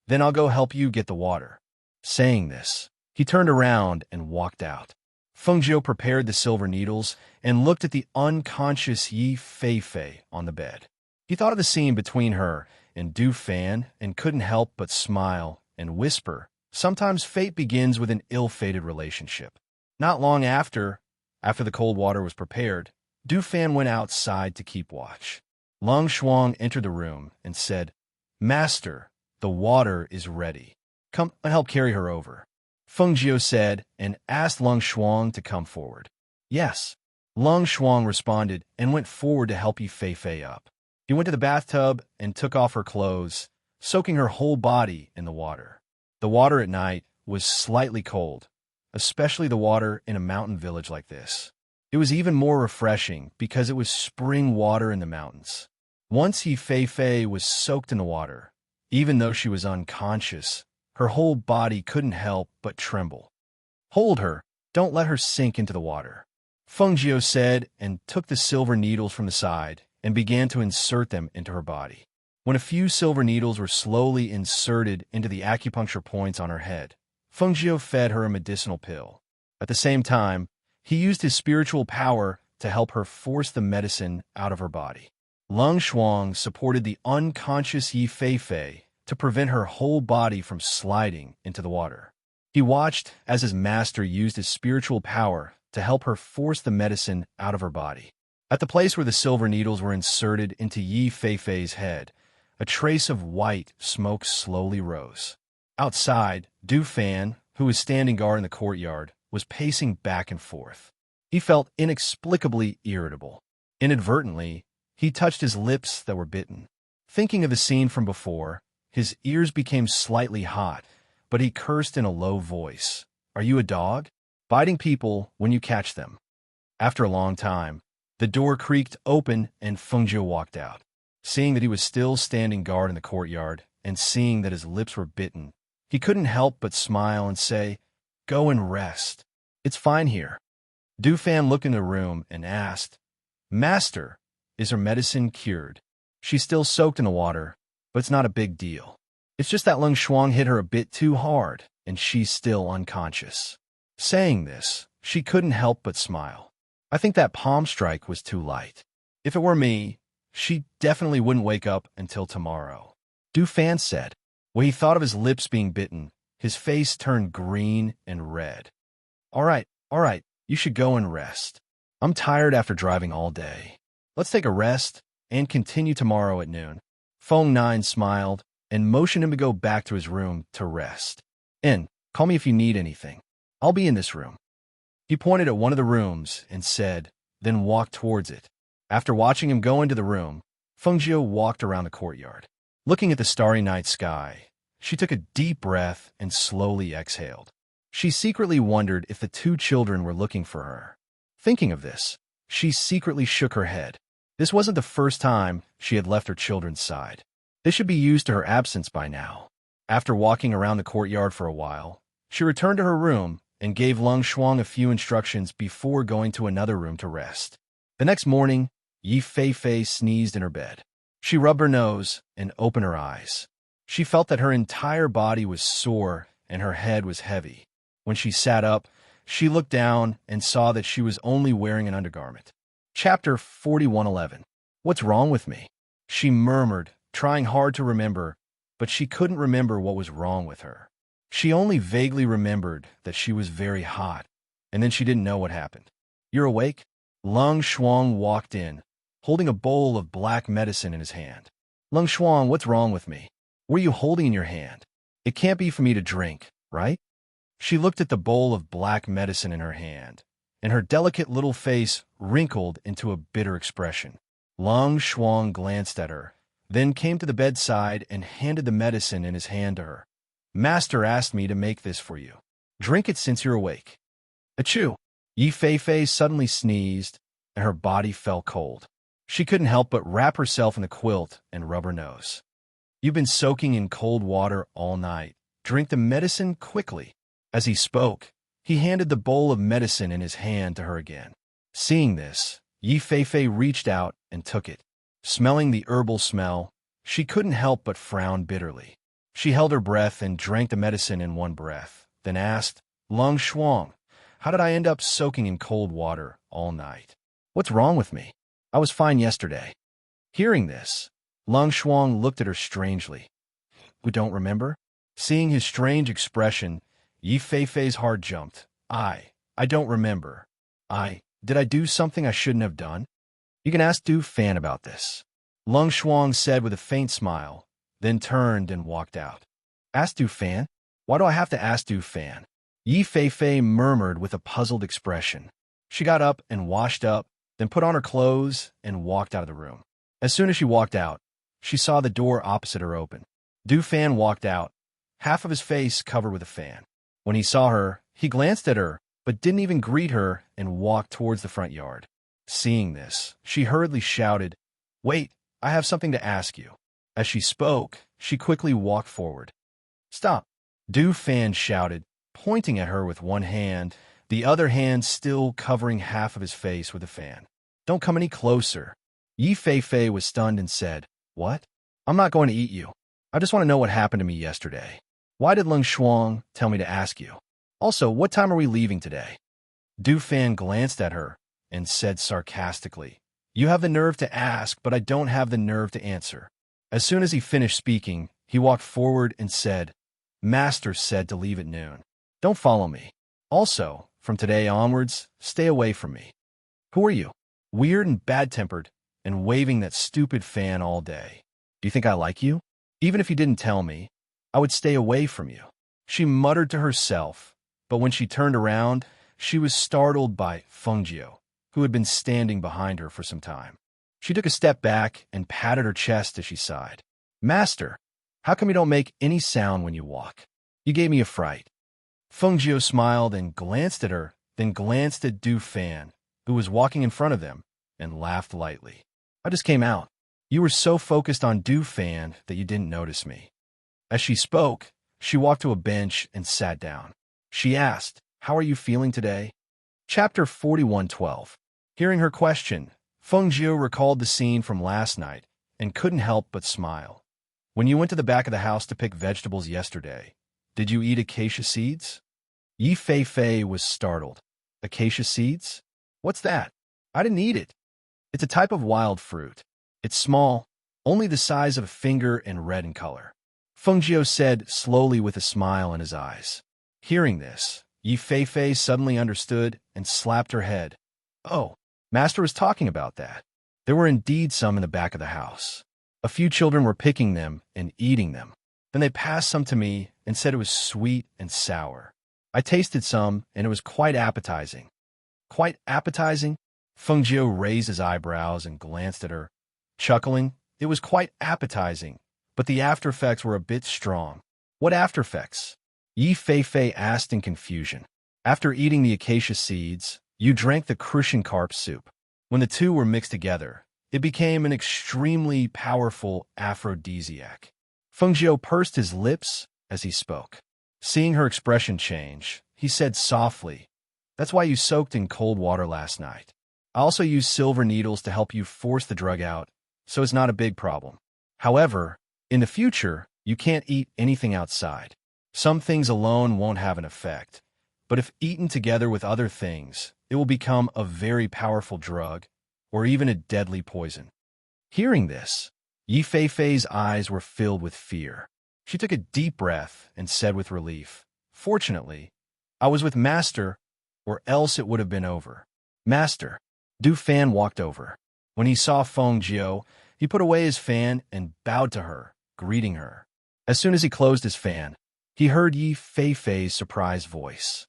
"Then I'll go help you get the water." Saying this, he turned around and walked out. Feng Jiu prepared the silver needles and looked at the unconscious Yi Fei on the bed. He thought of the scene between her and Du Fan and couldn't help but smile and whisper, "Sometimes fate begins with an ill-fated relationship." Not long after the cold water was prepared, Du Fan went outside to keep watch. Lung Shuang entered the room and said, "Master, the water is ready. Come and help carry her over." Feng Jiu said and asked Lung Shuang to come forward. "Yes." Lung Shuang responded and went forward to help Yi Fei up. He went to the bathtub and took off her clothes, soaking her whole body in the water. The water at night was slightly cold, especially the water in a mountain village like this. It was even more refreshing because it was spring water in the mountains. Once Yi Fei was soaked in the water, even though she was unconscious, her whole body couldn't help but tremble. "Hold her, don't let her sink into the water," Feng Jiu said and took the silver needles from the side and began to insert them into her body. When a few silver needles were slowly inserted into the acupuncture points on her head, Feng Jiu fed her a medicinal pill. At the same time, he used his spiritual power to help her force the medicine out of her body. Lung Shuang supported the unconscious Yi Fei to prevent her whole body from sliding into the water. He watched as his master used his spiritual power to help her force the medicine out of her body. At the place where the silver needles were inserted into Yi Fei's head, a trace of white smoke slowly rose. Outside, Du Fan, who was standing guard in the courtyard, was pacing back and forth. He felt inexplicably irritable. Inadvertently, he touched his lips that were bitten. Thinking of the scene from before, his ears became slightly hot, but he cursed in a low voice. "Are you a dog? Biting people when you catch them." After a long time, the door creaked open and Feng Jiu walked out. Seeing that he was still standing guard in the courtyard and seeing that his lips were bitten, he couldn't help but smile and say, "Go and rest. It's fine here." Du Fan looked in the room and asked, "Master, is her medicine cured? She's still soaked in the water, but it's not a big deal. It's just that Lung Shuang hit her a bit too hard, and she's still unconscious." Saying this, she couldn't help but smile. "I think that palm strike was too light. If it were me, she definitely wouldn't wake up until tomorrow," Du Fan said. When he thought of his lips being bitten, his face turned green and red. All right, you should go and rest. I'm tired after driving all day. Let's take a rest and continue tomorrow at noon." Feng Nine smiled and motioned him to go back to his room to rest. In Call me if you need anything. I'll be in this room." He pointed at one of the rooms and said, then walked towards it. After watching him go into the room, Fengjiu walked around the courtyard. Looking at the starry night sky, she took a deep breath and slowly exhaled. She secretly wondered if the two children were looking for her. Thinking of this, she secretly shook her head. This wasn't the first time she had left her children's side. This should be used to her absence by now. After walking around the courtyard for a while, she returned to her room and gave Lung Shuang a few instructions before going to another room to rest. The next morning, Yi Feifei sneezed in her bed. She rubbed her nose and opened her eyes. She felt that her entire body was sore and her head was heavy. When she sat up, she looked down and saw that she was only wearing an undergarment. Chapter 41:11. What's wrong with me? She murmured, trying hard to remember, but she couldn't remember what was wrong with her. She only vaguely remembered that she was very hot, and then she didn't know what happened. "You're awake?" Lung Shuang walked in, holding a bowl of black medicine in his hand. "Lung Shuang, what's wrong with me? What are you holding in your hand? It can't be for me to drink, right?" She looked at the bowl of black medicine in her hand, and her delicate little face wrinkled into a bitter expression. Lung Shuang glanced at her, then came to the bedside and handed the medicine in his hand to her. "Master asked me to make this for you. Drink it since you're awake." Achoo! Yi Feifei suddenly sneezed, and her body felt cold. She couldn't help but wrap herself in the quilt and rub her nose. "You've been soaking in cold water all night. Drink the medicine quickly." As he spoke, he handed the bowl of medicine in his hand to her again. Seeing this, Yi Feifei reached out and took it. Smelling the herbal smell, she couldn't help but frown bitterly. She held her breath and drank the medicine in one breath, then asked, "Lung Shuang, how did I end up soaking in cold water all night? What's wrong with me? I was fine yesterday." Hearing this, Lung Shuang looked at her strangely. "You don't remember?" Seeing his strange expression, Yi Feifei's heart jumped. I don't remember. Did I do something I shouldn't have done?" "You can ask Du Fan about this," Lung Shuang said with a faint smile, then turned and walked out. "Ask Du Fan? Why do I have to ask Du Fan?" Yi Feifei murmured with a puzzled expression. She got up and washed up, then put on her clothes and walked out of the room. As soon as she walked out, she saw the door opposite her open. Du Fan walked out, half of his face covered with a fan. When he saw her, he glanced at her, but didn't even greet her and walked towards the front yard. Seeing this, she hurriedly shouted, "Wait, I have something to ask you." As she spoke, she quickly walked forward. "Stop!" Du Fan shouted, pointing at her with one hand, the other hand still covering half of his face with a fan. "Don't come any closer." Yi Feifei was stunned and said, "What? I'm not going to eat you. I just want to know what happened to me yesterday. Why did Lung Shuang tell me to ask you? Also, what time are we leaving today?" Du Fan glanced at her and said sarcastically, "You have the nerve to ask, but I don't have the nerve to answer." As soon as he finished speaking, he walked forward and said, "Master said to leave at noon. Don't follow me. Also, from today onwards, stay away from me." "Who are you? Weird and bad-tempered, and waving that stupid fan all day. Do you think I like you? Even if you didn't tell me, I would stay away from you." She muttered to herself, but when she turned around, she was startled by Fengjiu, who had been standing behind her for some time. She took a step back and patted her chest as she sighed. "Master, how come you don't make any sound when you walk? You gave me a fright." Fengjiu smiled and glanced at her, then glanced at Du Fan, who was walking in front of them, and laughed lightly. "I just came out. You were so focused on Du Fan that you didn't notice me." As she spoke, she walked to a bench and sat down. She asked, "How are you feeling today?" Chapter 41:12. Hearing her question, Fengjiu recalled the scene from last night and couldn't help but smile. "When you went to the back of the house to pick vegetables yesterday, did you eat acacia seeds?" Yi Feifei was startled. "Acacia seeds? What's that? I didn't eat it." "It's a type of wild fruit. It's small, only the size of a finger and red in color," Fengjiu said slowly with a smile in his eyes. Hearing this, Yi Feifei suddenly understood and slapped her head. "Oh, Master was talking about that." There were indeed some in the back of the house. A few children were picking them and eating them. Then they passed some to me and said it was sweet and sour. I tasted some, and it was quite appetizing. Quite appetizing? Feng Jiu raised his eyebrows and glanced at her. Chuckling, it was quite appetizing, but the after-effects were a bit strong. What after-effects? Yi Fei asked in confusion. After eating the acacia seeds, you drank the crucian carp soup. When the two were mixed together, it became an extremely powerful aphrodisiac. Feng Jiu pursed his lips as he spoke. Seeing her expression change, he said softly, "That's why you soaked in cold water last night. I also used silver needles to help you force the drug out, so it's not a big problem. However, in the future, you can't eat anything outside. Some things alone won't have an effect, but if eaten together with other things, it will become a very powerful drug, or even a deadly poison." Hearing this, Yi Fei's eyes were filled with fear. She took a deep breath and said with relief, "Fortunately, I was with Master, or else it would have been over." "Master." Du Fan walked over. When he saw Feng Jiu, he put away his fan and bowed to her, greeting her. As soon as he closed his fan, he heard Yi Fei's surprised voice.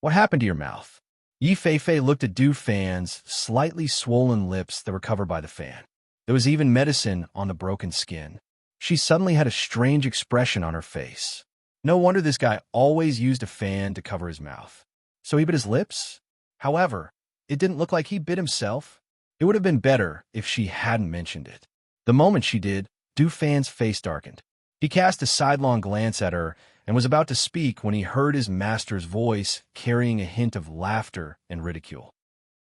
What happened to your mouth?" Yi Fei looked at Du Fan's slightly swollen lips that were covered by the fan. There was even medicine on the broken skin. She suddenly had a strange expression on her face. No wonder this guy always used a fan to cover his mouth. So he bit his lips? However, it didn't look like he bit himself. It would have been better if she hadn't mentioned it. The moment she did, Du Fan's face darkened. He cast a sidelong glance at her and was about to speak when he heard his master's voice carrying a hint of laughter and ridicule.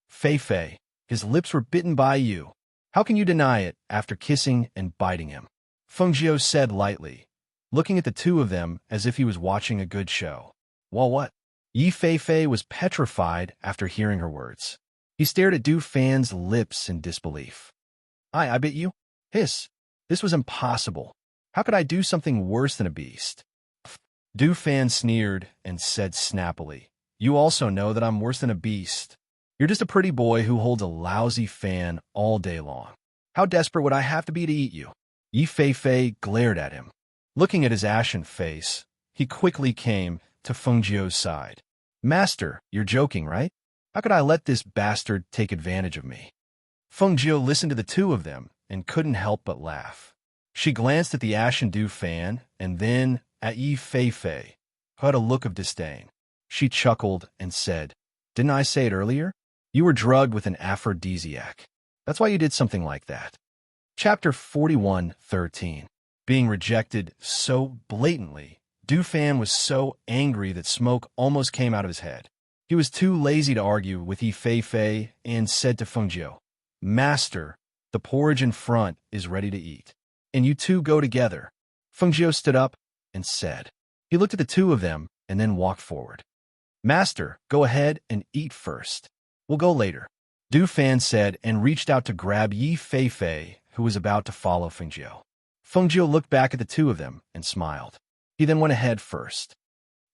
"Fei, his lips were bitten by you. How can you deny it after kissing and biting him?" Feng Jiu said lightly, looking at the two of them as if he was watching a good show. "Well, what?" Yi Fei was petrified after hearing her words. He stared at Du Fan's lips in disbelief. I bit you? Hiss. This was impossible. How could I do something worse than a beast?" Du Fan sneered and said snappily, "You also know that I'm worse than a beast. You're just a pretty boy who holds a lousy fan all day long. How desperate would I have to be to eat you?" Yi Fei glared at him. Looking at his ashen face, he quickly came to Feng Jiu's side. "Master, you're joking, right? How could I let this bastard take advantage of me?" Feng Jiu listened to the two of them and couldn't help but laugh. She glanced at the ashen Du Fan and then at Yi Fei, who had a look of disdain. She chuckled and said, "Didn't I say it earlier? You were drugged with an aphrodisiac. That's why you did something like that." Chapter 41:13. Being rejected so blatantly, Du Fan was so angry that smoke almost came out of his head. He was too lazy to argue with Yi Fei and said to Feng Jiu, "Master, the porridge in front is ready to eat, and you two go together." Feng Jiu stood up and said. He looked at the two of them and then walked forward. "Master, go ahead and eat first. We'll go later," Du Fan said and reached out to grab Yi Fei, who was about to follow Feng Jiu. Feng Jiu looked back at the two of them and smiled. He then went ahead first.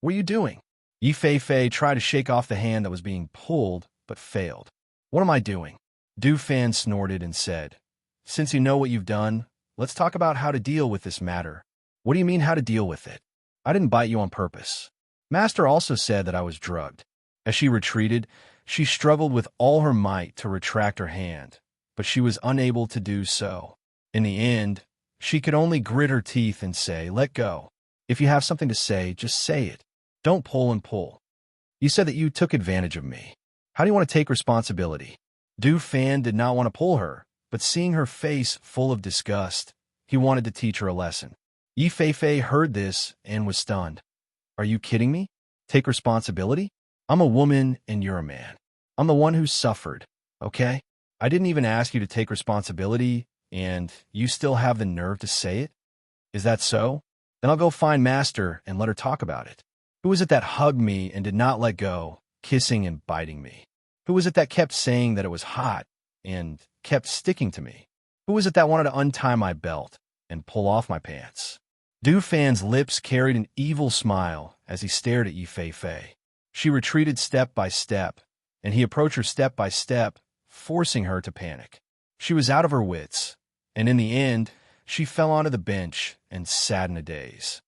"What are you doing?" Yi Fei tried to shake off the hand that was being pulled, but failed. "What am I doing?" Du Fan snorted and said, "Since you know what you've done, let's talk about how to deal with this matter." "What do you mean how to deal with it? I didn't bite you on purpose. Master also said that I was drugged." As she retreated, she struggled with all her might to retract her hand, but she was unable to do so. In the end, she could only grit her teeth and say, "Let go. If you have something to say, just say it. Don't pull and pull. You said that you took advantage of me. How do you want to take responsibility?" Du Fan did not want to pull her, but seeing her face full of disgust, he wanted to teach her a lesson. Yi Fei heard this and was stunned. "Are you kidding me? Take responsibility? I'm a woman and you're a man. I'm the one who suffered, okay? I didn't even ask you to take responsibility, and you still have the nerve to say it? Is that so? Then I'll go find Master and let her talk about it. Who was it that hugged me and did not let go, kissing and biting me? Who was it that kept saying that it was hot and kept sticking to me? Who was it that wanted to untie my belt and pull off my pants?" Du Fan's lips carried an evil smile as he stared at Yi Fei. She retreated step by step, and he approached her step by step, forcing her to panic. She was out of her wits, and in the end, she fell onto the bench and sat in a daze.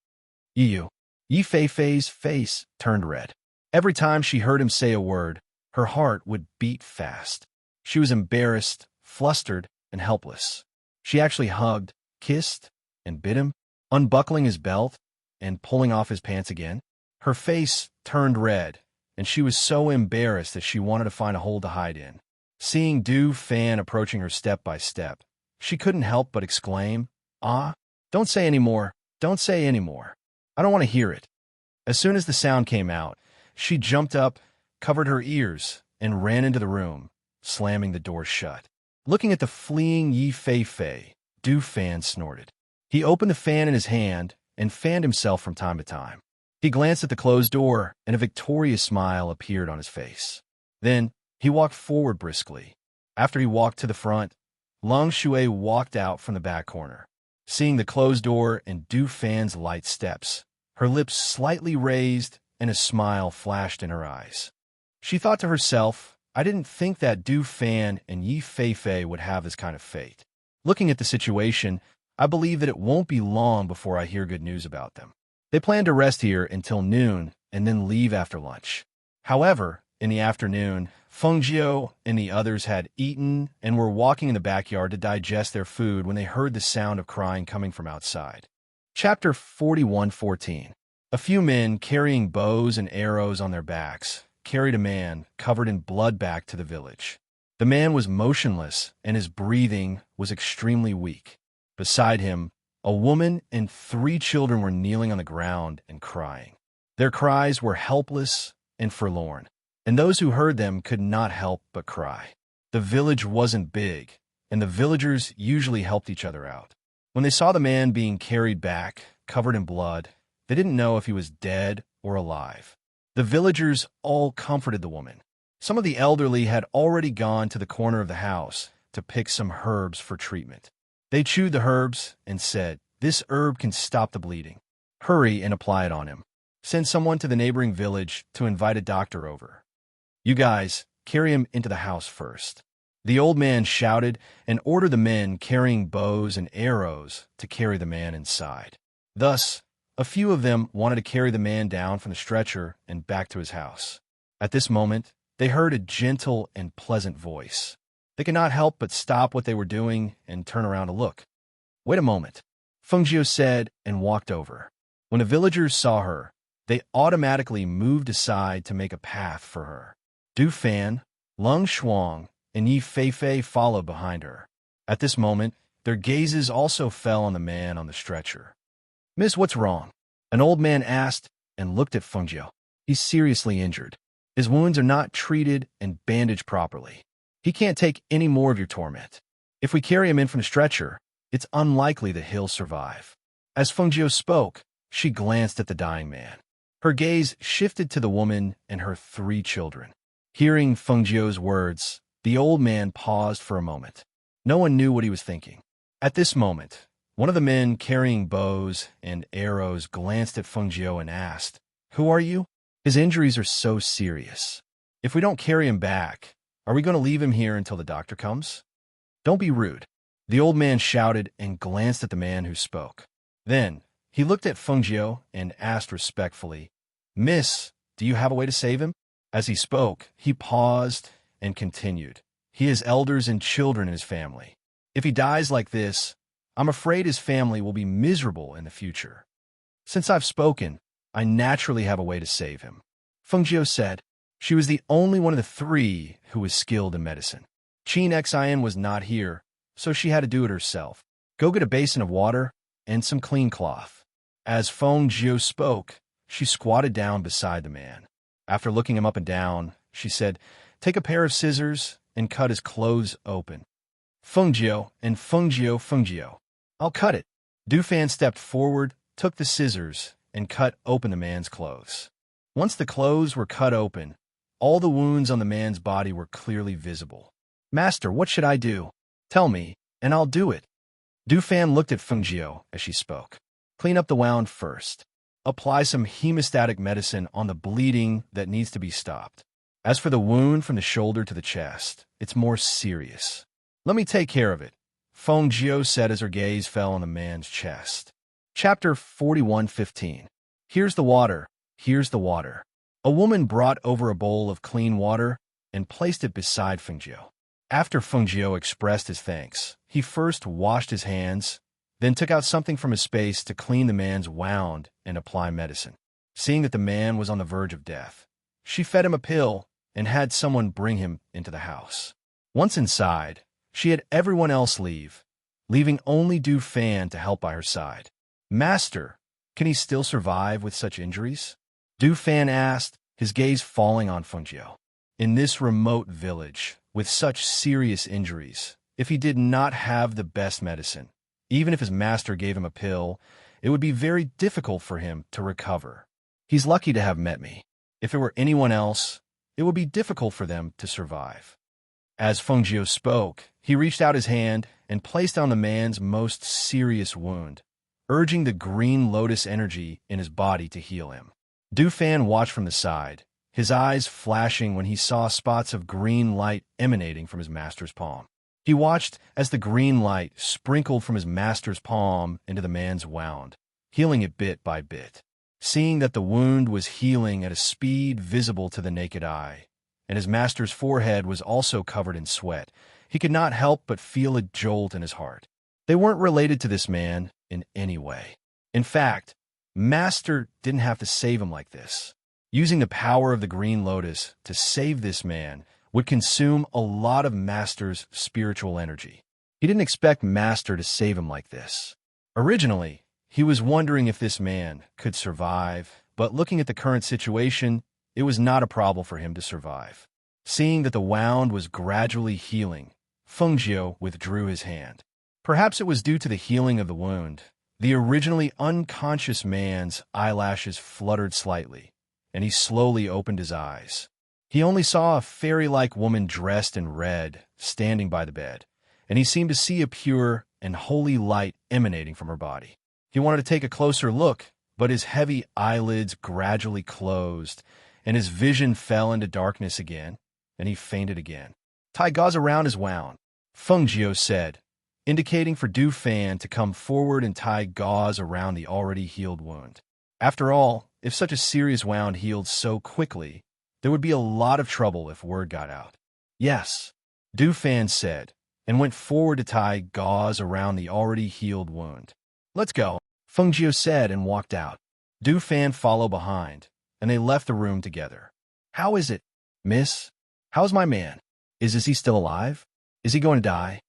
Yi Fei-Fei's face turned red. Every time she heard him say a word, her heart would beat fast. She was embarrassed, flustered, and helpless. She actually hugged, kissed, and bit him, unbuckling his belt and pulling off his pants again. Her face turned red, and she was so embarrassed that she wanted to find a hole to hide in. Seeing Du Fan approaching her step by step, she couldn't help but exclaim, "Ah, don't say any more, don't say any more. I don't want to hear it." As soon as the sound came out, she jumped up, covered her ears, and ran into the room, slamming the door shut. Looking at the fleeing Yi Fei-Fei, Du Fan snorted. He opened the fan in his hand and fanned himself from time to time. He glanced at the closed door, and a victorious smile appeared on his face. Then, he walked forward briskly. After he walked to the front, Long Shui walked out from the back corner. Seeing the closed door and Du Fan's light steps, her lips slightly raised and a smile flashed in her eyes. She thought to herself, I didn't think that Du Fan and Yi Fei-Fei would have this kind of fate. Looking at the situation, I believe that it won't be long before I hear good news about them. They plan to rest here until noon and then leave after lunch. However, in the afternoon, Feng Jiu and the others had eaten and were walking in the backyard to digest their food when they heard the sound of crying coming from outside. Chapter 41:14. A few men carrying bows and arrows on their backs carried a man covered in blood back to the village. The man was motionless and his breathing was extremely weak. Beside him, a woman and 3 children were kneeling on the ground and crying. Their cries were helpless and forlorn, and those who heard them could not help but cry. The village wasn't big, and the villagers usually helped each other out. When they saw the man being carried back, covered in blood, they didn't know if he was dead or alive. The villagers all comforted the woman. Some of the elderly had already gone to the corner of the house to pick some herbs for treatment. They chewed the herbs and said, "This herb can stop the bleeding. Hurry and apply it on him. Send someone to the neighboring village to invite a doctor over. You guys, carry him into the house first." The old man shouted and ordered the men carrying bows and arrows to carry the man inside. Thus, a few of them wanted to carry the man down from the stretcher and back to his house. At this moment, they heard a gentle and pleasant voice. They could not help but stop what they were doing and turn around to look. "Wait a moment," Feng Jiu said and walked over. When the villagers saw her, they automatically moved aside to make a path for her. Du Fan, Lung Shuang, and Yi Fei-Fei followed behind her. At this moment, their gazes also fell on the man on the stretcher. "Miss, what's wrong?" An old man asked and looked at Feng Jiu. "He's seriously injured. His wounds are not treated and bandaged properly. He can't take any more of your torment. If we carry him in from the stretcher, it's unlikely that he'll survive." As Feng Jiu spoke, she glanced at the dying man. Her gaze shifted to the woman and her 3 children. Hearing Feng Jiu's words, the old man paused for a moment. No one knew what he was thinking. At this moment, one of the men carrying bows and arrows glanced at Feng Jiu and asked, "Who are you? His injuries are so serious. If we don't carry him back, are we going to leave him here until the doctor comes?" "Don't be rude," the old man shouted and glanced at the man who spoke. Then, he looked at Feng Jiu and asked respectfully, "Miss, do you have a way to save him?" As he spoke, he paused and continued, "He has elders and children in his family. If he dies like this, I'm afraid his family will be miserable in the future. Since I've spoken, I naturally have a way to save him." Feng Jiu said. She was the only one of the 3 who was skilled in medicine. Qin Xian was not here, so she had to do it herself. "Go get a basin of water and some clean cloth." As Feng Jiu spoke, she squatted down beside the man. After looking him up and down, she said, "Take a pair of scissors and cut his clothes open." "Feng Jiu and Feng Jiu. I'll cut it." Du Fan stepped forward, took the scissors, and cut open the man's clothes. Once the clothes were cut open, all the wounds on the man's body were clearly visible. "Master, what should I do? Tell me, and I'll do it." Du Fan looked at Feng Jiu as she spoke. "Clean up the wound first. Apply some hemostatic medicine on the bleeding that needs to be stopped. As for the wound from the shoulder to the chest, it's more serious. Let me take care of it. Feng Jiu said as her gaze fell on the man's chest. Chapter 41:15. Here's the water, here's the water. A woman brought over a bowl of clean water and placed it beside Feng Jiu. After Feng Jiu expressed his thanks, he first washed his hands, then took out something from his space to clean the man's wound and apply medicine. Seeing that the man was on the verge of death, she fed him a pill and had someone bring him into the house. Once inside, she had everyone else leave, leaving only Du Fan to help by her side. Master, can he still survive with such injuries? Du Fan asked, his gaze falling on Feng Jiu. In this remote village, with such serious injuries, if he did not have the best medicine, even if his master gave him a pill, it would be very difficult for him to recover. He's lucky to have met me. If it were anyone else, it would be difficult for them to survive. As Feng Jiu spoke, he reached out his hand and placed on the man's most serious wound, urging the green lotus energy in his body to heal him. Du Fan watched from the side, his eyes flashing when he saw spots of green light emanating from his master's palm. He watched as the green light sprinkled from his master's palm into the man's wound, healing it bit by bit. Seeing that the wound was healing at a speed visible to the naked eye, and his master's forehead was also covered in sweat, he could not help but feel a jolt in his heart. They weren't related to this man in any way. In fact, Master didn't have to save him like this. Using the power of the Green Lotus to save this man would consume a lot of Master's spiritual energy. He didn't expect Master to save him like this. Originally, he was wondering if this man could survive, but looking at the current situation, it was not a problem for him to survive. Seeing that the wound was gradually healing, Feng Jiu withdrew his hand. Perhaps it was due to the healing of the wound. The originally unconscious man's eyelashes fluttered slightly, and he slowly opened his eyes. He only saw a fairy-like woman dressed in red standing by the bed, and he seemed to see a pure and holy light emanating from her body. He wanted to take a closer look, but his heavy eyelids gradually closed, and his vision fell into darkness again, and he fainted again. Tie gauze around his wound, Feng Jiu said, indicating for Du Fan to come forward and tie gauze around the already healed wound. After all, if such a serious wound healed so quickly, there would be a lot of trouble if word got out. Yes, Du Fan said, and went forward to tie gauze around the already healed wound. Let's go, Feng Jiu said and walked out. Du Fan followed behind, and they left the room together. How is it, miss? How's my man? Is he still alive? Is he going to die?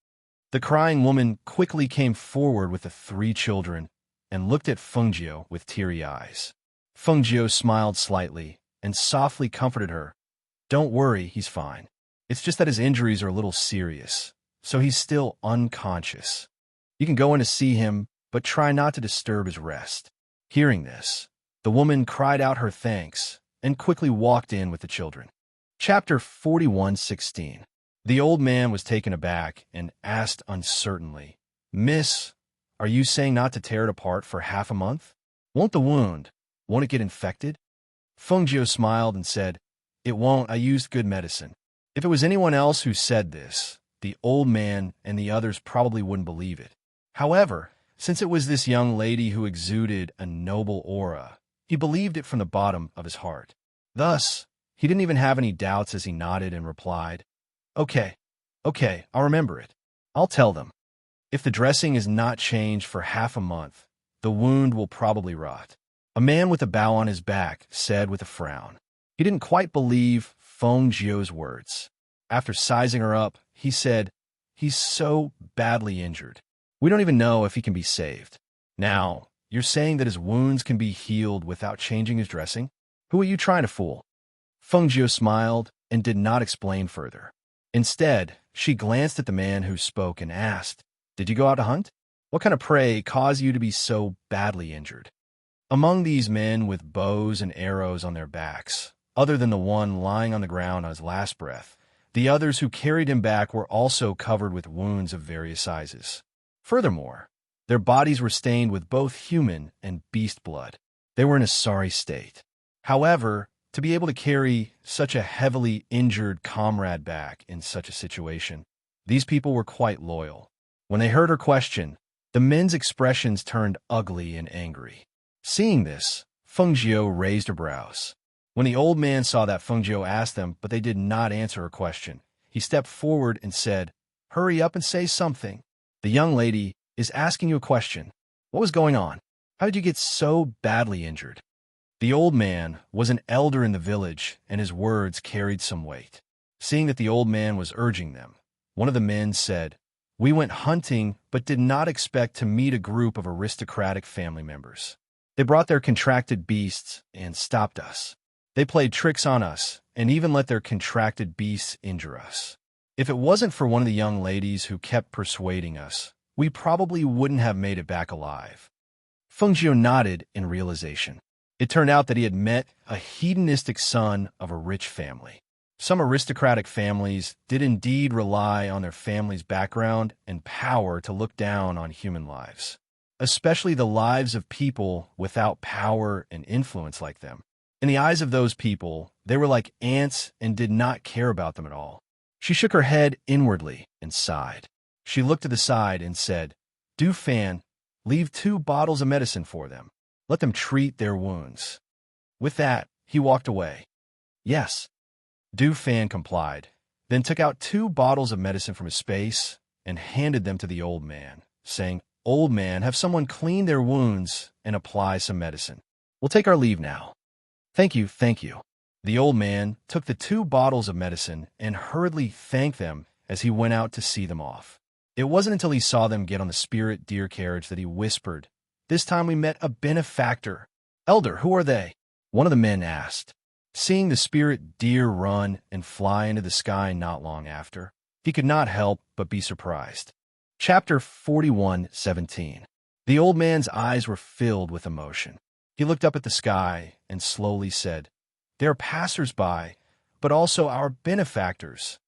The crying woman quickly came forward with the 3 children and looked at Feng Jiu with teary eyes. Feng Jiu smiled slightly and softly comforted her. Don't worry, he's fine. It's just that his injuries are a little serious, so he's still unconscious. You can go in to see him, but try not to disturb his rest. Hearing this, the woman cried out her thanks and quickly walked in with the children. Chapter 41:16. The old man was taken aback and asked uncertainly, Miss, are you saying not to tear it apart for half a month? Won't it get infected? Feng Jiu smiled and said, It won't, I used good medicine. If it was anyone else who said this, the old man and the others probably wouldn't believe it. However, since it was this young lady who exuded a noble aura, he believed it from the bottom of his heart. Thus, he didn't even have any doubts as he nodded and replied, Okay, I'll remember it. I'll tell them. If the dressing is not changed for half a month, the wound will probably rot. A man with a bow on his back said with a frown. He didn't quite believe Feng Jiu's words. After sizing her up, he said, He's so badly injured. We don't even know if he can be saved. Now, you're saying that his wounds can be healed without changing his dressing? Who are you trying to fool? Feng Jiu smiled and did not explain further. Instead, she glanced at the man who spoke and asked, Did you go out to hunt? What kind of prey caused you to be so badly injured? Among these men with bows and arrows on their backs, other than the one lying on the ground on his last breath, the others who carried him back were also covered with wounds of various sizes. Furthermore, their bodies were stained with both human and beast blood. They were in a sorry state. However, to be able to carry such a heavily injured comrade back in such a situation, these people were quite loyal. When they heard her question, the men's expressions turned ugly and angry. Seeing this, Feng Jiu raised her brows. When the old man saw that Feng Jiu asked them, but they did not answer her question, he stepped forward and said, "Hurry up and say something. The young lady is asking you a question. What was going on? How did you get so badly injured?" The old man was an elder in the village, and his words carried some weight. Seeing that the old man was urging them, one of the men said, "We went hunting but did not expect to meet a group of aristocratic family members. They brought their contracted beasts and stopped us. They played tricks on us and even let their contracted beasts injure us. If it wasn't for one of the young ladies who kept persuading us, we probably wouldn't have made it back alive." Feng Jiu nodded in realization. It turned out that he had met a hedonistic son of a rich family. Some aristocratic families did indeed rely on their family's background and power to look down on human lives, especially the lives of people without power and influence like them. In the eyes of those people, they were like ants and did not care about them at all. She shook her head inwardly and sighed. She looked to the side and said, "Du Fan, leave 2 bottles of medicine for them. Let them treat their wounds." With that, he walked away. "Yes." Du Fan complied, then took out 2 bottles of medicine from his space and handed them to the old man, saying, "Old man, have someone clean their wounds and apply some medicine. We'll take our leave now." "Thank you, thank you." The old man took the 2 bottles of medicine and hurriedly thanked them as he went out to see them off. It wasn't until he saw them get on the spirit deer carriage that he whispered, "This time we met a benefactor." "Elder, who are they?" one of the men asked. Seeing the spirit deer run and fly into the sky not long after, he could not help but be surprised. Chapter 41:17. The old man's eyes were filled with emotion. He looked up at the sky and slowly said, "They are passers-by, but also our benefactors."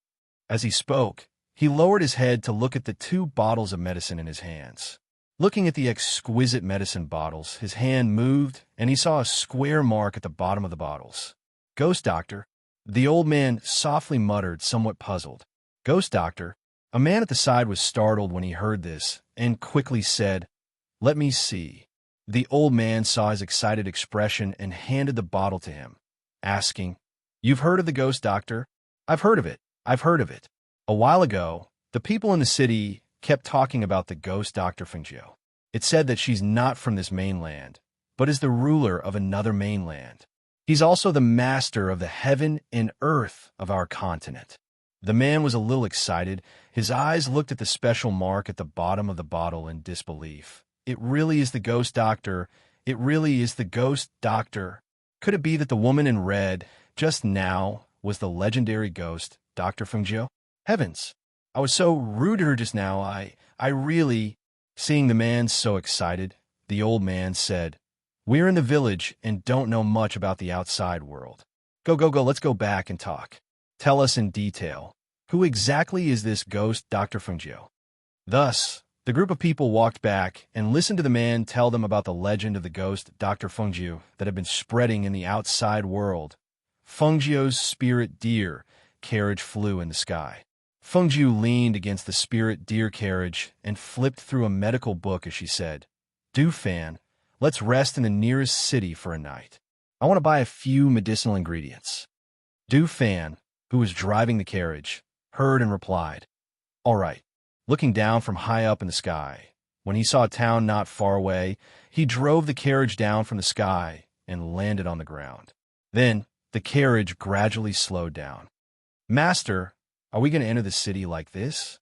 As he spoke, he lowered his head to look at the 2 bottles of medicine in his hands. Looking at the exquisite medicine bottles, his hand moved, and he saw a square mark at the bottom of the bottles. "Ghost doctor," the old man softly muttered, somewhat puzzled. "Ghost doctor?" A man at the side was startled when he heard this, and quickly said, "Let me see." The old man saw his excited expression and handed the bottle to him, asking, "You've heard of the ghost doctor?" "I've heard of it. I've heard of it. A while ago, the people in the city kept talking about the ghost doctor Feng Jiu. It said that she's not from this mainland, but is the ruler of another mainland. He's also the master of the heaven and earth of our continent." The man was a little excited. His eyes looked at the special mark at the bottom of the bottle in disbelief. "It really is the ghost doctor. It really is the ghost doctor." Could it be that the woman in red just now was the legendary ghost, Dr. Feng Jiu? Heavens! I was so rude to her just now. I really... Seeing the man so excited, the old man said, "We're in the village and don't know much about the outside world. Go, let's go back and talk. Tell us in detail, who exactly is this ghost Dr. Feng Jiu?" Thus, the group of people walked back and listened to the man tell them about the legend of the ghost Dr. Feng Jiu that had been spreading in the outside world. Feng Jiu's spirit deer carriage flew in the sky. Feng Jiu leaned against the spirit deer carriage and flipped through a medical book as she said, "Du Fan, let's rest in the nearest city for a night. I want to buy a few medicinal ingredients." Du Fan, who was driving the carriage, heard and replied, "All right." Looking down from high up in the sky, when he saw a town not far away, he drove the carriage down from the sky and landed on the ground. Then the carriage gradually slowed down. "Master, are we going to enter the city like this?"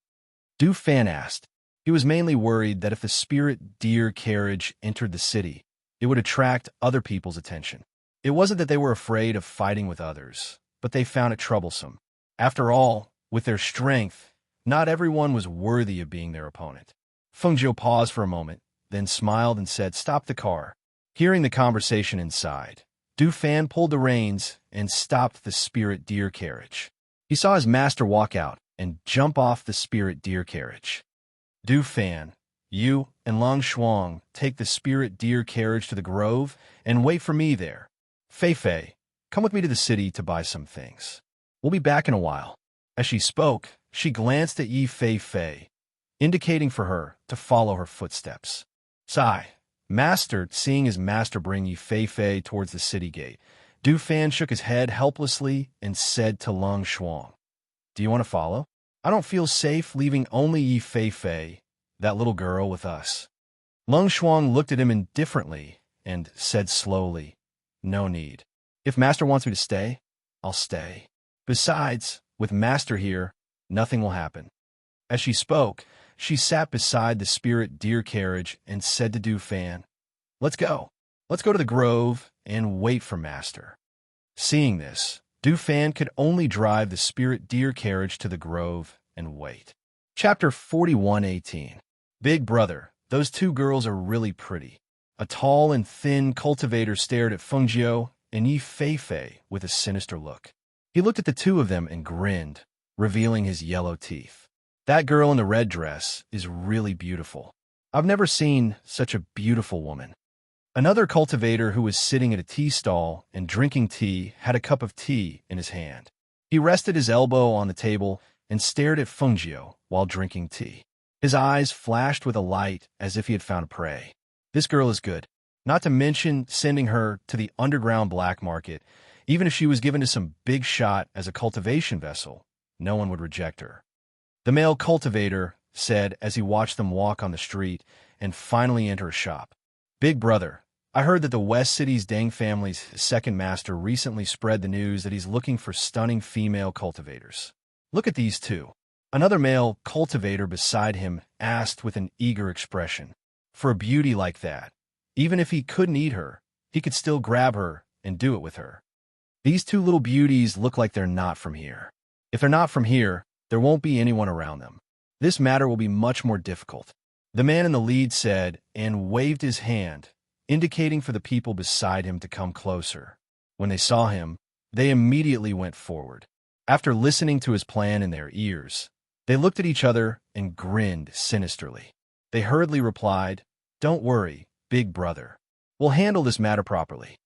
Du Fan asked. He was mainly worried that if the spirit deer carriage entered the city, it would attract other people's attention. It wasn't that they were afraid of fighting with others, but they found it troublesome. After all, with their strength, not everyone was worthy of being their opponent. Feng Jiu paused for a moment, then smiled and said, "Stop the car." Hearing the conversation inside, Du Fan pulled the reins and stopped the spirit deer carriage. He saw his master walk out and jump off the spirit deer carriage. "Du Fan, you and Long Shuang take the spirit deer carriage to the grove and wait for me there. Fei Fei, come with me to the city to buy some things. We'll be back in a while." As she spoke, she glanced at Yi Fei Fei. indicating for her to follow her footsteps. Sigh. Master, seeing his master bring Yi Fei towards the city gate, Du Fan shook his head helplessly and said to Lung Shuang, "Do you want to follow? I don't feel safe leaving only Yi Fei, that little girl, with us." Lung Shuang looked at him indifferently and said slowly, "No need. If Master wants me to stay, I'll stay. Besides, with Master here, nothing will happen." As she spoke, she sat beside the spirit deer carriage and said to Du Fan, "Let's go. Let's go to the grove and wait for Master." Seeing this, Du Fan could only drive the spirit deer carriage to the grove and wait. Chapter 41:18. Big Brother, those two girls are really pretty. A tall and thin cultivator stared at Feng Jiu and Yi Fei with a sinister look. He looked at the two of them and grinned, revealing his yellow teeth. "That girl in the red dress is really beautiful. I've never seen such a beautiful woman." Another cultivator who was sitting at a tea stall and drinking tea had a cup of tea in his hand. He rested his elbow on the table and stared at Feng Jiu while drinking tea. His eyes flashed with a light as if he had found a prey. "This girl is good. Not to mention sending her to the underground black market. Even if she was given to some big shot as a cultivation vessel, no one would reject her." The male cultivator said as he watched them walk on the street and finally enter a shop. "Big Brother, I heard that the West City's Deng family's second master recently spread the news that he's looking for stunning female cultivators. Look at these two." Another male cultivator beside him asked with an eager expression. For a beauty like that, even if he couldn't eat her, he could still grab her and do it with her. "These two little beauties look like they're not from here. If they're not from here, there won't be anyone around them. This matter will be much more difficult," the man in the lead said and waved his hand, indicating for the people beside him to come closer. When they saw him, they immediately went forward. After listening to his plan in their ears, they looked at each other and grinned sinisterly. They hurriedly replied, "Don't worry, Big Brother. We'll handle this matter properly.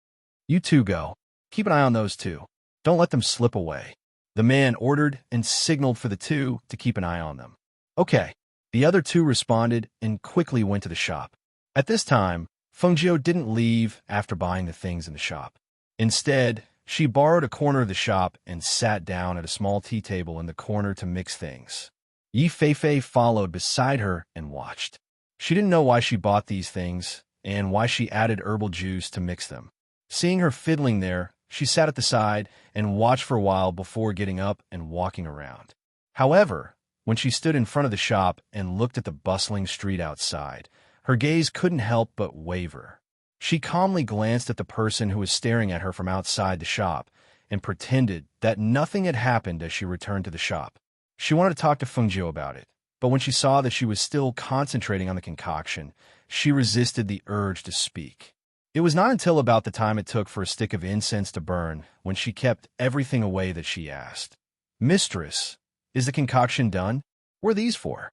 You two go. Keep an eye on those two. Don't let them slip away." The man ordered and signaled for the two to keep an eye on them. "Okay." The other two responded and quickly went to the shop. At this time, Feng Jiu didn't leave after buying the things in the shop. Instead, she borrowed a corner of the shop and sat down at a small tea table in the corner to mix things. Yi Fei followed beside her and watched. She didn't know why she bought these things and why she added herbal juice to mix them. Seeing her fiddling there, she sat at the side and watched for a while before getting up and walking around. However, when she stood in front of the shop and looked at the bustling street outside, her gaze couldn't help but waver. She calmly glanced at the person who was staring at her from outside the shop and pretended that nothing had happened as she returned to the shop. She wanted to talk to Feng Jiu about it, but when she saw that she was still concentrating on the concoction, she resisted the urge to speak. It was not until about the time it took for a stick of incense to burn when she kept everything away that she asked, "Mistress, is the concoction done? What are these for?"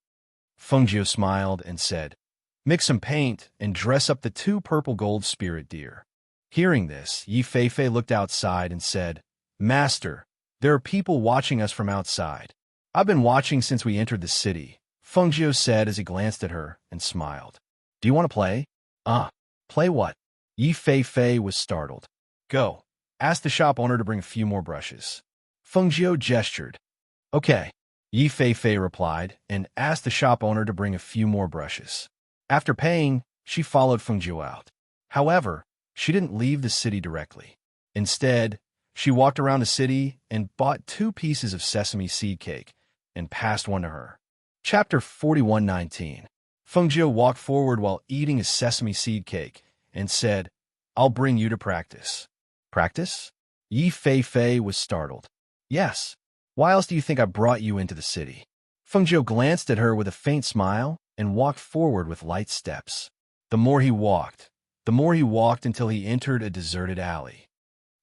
Feng Jiu smiled and said, "Mix some paint and dress up the two purple gold spirit deer." Hearing this, Yi Fei looked outside and said, "Master, there are people watching us from outside." "I've been watching since we entered the city," Feng Jiu said as he glanced at her and smiled. "Do you want to play?" Play what?" Yi Fei was startled. "Go. Ask the shop owner to bring a few more brushes." Feng Jiu gestured. "Okay." Yi Fei replied and asked the shop owner to bring a few more brushes. After paying, she followed Feng Jiu out. However, she didn't leave the city directly. Instead, she walked around the city and bought 2 pieces of sesame seed cake and passed one to her. Chapter 41:19. Feng Jiu walked forward while eating a sesame seed cake and said, "I'll bring you to practice." "Practice?" Yi Fei was startled. "Yes. Why else do you think I brought you into the city?" Feng Jiu glanced at her with a faint smile and walked forward with light steps. The more he walked until he entered a deserted alley.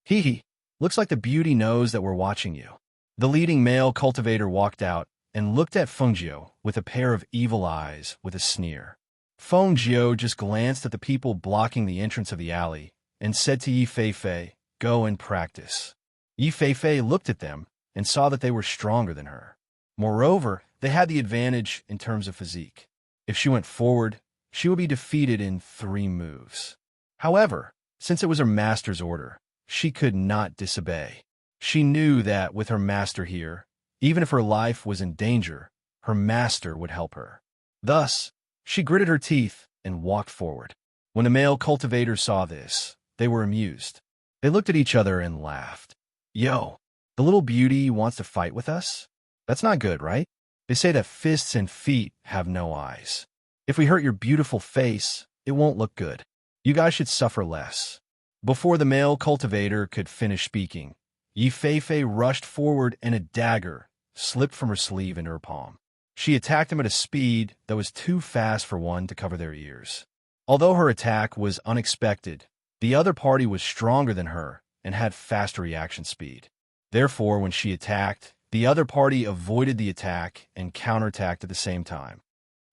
"Hee, looks like the beauty knows that we're watching you." The leading male cultivator walked out and looked at Feng Jiu with a pair of evil eyes with a sneer. Feng Jiu just glanced at the people blocking the entrance of the alley and said to Yi Fei, "Go and practice." Yi Fei looked at them and saw that they were stronger than her. Moreover, they had the advantage in terms of physique. If she went forward, she would be defeated in 3 moves. However, since it was her master's order, she could not disobey. She knew that with her master here, even if her life was in danger, her master would help her. Thus, she gritted her teeth and walked forward. When the male cultivators saw this, they were amused. They looked at each other and laughed. Yo, the little beauty wants to fight with us? That's not good, right? They say that fists and feet have no eyes. If we hurt your beautiful face, it won't look good. You guys should suffer less. Before the male cultivator could finish speaking, Yi Fei rushed forward and a dagger slipped from her sleeve into her palm. She attacked him at a speed that was too fast for one to cover their ears. Although her attack was unexpected, the other party was stronger than her and had faster reaction speed. Therefore, when she attacked, the other party avoided the attack and counterattacked at the same time.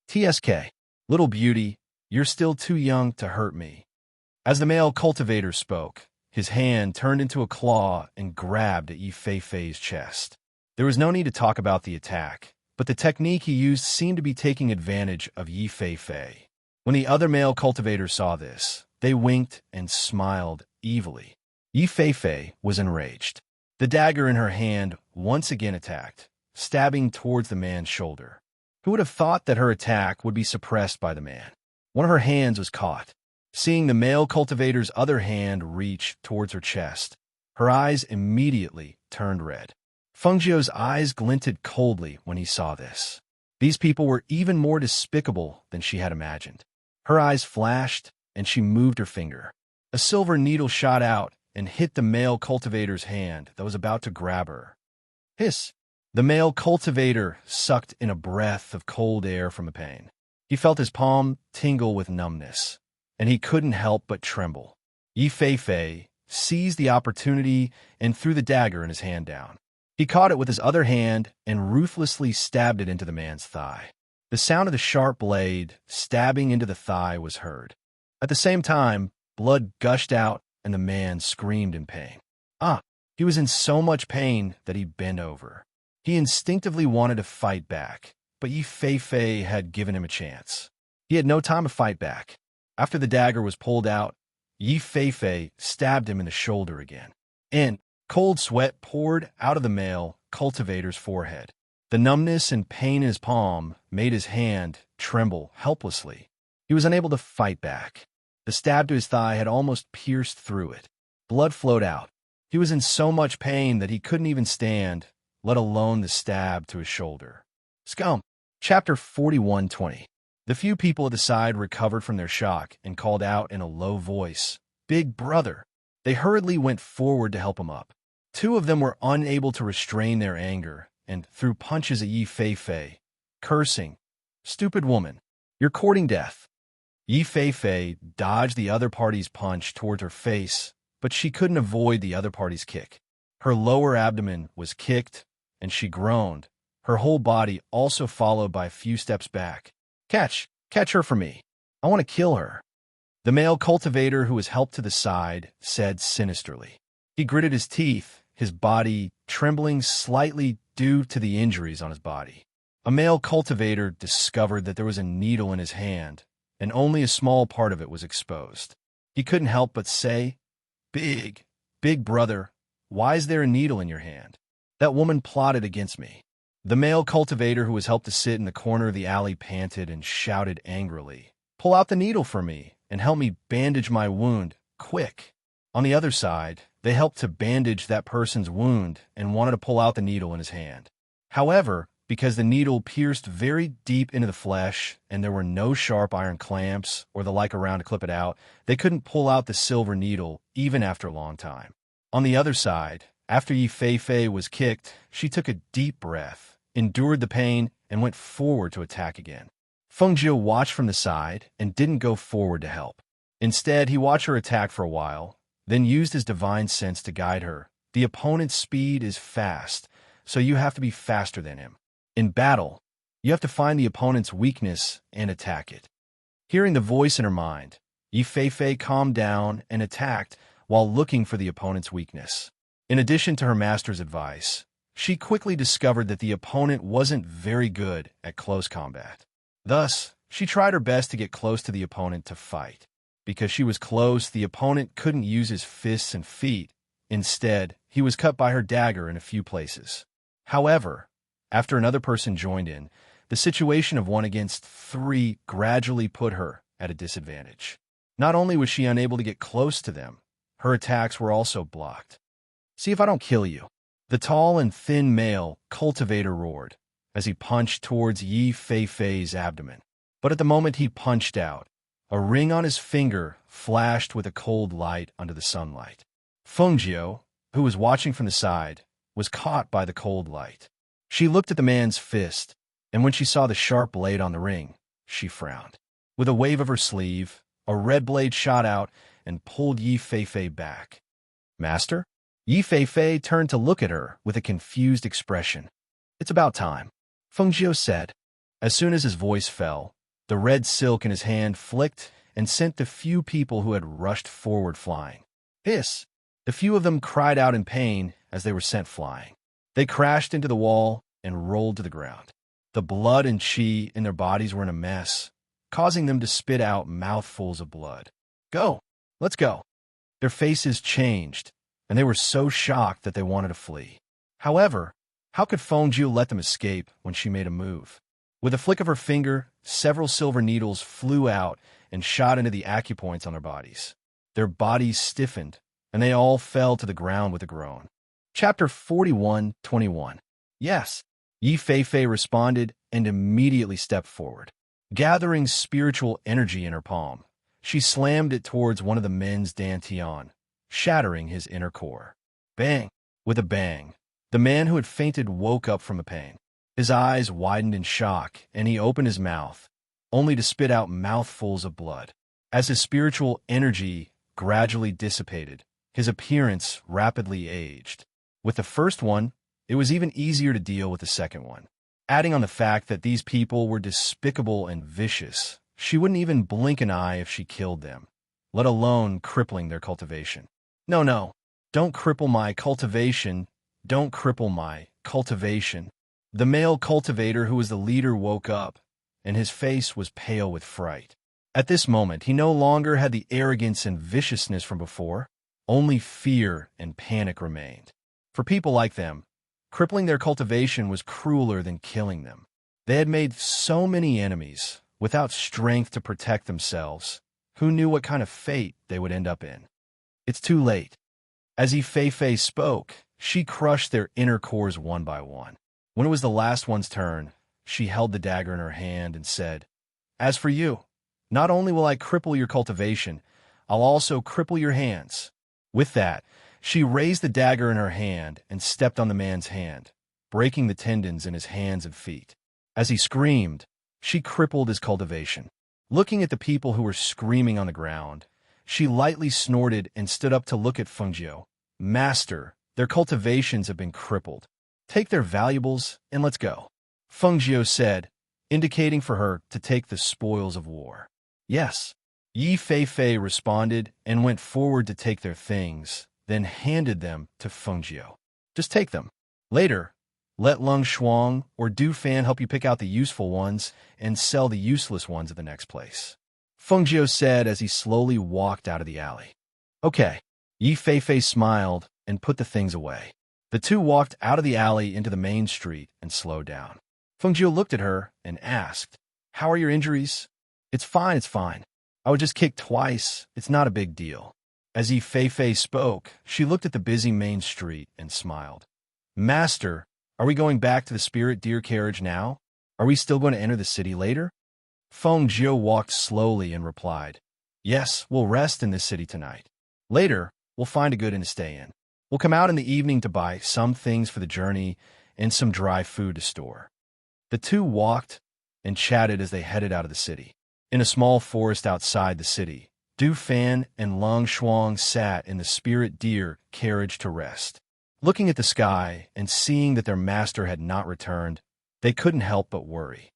TSK, little beauty, you're still too young to hurt me. As the male cultivator spoke, his hand turned into a claw and grabbed at Yi Fei's chest. There was no need to talk about the attack, but the technique he used seemed to be taking advantage of Yi Fei. When the other male cultivators saw this, they winked and smiled evilly. Yi Fei was enraged. The dagger in her hand once again attacked, stabbing towards the man's shoulder. Who would have thought that her attack would be suppressed by the man? One of her hands was caught. Seeing the male cultivator's other hand reach towards her chest, her eyes immediately turned red. Fengzhou's eyes glinted coldly when he saw this. These people were even more despicable than she had imagined. Her eyes flashed, and she moved her finger. A silver needle shot out and hit the male cultivator's hand that was about to grab her. Hiss! The male cultivator sucked in a breath of cold air from the pain. He felt his palm tingle with numbness, and he couldn't help but tremble. Yi Fei seized the opportunity and threw the dagger in his hand down. He caught it with his other hand and ruthlessly stabbed it into the man's thigh. The sound of the sharp blade stabbing into the thigh was heard. At the same time, blood gushed out and the man screamed in pain. He was in so much pain that he bent over. He instinctively wanted to fight back, but Yi Fei had given him a chance. He had no time to fight back. After the dagger was pulled out, Yi Fei stabbed him in the shoulder again. And cold sweat poured out of the male cultivator's forehead. The numbness and pain in his palm made his hand tremble helplessly. He was unable to fight back. The stab to his thigh had almost pierced through it. Blood flowed out. He was in so much pain that he couldn't even stand, let alone the stab to his shoulder. Scum. Chapter 41:20. The few people at the side recovered from their shock and called out in a low voice, "Big brother!" They hurriedly went forward to help him up. 2 of them were unable to restrain their anger and threw punches at Yi Fei, cursing, "Stupid woman, you're courting death." Yi Fei dodged the other party's punch towards her face, but she couldn't avoid the other party's kick. Her lower abdomen was kicked, and she groaned, her whole body also followed by a few steps back. Catch her for me. I want to kill her." The male cultivator who was helped to the side said sinisterly. He gritted his teeth, his body trembling slightly due to the injuries on his body. A male cultivator discovered that there was a needle in his hand, and only a small part of it was exposed. He couldn't help but say, Big brother, why is there a needle in your hand? That woman plotted against me." The male cultivator who was helped to sit in the corner of the alley panted and shouted angrily, "Pull out the needle for me and help me bandage my wound, quick." On the other side, they helped to bandage that person's wound and wanted to pull out the needle in his hand. However, because the needle pierced very deep into the flesh and there were no sharp iron clamps or the like around to clip it out, they couldn't pull out the silver needle even after a long time. On the other side, after Yi Fei was kicked, she took a deep breath, endured the pain, and went forward to attack again. Fengzhou watched from the side and didn't go forward to help. Instead, he watched her attack for a while, then used his divine sense to guide her. The opponent's speed is fast, so you have to be faster than him. In battle, you have to find the opponent's weakness and attack it. Hearing the voice in her mind, Yi Fei calmed down and attacked while looking for the opponent's weakness. In addition to her master's advice, she quickly discovered that the opponent wasn't very good at close combat. Thus, she tried her best to get close to the opponent to fight. Because she was close, the opponent couldn't use his fists and feet. Instead, he was cut by her dagger in a few places. However, after another person joined in, the situation of 1 against 3 gradually put her at a disadvantage. Not only was she unable to get close to them, her attacks were also blocked. "See if I don't kill you," the tall and thin male cultivator roared as he punched towards Yi Fei-Fei's abdomen. But at the moment he punched out, a ring on his finger flashed with a cold light under the sunlight. Feng Jiu, who was watching from the side, was caught by the cold light. She looked at the man's fist, and when she saw the sharp blade on the ring, she frowned. With a wave of her sleeve, a red blade shot out and pulled Yi Fei-Fei back. "Master?" Yi Fei-Fei turned to look at her with a confused expression. "It's about time," Feng Jiu said. As soon as his voice fell, the red silk in his hand flicked and sent the few people who had rushed forward flying. Hiss! The few of them cried out in pain as they were sent flying. They crashed into the wall and rolled to the ground. The blood and chi in their bodies were in a mess, causing them to spit out mouthfuls of blood. "Go! Let's go!" Their faces changed, and they were so shocked that they wanted to flee. However, how could Feng Jiu let them escape when she made a move? With a flick of her finger, several silver needles flew out and shot into the acupoints on their bodies. Their bodies stiffened, and they all fell to the ground with a groan. Chapter 41:21. "Yes," Yi Fei-Fei responded and immediately stepped forward. Gathering spiritual energy in her palm, she slammed it towards one of the men's dantian, shattering his inner core. Bang! With a bang, the man who had fainted woke up from a pain. His eyes widened in shock, and he opened his mouth, only to spit out mouthfuls of blood. As his spiritual energy gradually dissipated, his appearance rapidly aged. With the first one, it was even easier to deal with the second one. Adding on the fact that these people were despicable and vicious, she wouldn't even blink an eye if she killed them, let alone crippling their cultivation. No, don't cripple my cultivation, don't cripple my cultivation." The male cultivator who was the leader woke up, and his face was pale with fright. At this moment, he no longer had the arrogance and viciousness from before. Only fear and panic remained. For people like them, crippling their cultivation was crueler than killing them. They had made so many enemies, without strength to protect themselves. Who knew what kind of fate they would end up in? "It's too late." As Yi Fei-Fei spoke, she crushed their inner cores one by one. When it was the last one's turn, she held the dagger in her hand and said, "As for you, not only will I cripple your cultivation, I'll also cripple your hands." With that, she raised the dagger in her hand and stepped on the man's hand, breaking the tendons in his hands and feet. As he screamed, she crippled his cultivation. Looking at the people who were screaming on the ground, she lightly snorted and stood up to look at Feng Jiu. "Master, their cultivations have been crippled. Take their valuables and let's go," Feng Jiu said, indicating for her to take the spoils of war. "Yes." Yi Fei-Fei responded and went forward to take their things, then handed them to Feng Jiu. "Just take them. Later, let Lung Shuang or Du Fan help you pick out the useful ones and sell the useless ones at the next place," Feng Jiu said as he slowly walked out of the alley. "Okay." Yi Fei-Fei smiled and put the things away. The two walked out of the alley into the main street and slowed down. Feng Jiu looked at her and asked, "How are your injuries?" It's fine. I was just kicked twice. It's not a big deal." As Yi Fei-Fei spoke, she looked at the busy main street and smiled. "Master, are we going back to the spirit deer carriage now? Are we still going to enter the city later?" Feng Jiu walked slowly and replied, "Yes, we'll rest in this city tonight. Later, we'll find a good inn to stay in. We'll come out in the evening to buy some things for the journey and some dry food to store." The two walked and chatted as they headed out of the city. In a small forest outside the city, Du Fan and Lung Shuang sat in the spirit deer carriage to rest. Looking at the sky and seeing that their master had not returned, they couldn't help but worry.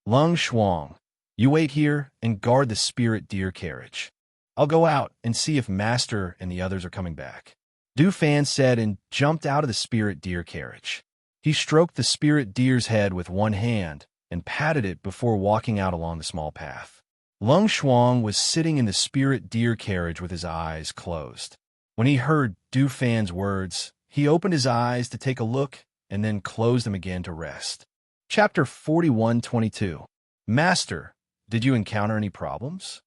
"Lung Shuang, you wait here and guard the spirit deer carriage. I'll go out and see if master and the others are coming back," Du Fan said and jumped out of the spirit deer carriage. He stroked the spirit deer's head with one hand and patted it before walking out along the small path. Lung Shuang was sitting in the spirit deer carriage with his eyes closed. When he heard Du Fan's words, he opened his eyes to take a look and then closed them again to rest. Chapter 41:22. Master, did you encounter any problems?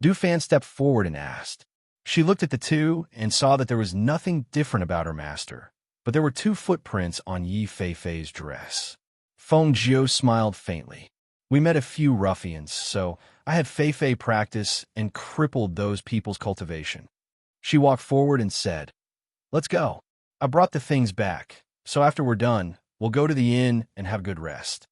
Du Fan stepped forward and asked. She looked at the two and saw that there was nothing different about her master, but there were two footprints on Yi Feifei's dress. Feng Jiu smiled faintly. We met a few ruffians, so I had Feifei practice and crippled those people's cultivation. She walked forward and said, Let's go. I brought the things back, so after we're done, we'll go to the inn and have a good rest.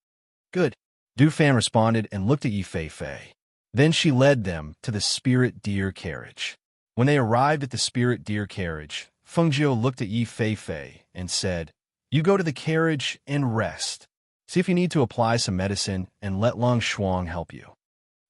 Good. Du Fan responded and looked at Yi Feifei. Then she led them to the spirit deer carriage. When they arrived at the spirit deer carriage, Feng Jiu looked at Yi Feifei and said, You go to the carriage and rest. See if you need to apply some medicine and let Lung Shuang help you.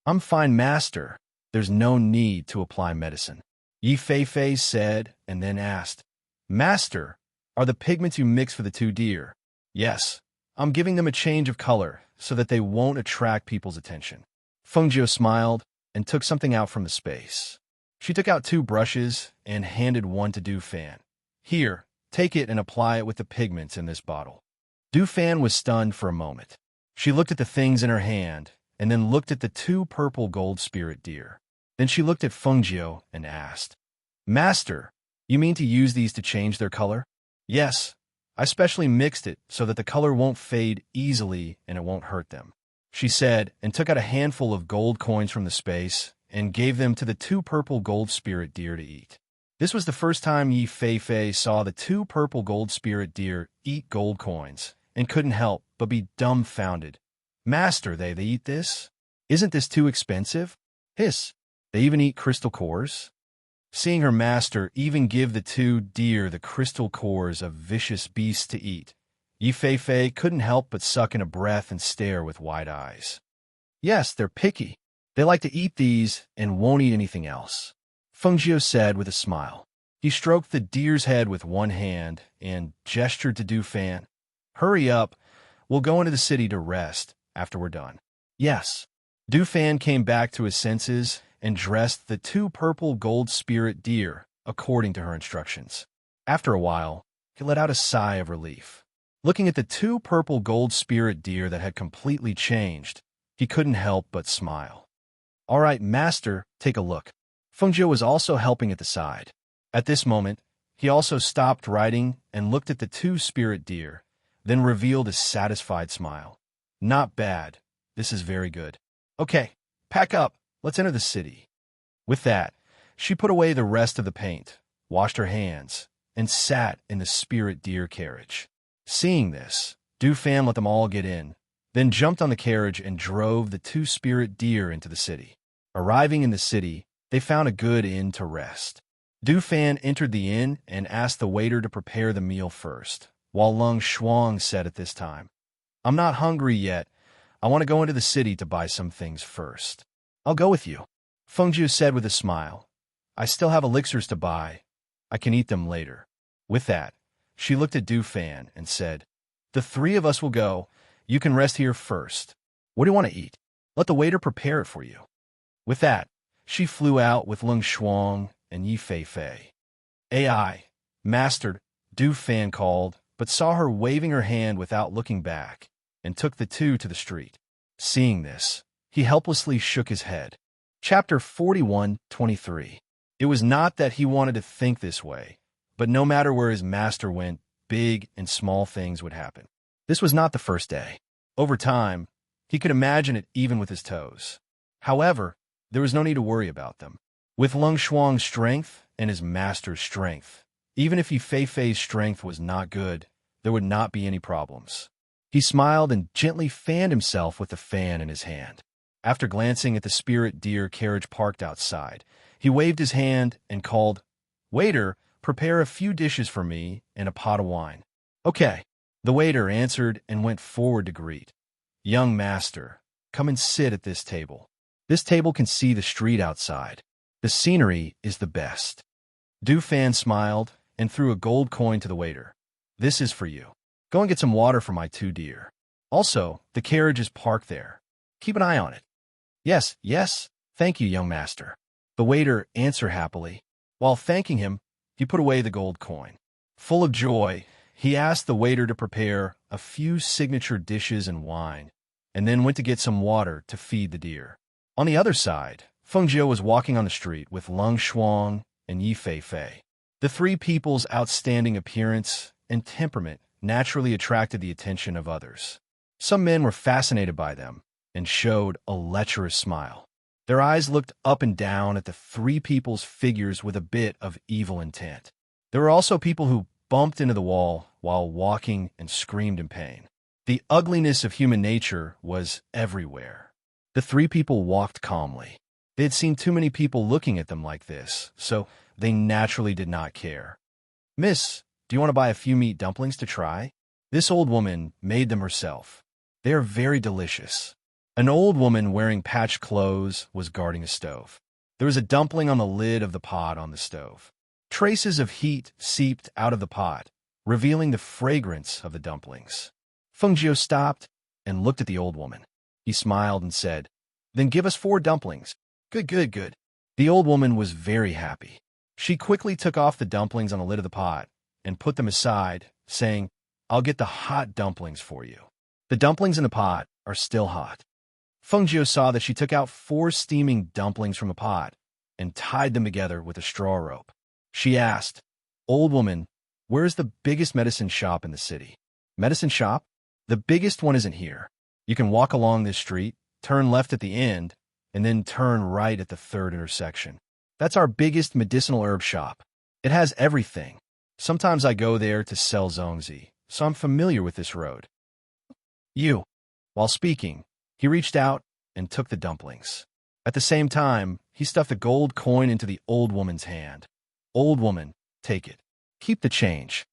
I'm fine, master. There's no need to apply medicine. Yi Feifei said and then asked, Master, are the pigments you mix for the two deer? Yes. I'm giving them a change of color so that they won't attract people's attention. Feng Jiu smiled and took something out from the space. She took out two brushes and handed one to Du Fan. Here, take it and apply it with the pigments in this bottle. Du Fan was stunned for a moment. She looked at the things in her hand and then looked at the two purple gold spirit deer. Then she looked at Feng Jiu and asked, Master, you mean to use these to change their color? Yes. I specially mixed it so that the color won't fade easily and it won't hurt them, she said, and took out a handful of gold coins from the space and gave them to the two purple gold spirit deer to eat. This was the first time Yi Feifei saw the two purple gold spirit deer eat gold coins and couldn't help but be dumbfounded. Master, they eat this? Isn't this too expensive? Hiss, they even eat crystal cores? Seeing her master even give the two deer the crystal cores of vicious beasts to eat, Yi Feifei couldn't help but suck in a breath and stare with wide eyes. Yes, they're picky. They like to eat these and won't eat anything else, Feng Jiu said with a smile. He stroked the deer's head with one hand and gestured to Du Fan. Hurry up. We'll go into the city to rest after we're done. Yes. Du Fan came back to his senses and dressed the two purple gold spirit deer according to her instructions. After a while, he let out a sigh of relief. Looking at the two purple gold spirit deer that had completely changed, he couldn't help but smile. All right, master, take a look. Feng Jiu was also helping at the side. At this moment, he also stopped writing and looked at the two spirit deer, then revealed a satisfied smile. Not bad. This is very good. Okay, pack up. Let's enter the city. With that, she put away the rest of the paint, washed her hands, and sat in the spirit deer carriage. Seeing this, Du Fan let them all get in, then jumped on the carriage and drove the two spirit deer into the city. Arriving in the city, they found a good inn to rest. Du Fan entered the inn and asked the waiter to prepare the meal first, while Lung Shuang said at this time, I'm not hungry yet. I want to go into the city to buy some things first. I'll go with you, Feng Jiu said with a smile. I still have elixirs to buy. I can eat them later. With that, she looked at Du Fan and said, The three of us will go. You can rest here first. What do you want to eat? Let the waiter prepare it for you. With that, she flew out with Lung Shuang and Yi Feifei. AI, mastered, Du Fan called, but saw her waving her hand without looking back, and took the two to the street. Seeing this, he helplessly shook his head. Chapter 41:23. It was not that he wanted to think this way, but no matter where his master went, big and small things would happen. This was not the first day. Over time, he could imagine it even with his toes. However, there was no need to worry about them. With Lung Shuang's strength and his master's strength, even if Yi Feifei's strength was not good, there would not be any problems. He smiled and gently fanned himself with the fan in his hand. After glancing at the spirit deer carriage parked outside, he waved his hand and called, Waiter, prepare a few dishes for me and a pot of wine. Okay. The waiter answered and went forward to greet. Young master, come and sit at this table. This table can see the street outside. The scenery is the best. Du Fan smiled and threw a gold coin to the waiter. This is for you. Go and get some water for my two deer. Also, the carriage is parked there. Keep an eye on it. Yes, yes, thank you, young master. The waiter answered happily. While thanking him, he put away the gold coin. Full of joy, he asked the waiter to prepare a few signature dishes and wine, and then went to get some water to feed the deer. On the other side, Feng Jiu was walking on the street with Leng Shuang and Yi Fei. The three people's outstanding appearance and temperament naturally attracted the attention of others. Some men were fascinated by them and showed a lecherous smile. Their eyes looked up and down at the three people's figures with a bit of evil intent. There were also people who bumped into the wall while walking and screamed in pain. The ugliness of human nature was everywhere. The three people walked calmly. They had seen too many people looking at them like this, so they naturally did not care. Miss, do you want to buy a few meat dumplings to try? This old woman made them herself. They are very delicious. An old woman wearing patched clothes was guarding a stove. There was a dumpling on the lid of the pot on the stove. Traces of heat seeped out of the pot, revealing the fragrance of the dumplings. Feng Jiu stopped and looked at the old woman. He smiled and said, "Then give us 4 dumplings. Good. The old woman was very happy. She quickly took off the dumplings on the lid of the pot and put them aside, saying, "I'll get the hot dumplings for you." The dumplings in the pot are still hot. Feng Jiu saw that she took out 4 steaming dumplings from a pot and tied them together with a straw rope. She asked, "Old woman, where is the biggest medicine shop in the city?" "Medicine shop? The biggest one isn't here. You can walk along this street, turn left at the end, and then turn right at the 3rd intersection. That's our biggest medicinal herb shop. It has everything. Sometimes I go there to sell zongzi, so I'm familiar with this road." While speaking, he reached out and took the dumplings. At the same time, he stuffed a gold coin into the old woman's hand. "Old woman, take it. Keep the change."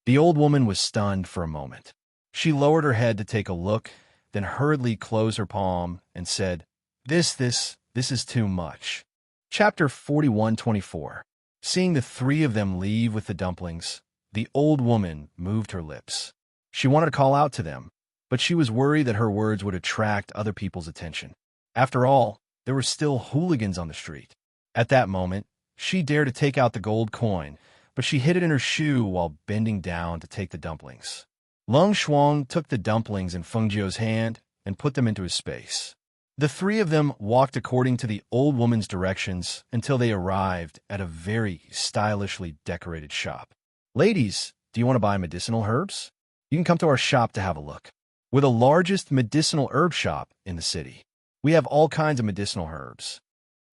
The old woman was stunned for a moment. She lowered her head to take a look, then hurriedly closed her palm and said, This is too much." Chapter 41:24. Seeing the 3 of them leave with the dumplings, the old woman moved her lips. She wanted to call out to them, but she was worried that her words would attract other people's attention. After all, there were still hooligans on the street. At that moment, she dared to take out the gold coin, but she hid it in her shoe while bending down to take the dumplings. Leng Shuang took the dumplings in Feng Jiu's hand and put them into his space. The 3 of them walked according to the old woman's directions until they arrived at a very stylishly decorated shop. "Ladies, do you want to buy medicinal herbs? You can come to our shop to have a look. We're the largest medicinal herb shop in the city. We have all kinds of medicinal herbs."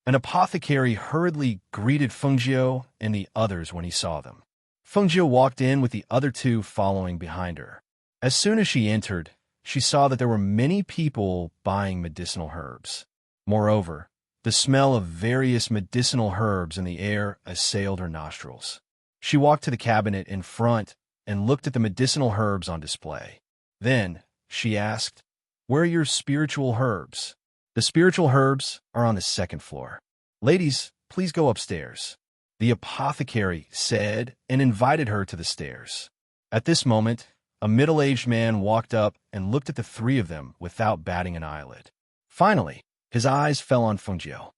An apothecary hurriedly greeted Feng Jiu and the others when he saw them. Feng Jiu walked in with the other 2 following behind her. As soon as she entered, she saw that there were many people buying medicinal herbs. Moreover, the smell of various medicinal herbs in the air assailed her nostrils. She walked to the cabinet in front and looked at the medicinal herbs on display. Then, she asked, "Where are your spiritual herbs?" "The spiritual herbs are on the 2nd floor. Ladies, please go upstairs," the apothecary said and invited her to the stairs. At this moment, a middle-aged man walked up and looked at the 3 of them without batting an eyelid. Finally, his eyes fell on Feng Jiu.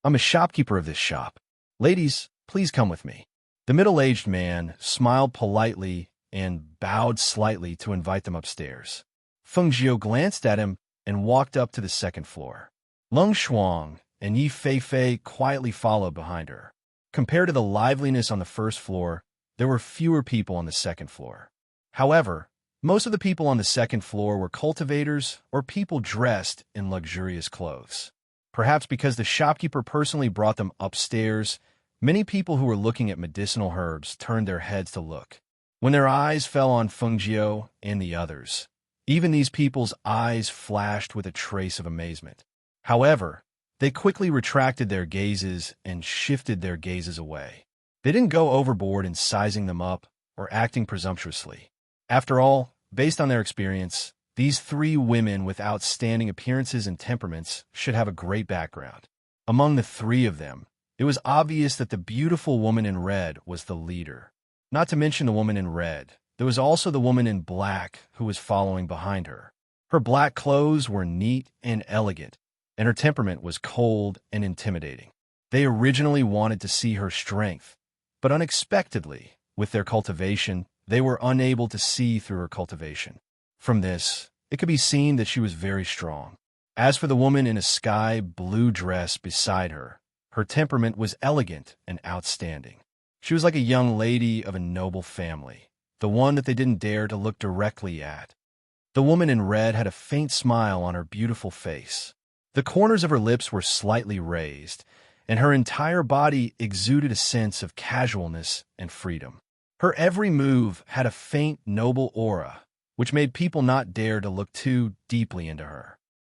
"I'm a shopkeeper of this shop. Ladies, please come with me." The middle-aged man smiled politely and bowed slightly to invite them upstairs. Feng Jiu glanced at him and walked up to the 2nd floor. Leng Shuang and Yi Fei quietly followed behind her. Compared to the liveliness on the 1st floor, there were fewer people on the 2nd floor. However, most of the people on the 2nd floor were cultivators or people dressed in luxurious clothes. Perhaps because the shopkeeper personally brought them upstairs, many people who were looking at medicinal herbs turned their heads to look. When their eyes fell on Feng Jiu and the others, even these people's eyes flashed with a trace of amazement. However, they quickly retracted their gazes and shifted their gazes away. They didn't go overboard in sizing them up or acting presumptuously. After all, based on their experience, these 3 women with outstanding appearances and temperaments should have a great background. Among the 3 of them, it was obvious that the beautiful woman in red was the leader. Not to mention the woman in red, There was also the woman in black who was following behind her. Her black clothes were neat and elegant, and her temperament was cold and intimidating. They originally wanted to see her strength, but unexpectedly, with their cultivation, they were unable to see through her cultivation. From this, it could be seen that she was very strong. As for the woman in a sky blue dress beside her, her temperament was elegant and outstanding. She was like a young lady of a noble family, the one that they didn't dare to look directly at. The woman in red had a faint smile on her beautiful face. The corners of her lips were slightly raised, and her entire body exuded a sense of casualness and freedom. Her every move had a faint, noble aura, which made people not dare to look too deeply into her.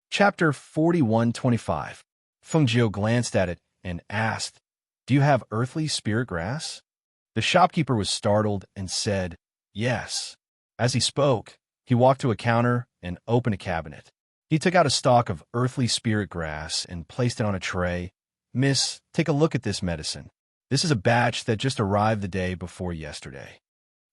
Chapter 41:25. Fengjiu glanced at it and asked, "Do you have earthly spirit grass?" The shopkeeper was startled and said, "Yes." As he spoke, he walked to a counter and opened a cabinet. He took out a stalk of earthly spirit grass and placed it on a tray. "Miss, take a look at this medicine. This is a batch that just arrived the day before yesterday.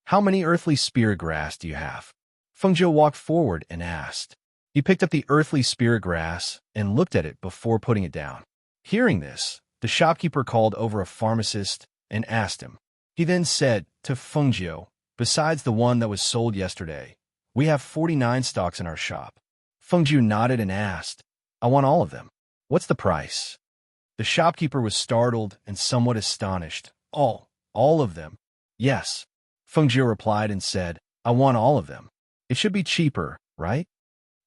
How many earthly spirit grass do you have?" Fengjiu walked forward and asked. He picked up the earthly spirit grass and looked at it before putting it down. Hearing this, the shopkeeper called over a pharmacist and asked him. He then said to Fengjiu, "Besides the one that was sold yesterday, we have 49 stocks in our shop." Fengjiu nodded and asked, "I want all of them. What's the price?" The shopkeeper was startled and somewhat astonished. All of them?" "Yes." Fengjiu replied and said, "I want all of them. It should be cheaper, right?"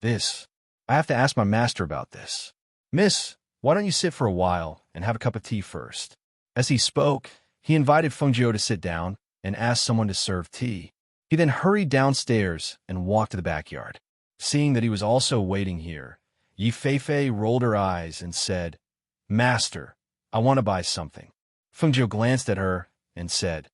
I have to ask my master about this." "Miss, why don't you sit for a while and have a cup of tea first?" As he spoke, he invited Fengjiu to sit down and asked someone to serve tea. He then hurried downstairs and walked to the backyard. Seeing that he was also waiting here, Yi Feifei rolled her eyes and said, "Master, I want to buy something." Fengjiu glanced at her and said,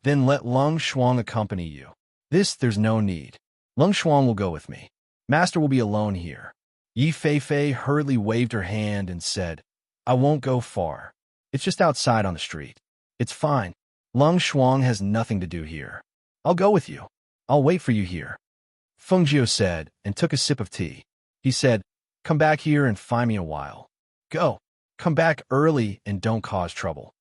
"Then let Lung Shuang accompany you." "There's no need. Lung Shuang will go with me. Master will be alone here." Yi Feifei hurriedly waved her hand and said, "I won't go far. It's just outside on the street. It's fine. Lung Shuang has nothing to do here. I'll go with you. I'll wait for you here." Fengjiu said and took a sip of tea. He said, "Come back here and find me in a while. Go. Come back early and don't cause trouble."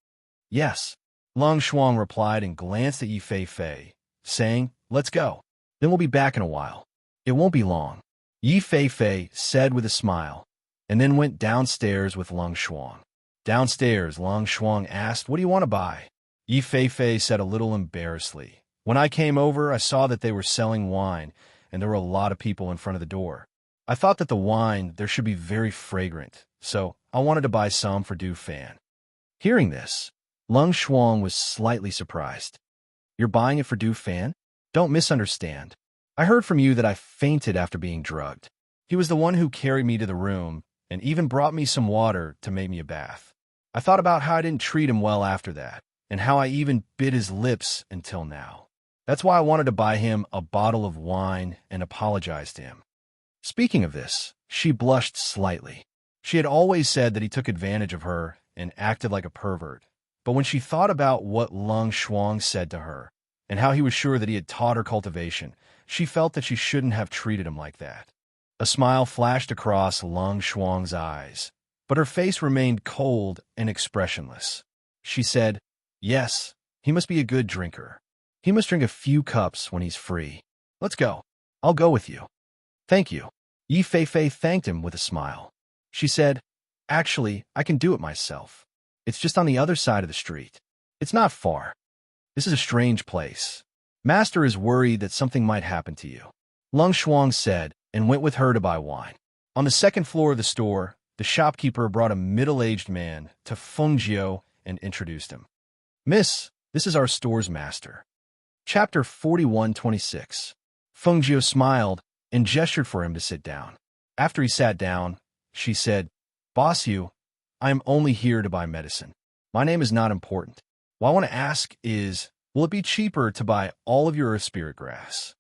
"Yes." Lung Shuang replied and glanced at Yi Feifei, saying, "Let's go. Then we'll be back in a while. It won't be long." Yi Feifei said with a smile, and then went downstairs with Lung Shuang. Downstairs, Lung Shuang asked, "What do you want to buy?" Yi Feifei said a little embarrassedly, "When I came over, I saw that they were selling wine, and there were a lot of people in front of the door. I thought that the wine there should be very fragrant, so I wanted to buy some for Du Fan." Hearing this, Lung Shuang was slightly surprised. "You're buying it for Du Fan? Don't misunderstand. I heard from you that I fainted after being drugged. He was the one who carried me to the room and even brought me some water to make me a bath. I thought about how I didn't treat him well after that, and how I even bit his lips until now. That's why I wanted to buy him a bottle of wine and apologize to him." Speaking of this, she blushed slightly. She had always said that he took advantage of her and acted like a pervert, but when she thought about what Lung Shuang said to her, and how he was sure that he had taught her cultivation, she felt that she shouldn't have treated him like that. A smile flashed across Lung Shuang's eyes, but her face remained cold and expressionless. She said, "Yes, he must be a good drinker. He must drink a few cups when he's free. Let's go. I'll go with you." "Thank you." Yi Feifei thanked him with a smile. She said, "Actually, I can do it myself. It's just on the other side of the street. It's not far. This is a strange place. Master is worried that something might happen to you." Lung Shuang said and went with her to buy wine. On the second floor of the store, the shopkeeper brought a middle-aged man to Fengjiu and introduced him. "Miss, this is our store's master." Chapter 41:26. Fengjiu smiled and gestured for him to sit down. After he sat down, she said, "Boss Yu, I am only here to buy medicine. My name is not important. What I want to ask is, will it be cheaper to buy all of your spirit grass?"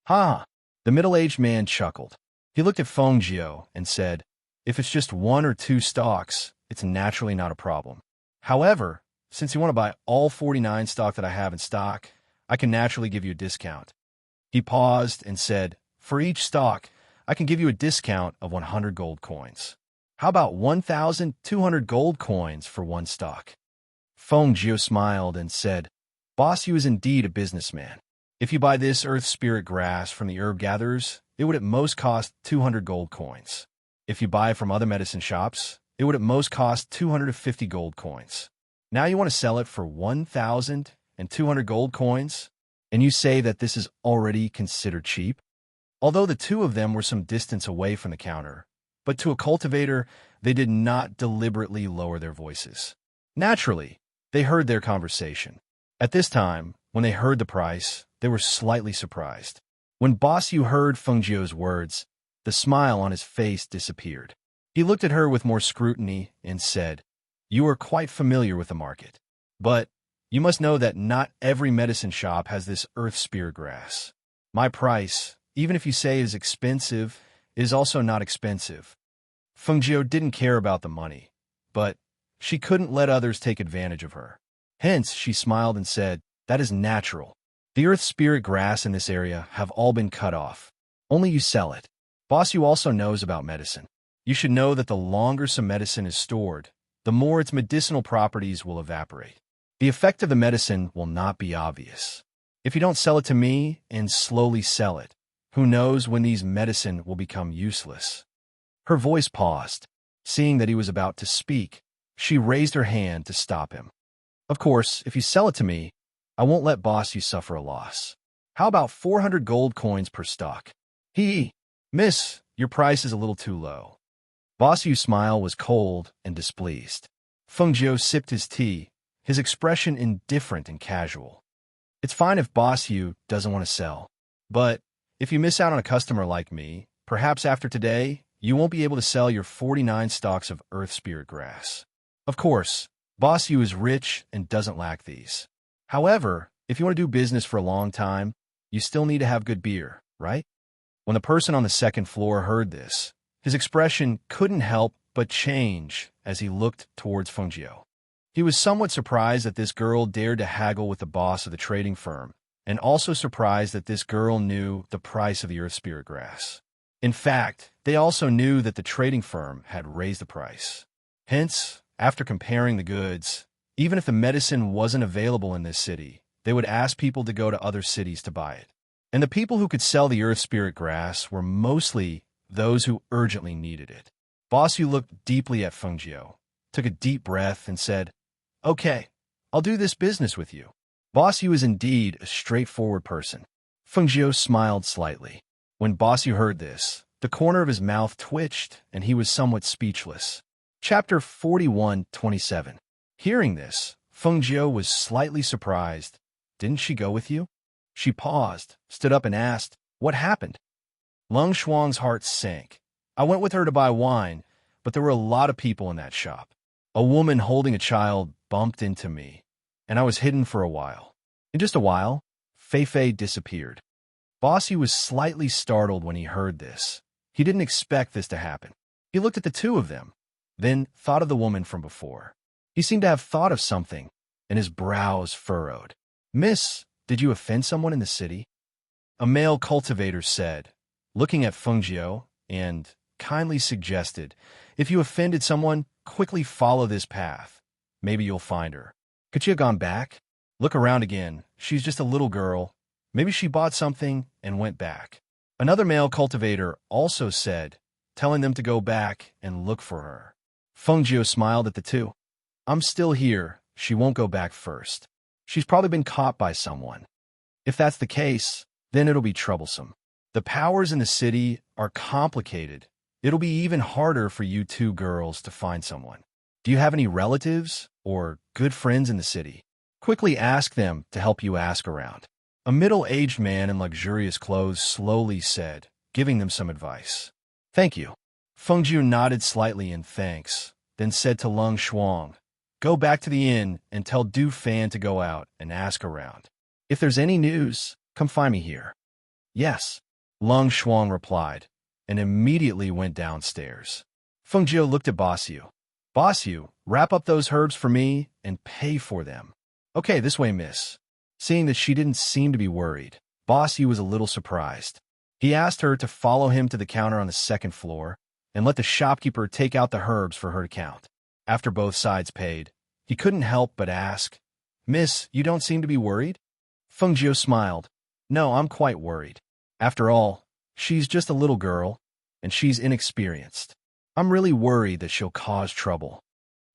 "Ha!" The middle-aged man chuckled. He looked at Fengjiu and said, "If it's just 1 or 2 stalks, it's naturally not a problem. However, since you want to buy all 49 stock that I have in stock, I can naturally give you a discount. He paused and said, "For each stock, I can give you a discount of 100 gold coins. How about 1,200 gold coins for one stock?" Feng Jiu smiled and said, "Boss, you is indeed a businessman. If you buy this earth spirit grass from the herb gatherers, it would at most cost 200 gold coins. If you buy from other medicine shops, it would at most cost 250 gold coins. Now you want to sell it for 1,200 gold coins, and you say that this is already considered cheap?" Although the two of them were some distance away from the counter, but to a cultivator, they did not deliberately lower their voices. Naturally, they heard their conversation. At this time, when they heard the price, they were slightly surprised. When Boss Yu heard Feng Jiu's words, the smile on his face disappeared. He looked at her with more scrutiny and said, "You are quite familiar with the market, but you must know that not every medicine shop has this earth spear grass. My price, even if you say it is expensive, is also not expensive." Feng Jiu didn't care about the money, but she couldn't let others take advantage of her. Hence, she smiled and said, "That is natural. The earth spirit grass in this area have all been cut off. Only you sell it. Boss Yu also knows about medicine. You should know that the longer some medicine is stored, the more its medicinal properties will evaporate. The effect of the medicine will not be obvious. If you don't sell it to me and slowly sell it, who knows when these medicine will become useless?" Her voice paused. Seeing that he was about to speak, she raised her hand to stop him. "Of course, if you sell it to me, I won't let Boss Yu suffer a loss. How about 400 gold coins per stock?" "Miss, your price is a little too low." Boss Yu's smile was cold and displeased. Feng Jiu sipped his tea, his expression indifferent and casual. "It's fine if Boss Yu doesn't want to sell, but if you miss out on a customer like me, perhaps after today, you won't be able to sell your 49 stalks of earth spirit grass. Of course, Boss Yu is rich and doesn't lack these. However, if you want to do business for a long time, you still need to have good beer, right?" When the person on the second floor heard this, his expression couldn't help but change as he looked towards Feng Jiu. He was somewhat surprised that this girl dared to haggle with the boss of the trading firm, and also surprised that this girl knew the price of the earth spirit grass. In fact, they also knew that the trading firm had raised the price. Hence, after comparing the goods, even if the medicine wasn't available in this city, they would ask people to go to other cities to buy it. And the people who could sell the earth spirit grass were mostly those who urgently needed it. Boss Yu looked deeply at Feng Jiu, took a deep breath, and said, "Okay, I'll do this business with you." Boss Yu is indeed a straightforward person. Feng Jiu smiled slightly. When Boss Yu heard this, the corner of his mouth twitched, and he was somewhat speechless. Chapter 41:27. Hearing this, Feng Jiu was slightly surprised. "Didn't she go with you?" She paused, stood up, and asked, "What happened?" Lung Shuang's heart sank. "I went with her to buy wine, but there were a lot of people in that shop. A woman holding a child bumped into me, and I was hidden for a while. In just a while, Fei disappeared." Boss Yu was slightly startled when he heard this. He didn't expect this to happen. He looked at the two of them, then thought of the woman from before. He seemed to have thought of something, and his brows furrowed. "Miss, did you offend someone in the city?" A male cultivator said, looking at Feng Jiu, and kindly suggested, "If you offended someone, quickly follow this path. Maybe you'll find her." "Could she have gone back?" "Look around again. She's just a little girl. Maybe she bought something and went back." Another male cultivator also said, telling them to go back and look for her. Feng Jiu smiled at the two. "I'm still here. She won't go back first. She's probably been caught by someone. If that's the case, then it'll be troublesome. The powers in the city are complicated. It'll be even harder for you two girls to find someone. Do you have any relatives or good friends in the city? Quickly ask them to help you ask around." A middle-aged man in luxurious clothes slowly said, giving them some advice. "Thank you." Feng Jiu nodded slightly in thanks, then said to Lung Shuang, "Go back to the inn and tell Du Fan to go out and ask around. If there's any news, come find me here." "Yes," Lung Shuang replied, and immediately went downstairs. Feng Jiu looked at Boss Yu. "Boss Yu, wrap up those herbs for me and pay for them." "Okay, this way, miss." Seeing that she didn't seem to be worried, Boss Yu was a little surprised. He asked her to follow him to the counter on the second floor and let the shopkeeper take out the herbs for her to count. After both sides paid, he couldn't help but ask, "Miss, you don't seem to be worried?" Feng Jiu smiled. "No, I'm quite worried. After all, she's just a little girl, and she's inexperienced. I'm really worried that she'll cause trouble."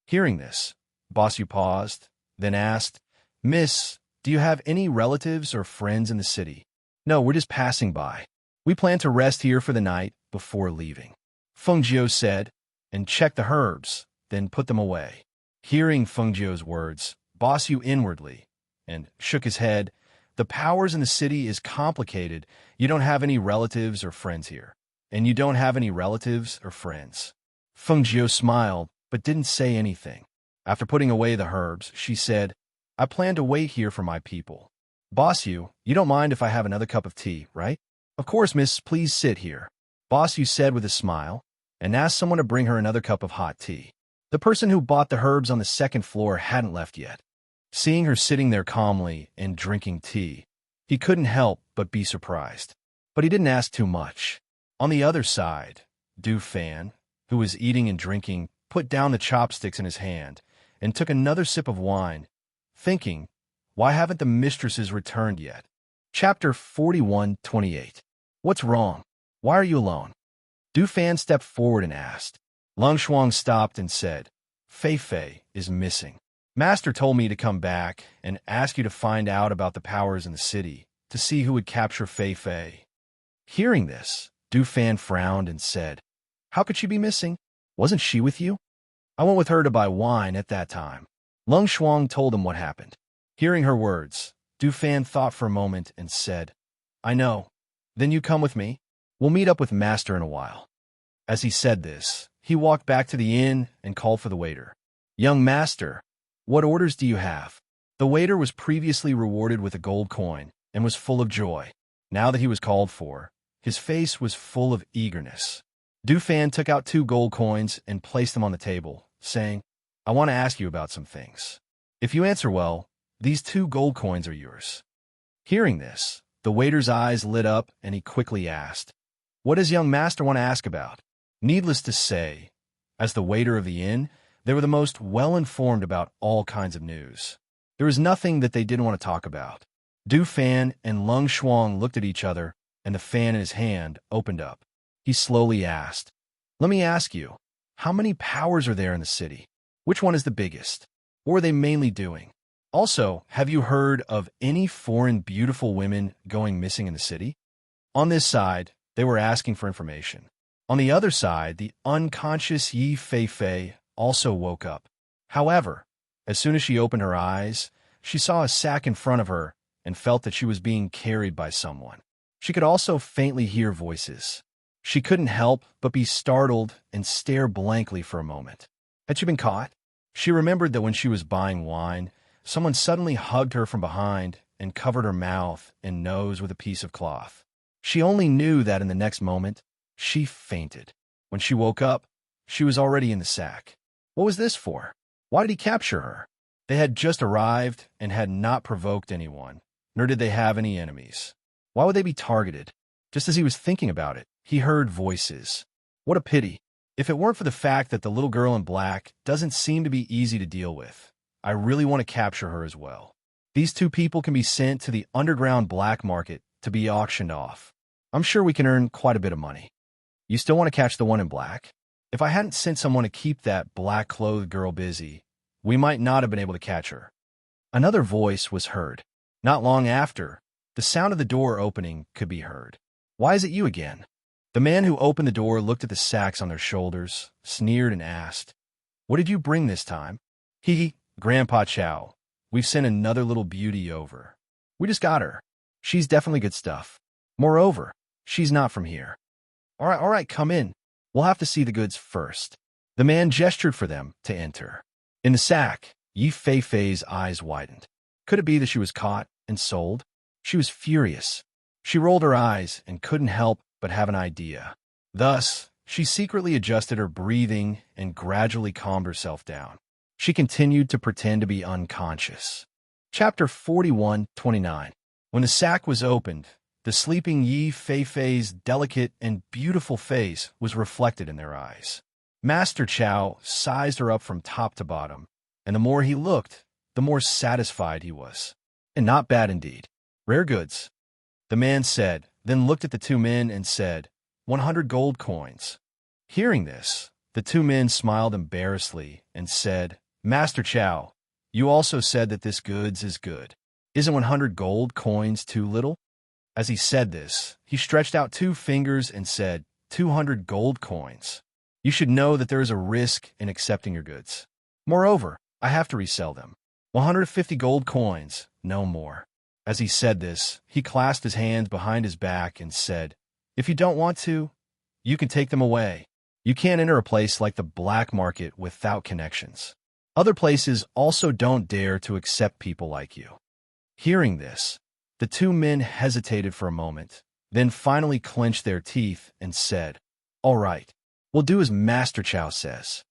Hearing this, Boss Yu paused, then asked, "Miss, do you have any relatives or friends in the city?" "No, we're just passing by. We plan to rest here for the night before leaving," Feng Jiu said, and checked the herbs, then put them away. Hearing Feng Jiu's words, Boss Yu inwardly, and shook his head. "The powers in the city is complicated. You don't have any relatives or friends here. And you don't have any relatives or friends." Feng Jiu smiled, but didn't say anything. After putting away the herbs, she said, "I plan to wait here for my people. Boss Yu, you don't mind if I have another cup of tea, right?" "Of course, miss, please sit here," Boss Yu said with a smile, and asked someone to bring her another cup of hot tea. The person who bought the herbs on the second floor hadn't left yet. Seeing her sitting there calmly and drinking tea, he couldn't help but be surprised. But he didn't ask too much. On the other side, Du Fan, who was eating and drinking, put down the chopsticks in his hand and took another sip of wine, thinking, why haven't the mistresses returned yet? Chapter 41:28. What's wrong? Why are you alone? Du Fan stepped forward and asked. Lung Shuang stopped and said, Fei Fei is missing. Master told me to come back and ask you to find out about the powers in the city, to see who would capture Fei Fei. Hearing this, Du Fan frowned and said, How could she be missing? Wasn't she with you? I went with her to buy wine at that time. Lung Shuang told him what happened. Hearing her words, Du Fan thought for a moment and said, I know. Then you come with me. We'll meet up with Master in a while. As he said this, he walked back to the inn and called for the waiter. Young master, what orders do you have? The waiter was previously rewarded with a gold coin and was full of joy. Now that he was called for, his face was full of eagerness. Du Fan took out 2 gold coins and placed them on the table, saying, I want to ask you about some things. If you answer well, these 2 gold coins are yours. Hearing this, the waiter's eyes lit up and he quickly asked, What does young master want to ask about? Needless to say, as the waiter of the inn, they were the most well-informed about all kinds of news. There was nothing that they didn't want to talk about. Du Fan and Lung Shuang looked at each other, and the fan in his hand opened up. He slowly asked, Let me ask you, how many powers are there in the city? Which one is the biggest? What are they mainly doing? Also, have you heard of any foreign beautiful women going missing in the city? On this side, they were asking for information. On the other side, the unconscious Yi Fei Fei also woke up. However, as soon as she opened her eyes, she saw a sack in front of her and felt that she was being carried by someone. She could also faintly hear voices. She couldn't help but be startled and stare blankly for a moment. Had she been caught? She remembered that when she was buying wine, someone suddenly hugged her from behind and covered her mouth and nose with a piece of cloth. She only knew that in the next moment, she fainted. When she woke up, she was already in the sack. What was this for? Why did he capture her? They had just arrived and had not provoked anyone, nor did they have any enemies. Why would they be targeted? Just as he was thinking about it, he heard voices. What a pity. If it weren't for the fact that the little girl in black doesn't seem to be easy to deal with, I really want to capture her as well. These 2 people can be sent to the underground black market to be auctioned off. I'm sure we can earn quite a bit of money. You still want to catch the one in black? If I hadn't sent someone to keep that black-clothed girl busy, we might not have been able to catch her. Another voice was heard. Not long after, the sound of the door opening could be heard. Why is it you again? The man who opened the door looked at the sacks on their shoulders, sneered and asked, What did you bring this time? Grandpa Chow, we've sent another little beauty over. We just got her. She's definitely good stuff. Moreover, she's not from here. All right, come in. We'll have to see the goods first. The man gestured for them to enter. In the sack, Yi Fei Fei's eyes widened. Could it be that she was caught and sold? She was furious. She rolled her eyes and couldn't help but have an idea. Thus, she secretly adjusted her breathing and gradually calmed herself down. She continued to pretend to be unconscious. Chapter 41:29. When the sack was opened, The sleeping Yi Fei-Fei's delicate and beautiful face was reflected in their eyes. Master Chow sized her up from top to bottom, and the more he looked, the more satisfied he was. And not bad indeed. Rare goods, the man said, then looked at the two men and said, 100 gold coins. Hearing this, the two men smiled embarrassedly and said, Master Chow, you also said that this goods is good. Isn't 100 gold coins too little? As he said this, he stretched out 2 fingers and said, 200 gold coins. You should know that there is a risk in accepting your goods. Moreover, I have to resell them. 150 gold coins, no more. As he said this, he clasped his hands behind his back and said, If you don't want to, you can take them away. You can't enter a place like the black market without connections. Other places also don't dare to accept people like you. Hearing this, the two men hesitated for a moment, then finally clenched their teeth and said, All right, we'll do as Master Chow says.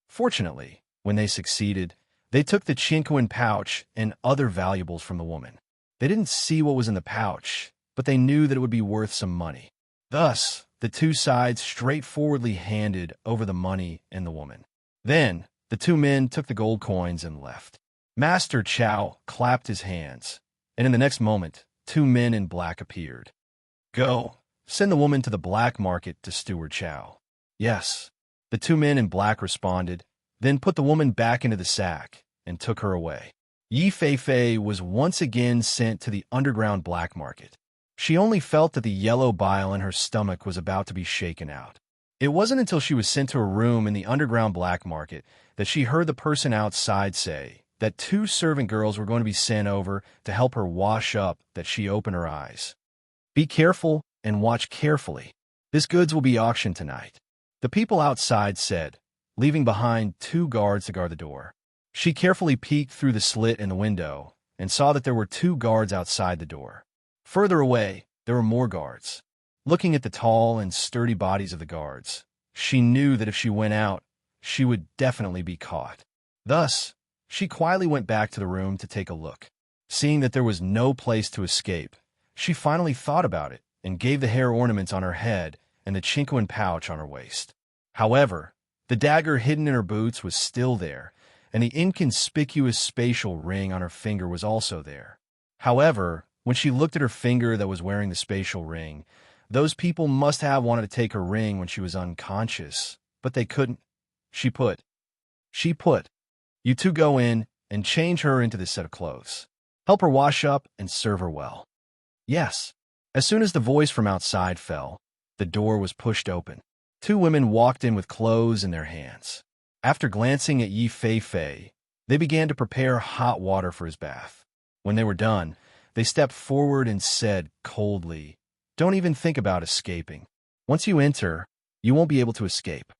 Fortunately, when they succeeded, they took the Chinquan pouch and other valuables from the woman. They didn't see what was in the pouch, but they knew that it would be worth some money. Thus, the two sides straightforwardly handed over the money and the woman. Then, the two men took the gold coins and left. Master Chow clapped his hands, and in the next moment, 2 men in black appeared. Go, send the woman to the black market to Steward Chow. Yes, the 2 men in black responded, then put the woman back into the sack and took her away. Yi Fei-Fei was once again sent to the underground black market. She only felt that the yellow bile in her stomach was about to be shaken out. It wasn't until she was sent to a room in the underground black market that she heard the person outside say that 2 servant girls were going to be sent over to help her wash up that she opened her eyes. Be careful and watch carefully. This goods will be auctioned tonight, the people outside said, leaving behind 2 guards to guard the door. She carefully peeked through the slit in the window and saw that there were 2 guards outside the door. Further away, there were more guards. Looking at the tall and sturdy bodies of the guards, she knew that if she went out, she would definitely be caught. Thus, she quietly went back to the room to take a look. Seeing that there was no place to escape, she finally thought about it and gave the hair ornaments on her head and the Chinquan pouch on her waist. However, the dagger hidden in her boots was still there, and the inconspicuous spatial ring on her finger was also there. However, when she looked at her finger that was wearing the spatial ring, those people must have wanted to take her ring when she was unconscious, but they couldn't. She put, You 2 go in and change her into this set of clothes. Help her wash up and serve her well. Yes. As soon as the voice from outside fell, the door was pushed open. 2 women walked in with clothes in their hands. After glancing at Yi Fei-Fei, they began to prepare hot water for his bath. When they were done, they stepped forward and said coldly, Don't even think about escaping. Once you enter, you won't be able to escape.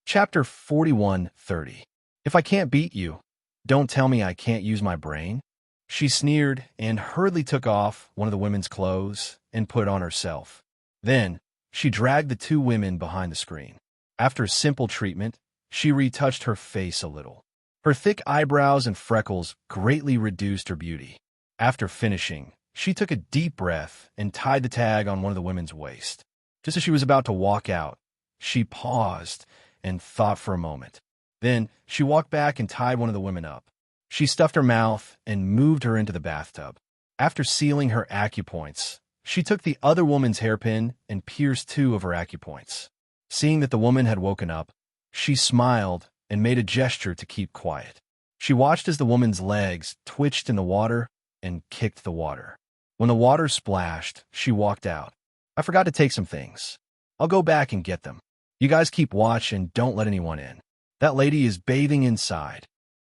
Chapter 41:30. If I can't beat you, don't tell me I can't use my brain. She sneered and hurriedly took off one of the women's clothes and put it on herself. Then, she dragged the 2 women behind the screen. After a simple treatment, she retouched her face a little. Her thick eyebrows and freckles greatly reduced her beauty. After finishing, she took a deep breath and tied the tag on one of the women's waist. Just as she was about to walk out, she paused and thought for a moment. Then, she walked back and tied one of the women up. She stuffed her mouth and moved her into the bathtub. After sealing her acupoints, she took the other woman's hairpin and pierced 2 of her acupoints. Seeing that the woman had woken up, she smiled and made a gesture to keep quiet. She watched as the woman's legs twitched in the water and kicked the water. When the water splashed, she walked out. I forgot to take some things. I'll go back and get them. You guys keep watch and don't let anyone in. That lady is bathing inside.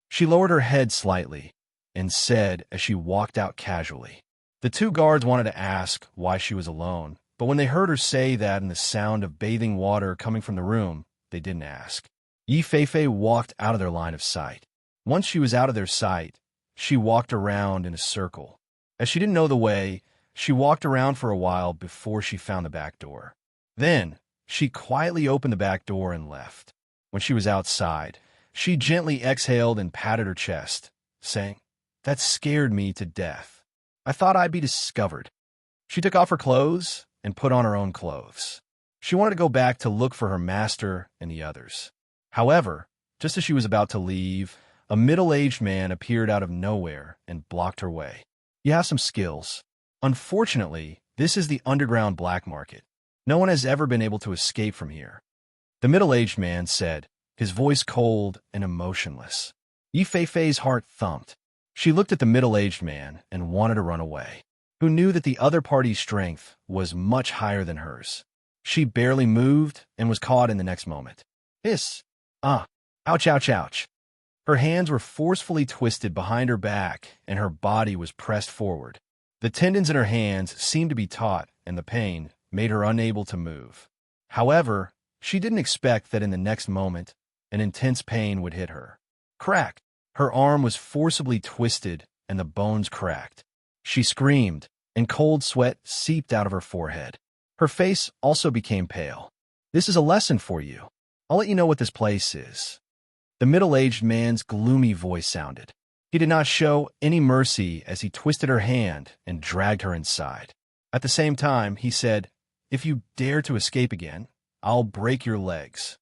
She lowered her head slightly and said as she walked out casually. The 2 guards wanted to ask why she was alone, but when they heard her say that and the sound of bathing water coming from the room, they didn't ask. Yi Fei-Fei walked out of their line of sight. Once she was out of their sight, she walked around in a circle. As she didn't know the way, she walked around for a while before she found the back door. Then, she quietly opened the back door and left. When she was outside, she gently exhaled and patted her chest, saying, That scared me to death. I thought I'd be discovered. She took off her clothes and put on her own clothes. She wanted to go back to look for her master and the others. However, just as she was about to leave, a middle-aged man appeared out of nowhere and blocked her way. You have some skills. Unfortunately, this is the underground black market. No one has ever been able to escape from here. The middle-aged man said, his voice cold and emotionless. Yi Feifei's heart thumped. She looked at the middle-aged man and wanted to run away, who knew that the other party's strength was much higher than hers. She barely moved and was caught in the next moment. Hiss! Ah! Ouch, ouch, ouch! Her hands were forcefully twisted behind her back and her body was pressed forward. The tendons in her hands seemed to be taut and the pain made her unable to move. However, she didn't expect that in the next moment, an intense pain would hit her. Crack! Her arm was forcibly twisted and the bones cracked. She screamed, and cold sweat seeped out of her forehead. Her face also became pale. This is a lesson for you. I'll let you know what this place is. The middle-aged man's gloomy voice sounded. He did not show any mercy as he twisted her hand and dragged her inside. At the same time, he said, If you dare to escape again, I'll break your legs.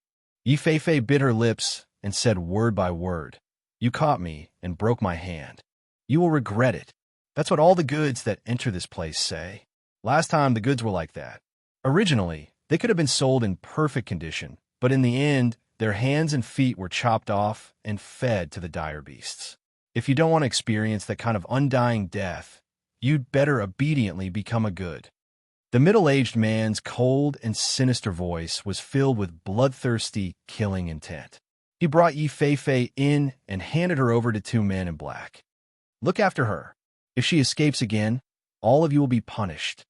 Yi Feifei bit her lips and said word by word, You caught me and broke my hand. You will regret it. That's what all the goods that enter this place say. Last time, the goods were like that. Originally, they could have been sold in perfect condition, but in the end, their hands and feet were chopped off and fed to the dire beasts. If you don't want to experience that kind of undying death, you'd better obediently become a good. The middle-aged man's cold and sinister voice was filled with bloodthirsty, killing intent. He brought Yi Feifei in and handed her over to two men in black. Look after her. If she escapes again, all of you will be punished.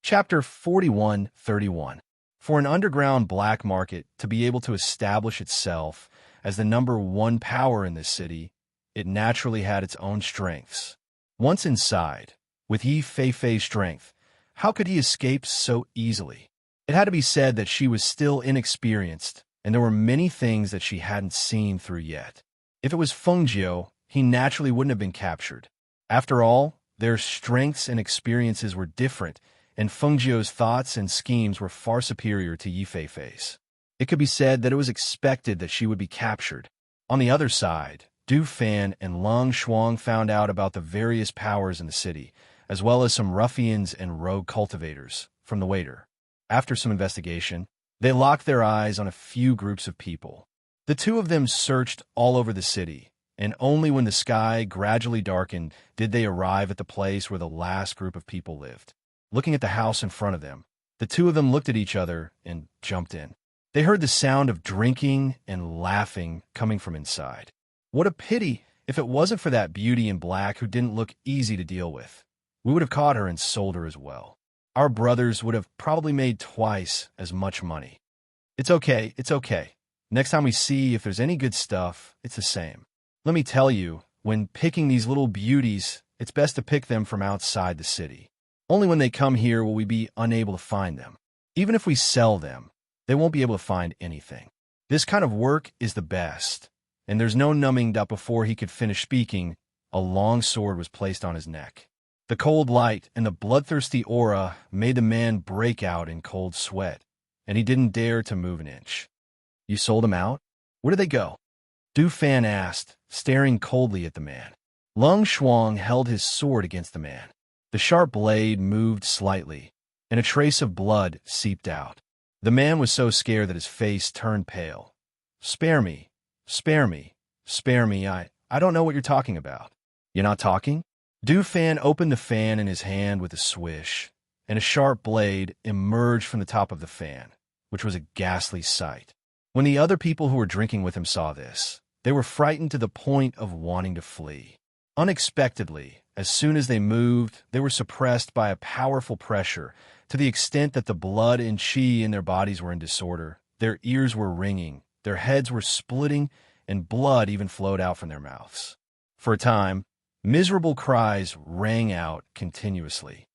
Chapter 41:31. For an underground black market to be able to establish itself as the #1 power in this city, it naturally had its own strengths. Once inside, with Yi Feifei's strength, how could he escape so easily? It had to be said that she was still inexperienced, and there were many things that she hadn't seen through yet. If it was Fengjiu, he naturally wouldn't have been captured. After all, their strengths and experiences were different, and Fengjiu's thoughts and schemes were far superior to Yi Feifei's. It could be said that it was expected that she would be captured. On the other side, Du Fan and Long Shuang found out about the various powers in the city, as well as some ruffians and rogue cultivators from the waiter. After some investigation, they locked their eyes on a few groups of people. The two of them searched all over the city, and only when the sky gradually darkened did they arrive at the place where the last group of people lived. Looking at the house in front of them, the two of them looked at each other and jumped in. They heard the sound of drinking and laughing coming from inside. What a pity if it wasn't for that beauty in black who didn't look easy to deal with. We would have caught her and sold her as well. Our brothers would have probably made twice as much money. It's okay, it's okay. Next time we see if there's any good stuff, it's the same. Let me tell you, when picking these little beauties, it's best to pick them from outside the city. Only when they come here will we be unable to find them. Even if we sell them, they won't be able to find anything. This kind of work is the best. And there's no numbing that before he could finish speaking, a long sword was placed on his neck. The cold light and the bloodthirsty aura made the man break out in cold sweat, and he didn't dare to move an inch. You sold them out? Where did they go? Du Fan asked, staring coldly at the man. Long Shuang held his sword against the man. The sharp blade moved slightly, and a trace of blood seeped out. The man was so scared that his face turned pale. Spare me, spare me, spare me, I don't know what you're talking about. You're not talking? Du Fan opened the fan in his hand with a swish, and a sharp blade emerged from the top of the fan, which was a ghastly sight. When the other people who were drinking with him saw this, they were frightened to the point of wanting to flee. Unexpectedly, as soon as they moved, they were suppressed by a powerful pressure to the extent that the blood and qi in their bodies were in disorder. Their ears were ringing, their heads were splitting, and blood even flowed out from their mouths. For a time, miserable cries rang out continuously.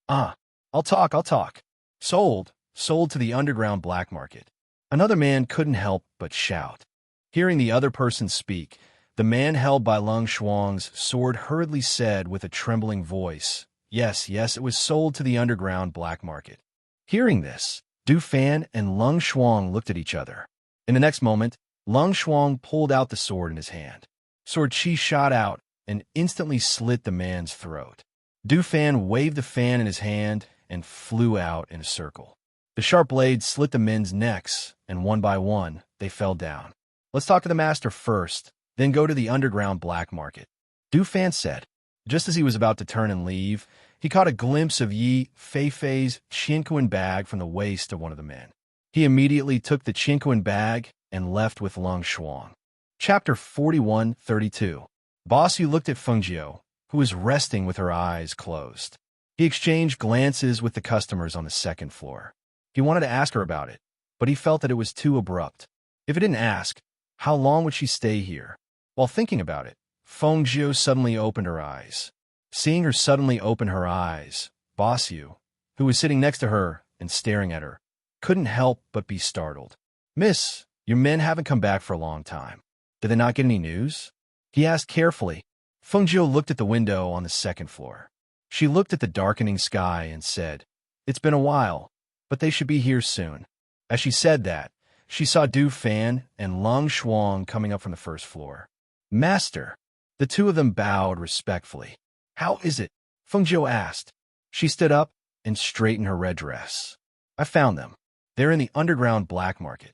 I'll talk. Sold to the underground black market. Another man couldn't help but shout. Hearing the other person speak, the man held by Long Shuang's sword hurriedly said with a trembling voice, Yes, yes, it was sold to the underground black market. Hearing this, Du Fan and Lung Shuang looked at each other. In the next moment, Lung Shuang pulled out the sword in his hand. Sword Chi shot out and instantly slit the man's throat. Du Fan waved the fan in his hand and flew out in a circle. The sharp blade slit the men's necks, and one by one, they fell down. Let's talk to the master first, then go to the underground black market, Du Fan said. Just as he was about to turn and leave, he caught a glimpse of Yi Feifei's Qinquan bag from the waist of one of the men. He immediately took the Qinquan bag and left with Lung Shuang. Chapter 41:32. Boss Yu looked at Feng Jiu, who was resting with her eyes closed. He exchanged glances with the customers on the second floor. He wanted to ask her about it, but he felt that it was too abrupt. If he didn't ask, how long would she stay here? While thinking about it, Feng Jiu suddenly opened her eyes. Seeing her suddenly open her eyes, Boss Yu, who was sitting next to her and staring at her, couldn't help but be startled. Miss, your men haven't come back for a long time. Did they not get any news? He asked carefully. Feng Jiu looked at the window on the second floor. She looked at the darkening sky and said, It's been a while, but they should be here soon. As she said that, she saw Du Fan and Lung Shuang coming up from the first floor. Master, the two of them bowed respectfully. How is it? Feng Jiu asked. She stood up and straightened her red dress. I found them. They're in the underground black market.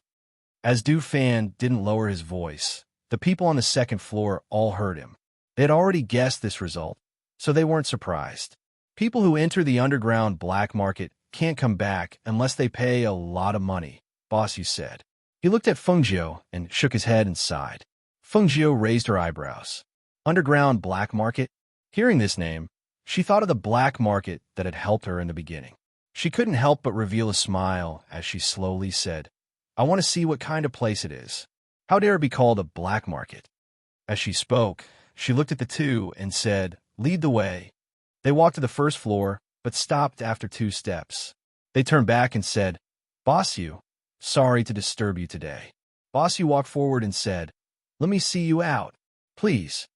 As Du Fan didn't lower his voice, the people on the second floor all heard him. They had already guessed this result, so they weren't surprised. People who enter the underground black market can't come back unless they pay a lot of money, Boss Yu said. He looked at Feng Jiu and shook his head and sighed. Feng Jiu raised her eyebrows. Underground black market? Hearing this name, she thought of the black market that had helped her in the beginning. She couldn't help but reveal a smile as she slowly said, I want to see what kind of place it is. How dare it be called a black market? As she spoke, she looked at the two and said, Lead the way. They walked to the first floor, but stopped after 2 steps. They turned back and said, Boss Yu, sorry to disturb you today. Boss Yu walked forward and said, Let me see you out, please.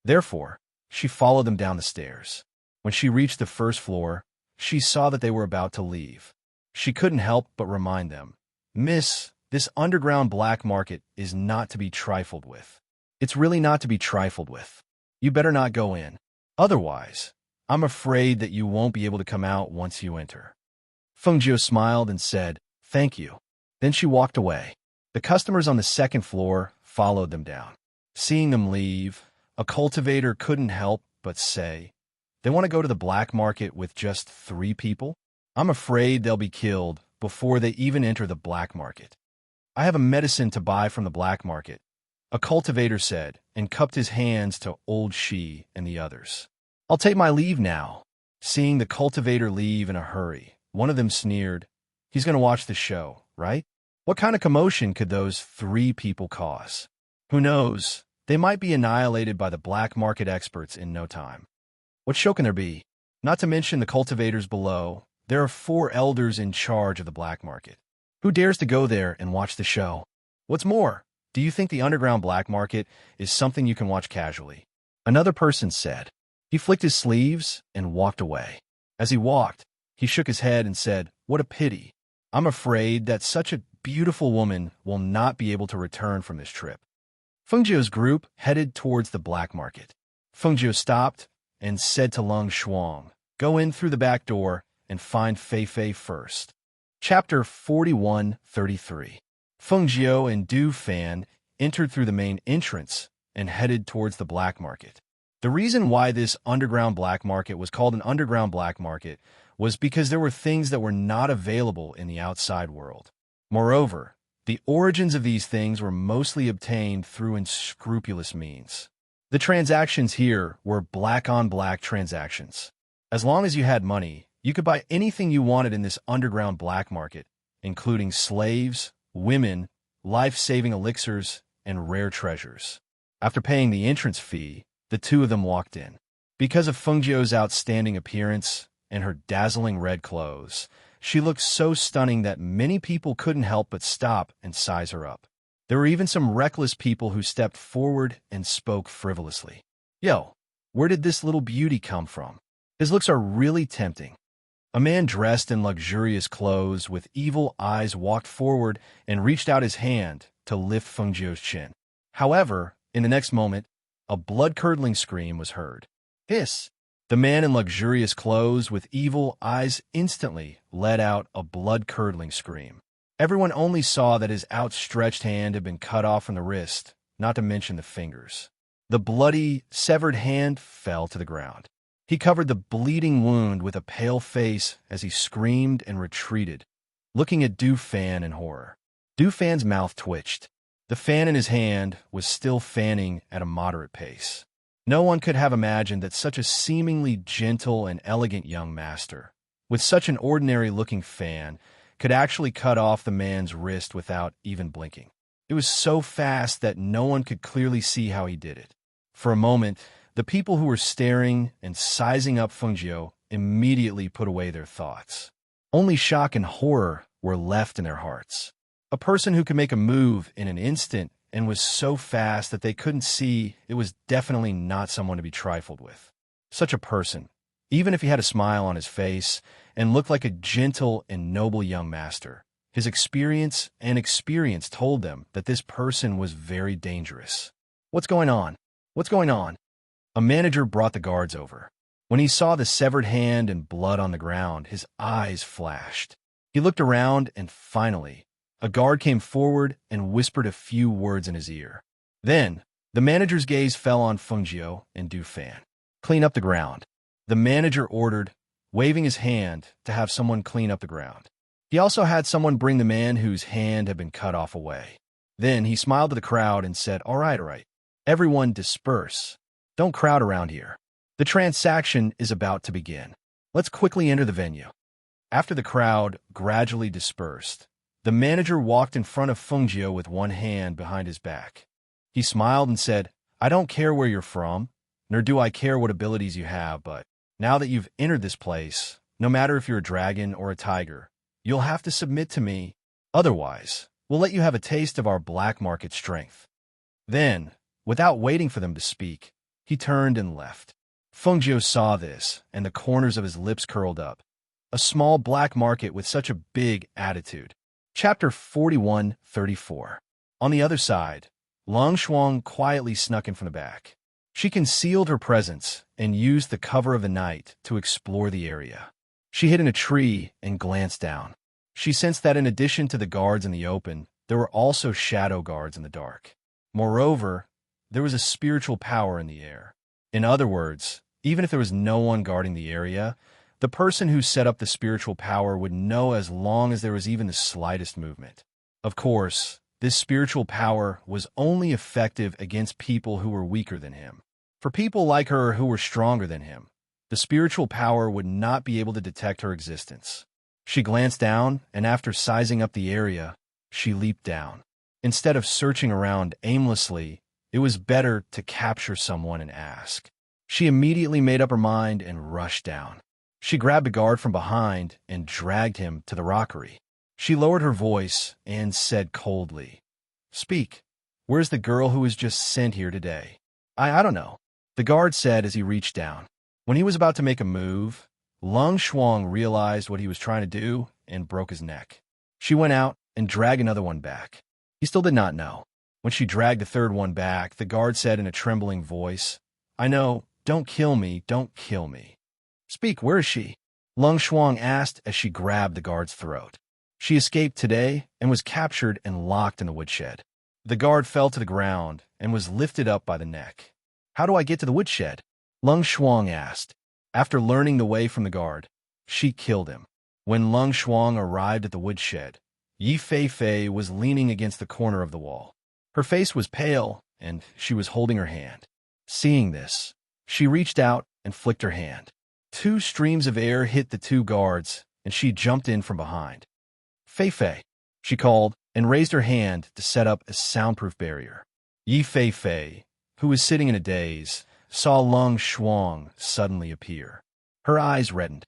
Therefore, she followed them down the stairs. When she reached the first floor, she saw that they were about to leave. She couldn't help but remind them, Miss, this underground black market is not to be trifled with. It's really not to be trifled with. You better not go in. Otherwise, I'm afraid that you won't be able to come out once you enter. Feng Jiu smiled and said, Thank you. Then she walked away. The customers on the second floor followed them down. Seeing them leave, a cultivator couldn't help but say, They want to go to the black market with just 3 people? I'm afraid they'll be killed before they even enter the black market. I have a medicine to buy from the black market, a cultivator said, and cupped his hands to old Shi and the others. I'll take my leave now. Seeing the cultivator leave in a hurry, one of them sneered, He's going to watch the show, right? What kind of commotion could those 3 people cause? Who knows? They might be annihilated by the black market experts in no time. What show can there be? Not to mention the cultivators below, there are 4 elders in charge of the black market. Who dares to go there and watch the show? What's more, do you think the underground black market is something you can watch casually? Another person said. He flicked his sleeves and walked away. As he walked, he shook his head and said, What a pity. I'm afraid that such a beautiful woman will not be able to return from this trip. Feng Jiu's group headed towards the black market. Feng Jiu stopped and said to Lung Shuang, Go in through the back door and find Feifei first. Chapter 41:33. Feng Jiu and Du Fan entered through the main entrance and headed towards the black market. The reason why this underground black market was called an underground black market was because there were things that were not available in the outside world. Moreover, the origins of these things were mostly obtained through unscrupulous means. The transactions here were black-on-black transactions. As long as you had money, you could buy anything you wanted in this underground black market, including slaves, women, life-saving elixirs, and rare treasures. After paying the entrance fee, the two of them walked in. Because of Feng Jiu's outstanding appearance and her dazzling red clothes, she looked so stunning that many people couldn't help but stop and size her up. There were even some reckless people who stepped forward and spoke frivolously. Yo, where did this little beauty come from? His looks are really tempting. A man dressed in luxurious clothes with evil eyes walked forward and reached out his hand to lift Feng Jiu's chin. However, in the next moment, a blood-curdling scream was heard. Hiss! The man in luxurious clothes with evil eyes instantly let out a blood-curdling scream. Everyone only saw that his outstretched hand had been cut off from the wrist, not to mention the fingers. The bloody, severed hand fell to the ground. He covered the bleeding wound with a pale face as he screamed and retreated, looking at Du Fan in horror. Du Fan's mouth twitched. The fan in his hand was still fanning at a moderate pace. No one could have imagined that such a seemingly gentle and elegant young master, with such an ordinary-looking fan, could actually cut off the man's wrist without even blinking. It was so fast that no one could clearly see how he did it. For a moment, the people who were staring and sizing up Feng Jiu immediately put away their thoughts. Only shock and horror were left in their hearts. A person who could make a move in an instant and was so fast that they couldn't see it was definitely not someone to be trifled with. Such a person, even if he had a smile on his face and looked like a gentle and noble young master, his experience told them that this person was very dangerous. What's going on? What's going on? A manager brought the guards over. When he saw the severed hand and blood on the ground, his eyes flashed. He looked around and finally, a guard came forward and whispered a few words in his ear. Then, the manager's gaze fell on Feng Jiu and Du Fan. Clean up the ground. The manager ordered, waving his hand to have someone clean up the ground. He also had someone bring the man whose hand had been cut off away. Then he smiled at the crowd and said, all right. Everyone disperse. Don't crowd around here. The transaction is about to begin. Let's quickly enter the venue. After the crowd gradually dispersed, the manager walked in front of Feng Jiu with one hand behind his back. He smiled and said, I don't care where you're from, nor do I care what abilities you have, but now that you've entered this place, no matter if you're a dragon or a tiger, you'll have to submit to me. Otherwise, we'll let you have a taste of our black market strength. Then, without waiting for them to speak, he turned and left. Feng Jiu saw this, and the corners of his lips curled up. A small black market with such a big attitude. Chapter 41:34. On the other side, Long Shuang quietly snuck in from the back. She concealed her presence and used the cover of the night to explore the area. She hid in a tree and glanced down. She sensed that in addition to the guards in the open, there were also shadow guards in the dark. Moreover, there was a spiritual power in the air. In other words, even if there was no one guarding the area, the person who set up the spiritual power would know as long as there was even the slightest movement. Of course, this spiritual power was only effective against people who were weaker than him. For people like her who were stronger than him, the spiritual power would not be able to detect her existence. She glanced down, and after sizing up the area, she leaped down. Instead of searching around aimlessly, it was better to capture someone and ask. She immediately made up her mind and rushed down. She grabbed a guard from behind and dragged him to the rockery. She lowered her voice and said coldly, Speak. Where's the girl who was just sent here today? I don't know, the guard said as he reached down. When he was about to make a move, Long Shuang realized what he was trying to do and broke his neck. She went out and dragged another one back. He still did not know. When she dragged the third one back, the guard said in a trembling voice, I know, don't kill me. Speak, where is she? Long Shuang asked as she grabbed the guard's throat. She escaped today and was captured and locked in the woodshed. The guard fell to the ground and was lifted up by the neck. How do I get to the woodshed? Long Shuang asked. After learning the way from the guard, she killed him. When Long Shuang arrived at the woodshed, Yi Fei was leaning against the corner of the wall. Her face was pale, and she was holding her hand. Seeing this, she reached out and flicked her hand. 2 streams of air hit the 2 guards, and she jumped in from behind. Fei, she called, and raised her hand to set up a soundproof barrier. Yi Fei, who was sitting in a daze, saw Long Shuang suddenly appear. Her eyes reddened.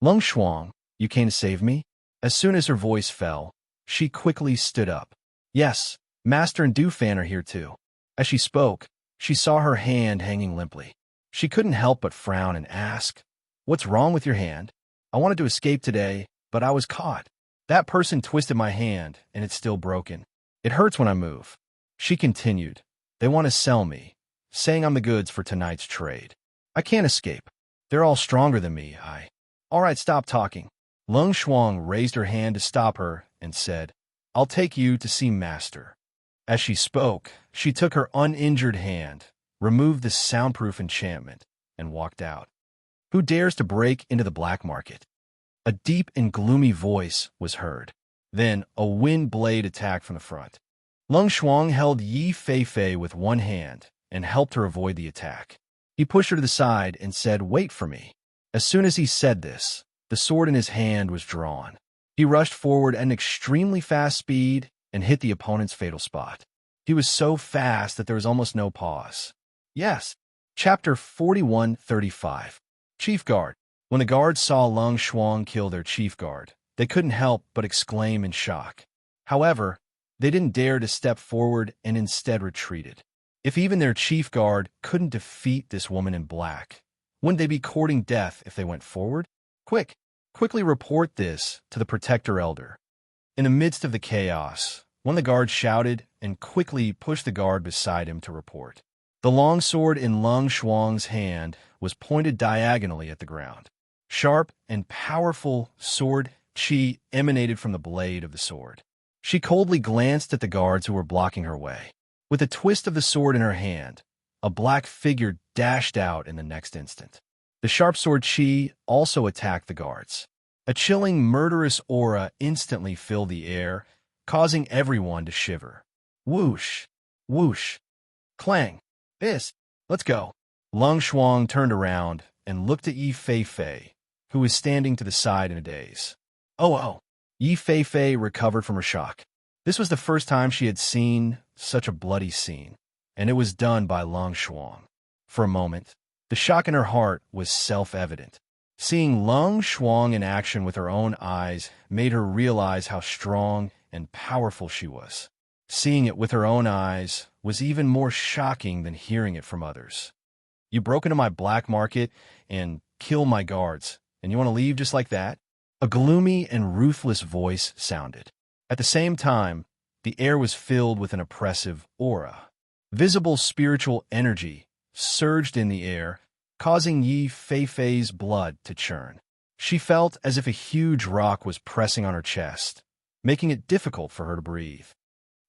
Long Shuang, you came to save me? As soon as her voice fell, she quickly stood up. Yes, Master and Du Fan are here too. As she spoke, she saw her hand hanging limply. She couldn't help but frown and ask, What's wrong with your hand? I wanted to escape today, but I was caught. That person twisted my hand, and it's still broken. It hurts when I move. She continued. They want to sell me, saying I'm the goods for tonight's trade. I can't escape. They're all stronger than me. All right, stop talking. Lung Shuang raised her hand to stop her and said, I'll take you to see Master. As she spoke, she took her uninjured hand, removed the soundproof enchantment, and walked out. Who dares to break into the black market? A deep and gloomy voice was heard. Then a wind blade attacked from the front. Lung Shuang held Yi Feifei with one hand and helped her avoid the attack. He pushed her to the side and said, Wait for me. As soon as he said this, the sword in his hand was drawn. He rushed forward at an extremely fast speed and hit the opponent's fatal spot. He was so fast that there was almost no pause. Yes. Chapter 41:35. Chief Guard. When the guards saw Lung Shuang kill their chief guard, they couldn't help but exclaim in shock. However, they didn't dare to step forward and instead retreated. If even their chief guard couldn't defeat this woman in black, wouldn't they be courting death if they went forward? Quickly report this to the Protector Elder. In the midst of the chaos, one of the guards shouted and quickly pushed the guard beside him to report. The long sword in Lung Shuang's hand was pointed diagonally at the ground. Sharp and powerful sword qi emanated from the blade of the sword. She coldly glanced at the guards who were blocking her way. With a twist of the sword in her hand, a black figure dashed out in the next instant. The sharp sword qi also attacked the guards. A chilling, murderous aura instantly filled the air, causing everyone to shiver. Whoosh! Whoosh! Clang! Let's go. Lung Shuang turned around and looked at Yi Feifei, who was standing to the side in a daze. Oh! Yi Feifei recovered from her shock. This was the first time she had seen such a bloody scene, and it was done by Lung Shuang. For a moment, the shock in her heart was self-evident. Seeing Lung Shuang in action with her own eyes made her realize how strong and powerful she was. Seeing it with her own eyes was even more shocking than hearing it from others. You broke into my black market and killed my guards, and you want to leave just like that? A gloomy and ruthless voice sounded. At the same time, the air was filled with an oppressive aura. Visible spiritual energy surged in the air, causing Yi Feifei's blood to churn. She felt as if a huge rock was pressing on her chest, making it difficult for her to breathe.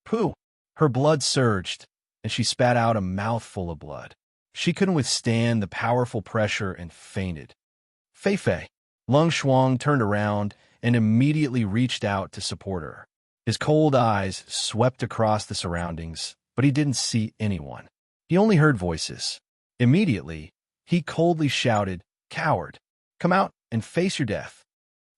Pooh! Her blood surged, and she spat out a mouthful of blood. She couldn't withstand the powerful pressure and fainted. Feifei! Lung Shuang turned around and immediately reached out to support her. His cold eyes swept across the surroundings, but he didn't see anyone. He only heard voices. Immediately, he coldly shouted, Coward! Come out and face your death.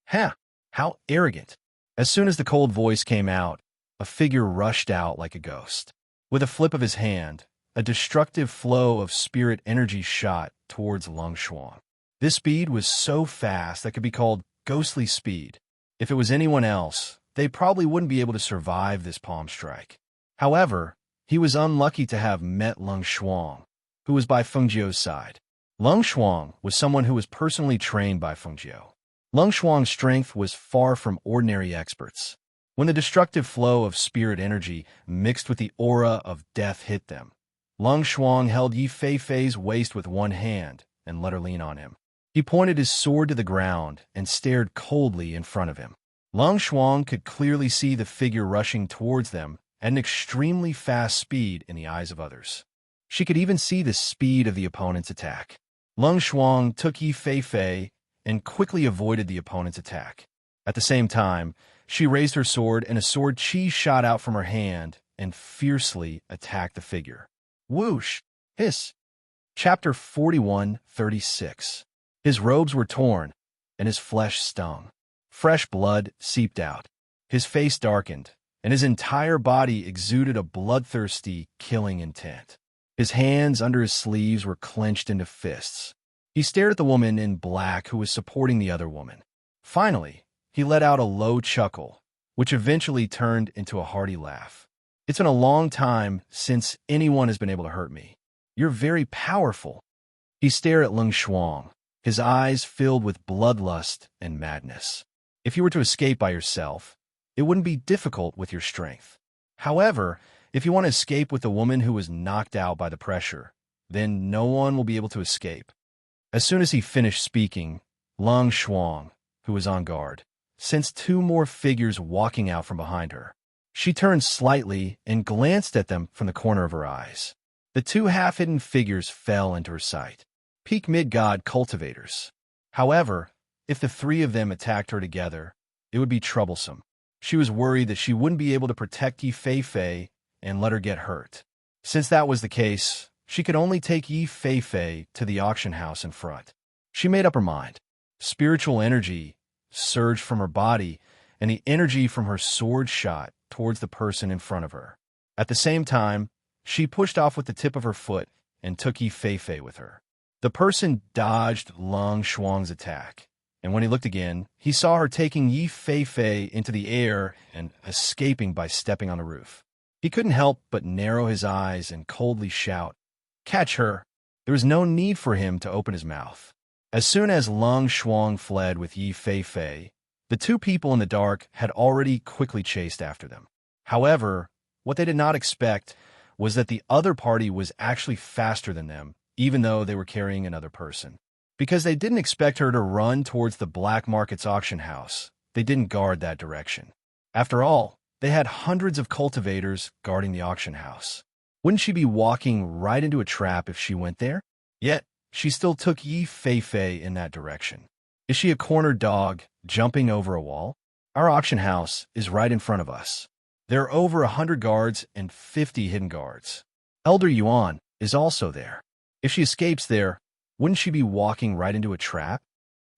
Ha! How arrogant! As soon as the cold voice came out, a figure rushed out like a ghost. With a flip of his hand, a destructive flow of spirit energy shot towards Lung Shuang. This speed was so fast that could be called ghostly speed. If it was anyone else, they probably wouldn't be able to survive this palm strike. However, he was unlucky to have met Lung Shuang, who was by Fengjiu's side. Lung Shuang was someone who was personally trained by Fengjiu. Lung Shuang's strength was far from ordinary experts. When the destructive flow of spirit energy mixed with the aura of death hit them, Lung Shuang held Yi Feifei's waist with one hand and let her lean on him. He pointed his sword to the ground and stared coldly in front of him. Lung Shuang could clearly see the figure rushing towards them at an extremely fast speed in the eyes of others. She could even see the speed of the opponent's attack. Lung Shuang took Yi Feifei and quickly avoided the opponent's attack. At the same time, she raised her sword and a sword qi shot out from her hand and fiercely attacked the figure. Whoosh! Hiss! Chapter 41:36. His robes were torn, and his flesh stung. Fresh blood seeped out. His face darkened, and his entire body exuded a bloodthirsty, killing intent. His hands under his sleeves were clenched into fists. He stared at the woman in black who was supporting the other woman. Finally, he let out a low chuckle, which eventually turned into a hearty laugh. It's been a long time since anyone has been able to hurt me. You're very powerful. He stared at Lung Shuang, his eyes filled with bloodlust and madness. If you were to escape by yourself, it wouldn't be difficult with your strength. However, if you want to escape with a woman who was knocked out by the pressure, then no one will be able to escape. As soon as he finished speaking, Lang Shuang, who was on guard, sensed two more figures walking out from behind her. She turned slightly and glanced at them from the corner of her eyes. The two half-hidden figures fell into her sight. Peak mid-god cultivators. However, if the three of them attacked her together, it would be troublesome. She was worried that she wouldn't be able to protect Yi Fei and let her get hurt. Since that was the case, she could only take Yi Fei to the auction house in front. She made up her mind. Spiritual energy surged from her body, and the energy from her sword shot towards the person in front of her. At the same time, she pushed off with the tip of her foot and took Yi Fei with her. The person dodged Lang Shuang's attack, and when he looked again, he saw her taking Yi Fei into the air and escaping by stepping on the roof. He couldn't help but narrow his eyes and coldly shout, "Catch her!" There was no need for him to open his mouth. As soon as Lang Shuang fled with Yi Fei, the two people in the dark had already quickly chased after them. However, what they did not expect was that the other party was actually faster than them, even though they were carrying another person. Because they didn't expect her to run towards the black market's auction house, they didn't guard that direction. After all, they had hundreds of cultivators guarding the auction house. Wouldn't she be walking right into a trap if she went there? Yet, she still took Yi Fei in that direction. Is she a cornered dog jumping over a wall? Our auction house is right in front of us. There are over 100 guards and 50 hidden guards. Elder Yuan is also there. If she escapes there, wouldn't she be walking right into a trap?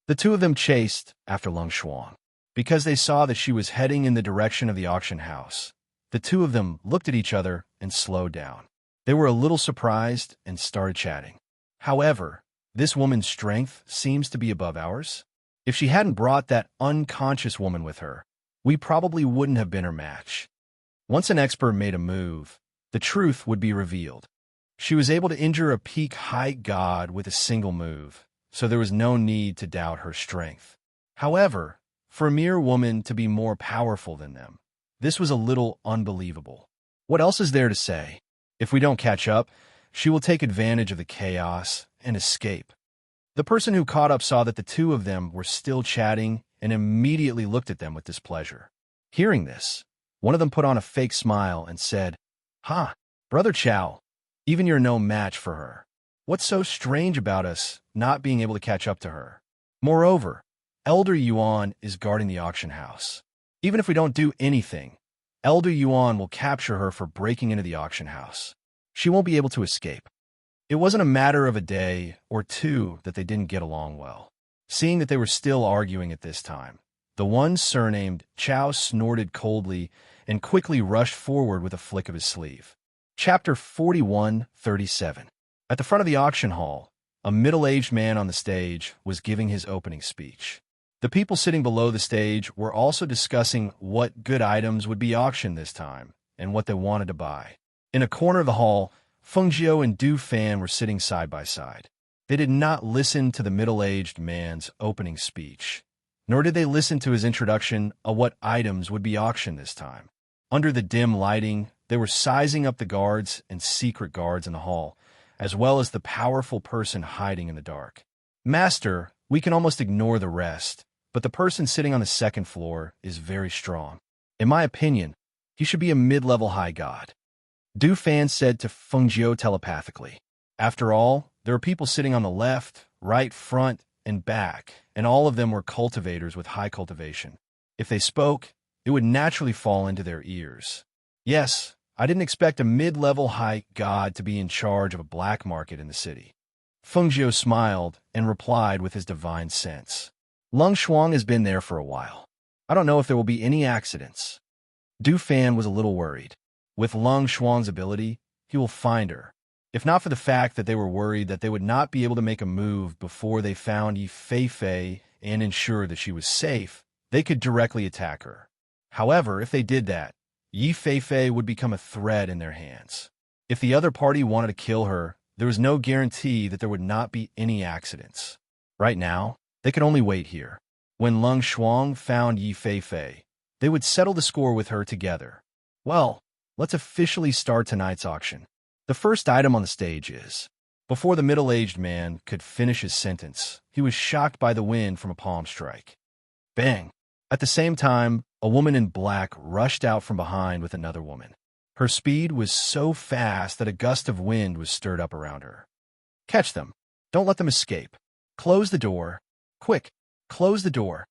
The two of them chased after Lang Shuang. Because they saw that she was heading in the direction of the auction house, the two of them looked at each other and slowed down. They were a little surprised and started chatting. However, this woman's strength seems to be above ours. If she hadn't brought that unconscious woman with her, we probably wouldn't have been her match. Once an expert made a move, the truth would be revealed. She was able to injure a peak height god with a single move, so there was no need to doubt her strength. However, for a mere woman to be more powerful than them, this was a little unbelievable. What else is there to say? If we don't catch up, she will take advantage of the chaos and escape. The person who caught up saw that the two of them were still chatting and immediately looked at them with displeasure. Hearing this, one of them put on a fake smile and said, "Ha, Brother Chow, even you're no match for her. What's so strange about us not being able to catch up to her? Moreover, Elder Yuan is guarding the auction house. Even if we don't do anything, Elder Yuan will capture her for breaking into the auction house. She won't be able to escape." It wasn't a matter of a day or two that they didn't get along well. Seeing that they were still arguing at this time, the one surnamed Chow snorted coldly and quickly rushed forward with a flick of his sleeve. Chapter 41:37. At the front of the auction hall, a middle-aged man on the stage was giving his opening speech. The people sitting below the stage were also discussing what good items would be auctioned this time and what they wanted to buy. In a corner of the hall, Feng Jiu and Du Fan were sitting side by side. They did not listen to the middle-aged man's opening speech, nor did they listen to his introduction of what items would be auctioned this time. Under the dim lighting, they were sizing up the guards and secret guards in the hall, as well as the powerful person hiding in the dark. "Master, we can almost ignore the rest, but the person sitting on the second floor is very strong. In my opinion, he should be a mid-level high god," Du Fan said to Feng Jiu telepathically. After all, there were people sitting on the left, right, front, and back, and all of them were cultivators with high cultivation. If they spoke, it would naturally fall into their ears. Yes, I didn't expect a mid-level high god to be in charge of a black market in the city. Feng Jiu smiled and replied with his divine sense. Lang Shuang has been there for a while. I don't know if there will be any accidents. Du Fan was a little worried. With Lang Shuang's ability, he will find her. If not for the fact that they were worried that they would not be able to make a move before they found Yi Fei and ensure that she was safe, they could directly attack her. However, if they did that, Yi Fei would become a threat in their hands. If the other party wanted to kill her, there was no guarantee that there would not be any accidents. Right now, they could only wait here. When Lung Shuang found Yi Feifei, they would settle the score with her together. Well, let's officially start tonight's auction. The first item on the stage is... Before the middle-aged man could finish his sentence, he was shocked by the wind from a palm strike. Bang! At the same time, a woman in black rushed out from behind with another woman. Her speed was so fast that a gust of wind was stirred up around her. Catch them. Don't let them escape. Close the door. Quick, close the door.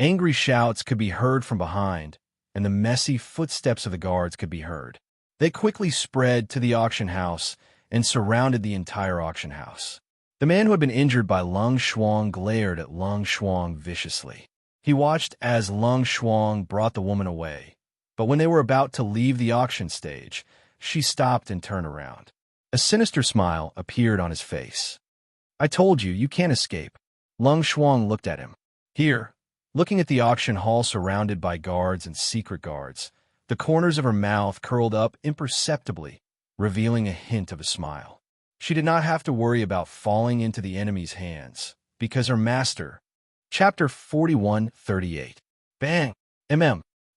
Angry shouts could be heard from behind, and the messy footsteps of the guards could be heard. They quickly spread to the auction house and surrounded the entire auction house. The man who had been injured by Lung Shuang glared at Lung Shuang viciously. He watched as Lung Shuang brought the woman away, but when they were about to leave the auction stage, she stopped and turned around. A sinister smile appeared on his face. I told you, you can't escape. Lung Shuang looked at him. Here, looking at the auction hall surrounded by guards and secret guards, the corners of her mouth curled up imperceptibly, revealing a hint of a smile. She did not have to worry about falling into the enemy's hands, because her master... Chapter 41:38. Bang!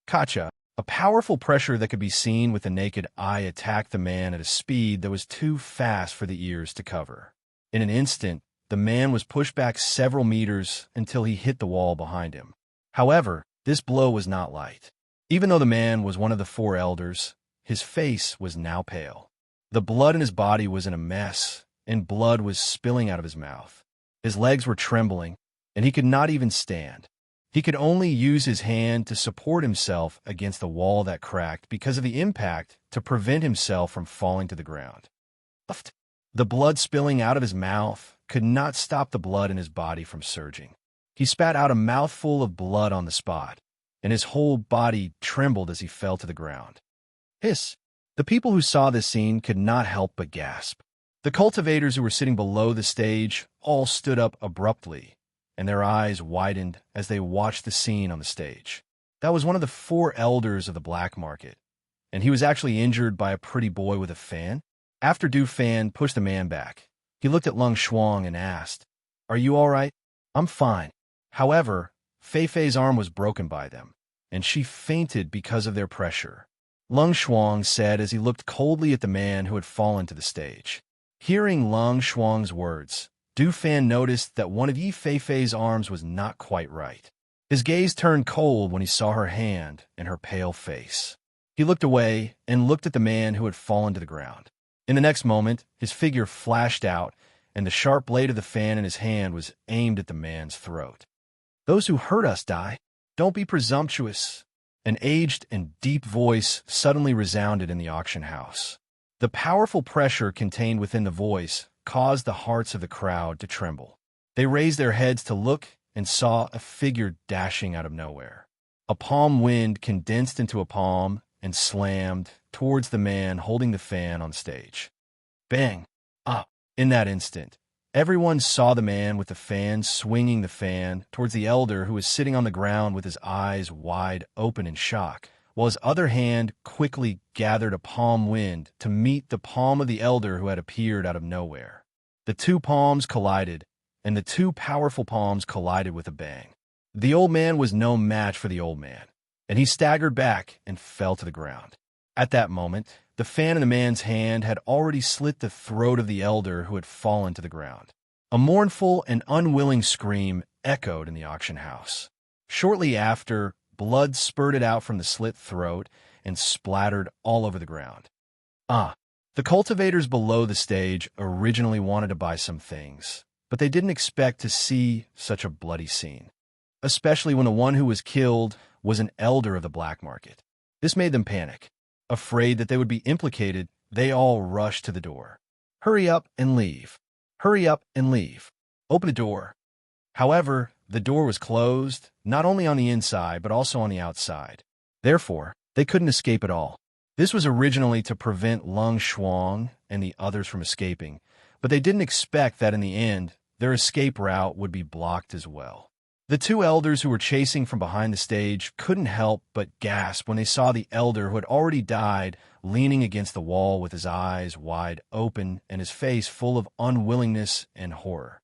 Kacha, a powerful pressure that could be seen with the naked eye attacked the man at a speed that was too fast for the ears to cover. In an instant, the man was pushed back several meters until he hit the wall behind him. However, this blow was not light. Even though the man was one of the four elders, his face was now pale. The blood in his body was in a mess, and blood was spilling out of his mouth. His legs were trembling, and he could not even stand. He could only use his hand to support himself against the wall that cracked because of the impact to prevent himself from falling to the ground. The blood spilling out of his mouth could not stop the blood in his body from surging. He spat out a mouthful of blood on the spot, and his whole body trembled as he fell to the ground. Hiss! The people who saw this scene could not help but gasp. The cultivators who were sitting below the stage all stood up abruptly, and their eyes widened as they watched the scene on the stage. That was one of the four elders of the black market, and he was actually injured by a pretty boy with a fan. After Du Fan pushed the man back, he looked at Lung Shuang and asked, Are you all right? I'm fine. However, Feifei's arm was broken by them, and she fainted because of their pressure. Lung Shuang said as he looked coldly at the man who had fallen to the stage. Hearing Lung Shuang's words, Du Fan noticed that one of Yi Feifei's arms was not quite right. His gaze turned cold when he saw her hand and her pale face. He looked away and looked at the man who had fallen to the ground. In the next moment, his figure flashed out, and the sharp blade of the fan in his hand was aimed at the man's throat. Those who hurt us die. Don't be presumptuous. An aged and deep voice suddenly resounded in the auction house. The powerful pressure contained within the voice caused the hearts of the crowd to tremble. They raised their heads to look and saw a figure dashing out of nowhere. A palm wind condensed into a palm and slammed towards the man holding the fan on stage. Bang! In that instant, everyone saw the man with the fan swinging the fan towards the elder who was sitting on the ground with his eyes wide open in shock, while his other hand quickly gathered a palm wind to meet the palm of the elder who had appeared out of nowhere. The two palms collided, and the two powerful palms collided with a bang. The old man was no match for the old man, and he staggered back and fell to the ground. At that moment, the fan in the man's hand had already slit the throat of the elder who had fallen to the ground. A mournful and unwilling scream echoed in the auction house. Shortly after, blood spurted out from the slit throat and splattered all over the ground. The cultivators below the stage originally wanted to buy some things, but they didn't expect to see such a bloody scene, especially when the one who was killed was an elder of the black market. This made them panic. Afraid that they would be implicated, they all rushed to the door. Hurry up and leave. Hurry up and leave. Open the door. However, the door was closed, not only on the inside, but also on the outside. Therefore, they couldn't escape at all. This was originally to prevent Lung Shuang and the others from escaping, but they didn't expect that in the end, their escape route would be blocked as well. The two elders who were chasing from behind the stage couldn't help but gasp when they saw the elder who had already died leaning against the wall with his eyes wide open and his face full of unwillingness and horror.